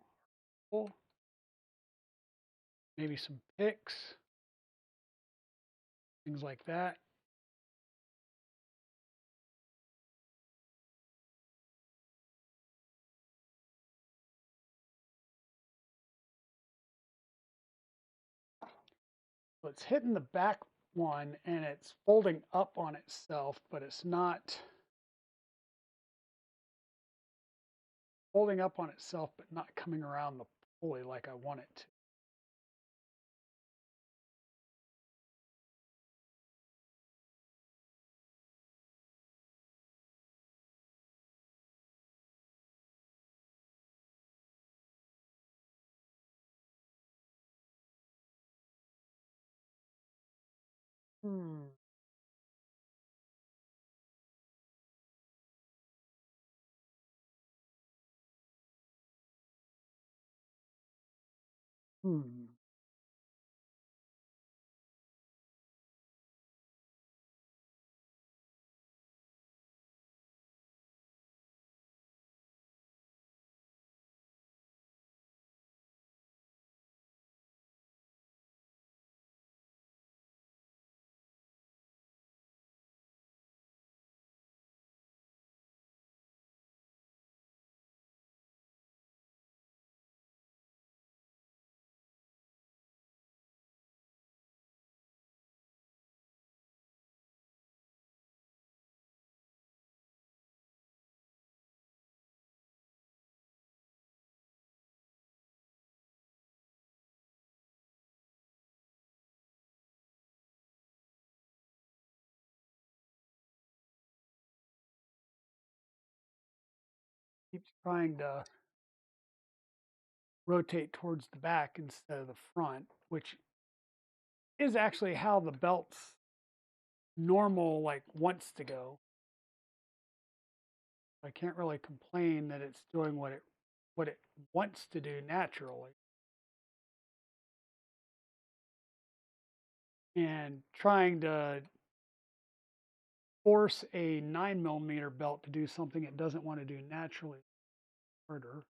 Maybe some picks, things like that. So it's hitting the back one and it's folding up on itself, but it's not folding up on itself, but not coming around the pulley like I want it to. Hmm. Hmm. Keeps trying to rotate towards the back instead of the front, which is actually how the belt's normal like wants to go. I can't really complain that it's doing what it wants to do naturally. And trying to force a 9mm belt to do something it doesn't want to do naturally harder.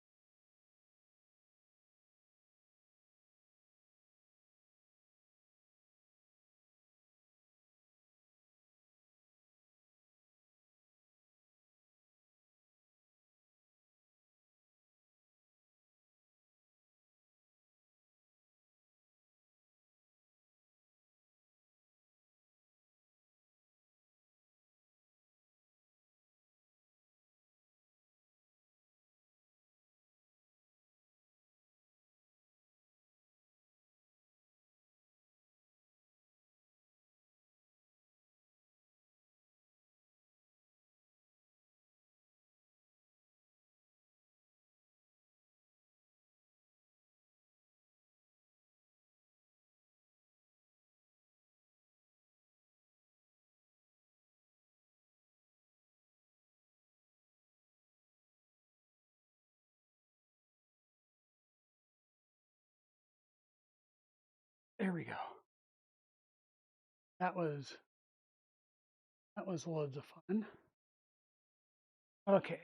There we go. That was loads of fun. Okay.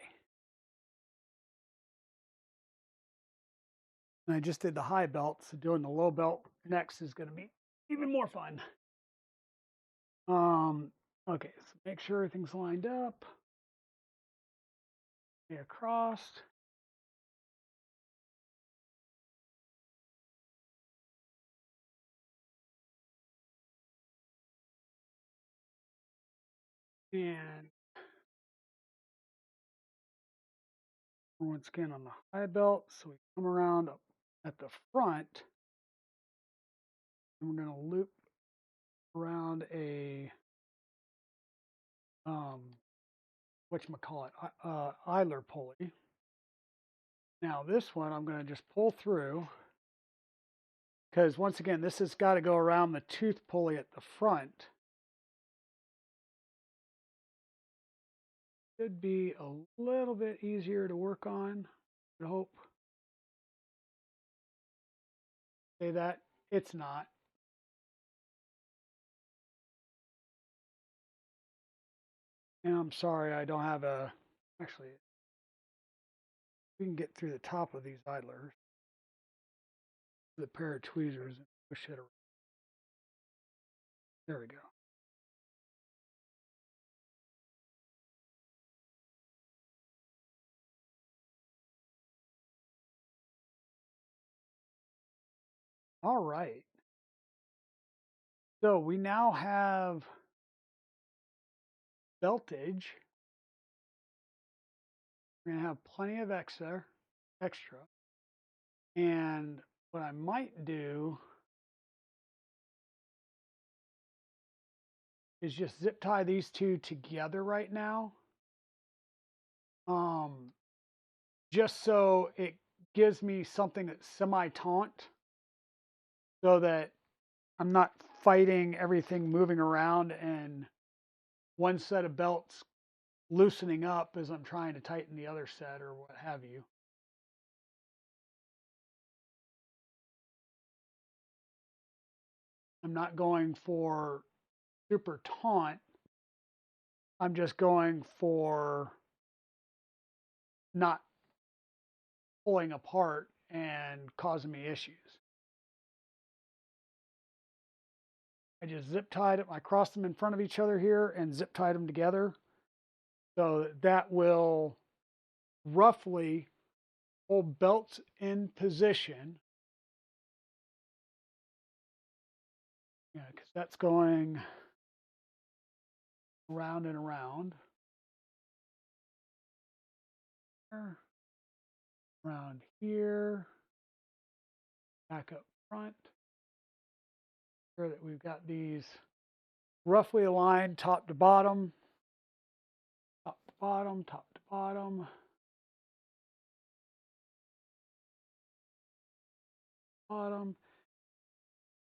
And I just did the high belt, so doing the low belt next is going to be even more fun. Okay, so make sure everything's lined up. Lay across. And once again on the high belt, so we come around up at the front, and we're going to loop around a whatchamacallit, idler pulley. Now this one I'm going to just pull through because once again this has got to go around the tooth pulley at the front. Should be a little bit easier to work on, I hope. Say that it's not. And I'm sorry I don't have a, actually, we can get through the top of these idlers with a pair of tweezers and push it around. There we go. All right. So we now have beltage. We're going to have plenty of extra. And what I might do is just zip tie these two together right now. Just so it gives me something that's semi-taunt so that I'm not fighting everything moving around and one set of belts loosening up as I'm trying to tighten the other set or what have you. I'm not going for super taut. I'm just going for not pulling apart and causing me issues. I just zip tied them. I crossed them in front of each other here and zip tied them together. So that will roughly hold belts in position. Yeah, because that's going around and around. Around here. Back up front. Sure that we've got these roughly aligned top to bottom. Top to bottom, top to bottom. Bottom.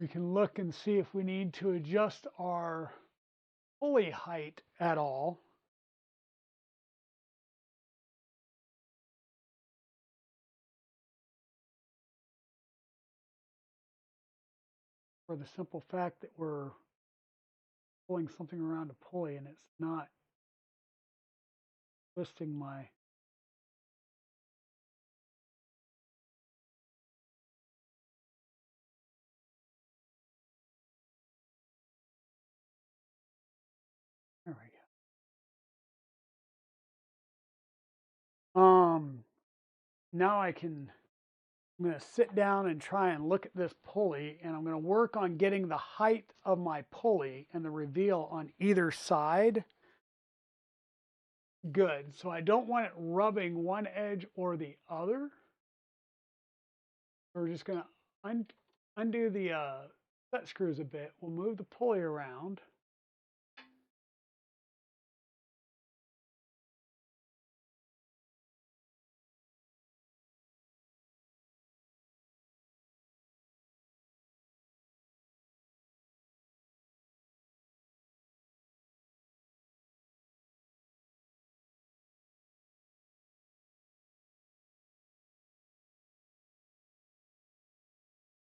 We can look and see if we need to adjust our pulley height at all. For the simple fact that we're pulling something around a pulley and it's not twisting my there we go. Now I'm going to sit down and try and look at this pulley, and I'm going to work on getting the height of my pulley and the reveal on either side good. So I don't want it rubbing one edge or the other. We're just going to undo the set screws a bit. We'll move the pulley around.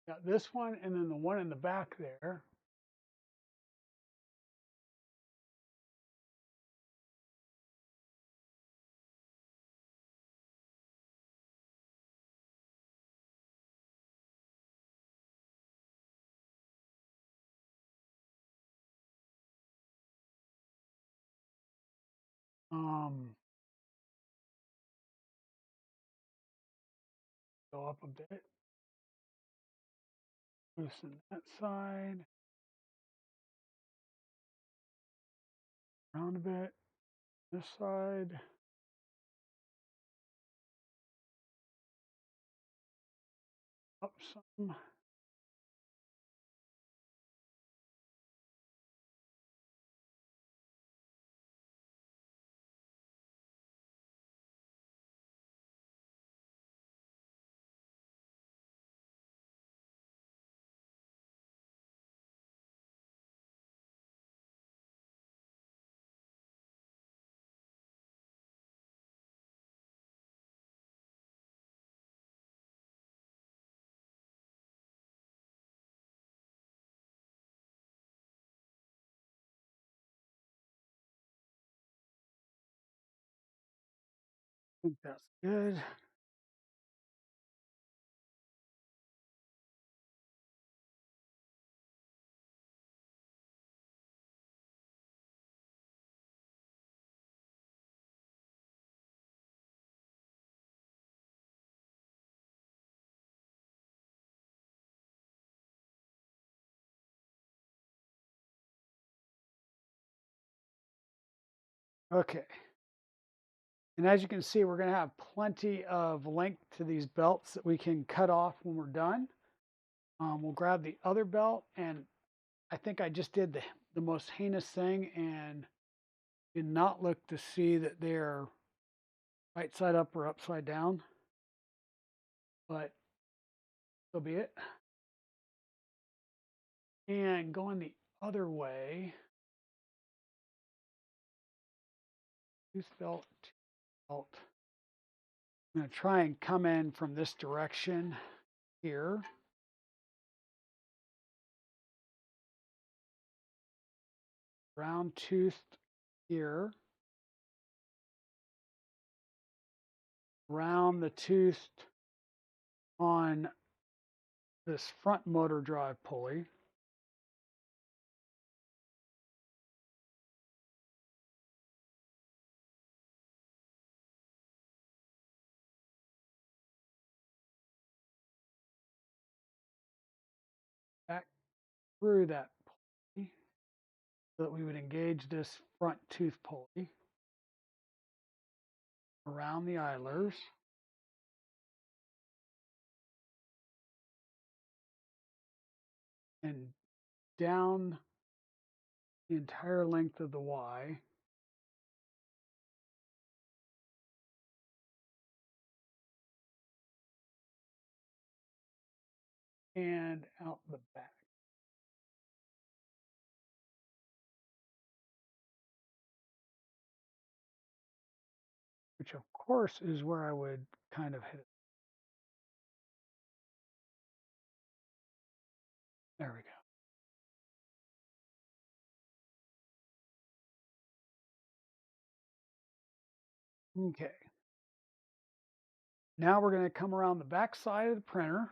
Got this one and then the one in the back there. Go up a bit. Loosen that side. Around a bit. This side. Up some. I think that's good. Okay. And as you can see, we're going to have plenty of length to these belts that we can cut off when we're done. We'll grab the other belt, and I think I just did the most heinous thing and did not look to see that they're right side up or upside down, but so be it. And going the other way, tooth belt, tooth belt. I'm going to try and come in from this direction here. round toothed here, round the tooth on this front motor drive pulley. Back through that pulley so that we would engage this front tooth pulley around the idlers. And down the entire length of the Y. And out the back. Which of course is where I would kind of hit it. There we go. Okay. Now we're going to come around the back side of the printer.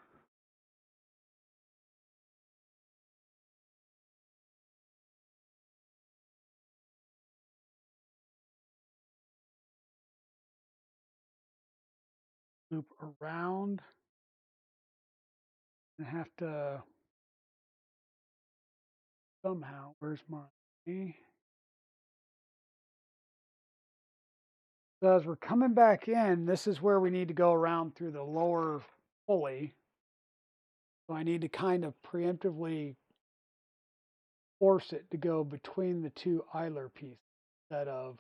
Loop around and have to somehow, where's my So as we're coming back in, this is where we need to go around through the lower pulley. So I need to kind of preemptively force it to go between the two idler pieces instead of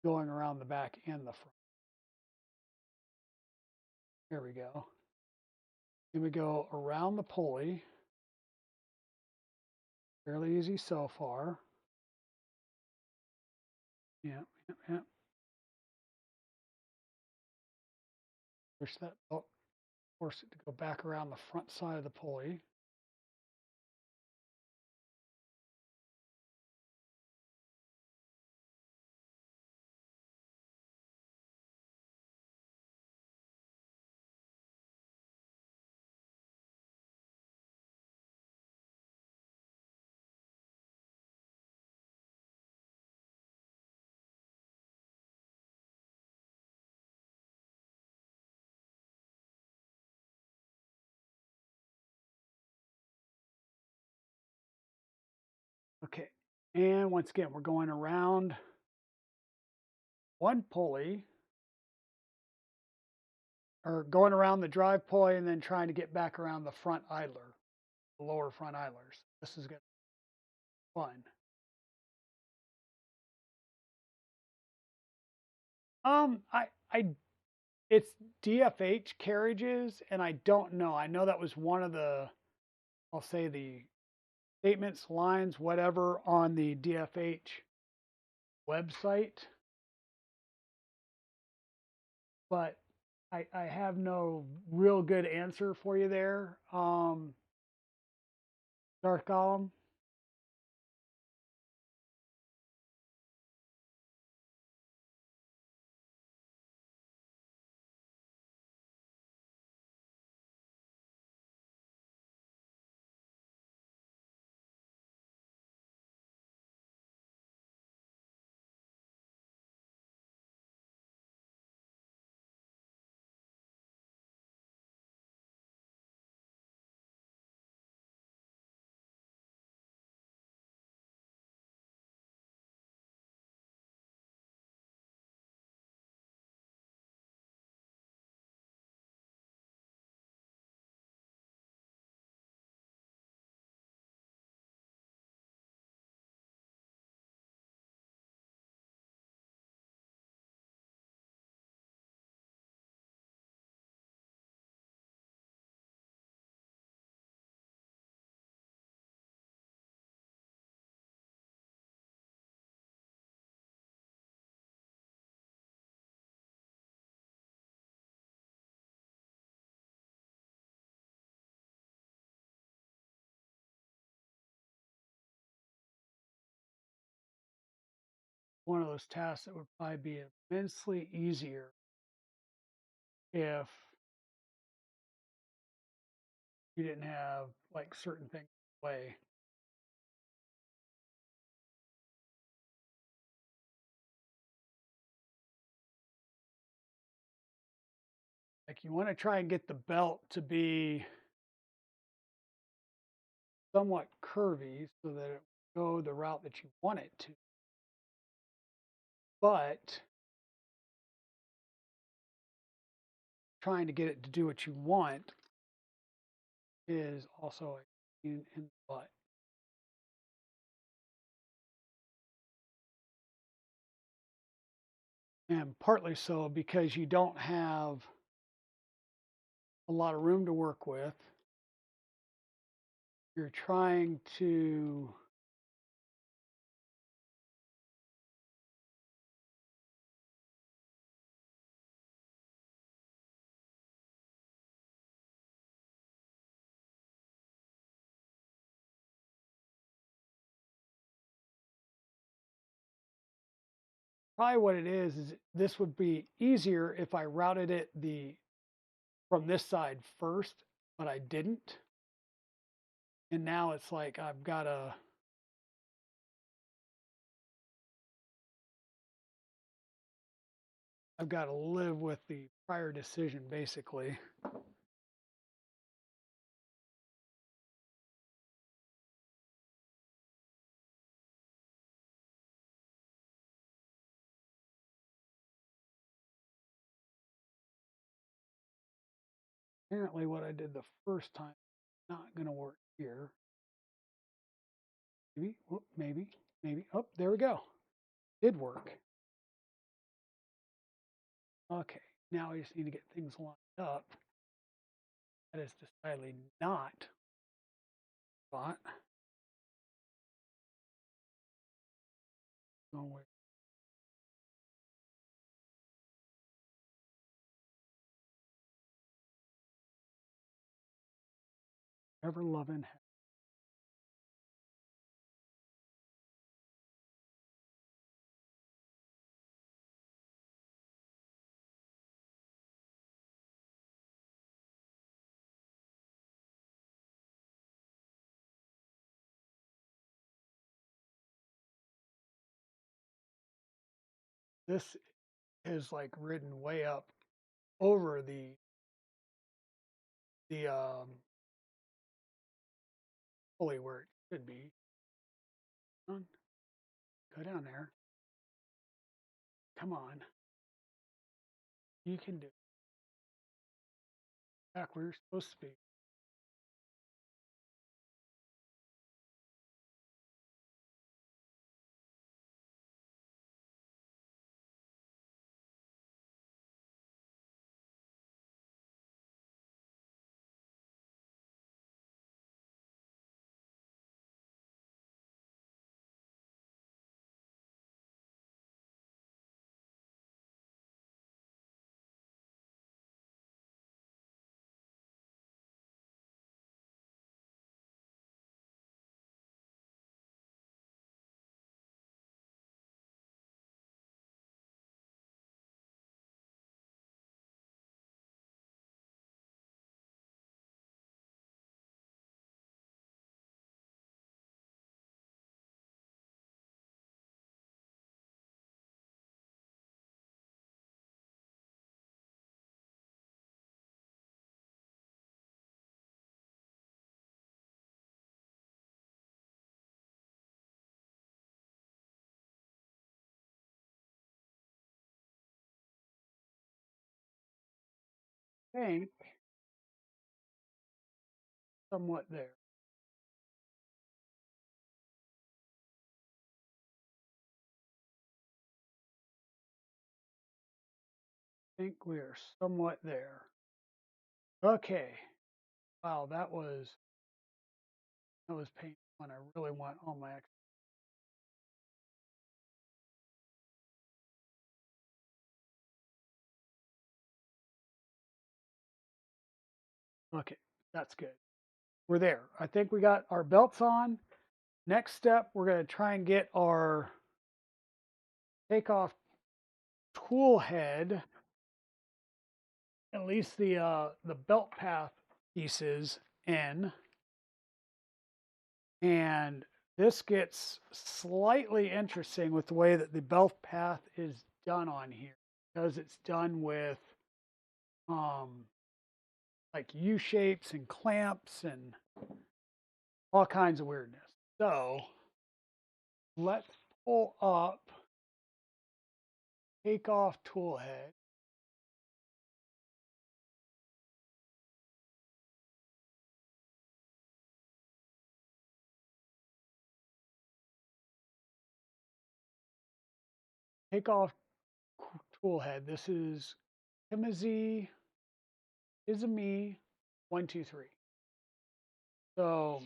going around the back and the front. Here we go. Then we go around the pulley. Fairly easy so far. Yeah. Push that, force it to go back around the front side of the pulley. Okay, and once again, we're going around one pulley, or going around the drive pulley and then trying to get back around the front idler, the lower front idlers. This is going to be fun. It's DFH carriages, and I don't know. I know that was one of the, I'll say the statements, lines, whatever on the DFH website, but I have no real good answer for you there. Darth Golem. one of those tasks that would probably be immensely easier if you didn't have like certain things in the way. Like you want to try and get the belt to be somewhat curvy so that it will go the route that you want it to. But trying to get it to do what you want is also a pain in the butt. And partly so because you don't have a lot of room to work with. You're trying to probably what it is this would be easier if I routed it from this side first, but I didn't. And now it's like I've got to live with the prior decision basically. Apparently what I did the first time is not going to work here. Maybe. Oh, there we go. Did work. Okay, now I just need to get things lined up. That is decidedly not spot. Going ever loving. This is like ridden way up over the pulley where it should be. Go down there. Come on. You can do it. Back where you're supposed to be. Think somewhat there. Think we are somewhat there. Okay. Wow, that was painful when I really want all my extra. Okay, that's good. We're there. I think we got our belts on. Next step, we're going to try and get our take off tool head, at least the belt path pieces in, and this gets slightly interesting with the way that the belt path is done on here, because it's done with like U shapes and clamps and all kinds of weirdness. So let's pull up, take off tool head. Take off tool head. This is Kimizi Izumi 123. So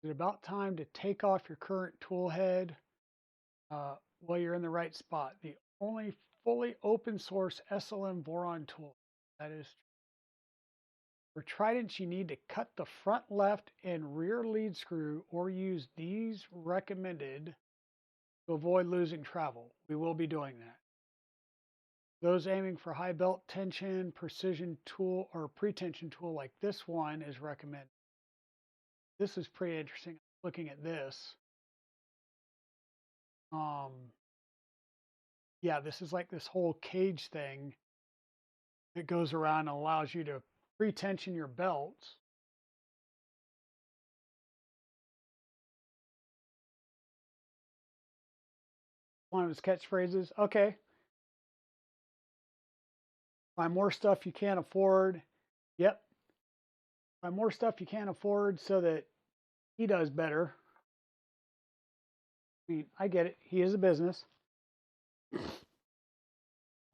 it's about time to take off your current tool head while you're in the right spot. The only fully open source SLM Voron tool. That is for Tridents, you need to cut the front left and rear lead screw or use these recommended to avoid losing travel. We will be doing that. Those aiming for high belt tension, precision tool, or pre-tension tool like this one is recommended. This is pretty interesting. Looking at this. Yeah, this is like this whole cage thing that goes around and allows you to pre-tension your belts. One of his catchphrases. Okay. Buy more stuff you can't afford. Yep. Buy more stuff you can't afford so that he does better. I mean, I get it. He is a business.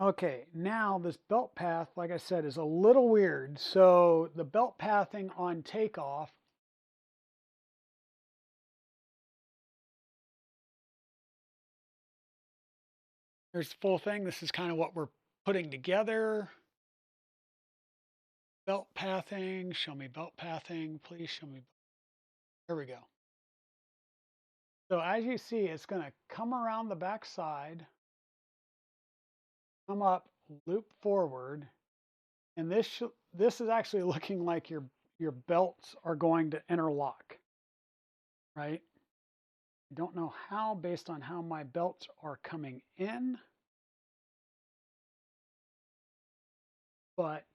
Okay, now this belt path, like I said, is a little weird. So the belt pathing on takeoff, there's the full thing. This is kind of what we're putting together. Belt pathing, show me belt pathing, please show me. There we go. So as you see, it's going to come around the back side, come up, loop forward, and this is actually looking like your belts are going to interlock, right? I don't know how, based on how my belts are coming in, but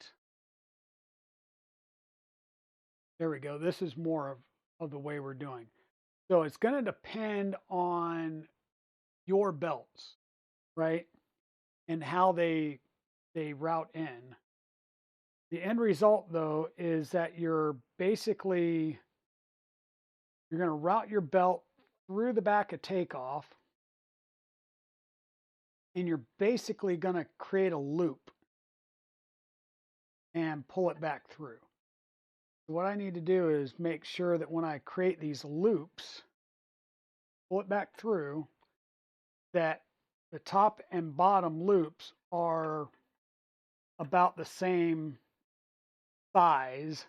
there we go. This is more of the way we're doing. So it's going to depend on your belts, right? And how they route in. The end result, though, is that you're basically, you're going to route your belt through the back of takeoff, and you're basically going to create a loop and pull it back through. So what I need to do is make sure that when I create these loops, pull it back through, that the top and bottom loops are about the same size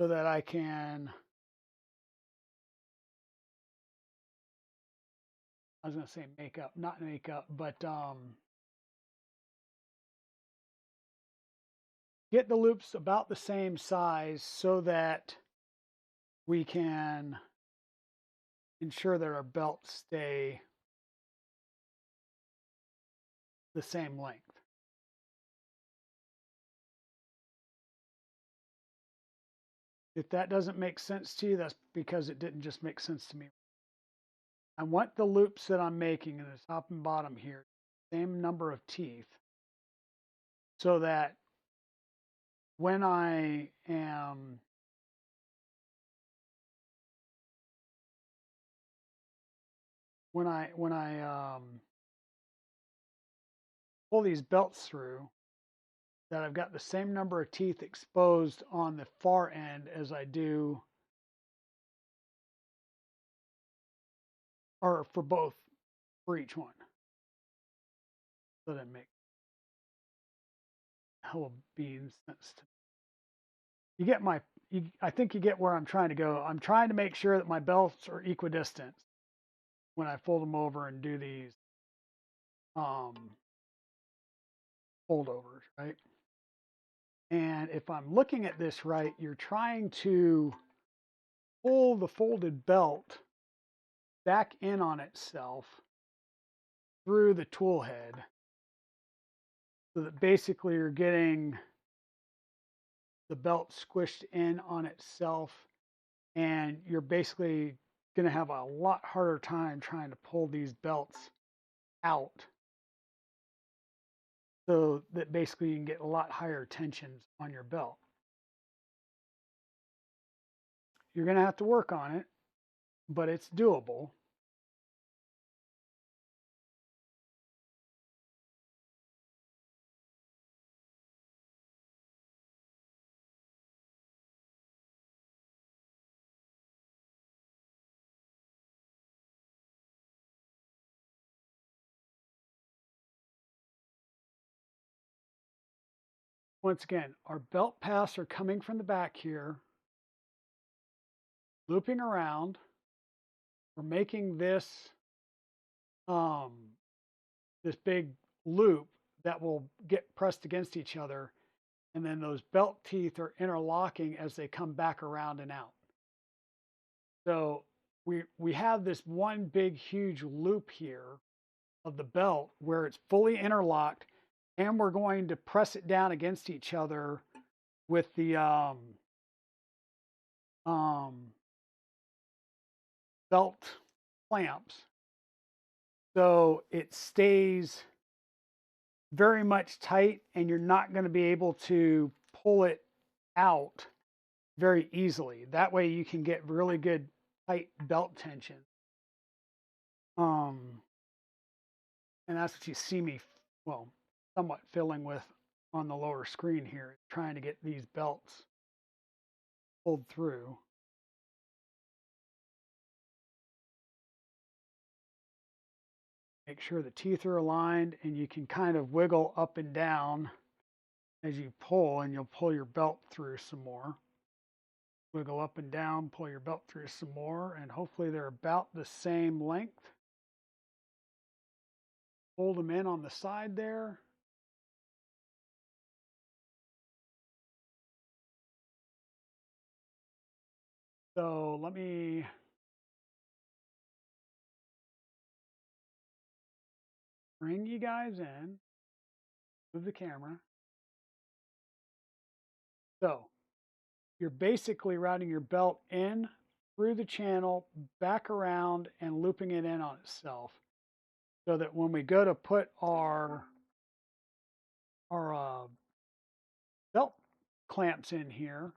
so that I can, I was going to say make up, not make up, but get the loops about the same size so that we can ensure that our belts stay the same length. If that doesn't make sense to you, that's because it didn't just make sense to me. I want the loops that I'm making in the top and bottom here, same number of teeth, so that when I am when I pull these belts through, that I've got the same number of teeth exposed on the far end as I do, or for both, for each one. So that make hell beans. You get my, I think you get where I'm trying to go. I'm trying to make sure that my belts are equidistant when I fold them over and do these foldovers, right? And if I'm looking at this right, you're trying to pull the folded belt back in on itself through the tool head so that basically you're getting the belt squished in on itself, and you're basically going to have a lot harder time trying to pull these belts out so that basically you can get a lot higher tensions on your belt. You're going to have to work on it, but it's doable. Once again, our belt paths are coming from the back here, looping around. We're making this this big loop that will get pressed against each other, and then those belt teeth are interlocking as they come back around and out. So we have this one big huge loop here of the belt where it's fully interlocked, and we're going to press it down against each other with the belt clamps, so it stays very much tight and you're not going to be able to pull it out very easily. That way you can get really good tight belt tension. And that's what you see me, well, somewhat filling with on the lower screen here, trying to get these belts pulled through. Make sure the teeth are aligned, and you can kind of wiggle up and down as you pull, and you'll pull your belt through some more. Wiggle up and down, pull your belt through some more, and hopefully they're about the same length. Hold them in on the side there. So let me bring you guys in, move the camera. So you're basically routing your belt in through the channel, back around, and looping it in on itself, so that when we go to put our belt clamps in here,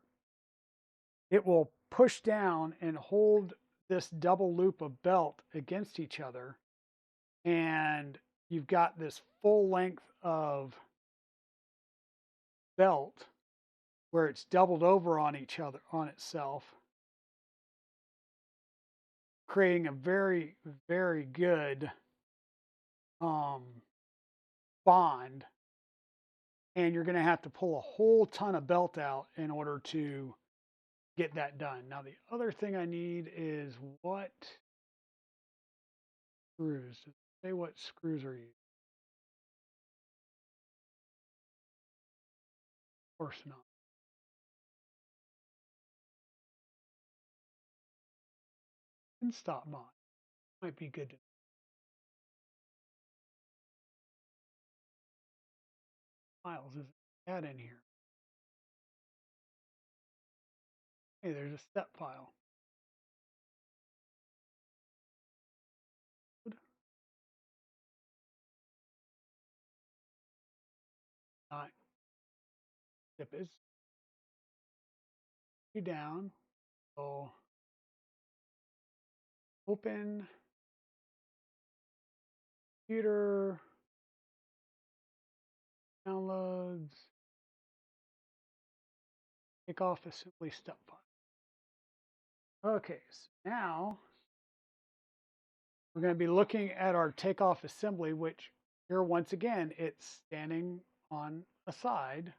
it will push down and hold this double loop of belt against each other, and you've got this full length of belt where it's doubled over on each other, on itself, creating a very, very good bond. And you're going to have to pull a whole ton of belt out in order to get that done. Now, the other thing I need is what screws. Say what screws are used. Of course not. And stop by. Might be good to files. Is that in here? Hey, there's a step file. Not step is down. So open computer, downloads, take off assembly step file. Okay, so now we're going to be looking at our takeoff assembly, which here once again, it's standing on a side.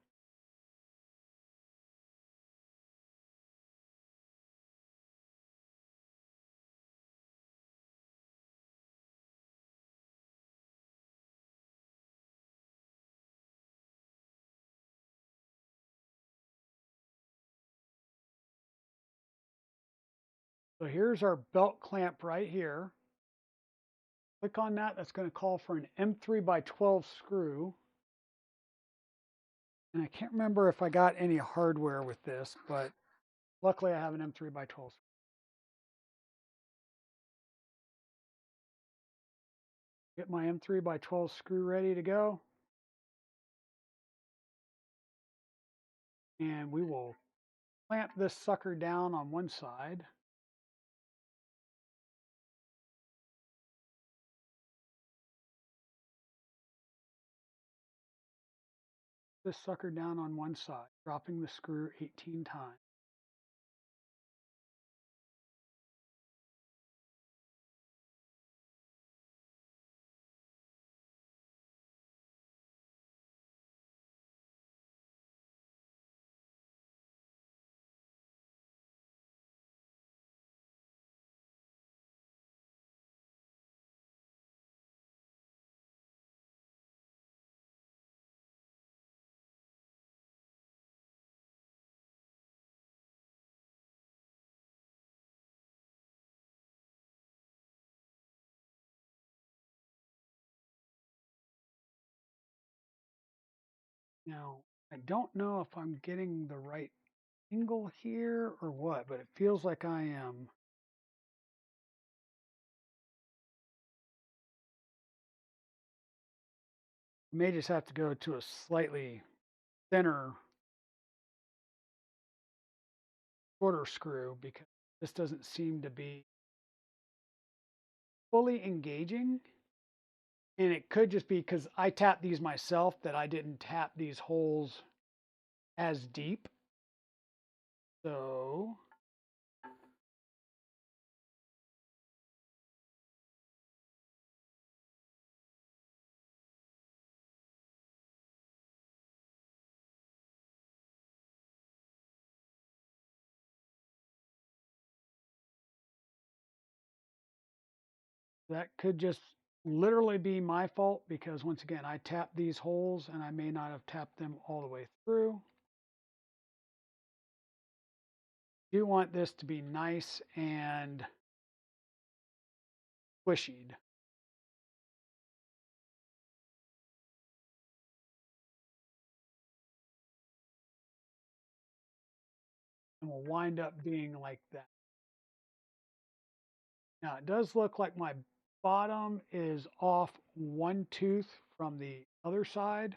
So here's our belt clamp right here. Click on that. That's going to call for an M3x12 screw. And I can't remember if I got any hardware with this, but luckily I have an M3x12. Get my M3x12 screw ready to go. And we will clamp this sucker down on one side. This sucker down on one side, dropping the screw 18 times. Now, I don't know if I'm getting the right angle here or what, but it feels like I am. I may just have to go to a slightly thinner, shorter screw because this doesn't seem to be fully engaging. And it could just be because I tapped these myself that I didn't tap these holes as deep. So that could just literally be my fault because once again, I tapped these holes and I may not have tapped them all the way through. Do want this to be nice and squishied. And will wind up being like that. Now it does look like my bottom is off one tooth from the other side.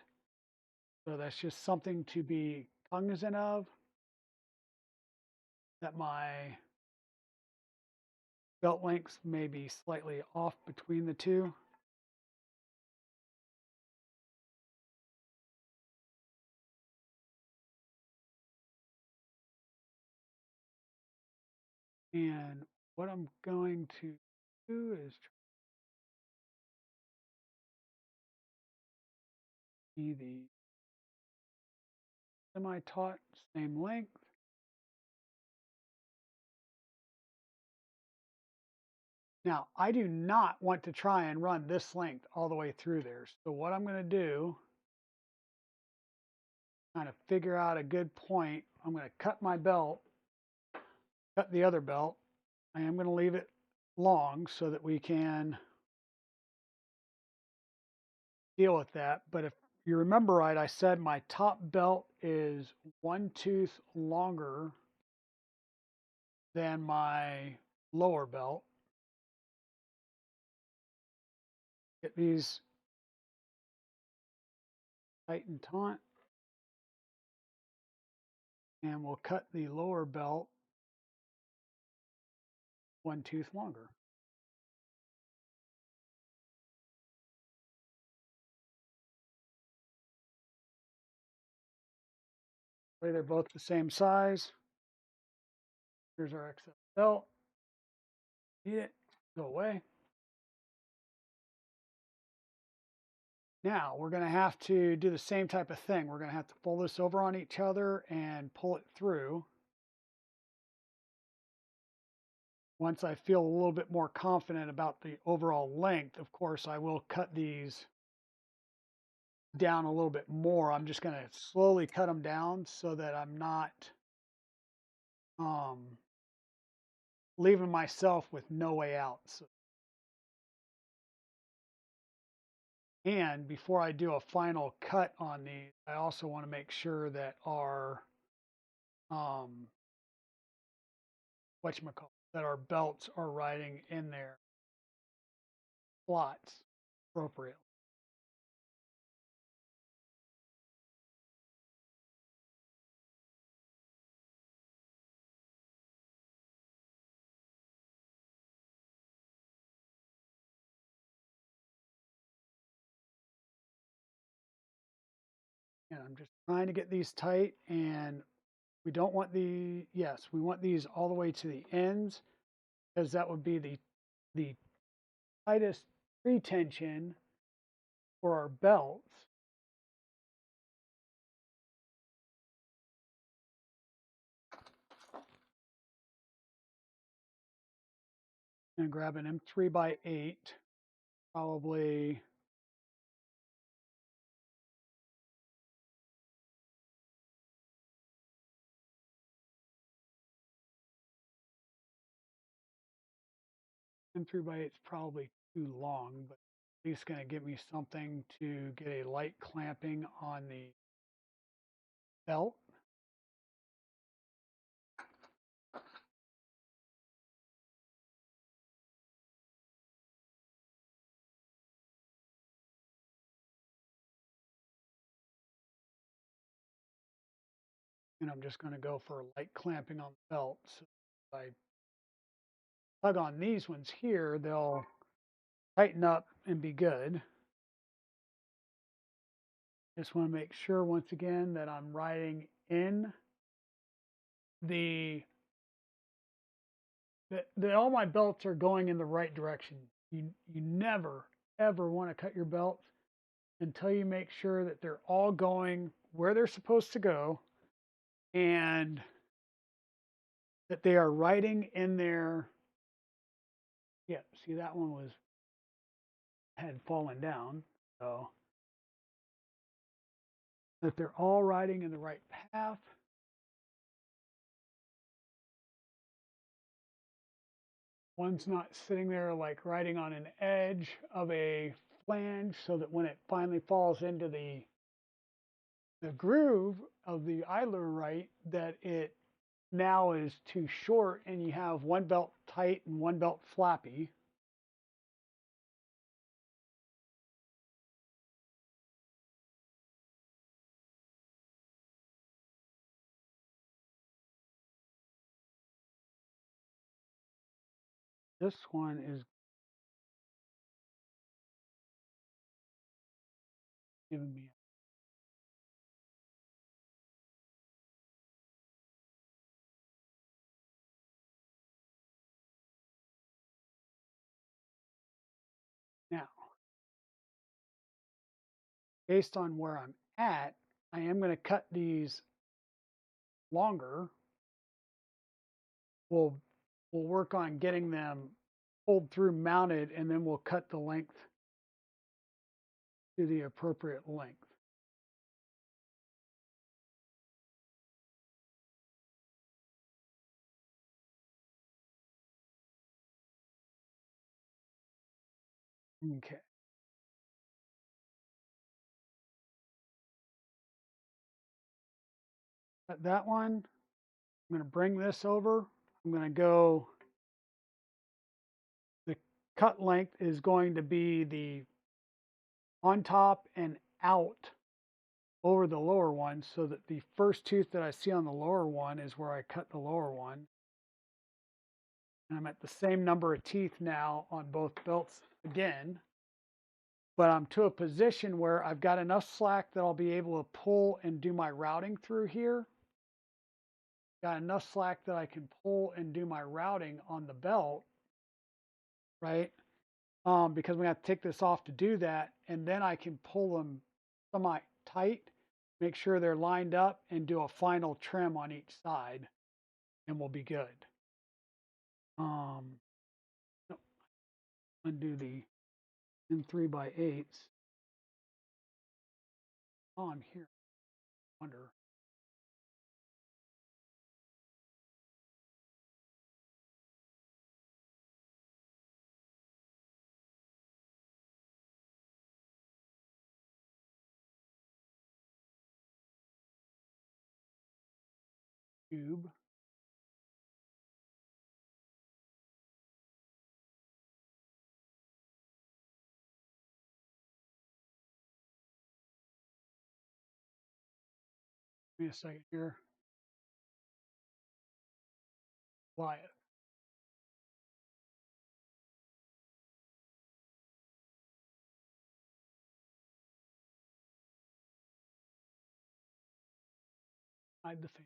So that's just something to be cognizant of, that my belt lengths may be slightly off between the two. And what I'm going to do is be the semi-taut, same length. Now, I do not want to try and run this length all the way through there. So what I'm going to do, kind of figure out a good point, I'm going to cut my belt, cut the other belt. I am going to leave it long so that we can deal with that. But if you remember right, I said my top belt is one tooth longer than my lower belt. Get these tight and taut. And we'll cut the lower belt one tooth longer. They're both the same size. Here's our excess belt. Need it, go away. Now we're going to have to do the same type of thing. We're going to have to fold this over on each other and pull it through. Once I feel a little bit more confident about the overall length, of course, I will cut these down a little bit more. I'm just going to slowly cut them down so that I'm not leaving myself with no way out. And before I do a final cut on these, I also want to make sure that our that our belts are riding in their slots appropriately. And I'm just trying to get these tight, and we don't want we want these all the way to the ends, because that would be the tightest pre-tension for our belts. And grab an M3x8, probably M3x8 is probably too long, but at least going to give me something to get a light clamping on the belt. And I'm just going to go for light clamping on the belt. So if I tug on these ones here, they'll tighten up and be good. Just want to make sure once again that I'm riding in that all my belts are going in the right direction. You never ever want to cut your belts until you make sure that they're all going where they're supposed to go, and that they are riding in their, yeah, see, that one had fallen down, so that they're all riding in the right path. One's not sitting there like riding on an edge of a flange, so that when it finally falls into the groove of the idler right, that it now is too short and you have one belt tight and one belt flappy. This one is giving me now, based on where I'm at, I am going to cut these longer. We'll work on getting them pulled through, mounted, and then we'll cut the length to the appropriate length. Okay. Cut that one. I'm going to bring this over. I'm going to go, the cut length is going to be the on top and out over the lower one, so that the first tooth that I see on the lower one is where I cut the lower one. And I'm at the same number of teeth now on both belts again, but I'm to a position where I've got enough slack that I'll be able to pull and do my routing through here. Got enough slack that I can pull and do my routing on the belt, right? because we have to take this off to do that, and then I can pull them semi-tight, make sure they're lined up, and do a final trim on each side, and we'll be good. No, undo the M3x8s. Oh, I'm here. Wonder. Chube. Give me a second here. Quiet. Hide the fan.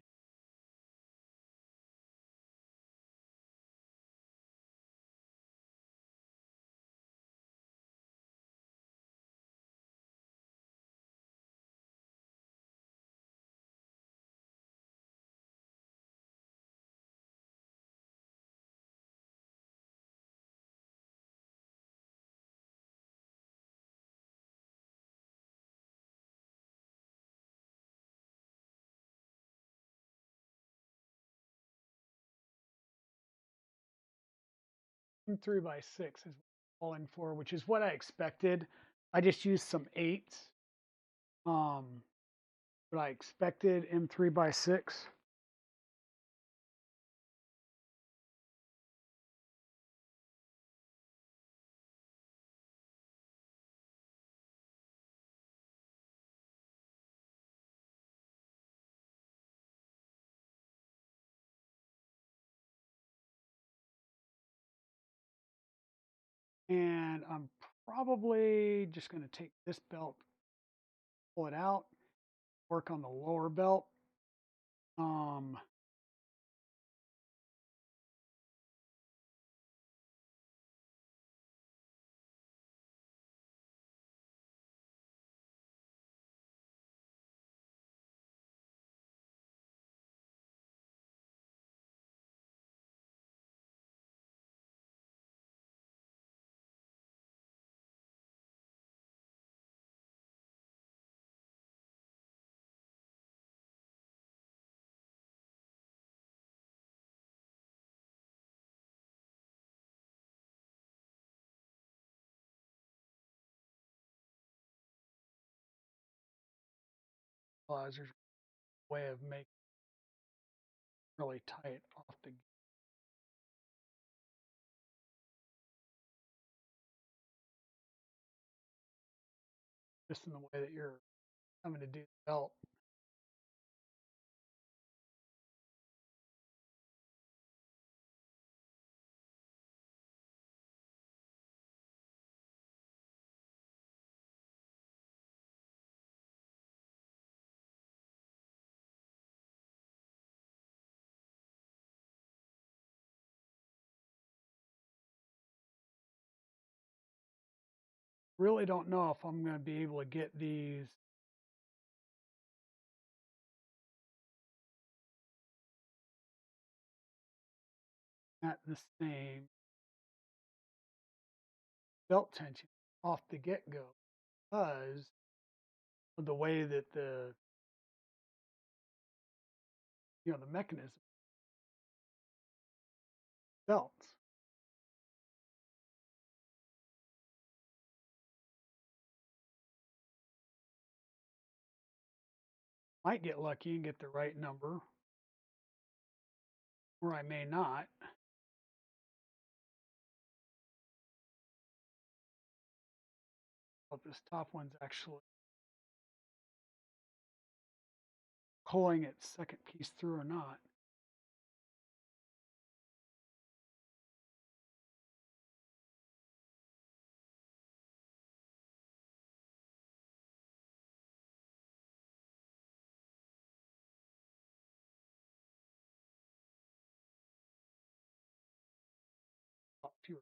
M3x6 is calling for, which is what I expected. I just used some 8s, but I expected M3x6. And I'm probably just going to take this belt, pull it out, work on the lower belt. Um, there's a way of making it really tight off the, just in the way that you're having to do the belt. Really don't know if I'm going to be able to get these at the same belt tension off the get-go because of the way that the mechanism belts. Might get lucky and get the right number, or I may not. But this top one's actually pulling its second piece through or not. Fewer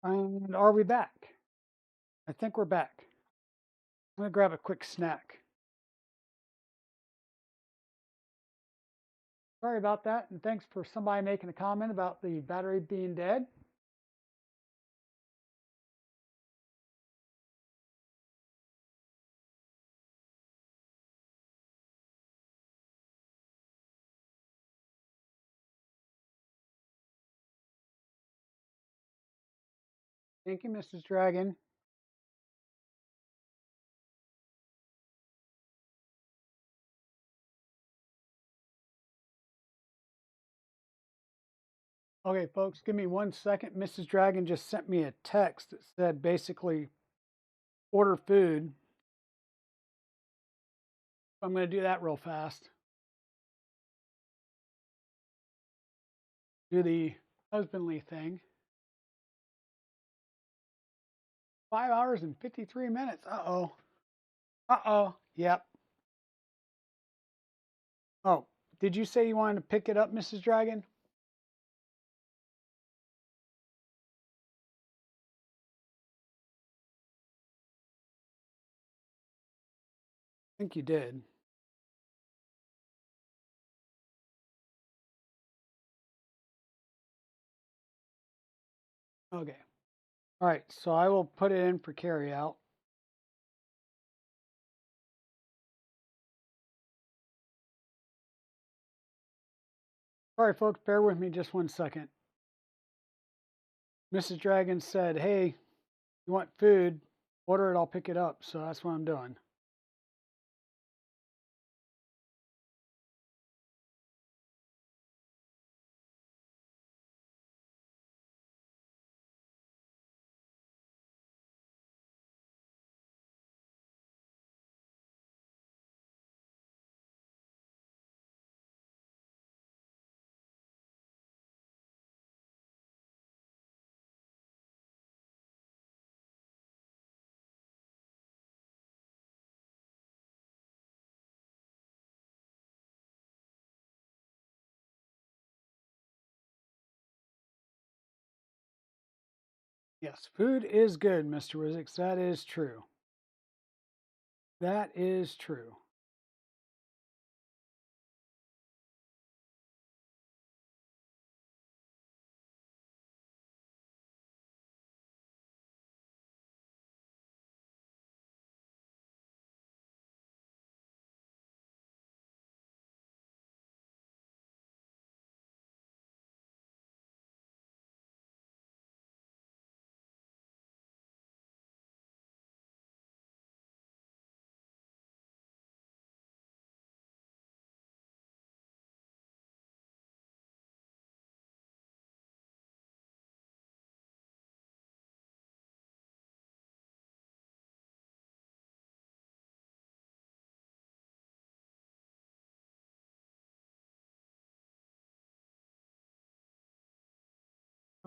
And are we back? I think we're back. I'm going to grab a quick snack. Sorry about that, and thanks for somebody making a comment about the battery being dead. Thank you, Mrs. Dragon. Okay, folks, give me 1 second. Mrs. Dragon just sent me a text that said basically order food. I'm going to do that real fast. Do the husbandly thing. 5 hours and 53 minutes. Uh-oh. Uh-oh. Yep. Oh, did you say you wanted to pick it up, Mrs. Dragon? I think you did. Okay. All right, so I will put it in for carry out. Sorry, folks, bear with me just 1 second. Mrs. Dragon said, hey, you want food? Order it, I'll pick it up. So that's what I'm doing. Yes, food is good, Mr. Wizix. That is true. That is true.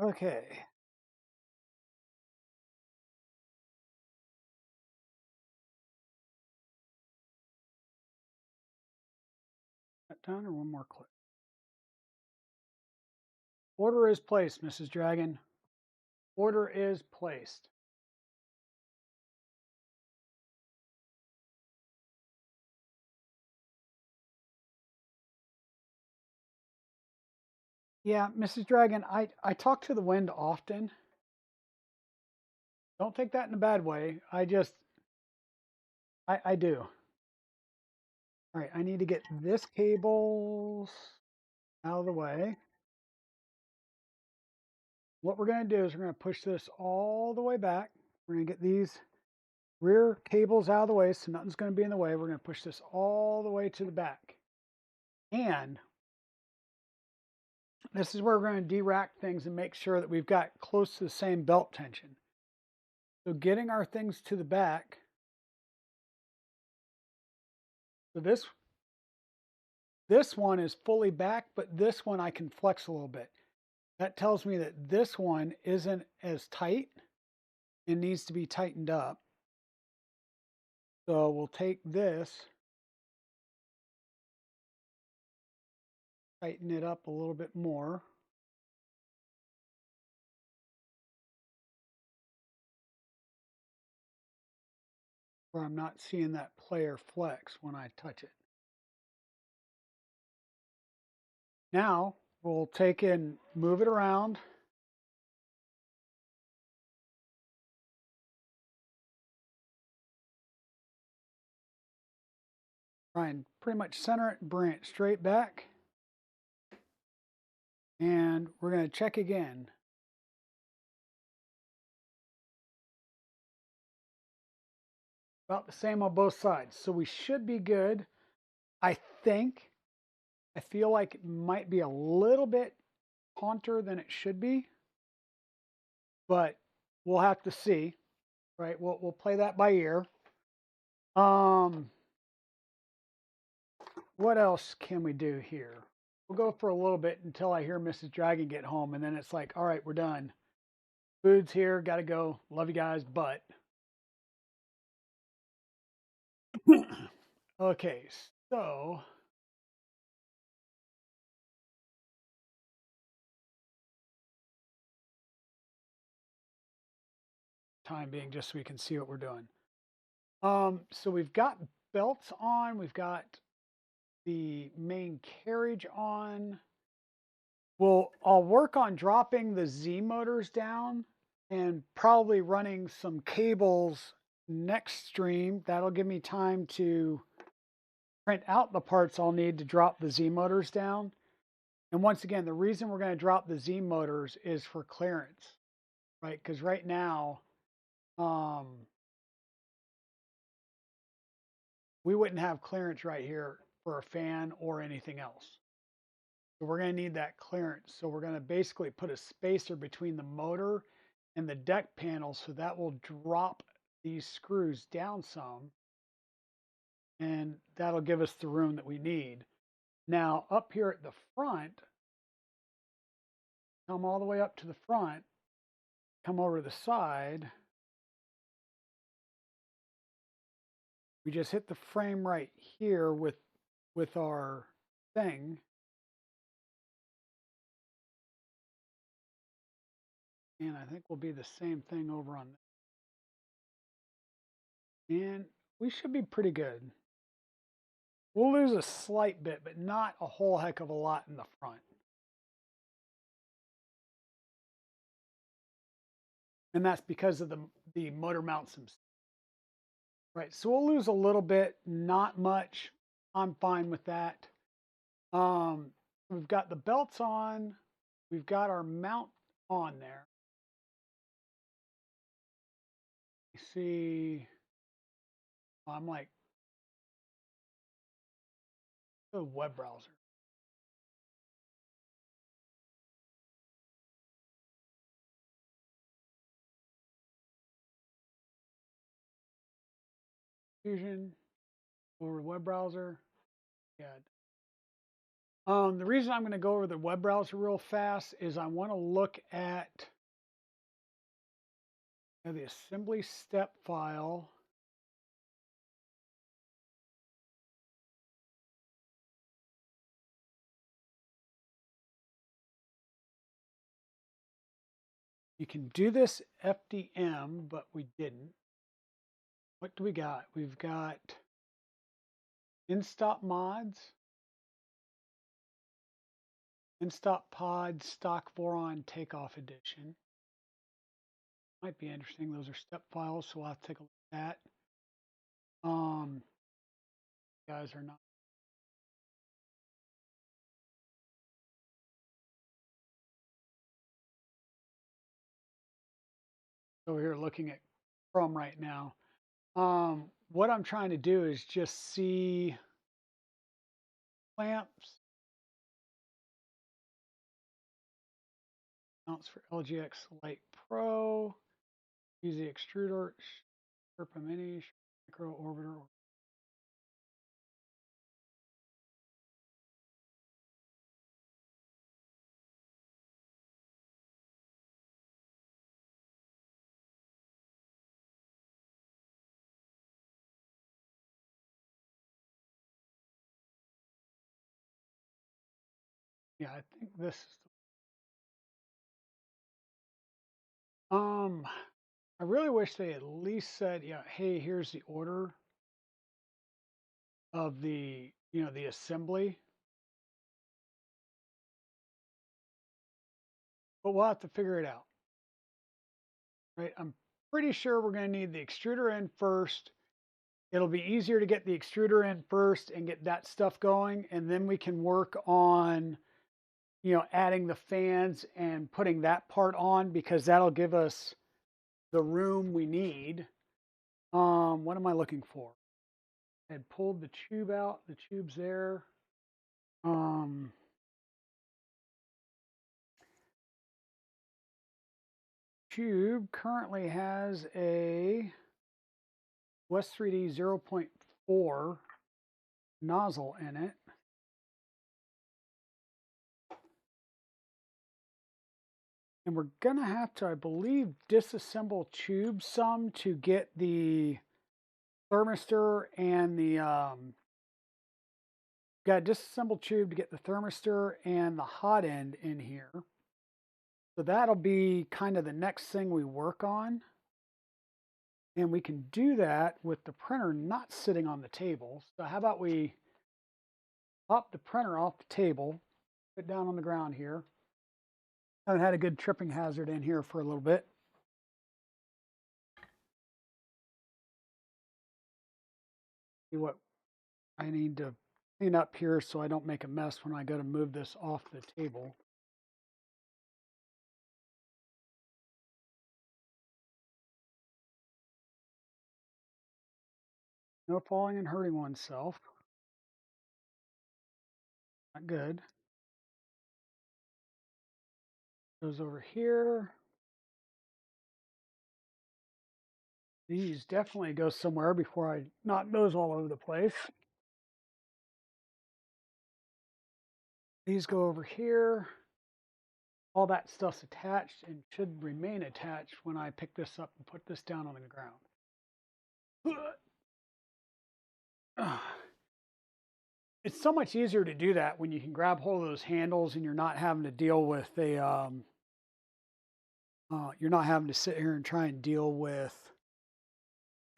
Okay. That done or one more click? Order is placed, Mrs. Dragon. Order is placed. Yeah, Mrs. Dragon, I talk to the wind often. Don't take that in a bad way. I do. All right, I need to get this cable out of the way. What we're going to do is we're going to push this all the way back. We're going to get these rear cables out of the way so nothing's going to be in the way. We're going to push this all the way to the back. And this is where we're going to de-rack things and make sure that we've got close to the same belt tension. So getting our things to the back. So this one is fully back, but this one I can flex a little bit. That tells me that this one isn't as tight and needs to be tightened up. So we'll take this, tighten it up a little bit more. where I'm not seeing that player flex when I touch it. Now we'll take and move it around. Try and pretty much center it and bring it straight back. And we're going to check again. About the same on both sides. So we should be good. I think. I feel like it might be a little bit taunter than it should be. But we'll have to see. Right? We'll play that by ear. What else can we do here? We'll go for a little bit until I hear Mrs. Dragon get home, and then it's like, all right, we're done. Food's here, gotta go. Love you guys, but. Okay, so. Time being, just so we can see what we're doing. So we've got belts on, we've got the main carriage on. I'll work on dropping the Z motors down and probably running some cables next stream. That'll give me time to print out the parts I'll need to drop the Z motors down. And once again, the reason we're going to drop the Z motors is for clearance, right? Because right now, we wouldn't have clearance right here for a fan or anything else. So we're going to need that clearance. So we're going to basically put a spacer between the motor and the deck panel, so that will drop these screws down some, and that'll give us the room that we need. Now up here at the front, come all the way up to the front, come over to the side. We just hit the frame right here with our thing. And I think we'll be the same thing over on this. And we should be pretty good. We'll lose a slight bit, but not a whole heck of a lot in the front. And that's because of the motor mounts themselves. Right, so we'll lose a little bit, not much. I'm fine with that. We've got the belts on. We've got our mount on there. You see, I'm like, the web browser. Fusion over web browser. Yeah. The reason I'm going to go over the web browser real fast is I want to look at the assembly step file. You can do this FDM, but we didn't. What do we got? We've got in-stop mods, in-stop pods, stock Voron takeoff edition. Might be interesting. Those are step files, so I'll have to take a look at that. Guys are not. Over here looking at Chrome right now. What I'm trying to do is just see clamps, mounts for LGX Lite Pro, easy extruder, Sherpa Mini, micro orbiter. Yeah, I think this is. I really wish they at least said, yeah, hey, here's the order of the, the assembly. But we'll have to figure it out. Right? I'm pretty sure we're going to need the extruder in first. It'll be easier to get the extruder in first and get that stuff going, and then we can work on, adding the fans and putting that part on, because that'll give us the room we need. What am I looking for? I had pulled the tube out. The tube's there. Chube currently has a West 3D 0.4 nozzle in it. And we're going to have to, I believe, disassemble Chube some to get the thermistor and the, got to disassemble Chube to get the thermistor and the hot end in here. So that'll be kind of the next thing we work on. And we can do that with the printer not sitting on the table. So how about we pop the printer off the table, put it down on the ground here. Haven't had a good tripping hazard in here for a little bit. See what I need to clean up here so I don't make a mess when I go to move this off the table. No falling and hurting oneself. Not good. Goes over here. These definitely go somewhere before I knock those all over the place. These go over here. All that stuff's attached and should remain attached when I pick this up and put this down on the ground. It's so much easier to do that when you can grab hold of those handles and you're not having to deal with a, you're not having to sit here and try and deal with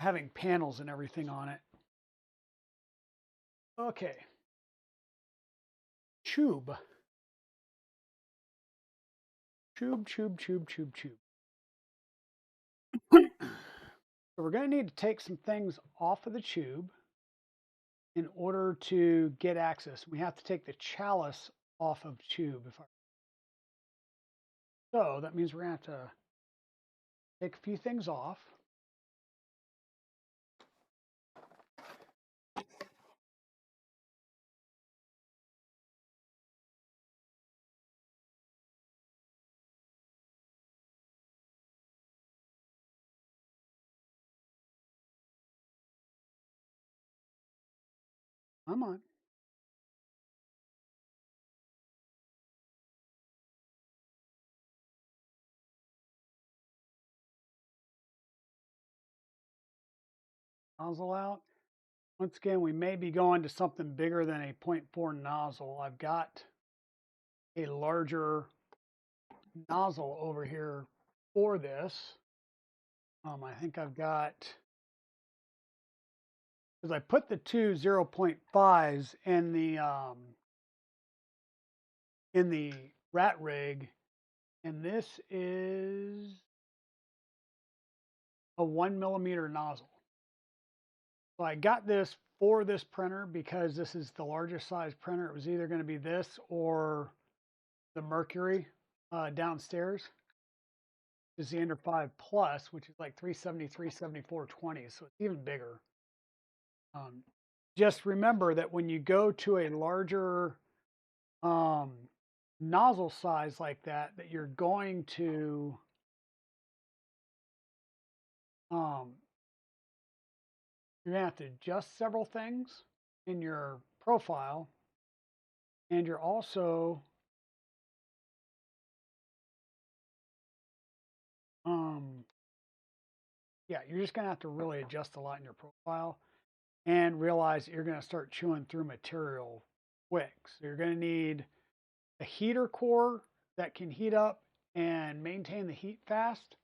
having panels and everything on it. Okay. Chube. Chube. So we're going to need to take some things off of the tube in order to get access. We have to take the chalice off of the tube. So that means we're going to have to take a few things off. Come on. Nozzle out. Once again, we may be going to something bigger than a 0.4 nozzle. I've got a larger nozzle over here for this. I think I've got, because I put the two 0.5s in the rat rig, and this is a 1mm nozzle. So I got this for this printer because this is the largest size printer. It was either going to be this or the Mercury downstairs. Is the Ender 5 Plus, which is like 370, 374, 20. So it's even bigger. Just remember that when you go to a larger nozzle size like that, that you're going to you're going to have to adjust several things in your profile, and you're also yeah, you're just going to have to really adjust a lot in your profile and realize that you're going to start chewing through material quick. So you're going to need a heater core that can heat up and maintain the heat fast.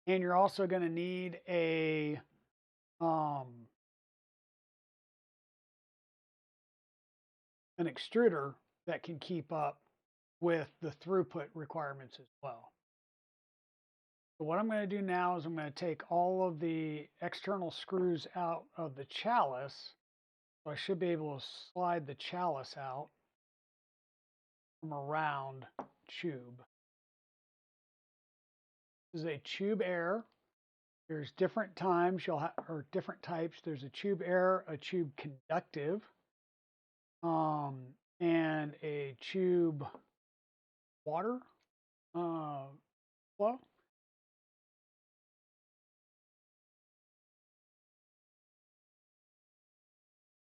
And you're also going to need a an extruder that can keep up with the throughput requirements as well. So what I'm going to do now is I'm going to take all of the external screws out of the chalice. So I should be able to slide the chalice out from around Chube. This is a Chube Air. There's different times or different types. There's a Chube Air, a Chube Conductive, and a Chube Water flow.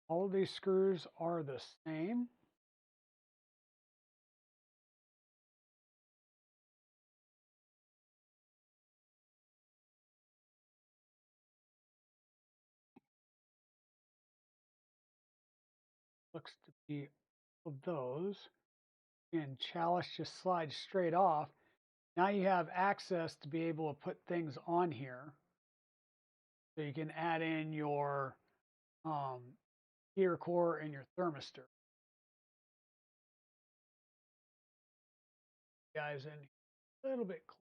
All of these screws are the same. Looks to be of those. And chalice just slides straight off. Now you have access to be able to put things on here. So you can add in your heater core and your thermistor. Guys, in a little bit closer.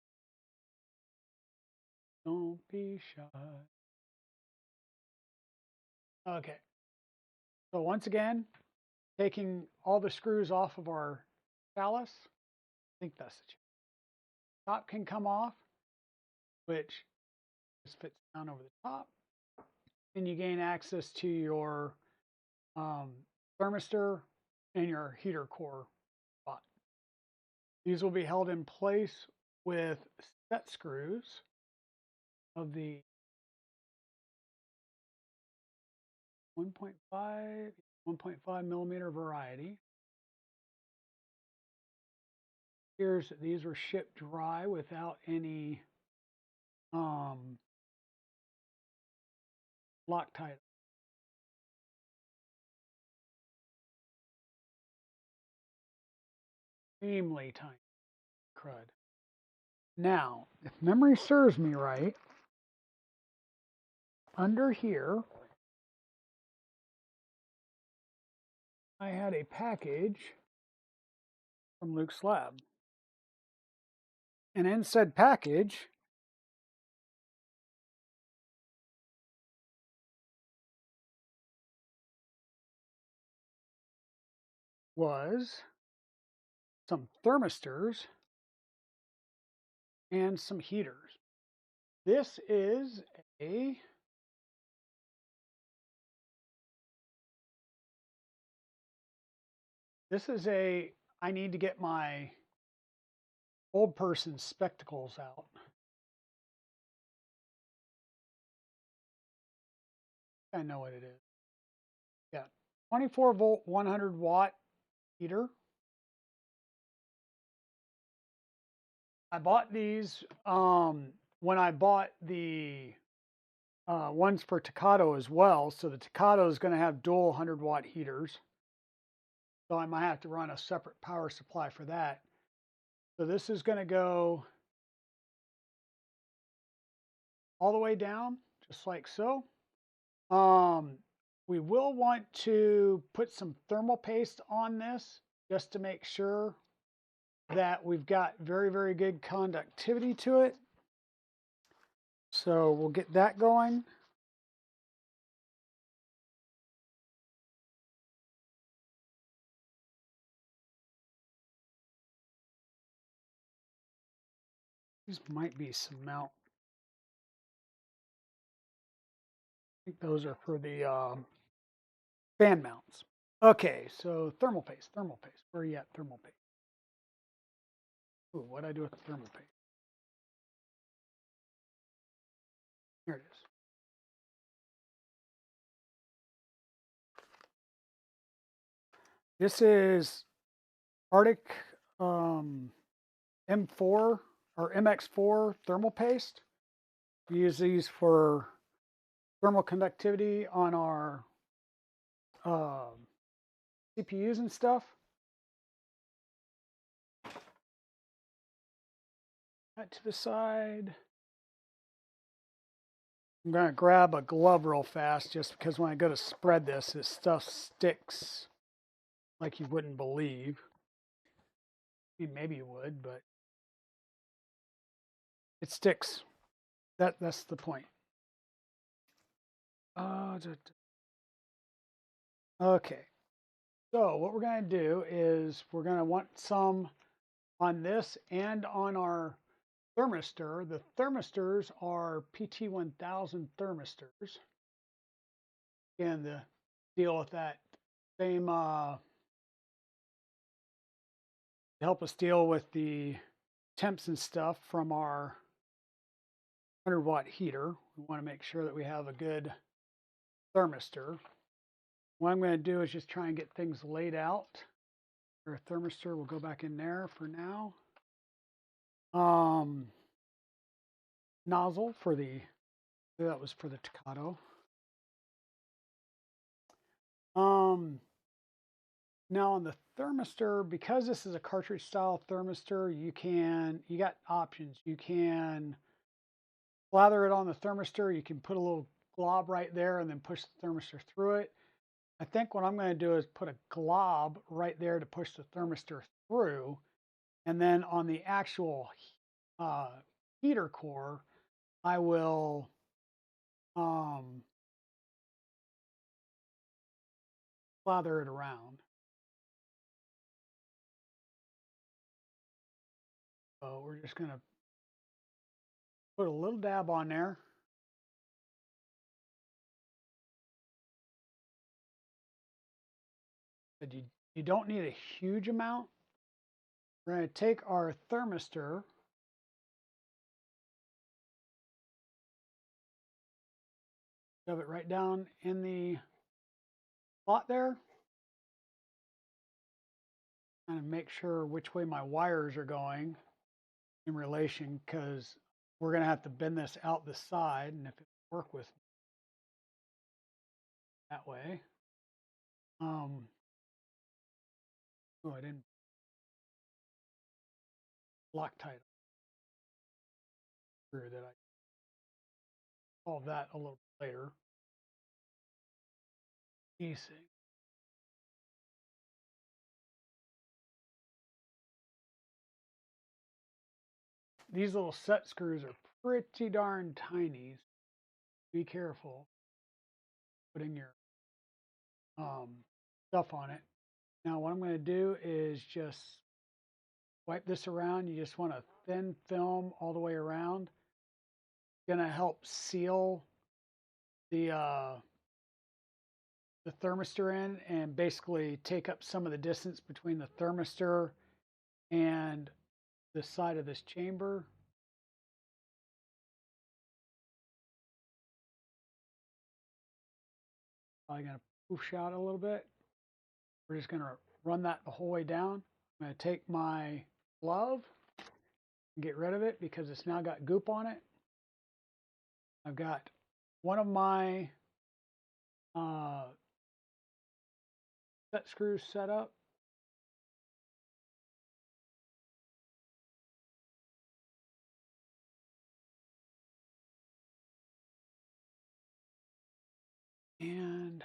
Don't be shy. Okay. So once again, taking all the screws off of our chalice. I think that's the top can come off, which just fits down over the top. And you gain access to your thermistor and your heater core spot. These will be held in place with set screws of the 1.5 millimeter variety. These were shipped dry without any Loctite. Extremely tiny crud. Now, if memory serves me right, under here, I had a package from Luke's Lab. And in said package was some thermistors and some heaters. This is I need to get my old person spectacles out. I know what it is. Yeah, 24 volt, 100 watt heater. I bought these when I bought the ones for Takato as well. So the Takato is going to have dual 100 watt heaters. So I might have to run a separate power supply for that. So this is going to go all the way down, just like so. We will want to put some thermal paste on this just to make sure that we've got very, very good conductivity to it. So we'll get that going. These might be some mount. I think those are for the fan mounts. Okay, so thermal paste, thermal paste. Where are you at, thermal paste? Ooh, what did I do with the thermal paste? Here it is. This is Arctic M4 or MX4 thermal paste. We use these for thermal conductivity on our CPUs and stuff. That to the side. I'm going to grab a glove real fast just because when I go to spread this stuff sticks like you wouldn't believe. I mean, maybe you would, but it sticks. That's the point. Okay. So what we're going to do is we're going to want some on this and on our thermistor. The thermistors are PT1000 thermistors. And to deal with that same, to help us deal with the temps and stuff from our 100-watt heater, we want to make sure that we have a good thermistor. What I'm going to do is just try and get things laid out. Our thermistor will go back in there for now. Nozzle for that was for the Tocado. Now on the thermistor, because this is a cartridge style thermistor, you got options. You can lather it on the thermistor. You can put a little glob right there and then push the thermistor through it. I think what I'm going to do is put a glob right there to push the thermistor through. And then on the actual heater core, I will lather it around. So we're just going to put a little dab on there. But you don't need a huge amount. We're going to take our thermistor, shove it right down in the slot there, and make sure which way my wires are going in relation, because we're going to have to bend this out the side, and if it work with me that way. Oh, I didn't Loctite screw that I solve that a little later. Easy. These little set screws are pretty darn tiny. Be careful putting your stuff on it. Now what I'm going to do is just wipe this around. You just want a thin film all the way around. It's going to help seal the thermistor in and basically take up some of the distance between the thermistor and the side of this chamber. Probably going to push out a little bit. We're just going to run that the whole way down. I'm going to take my glove and get rid of it because it's now got goop on it. I've got one of my set screws set up. And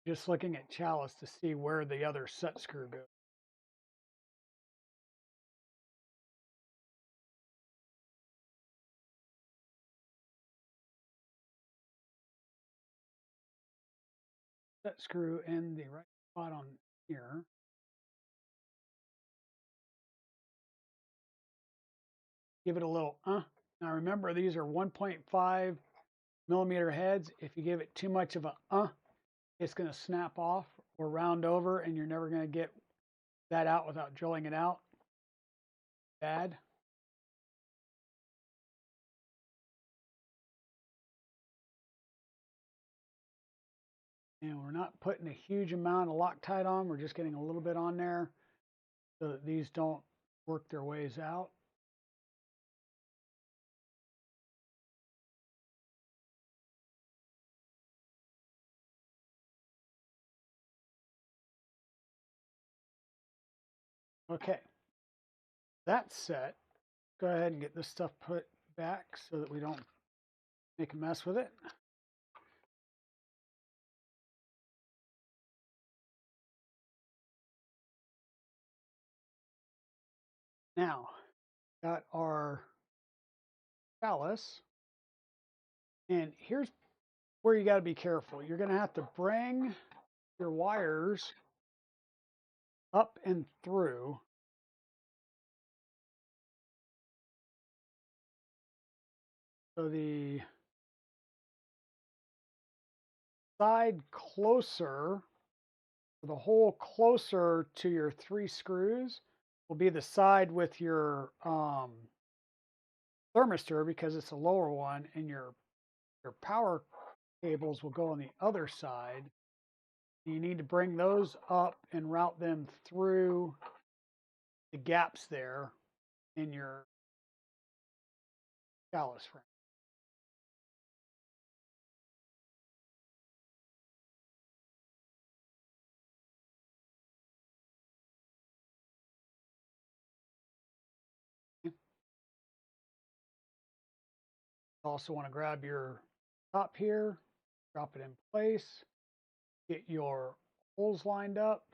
just looking at Chalice to see where the other set screw goes. Set screw in the right spot on here. Give it a little Now remember, these are 1.5 millimeter heads. If you give it too much of a it's going to snap off or round over, and you're never going to get that out without drilling it out. Bad. And we're not putting a huge amount of Loctite on. We're just getting a little bit on there so that these don't work their ways out. Okay, that's set. Go ahead and get this stuff put back so that we don't make a mess with it. Now, got our phallus, and here's where you got to be careful. You're going to have to bring your wires up and through. So the side closer, the hole closer to your 3 screws will be the side with your thermistor, because it's a lower one, and your power cables will go on the other side. You need to bring those up and route them through the gaps there in your phallus frame. You also want to grab your top here, drop it in place, get your holes lined up.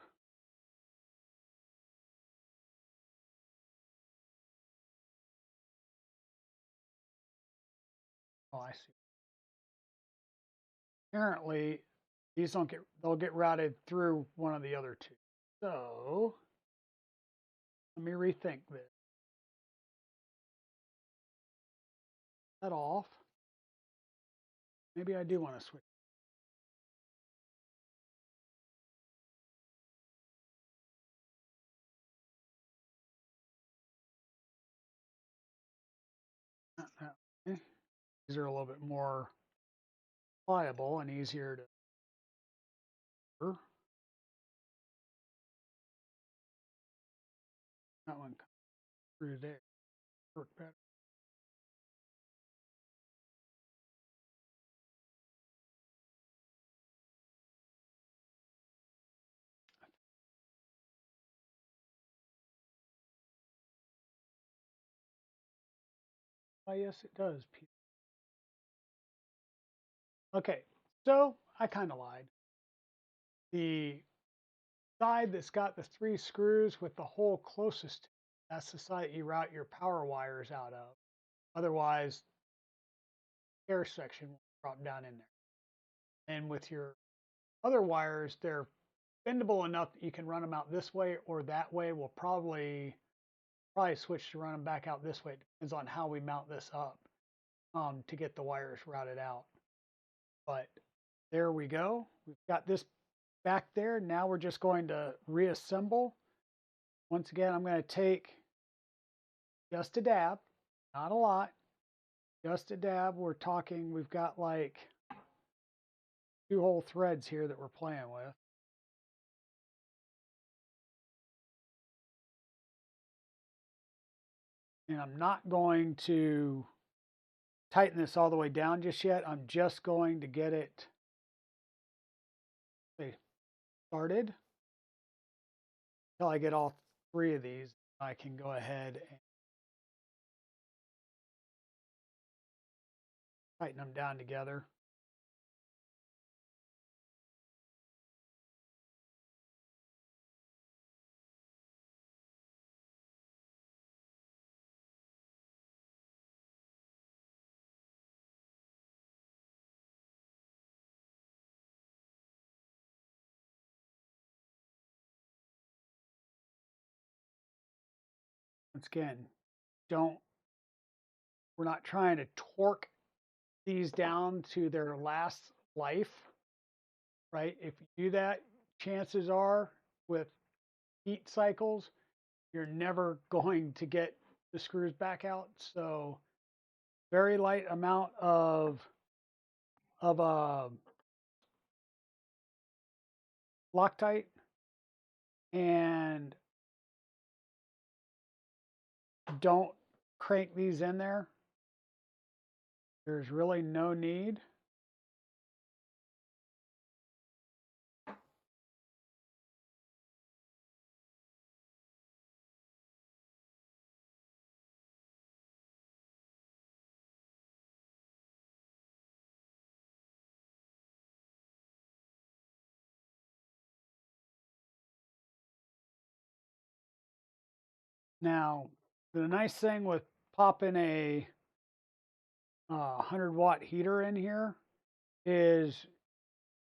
Oh, I see. Apparently, these they'll get routed through one of the other two. So, let me rethink this. That off. Maybe I do want to switch. Not that way. These are a little bit more pliable and easier to. That one comes through there. Work better. Oh, yes, it does. Okay, so I kind of lied. The side that's got the 3 screws with the hole closest, that's the side you route your power wires out of. Otherwise, air section will drop down in there. And with your other wires, they're bendable enough that you can run them out this way or that way. We'll probably switch to run them back out this way. It depends on how we mount this up to get the wires routed out. But there we go. We've got this back there. Now we're just going to reassemble. Once again, I'm going to take just a dab, not a lot, just a dab. We're talking, we've got like 2 whole threads here that we're playing with. And I'm not going to tighten this all the way down just yet. I'm just going to get it started until I get all 3 of these. I can go ahead and tighten them down together. Once again, we're not trying to torque these down to their last life, right? If you do that, chances are with heat cycles, you're never going to get the screws back out. So very light amount of Loctite, and don't crank these in there. There's really no need. Now, the nice thing with popping a 100-watt heater in here is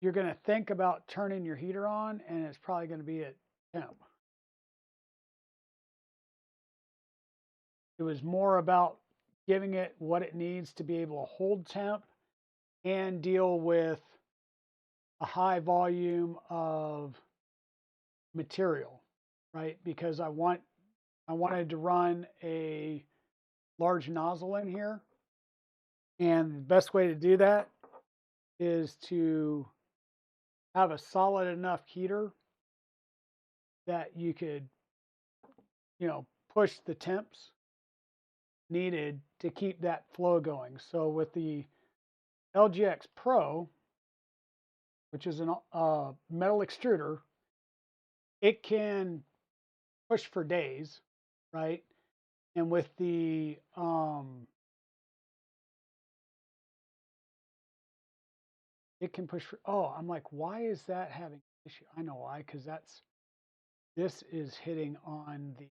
you're going to think about turning your heater on, and it's probably going to be at temp. It was more about giving it what it needs to be able to hold temp and deal with a high volume of material, right? Because I wanted to run a large nozzle in here, and the best way to do that is to have a solid enough heater that you could, push the temps needed to keep that flow going. So with the LGX Pro, which is a metal extruder, it can push for days, right? And with the it can push for, I'm like, why is that having an issue? I know why, because this is hitting on the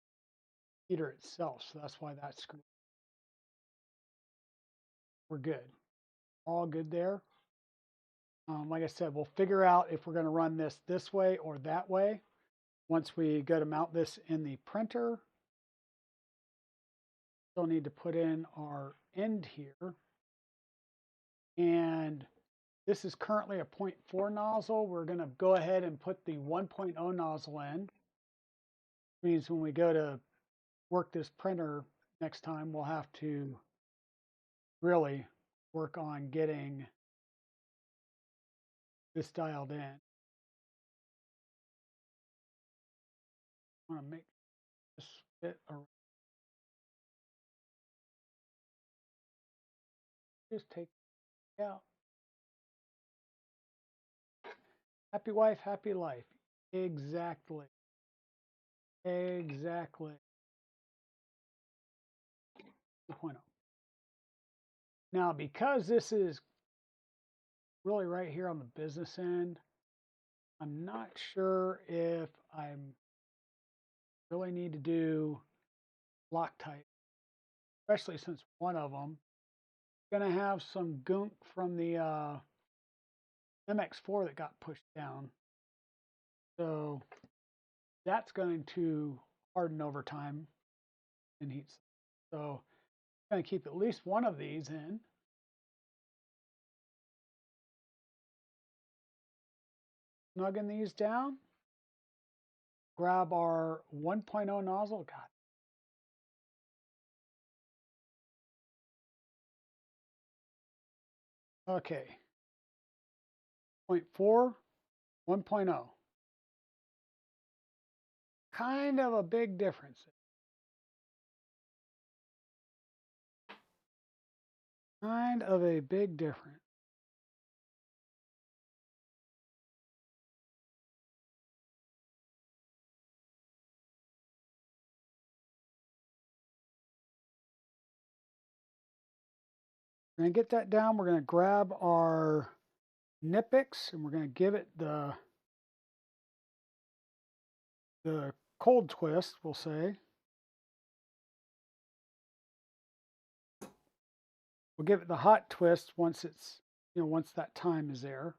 heater itself, so that's why that's screwed. We're good. All good there. Like I said, we'll figure out if we're going to run this way or that way once we go to mount this in the printer. Still need to put in our end here. And this is currently a 0.4 nozzle. We're going to go ahead and put the 1.0 nozzle in. Which means when we go to work this printer next time, we'll have to really work on getting this dialed in. I want to make this fit around. Just take it out. Happy wife, happy life. Exactly. Exactly. 2.0. Now, because this is really right here on the business end, I'm not sure if I really need to do Loctite, especially since one of them is going to have some gunk from the MX4 that got pushed down. So that's going to harden over time and heat. So I'm going to keep at least one of these in. Snugging these down. Grab our 1.0 nozzle. God. Okay. 0.4, 1.0. Kind of a big difference. Kind of a big difference. We're going to get that down. We're going to grab our Nipix and we're going to give it the cold twist, we'll say. We'll give it the hot twist once it's, once that time is there.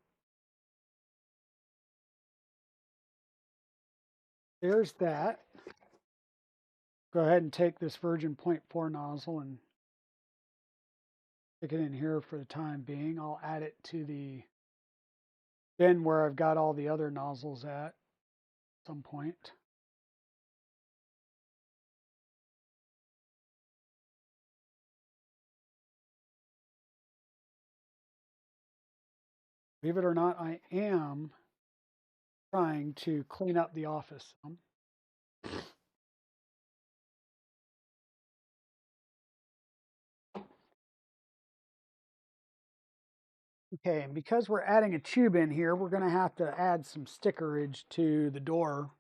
There's that. Go ahead and take this virgin 0.4 nozzle and stick it in here for the time being. I'll add it to the bin where I've got all the other nozzles at some point. Believe it or not, I am trying to clean up the office some. Okay, and because we're adding a tube in here, we're going to have to add some stickerage to the door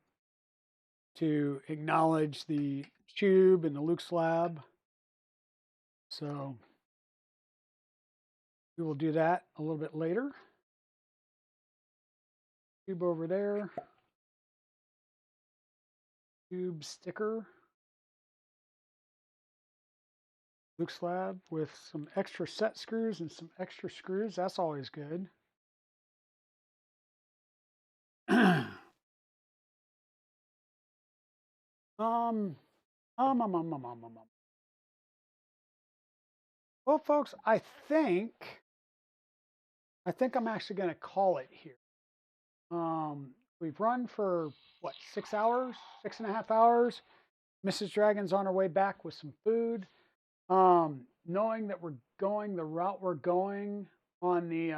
to acknowledge the tube and the Luke slab. So we will do that a little bit later. Tube over there. Tube sticker. Luke slab with some extra set screws and some extra screws. That's always good. um, um, um, um, um, um, um, um. Well, folks, I think I'm actually going to call it here. We've run for what, 6 hours, 6.5 hours. Mrs. Dragon's on her way back with some food. Knowing that we're going the route we're going on the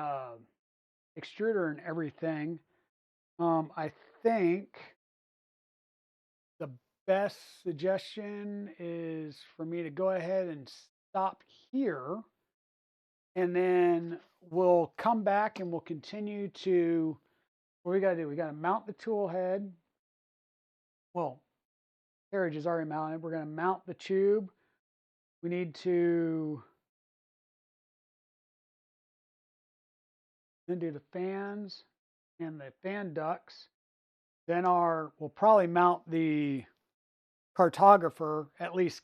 extruder and everything, I think the best suggestion is for me to go ahead and stop here, and then we'll come back and we'll continue to, what we got to do, we got to mount the tool head. Well, carriage is already mounted. We're going to mount the tube. We need to then do the fans and the fan ducts. Then we'll probably mount the cartographer, at least,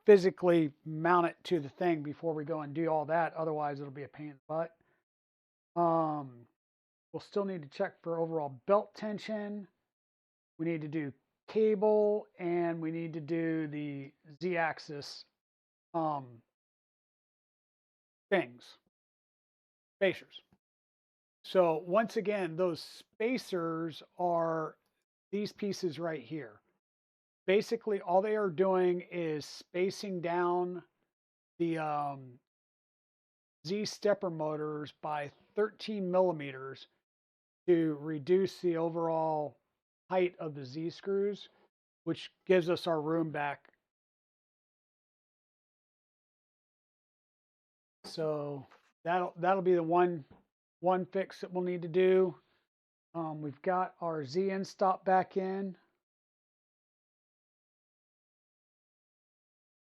physically mount it to the thing before we go and do all that. Otherwise, it'll be a pain in the butt. We'll still need to check for overall belt tension. We need to do cable, and we need to do the Z-axis things, spacers. So once again, those spacers are these pieces right here. Basically, all they are doing is spacing down the Z stepper motors by 13 millimeters to reduce the overall height of the Z screws, which gives us our room back. So that'll be the one fix that we'll need to do. We've got our Z end stop back in.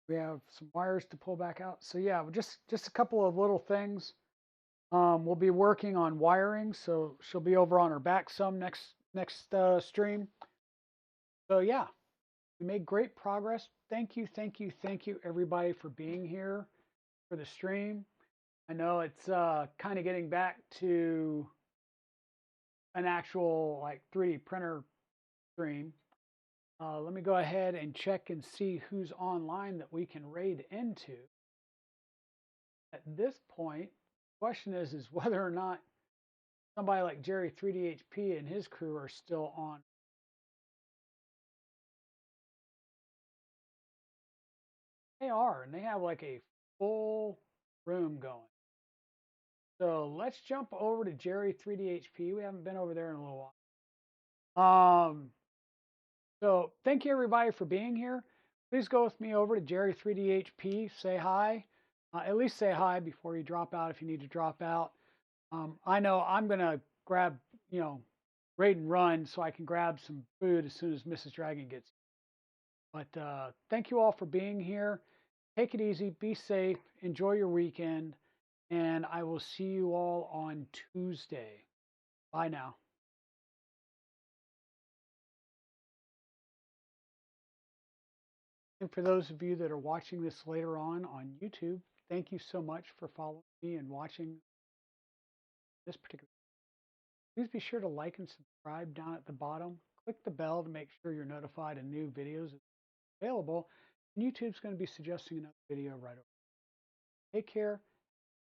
We have some wires to pull back out. So yeah, just a couple of little things. We'll be working on wiring, so she'll be over on her back some next stream. So yeah, we made great progress. Thank you everybody for being here for the stream. I know it's kind of getting back to an actual like 3D printer stream. Let me go ahead and check and see who's online that we can raid into. At this point, the question is whether or not somebody like Jerry 3DHP and his crew are still on. They are, and they have like a full room going. So let's jump over to Jerry 3DHP. We haven't been over there in a little while. So thank you everybody for being here. Please go with me over to Jerry 3DHP. Say hi. At least say hi before you drop out if you need to drop out. I know I'm going to grab, raid and run so I can grab some food as soon as Mrs. Dragon gets here. But thank you all for being here. Take it easy. Be safe. Enjoy your weekend. And I will see you all on Tuesday. Bye now. And for those of you that are watching this later on YouTube, thank you so much for following me and watching this particular. Please be sure to like and subscribe down at the bottom. Click the bell to make sure you're notified of new videos available. And YouTube's going to be suggesting another video right over. Take care.